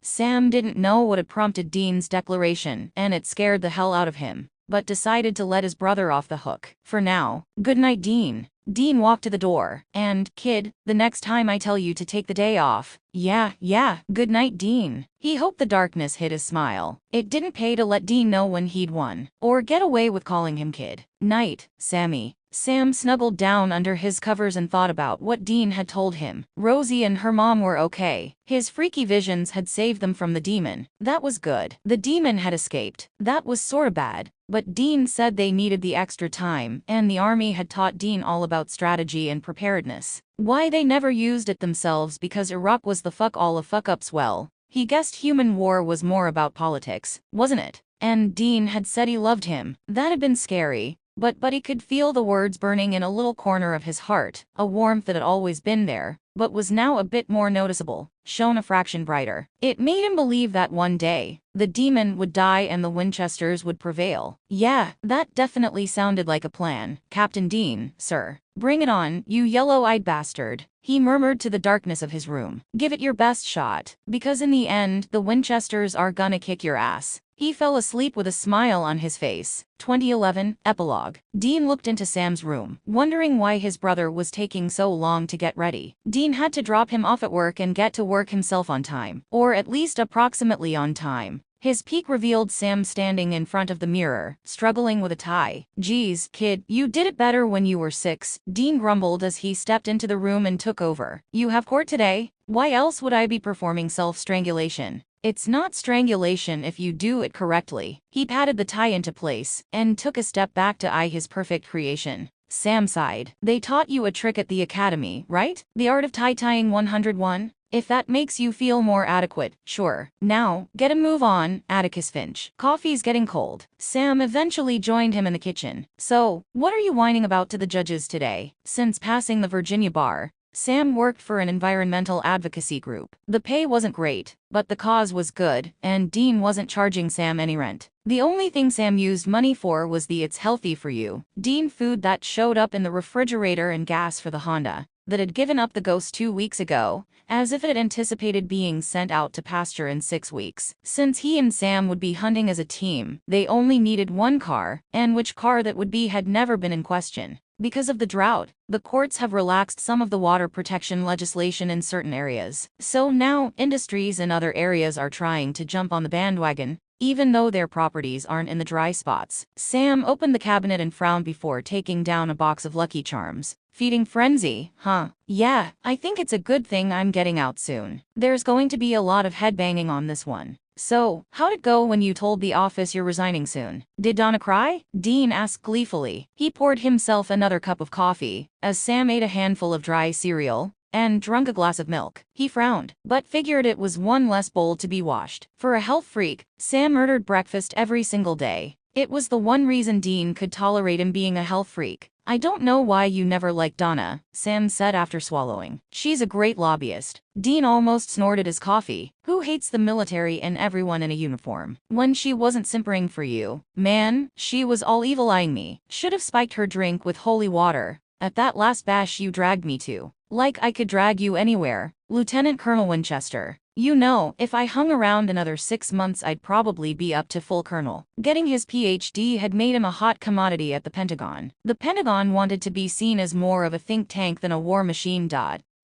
Sam didn't know what had prompted Dean's declaration, and it scared the hell out of him, but decided to let his brother off the hook. For now. Good night, Dean. Dean walked to the door. And, kid, the next time I tell you to take the day off. Yeah, good night, Dean. He hoped the darkness hid his smile. It didn't pay to let Dean know when he'd won, or get away with calling him kid. Night, Sammy. Sam snuggled down under his covers and thought about what Dean had told him. Rosie and her mom were okay. His freaky visions had saved them from the demon. That was good. The demon had escaped. That was sorta bad. But Dean said they needed the extra time, and the army had taught Dean all about strategy and preparedness. Why they never used it themselves because Iraq was the fuck all of fuck-ups. Well, he guessed human war was more about politics, wasn't it? And Dean had said he loved him. That had been scary. But he could feel the words burning in a little corner of his heart, a warmth that had always been there, but was now a bit more noticeable, shone a fraction brighter. It made him believe that one day, the demon would die and the Winchesters would prevail. Yeah, that definitely sounded like a plan. Captain Dean, sir. Bring it on, you yellow-eyed bastard, he murmured to the darkness of his room. Give it your best shot, because in the end, the Winchesters are gonna kick your ass. He fell asleep with a smile on his face. 2011, Epilogue. Dean looked into Sam's room, wondering why his brother was taking so long to get ready. Dean had to drop him off at work and get to work himself on time, or at least approximately on time. His peek revealed Sam standing in front of the mirror, struggling with a tie. Geez, kid, you did it better when you were 6, Dean grumbled as he stepped into the room and took over. You have court today? Why else would I be performing self-strangulation? It's not strangulation if you do it correctly. He patted the tie into place, and took a step back to eye his perfect creation. Sam sighed. They taught you a trick at the academy, right? The art of tie-tying 101? If that makes you feel more adequate, sure. Now, get a move on, Atticus Finch. Coffee's getting cold. Sam eventually joined him in the kitchen. So, what are you whining about to the judges today? Since passing the Virginia bar, Sam worked for an environmental advocacy group. The pay wasn't great, but the cause was good, and Dean wasn't charging Sam any rent. The only thing Sam used money for was the "it's healthy for you" Dean food that showed up in the refrigerator and gas for the Honda that had given up the ghost 2 weeks ago, as if it had anticipated being sent out to pasture in 6 weeks. Since he and Sam would be hunting as a team, they only needed one car, and which car that would be had never been in question. Because of the drought, the courts have relaxed some of the water protection legislation in certain areas. So now, industries in other areas are trying to jump on the bandwagon, even though their properties aren't in the dry spots. Sam opened the cabinet and frowned before taking down a box of Lucky Charms. Feeding frenzy, huh? Yeah, I think it's a good thing I'm getting out soon. There's going to be a lot of headbanging on this one. So, how'd it go when you told the office you're resigning soon? Did Donna cry? Dean asked gleefully. He poured himself another cup of coffee, as Sam ate a handful of dry cereal, and drank a glass of milk. He frowned, but figured it was one less bowl to be washed. For a health freak, Sam murdered breakfast every single day. It was the one reason Dean could tolerate him being a health freak. I don't know why you never liked Donna, Sam said after swallowing. She's a great lobbyist. Dean almost snorted his coffee. Who hates the military and everyone in a uniform? When she wasn't simpering for you, man, she was all evil-eyeing me. Should have spiked her drink with holy water at that last bash you dragged me to. Like I could drag you anywhere, Lieutenant Colonel Winchester. You know, if I hung around another 6 months I'd probably be up to full colonel. Getting his PhD had made him a hot commodity at the Pentagon. The Pentagon wanted to be seen as more of a think tank than a war machine.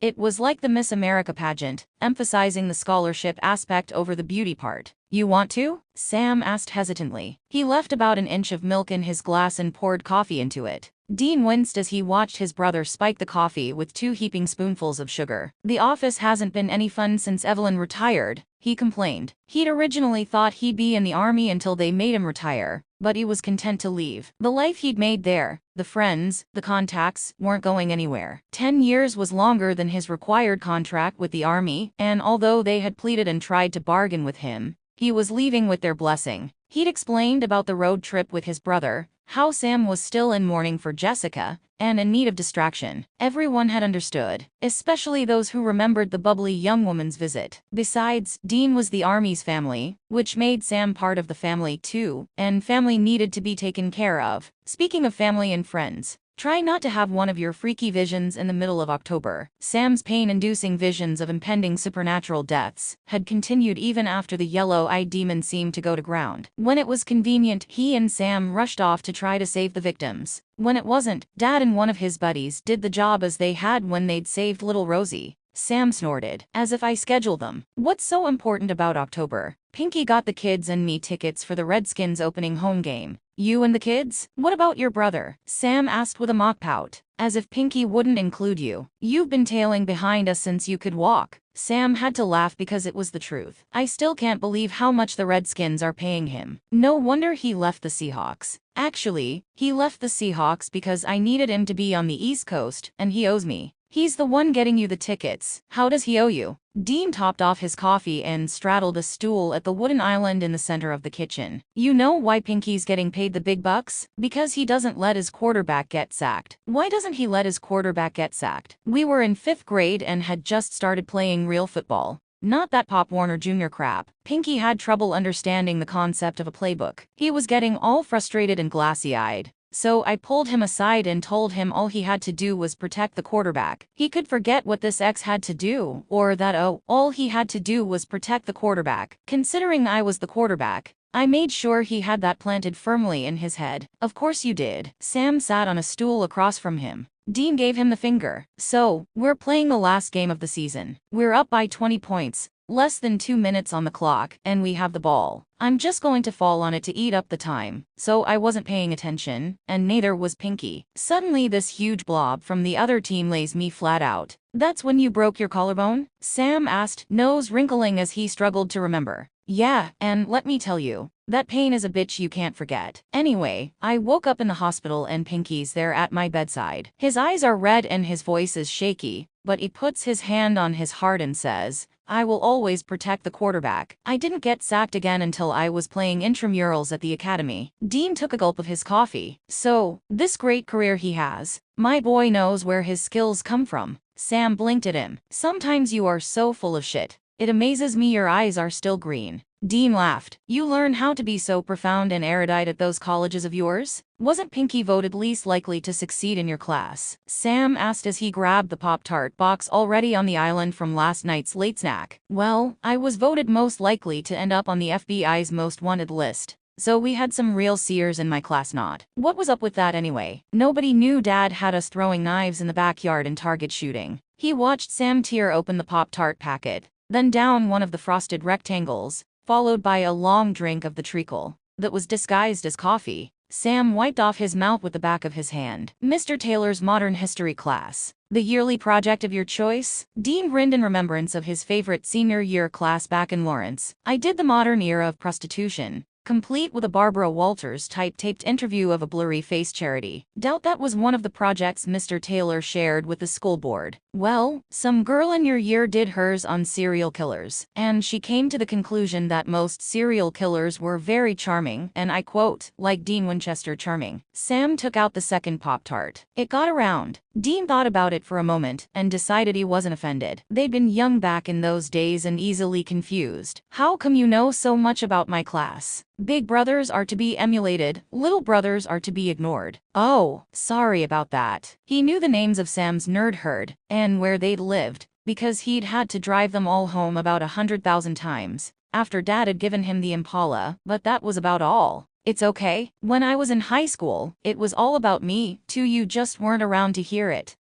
It was like the Miss America pageant, emphasizing the scholarship aspect over the beauty part. You want to? Sam asked hesitantly. He left about an inch of milk in his glass and poured coffee into it. Dean winced as he watched his brother spike the coffee with 2 heaping spoonfuls of sugar. The office hasn't been any fun since Evelyn retired, he complained. He'd originally thought he'd be in the army until they made him retire, but he was content to leave. The life he'd made there, the friends, the contacts, weren't going anywhere. 10 years was longer than his required contract with the army, and although they had pleaded and tried to bargain with him, he was leaving with their blessing. He'd explained about the road trip with his brother, how Sam was still in mourning for Jessica, and in need of distraction. Everyone had understood, especially those who remembered the bubbly young woman's visit. Besides, Dean was the Army's family, which made Sam part of the family too, and family needed to be taken care of. Speaking of family and friends, try not to have one of your freaky visions in the middle of October. Sam's pain-inducing visions of impending supernatural deaths had continued even after the yellow-eyed demon seemed to go to ground. When it was convenient, he and Sam rushed off to try to save the victims. When it wasn't, Dad and one of his buddies did the job as they had when they'd saved little Rosie. Sam snorted. As if I scheduled them. What's so important about October? Pinky got the kids and me tickets for the Redskins opening home game. You and the kids? What about your brother? Sam asked with a mock pout. As if Pinky wouldn't include you. You've been tailing behind us since you could walk. Sam had to laugh because it was the truth. I still can't believe how much the Redskins are paying him. No wonder he left the Seahawks. Actually, he left the Seahawks because I needed him to be on the East Coast, and he owes me. He's the one getting you the tickets. How does he owe you? Dean topped off his coffee and straddled a stool at the wooden island in the center of the kitchen. You know why Pinky's getting paid the big bucks? Because he doesn't let his quarterback get sacked. Why doesn't he let his quarterback get sacked? We were in 5th grade and had just started playing real football. Not that Pop Warner Jr. crap. Pinky had trouble understanding the concept of a playbook. He was getting all frustrated and glassy-eyed. So I pulled him aside and told him all he had to do was protect the quarterback. He could forget what this X had to do, or that all he had to do was protect the quarterback. Considering I was the quarterback, I made sure he had that planted firmly in his head. Of course you did. Sam sat on a stool across from him. Dean gave him the finger. So, we're playing the last game of the season. We're up by 20 points. Less than 2 minutes on the clock, and we have the ball. I'm just going to fall on it to eat up the time. So I wasn't paying attention, and neither was Pinky. Suddenly this huge blob from the other team lays me flat out. That's when you broke your collarbone? Sam asked, nose wrinkling as he struggled to remember. Yeah, and let me tell you, that pain is a bitch you can't forget. Anyway, I woke up in the hospital and Pinky's there at my bedside. His eyes are red and his voice is shaky, but he puts his hand on his heart and says, I will always protect the quarterback. I didn't get sacked again until I was playing intramurals at the academy. Dean took a gulp of his coffee. So, this great career he has. My boy knows where his skills come from. Sam blinked at him. Sometimes you are so full of shit. It amazes me your eyes are still green. Dean laughed. You learn how to be so profound and erudite at those colleges of yours? Wasn't Pinky voted least likely to succeed in your class? Sam asked as he grabbed the Pop-Tart box already on the island from last night's late snack. Well, I was voted most likely to end up on the FBI's most wanted list. So we had some real seers in my class not. What was up with that anyway? Nobody knew Dad had us throwing knives in the backyard and target shooting. He watched Sam tear open the Pop-Tart packet, then down one of the frosted rectangles, followed by a long drink of the treacle that was disguised as coffee. Sam wiped off his mouth with the back of his hand. Mr. Taylor's modern history class. The yearly project of your choice? Dean grinned in remembrance of his favorite senior year class back in Lawrence. I did the modern era of prostitution, complete with a Barbara Walters type taped interview of a blurry-faced Charity. Doubt that was one of the projects Mr. Taylor shared with the school board. Well, some girl in your year did hers on serial killers, and she came to the conclusion that most serial killers were very charming, and I quote, like Dean Winchester charming. Sam took out the second Pop-Tart. It got around. Dean thought about it for a moment and decided he wasn't offended. They'd been young back in those days and easily confused. How come you know so much about my class? Big brothers are to be emulated, little brothers are to be ignored. Oh, sorry about that. He knew the names of Sam's nerd herd, and where they'd lived, because he'd had to drive them all home about 100,000 times, after Dad had given him the Impala, but that was about all. It's okay. When I was in high school, it was all about me, too. You just weren't around to hear it.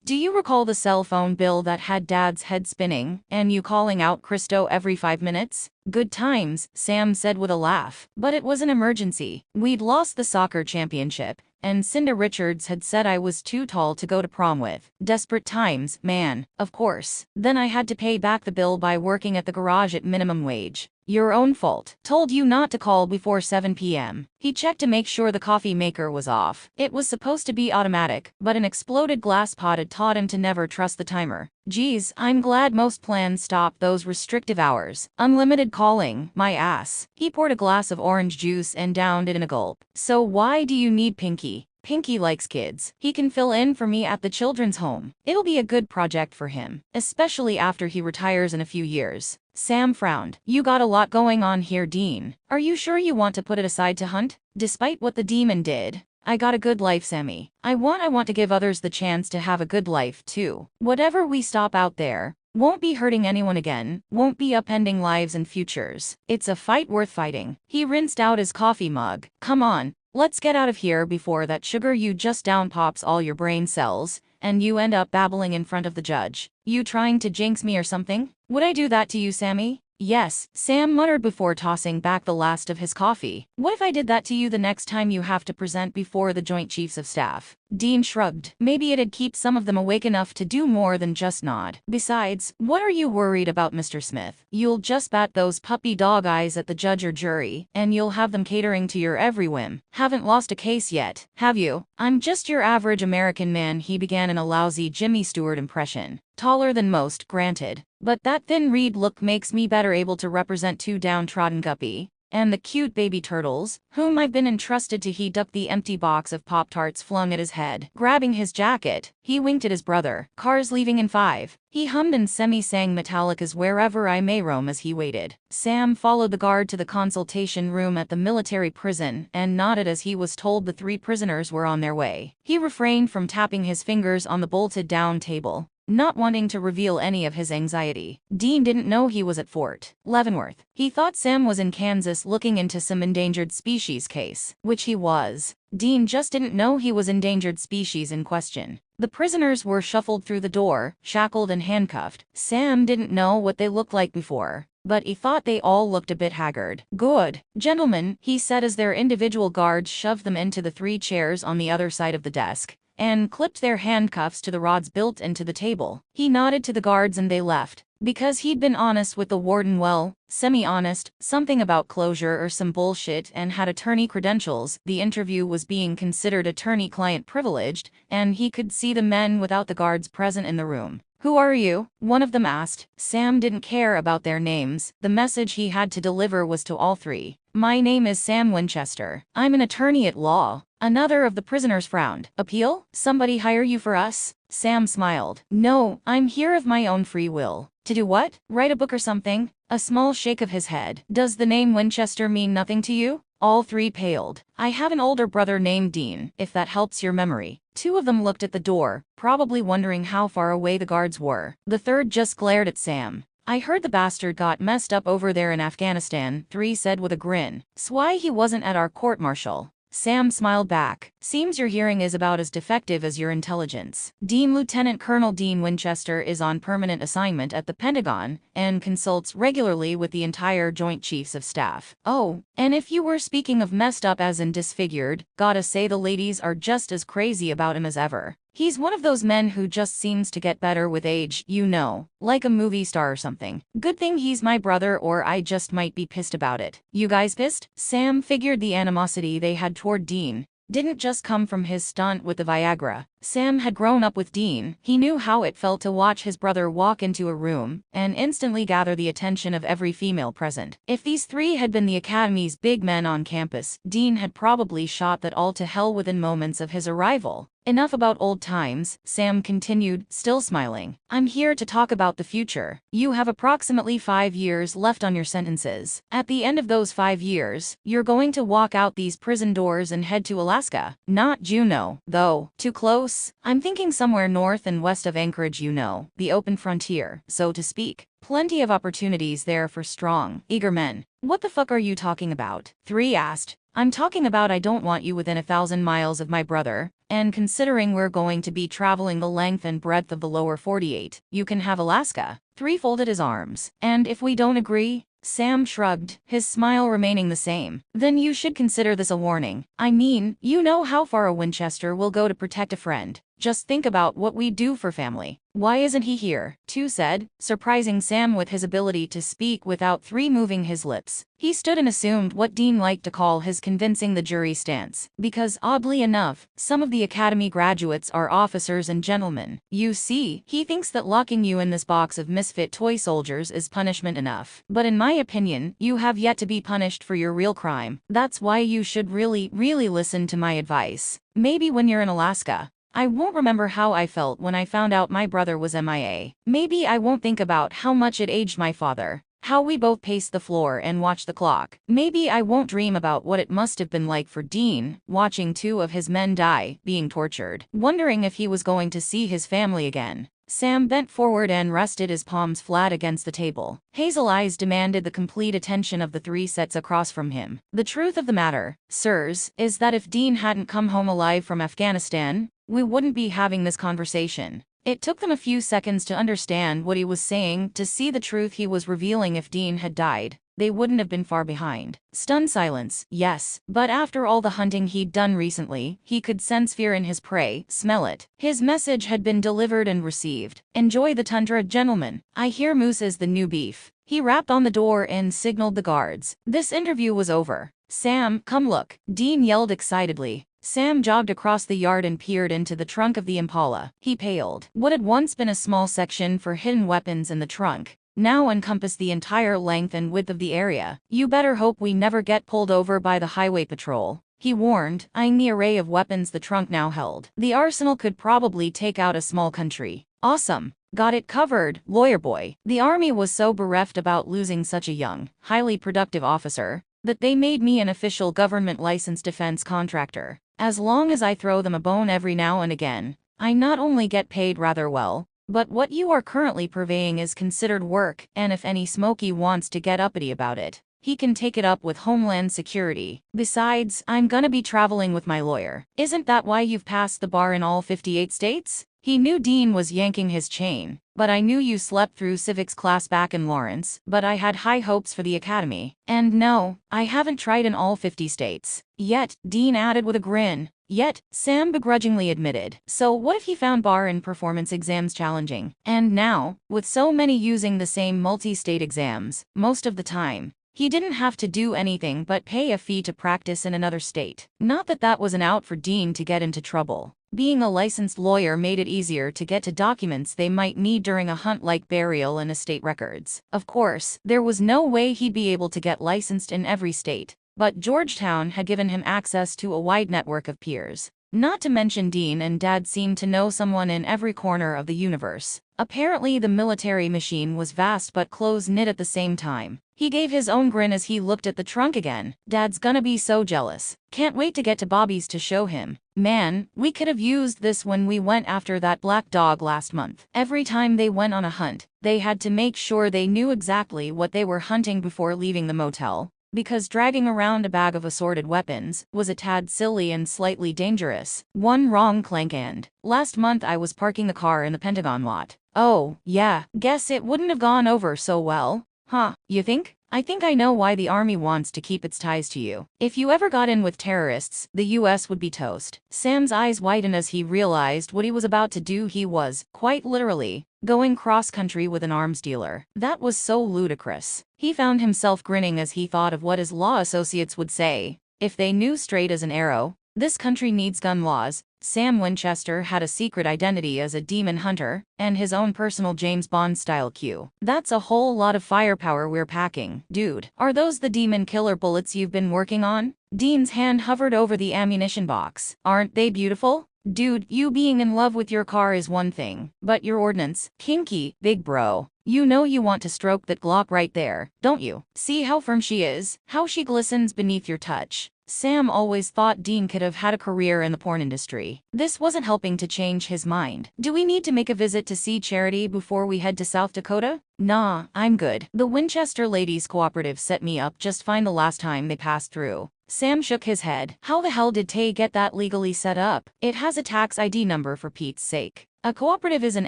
Do you recall the cell phone bill that had Dad's head spinning, and you calling out Christo every 5 minutes? Good times, Sam said with a laugh. But it was an emergency. We'd lost the soccer championship, and Cinda Richards had said I was too tall to go to prom with. Desperate times, man. Of course. Then I had to pay back the bill by working at the garage at minimum wage. Your own fault. Told you not to call before 7 p.m. He checked to make sure the coffee maker was off. It was supposed to be automatic, but an exploded glass pot had taught him to never trust the timer. Geez, I'm glad most plans stop those restrictive hours. Unlimited calling, my ass. He poured a glass of orange juice and downed it in a gulp. So why do you need Pinky? Pinky likes kids. He can fill in for me at the children's home. It'll be a good project for him, especially after he retires in a few years. Sam frowned. You got a lot going on here, Dean. Are you sure you want to put it aside to hunt? Despite what the demon did. I got a good life, Sammy. I want to give others the chance to have a good life, too. Whatever we stop out there, won't be hurting anyone again, won't be upending lives and futures. It's a fight worth fighting. He rinsed out his coffee mug. Come on. Let's get out of here before that sugar you just down pops all your brain cells, and you end up babbling in front of the judge. You trying to jinx me or something? Would I do that to you, Sammy? Yes, Sam muttered before tossing back the last of his coffee. What if I did that to you the next time you have to present before the Joint Chiefs of Staff? Dean shrugged. Maybe it'd keep some of them awake enough to do more than just nod. Besides, what are you worried about, Mr. Smith? You'll just bat those puppy dog eyes at the judge or jury, and you'll have them catering to your every whim. Haven't lost a case yet, have you? I'm just your average American man, he began in a lousy Jimmy Stewart impression. Taller than most, granted. But that thin reed look makes me better able to represent two downtrodden guppy and the cute baby turtles, whom I've been entrusted to heat up the empty box of Pop-Tarts flung at his head. Grabbing his jacket, he winked at his brother. Cars leaving in 5. He hummed and semi-sang Metallica's Wherever I May Roam as he waited. Sam followed the guard to the consultation room at the military prison and nodded as he was told the 3 prisoners were on their way. He refrained from tapping his fingers on the bolted-down table, not wanting to reveal any of his anxiety. Dean didn't know he was at Fort Leavenworth. He thought Sam was in Kansas looking into some endangered species case, which he was. Dean just didn't know he was endangered species in question. The prisoners were shuffled through the door, shackled and handcuffed. Sam didn't know what they looked like before, but he thought they all looked a bit haggard. Good. Gentlemen, he said as their individual guards shoved them into the 3 chairs on the other side of the desk and clipped their handcuffs to the rods built into the table. He nodded to the guards and they left. Because he'd been honest with the warden, well, semi-honest, something about closure or some bullshit, and had attorney credentials, the interview was being considered attorney-client privileged, and he could see the men without the guards present in the room. Who are you? One of them asked. Sam didn't care about their names. The message he had to deliver was to all 3. My name is Sam Winchester. I'm an attorney at law. Another of the prisoners frowned. Appeal? Somebody hire you for us? Sam smiled. No, I'm here of my own free will. To do what? Write a book or something? A small shake of his head. Does the name Winchester mean nothing to you? All 3 paled. I have an older brother named Dean, if that helps your memory. 2 of them looked at the door, probably wondering how far away the guards were. The 3rd just glared at Sam. I heard the bastard got messed up over there in Afghanistan, 3 said with a grin. S'why he wasn't at our court-martial. Sam smiled back. Seems your hearing is about as defective as your intelligence. Dean Lieutenant Colonel Dean Winchester is on permanent assignment at the Pentagon and consults regularly with the entire Joint Chiefs of Staff. Oh, and if you were speaking of messed up as in disfigured, gotta say the ladies are just as crazy about him as ever. He's one of those men who just seems to get better with age, you know, like a movie star or something. Good thing he's my brother or I just might be pissed about it. You guys pissed? Sam figured the animosity they had toward Dean didn't just come from his stunt with the Viagra. Sam had grown up with Dean. He knew how it felt to watch his brother walk into a room and instantly gather the attention of every female present. If these 3 had been the Academy's big men on campus, Dean had probably shot that all to hell within moments of his arrival. Enough about old times, Sam continued, still smiling. I'm here to talk about the future. You have approximately 5 years left on your sentences. At the end of those 5 years, you're going to walk out these prison doors and head to Alaska. Not Juneau, though. Too close? I'm thinking somewhere north and west of Anchorage, you know, the open frontier, so to speak. Plenty of opportunities there for strong, eager men. What the fuck are you talking about? 3 asked. I'm talking about I don't want you within 1,000 miles of my brother, and considering we're going to be traveling the length and breadth of the lower 48, you can have Alaska. 3 folded his arms. And if we don't agree? Sam shrugged, his smile remaining the same. Then you should consider this a warning. I mean, you know how far a Winchester will go to protect a friend. Just think about what we do for family. Why isn't he here? 2 said, surprising Sam with his ability to speak without 3 moving his lips. He stood and assumed what Dean liked to call his convincing the jury stance, because oddly enough, some of the academy graduates are officers and gentlemen. You see, he thinks that locking you in this box of misfit toy soldiers is punishment enough. But in my opinion, you have yet to be punished for your real crime. That's why you should really listen to my advice. Maybe when you're in Alaska. I won't remember how I felt when I found out my brother was MIA. Maybe I won't think about how much it aged my father. How we both paced the floor and watched the clock. Maybe I won't dream about what it must have been like for Dean, watching 2 of his men die, being tortured, wondering if he was going to see his family again. Sam bent forward and rested his palms flat against the table. Hazel eyes demanded the complete attention of the 3 sets across from him. The truth of the matter, sirs, is that if Dean hadn't come home alive from Afghanistan, we wouldn't be having this conversation. It took them a few seconds to understand what he was saying, to see the truth he was revealing. If Dean had died, they wouldn't have been far behind. Stunned silence, yes, but after all the hunting he'd done recently, he could sense fear in his prey, smell it. His message had been delivered and received. Enjoy the tundra, gentlemen. I hear moose is the new beef. He rapped on the door and signaled the guards. This interview was over. Sam, come look, Dean yelled excitedly. Sam jogged across the yard and peered into the trunk of the Impala. He paled. What had once been a small section for hidden weapons in the trunk now encompassed the entire length and width of the area. You better hope we never get pulled over by the highway patrol, he warned, eyeing the array of weapons the trunk now held. The arsenal could probably take out a small country. Awesome. Got it covered, lawyer boy. The army was so bereft about losing such a young, highly productive officer that they made me an official government licensed defense contractor. As long as I throw them a bone every now and again, I not only get paid rather well, but what you are currently purveying is considered work, and if any Smokey wants to get uppity about it, he can take it up with Homeland Security. Besides, I'm gonna be traveling with my lawyer. Isn't that why you've passed the bar in all 58 states? He knew Dean was yanking his chain. But I knew you slept through civics class back in Lawrence, but I had high hopes for the academy. And no, I haven't tried in all 50 states. Yet, Dean added with a grin. Yet, Sam begrudgingly admitted. So what if he found bar and performance exams challenging? And now, with so many using the same multi-state exams, most of the time, he didn't have to do anything but pay a fee to practice in another state. Not that that was an out for Dean to get into trouble. Being a licensed lawyer made it easier to get to documents they might need during a hunt like burial and estate records. Of course, there was no way he'd be able to get licensed in every state, but Georgetown had given him access to a wide network of peers. Not to mention Dean and Dad seemed to know someone in every corner of the universe. Apparently the military machine was vast but close-knit at the same time. He gave his own grin as he looked at the trunk again. Dad's gonna be so jealous. Can't wait to get to Bobby's to show him. Man, we could have used this when we went after that black dog last month. Every time they went on a hunt, they had to make sure they knew exactly what they were hunting before leaving the motel, because dragging around a bag of assorted weapons was a tad silly and slightly dangerous. One wrong clank and last month I was parking the car in the Pentagon lot. Oh, yeah, guess it wouldn't have gone over so well. Huh, you think? I think I know why the army wants to keep its ties to you. If you ever got in with terrorists, the US would be toast. Sam's eyes widened as he realized what he was about to do. He was, quite literally, going cross-country with an arms dealer. That was so ludicrous. He found himself grinning as he thought of what his law associates would say if they knew straight as an arrow, this country needs gun laws. Sam Winchester had a secret identity as a demon hunter, and his own personal James Bond-style Q. That's a whole lot of firepower we're packing. Dude, are those the demon killer bullets you've been working on? Dean's hand hovered over the ammunition box. Aren't they beautiful? Dude, you being in love with your car is one thing, but your ordnance, kinky, big bro. You know you want to stroke that Glock right there, don't you? See how firm she is, how she glistens beneath your touch. Sam always thought Dean could have had a career in the porn industry. This wasn't helping to change his mind. Do we need to make a visit to see Charity before we head to South Dakota? Nah, I'm good. The Winchester Ladies Cooperative set me up just fine the last time they passed through. Sam shook his head. How the hell did Tay get that legally set up? It has a tax ID number for Pete's sake. A cooperative is an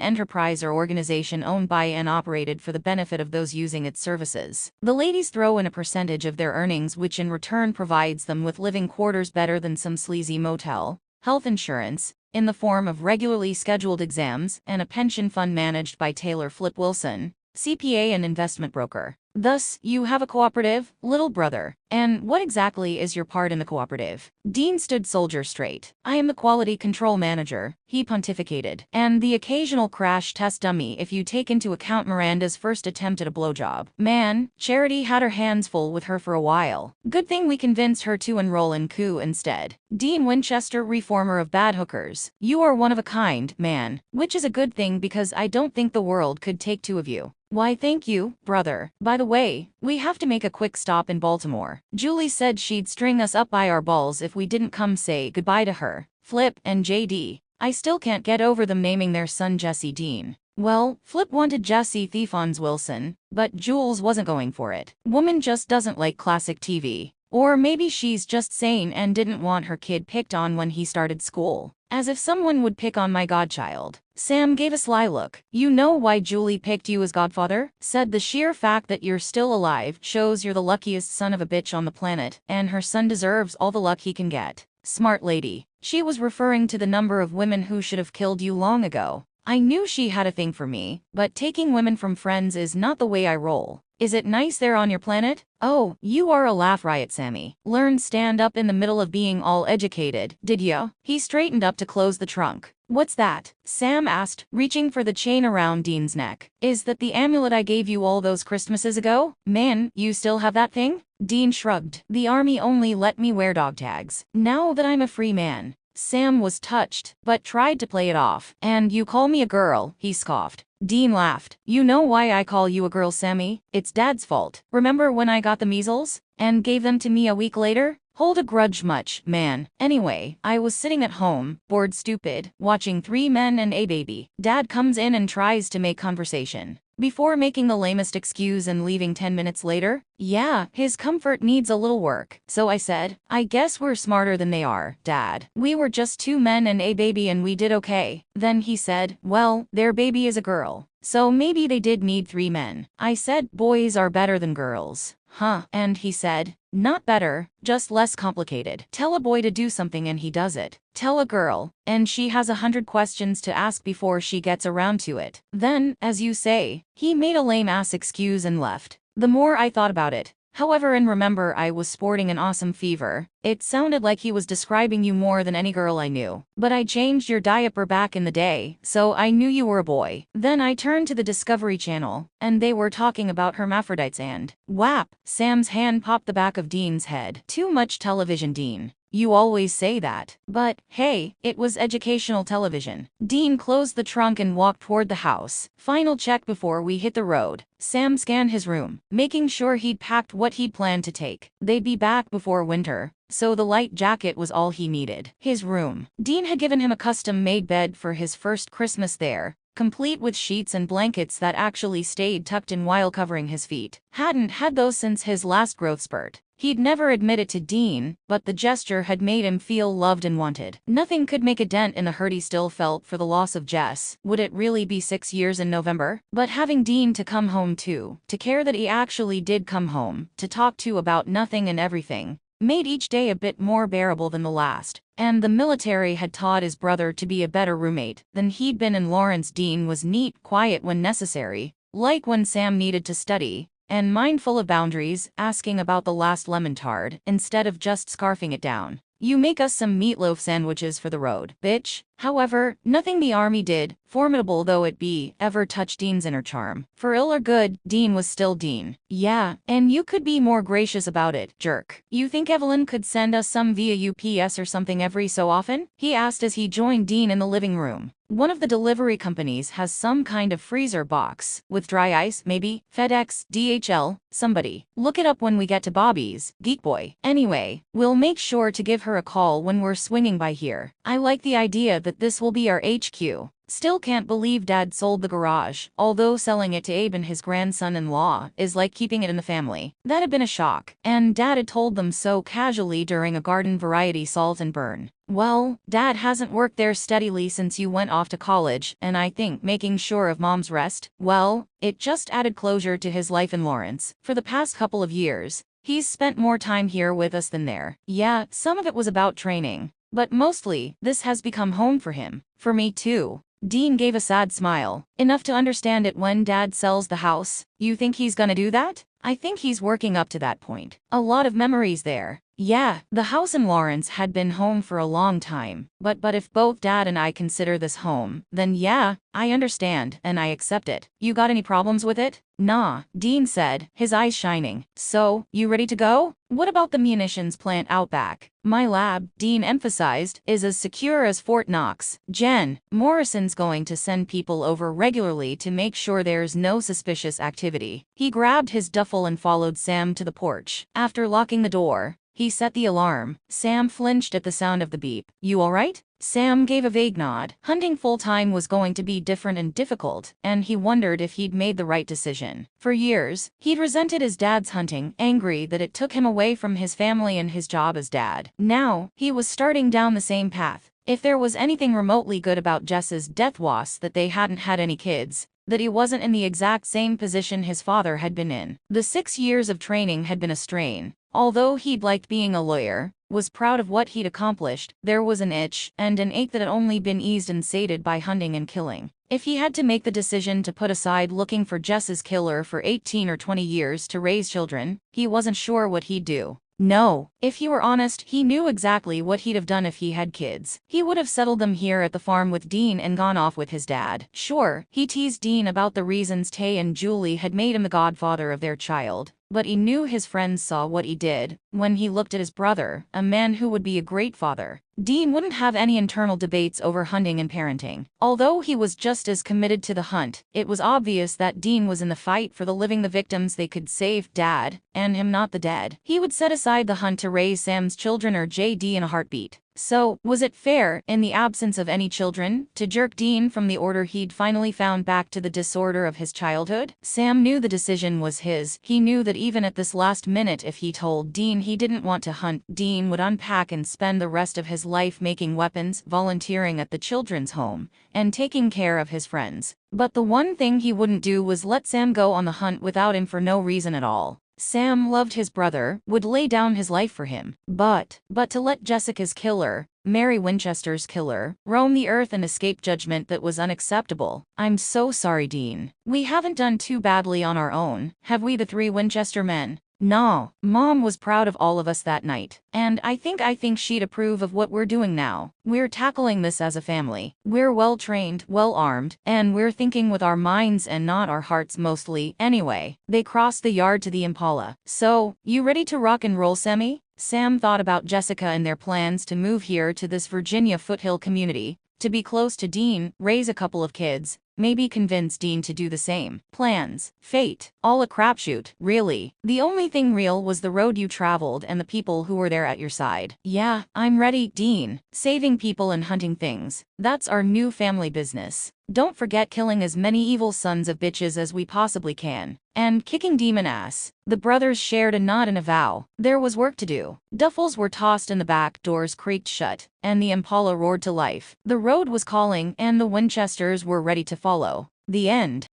enterprise or organization owned by and operated for the benefit of those using its services. The ladies throw in a percentage of their earnings, which in return provides them with living quarters better than some sleazy motel, health insurance, in the form of regularly scheduled exams and a pension fund managed by Taylor Flip Wilson, CPA and investment broker. Thus, you have a cooperative, little brother. And what exactly is your part in the cooperative? Dean stood soldier straight. I am the quality control manager, he pontificated, and the occasional crash test dummy if you take into account Miranda's first attempt at a blowjob. Man, Charity had her hands full with her for a while. Good thing we convinced her to enroll in coup instead. Dean Winchester, reformer of bad hookers. You are one of a kind, man, which is a good thing because I don't think the world could take two of you. Why thank you, brother. By the way, we have to make a quick stop in Baltimore. Julie said she'd string us up by our balls if we didn't come say goodbye to her. Flip and JD. I still can't get over them naming their son Jesse Dean. Well, Flip wanted Jesse Thephons Wilson, but Jules wasn't going for it. Woman just doesn't like classic TV. Or maybe she's just sane and didn't want her kid picked on when he started school. As if someone would pick on my godchild. Sam gave a sly look. You know why Julie picked you as godfather? Said the sheer fact that you're still alive shows you're the luckiest son of a bitch on the planet, and her son deserves all the luck he can get. Smart lady. She was referring to the number of women who should have killed you long ago. I knew she had a thing for me, but taking women from friends is not the way I roll. Is it nice there on your planet? Oh, you are a laugh riot, Sammy. Learned stand up in the middle of being all educated, did ya? He straightened up to close the trunk. What's that? Sam asked, reaching for the chain around Dean's neck. Is that the amulet I gave you all those Christmases ago? Man, you still have that thing? Dean shrugged. The army only let me wear dog tags. Now that I'm a free man. Sam was touched, but tried to play it off. And you call me a girl, he scoffed. Dean laughed. You know why I call you a girl, Sammy? It's Dad's fault. Remember when I got the measles? And gave them to me a week later? Hold a grudge much, man. Anyway, I was sitting at home, bored stupid, watching Three Men and a Baby. Dad comes in and tries to make conversation. Before making the lamest excuse and leaving 10 minutes later, yeah, his comfort needs a little work. So I said, I guess we're smarter than they are, Dad. We were just 2 men and a baby and we did okay. Then he said, well, their baby is a girl. So maybe they did need 3 men. I said, boys are better than girls. Huh. And he said, not better, just less complicated. Tell a boy to do something and he does it. Tell a girl, and she has 100 questions to ask before she gets around to it. Then, as you say, he made a lame-ass excuse and left. The more I thought about it, however, and remember I was sporting an awesome fever, it sounded like he was describing you more than any girl I knew. But I changed your diaper back in the day, so I knew you were a boy. Then I turned to the Discovery Channel, and they were talking about hermaphrodites and... Whap! Sam's hand popped the back of Dean's head. Too much television, Dean. You always say that. But, hey, it was educational television. Dean closed the trunk and walked toward the house. Final check before we hit the road. Sam scanned his room, making sure he'd packed what he'd planned to take. They'd be back before winter, so the light jacket was all he needed. His room. Dean had given him a custom-made bed for his first Christmas there, complete with sheets and blankets that actually stayed tucked in while covering his feet. Hadn't had those since his last growth spurt. He'd never admit it to Dean, but the gesture had made him feel loved and wanted. Nothing could make a dent in the hurt he still felt for the loss of Jess. Would it really be 6 years in November? But having Dean to come home to care that he actually did come home, to talk to about nothing and everything, made each day a bit more bearable than the last. And the military had taught his brother to be a better roommate than he'd been, and Lawrence Dean was neat, quiet when necessary, like when Sam needed to study, and mindful of boundaries, asking about the last lemon tart instead of just scarfing it down. You make us some meatloaf sandwiches for the road, bitch. However, nothing the army did, formidable though it be, ever touched Dean's inner charm. For ill or good, Dean was still Dean. Yeah, and you could be more gracious about it, jerk. You think Evelyn could send us some via UPS or something every so often? He asked as he joined Dean in the living room. One of the delivery companies has some kind of freezer box, with dry ice, maybe? FedEx, DHL, somebody. Look it up when we get to Bobby's, Geek Boy. Anyway, we'll make sure to give her a call when we're swinging by here. I like the idea that this will be our HQ. Still can't believe Dad sold the garage, although selling it to Abe and his grandson-in-law is like keeping it in the family. That had been a shock, and Dad had told them so casually during a garden variety salt and burn. Well, Dad hasn't worked there steadily since you went off to college, and I think making sure of Mom's rest, well, it just added closure to his life in Lawrence. For the past couple of years, he's spent more time here with us than there. Yeah, some of it was about training, but mostly, this has become home for him. For me too. Dean gave a sad smile. Enough to understand it when Dad sells the house. You think he's gonna do that? I think he's working up to that point. A lot of memories there. Yeah, the house in Lawrence had been home for a long time, but if both Dad and I consider this home, then yeah, I understand and I accept it. You got any problems with it? Nah, Dean said, his eyes shining. So, you ready to go? What about the munitions plant out back? My lab, Dean emphasized, is as secure as Fort Knox. Jen, Morrison's going to send people over regularly to make sure there's no suspicious activity. He grabbed his duffel and followed Sam to the porch. After locking the door, he set the alarm. Sam flinched at the sound of the beep. You alright? Sam gave a vague nod. Hunting full-time was going to be different and difficult, and he wondered if he'd made the right decision. For years, he'd resented his dad's hunting, angry that it took him away from his family and his job as dad. Now, he was starting down the same path. If there was anything remotely good about Jess's death was that they hadn't had any kids, that he wasn't in the exact same position his father had been in. The 6 years of training had been a strain. Although he'd liked being a lawyer, was proud of what he'd accomplished, there was an itch, and an ache that had only been eased and sated by hunting and killing. If he had to make the decision to put aside looking for Jess's killer for 18 or 20 years to raise children, he wasn't sure what he'd do. No, if he were honest, he knew exactly what he'd have done if he had kids. He would have settled them here at the farm with Dean and gone off with his dad. Sure, he teased Dean about the reasons Tay and Julie had made him the godfather of their child, but he knew his friends saw what he did when he looked at his brother, a man who would be a great father. Dean wouldn't have any internal debates over hunting and parenting. Although he was just as committed to the hunt, it was obvious that Dean was in the fight for the living, the victims they could save, Dad, and him, not the dead. He would set aside the hunt to raise Sam's children or JD in a heartbeat. So, was it fair, in the absence of any children, to jerk Dean from the order he'd finally found back to the disorder of his childhood? Sam knew the decision was his. He knew that even at this last minute, if he told Dean he didn't want to hunt, Dean would unpack and spend the rest of his life making weapons, volunteering at the children's home, and taking care of his friends. But the one thing he wouldn't do was let Sam go on the hunt without him for no reason at all. Sam loved his brother, would lay down his life for him. But to let Jessica's killer, Mary Winchester's killer, roam the earth and escape judgment, that was unacceptable. I'm so sorry, Dean. We haven't done too badly on our own, have we, the 3 Winchester men? No, Mom was proud of all of us that night. And I think she'd approve of what we're doing now. We're tackling this as a family. We're well trained, well armed, and we're thinking with our minds and not our hearts mostly. Anyway, they crossed the yard to the Impala. So, you ready to rock and roll, Sammy? Sam thought about Jessica and their plans to move here to this Virginia foothill community, to be close to Dean, raise a couple of kids, maybe convince Dean to do the same. Plans, fate, all a crapshoot, really. The only thing real was the road you traveled and the people who were there at your side. Yeah, I'm ready, Dean. Saving people and hunting things. That's our new family business. Don't forget killing as many evil sons of bitches as we possibly can. And kicking demon ass. The brothers shared a nod and a vow. There was work to do. Duffels were tossed in the back, doors creaked shut, and the Impala roared to life. The road was calling, and the Winchesters were ready to follow. The end.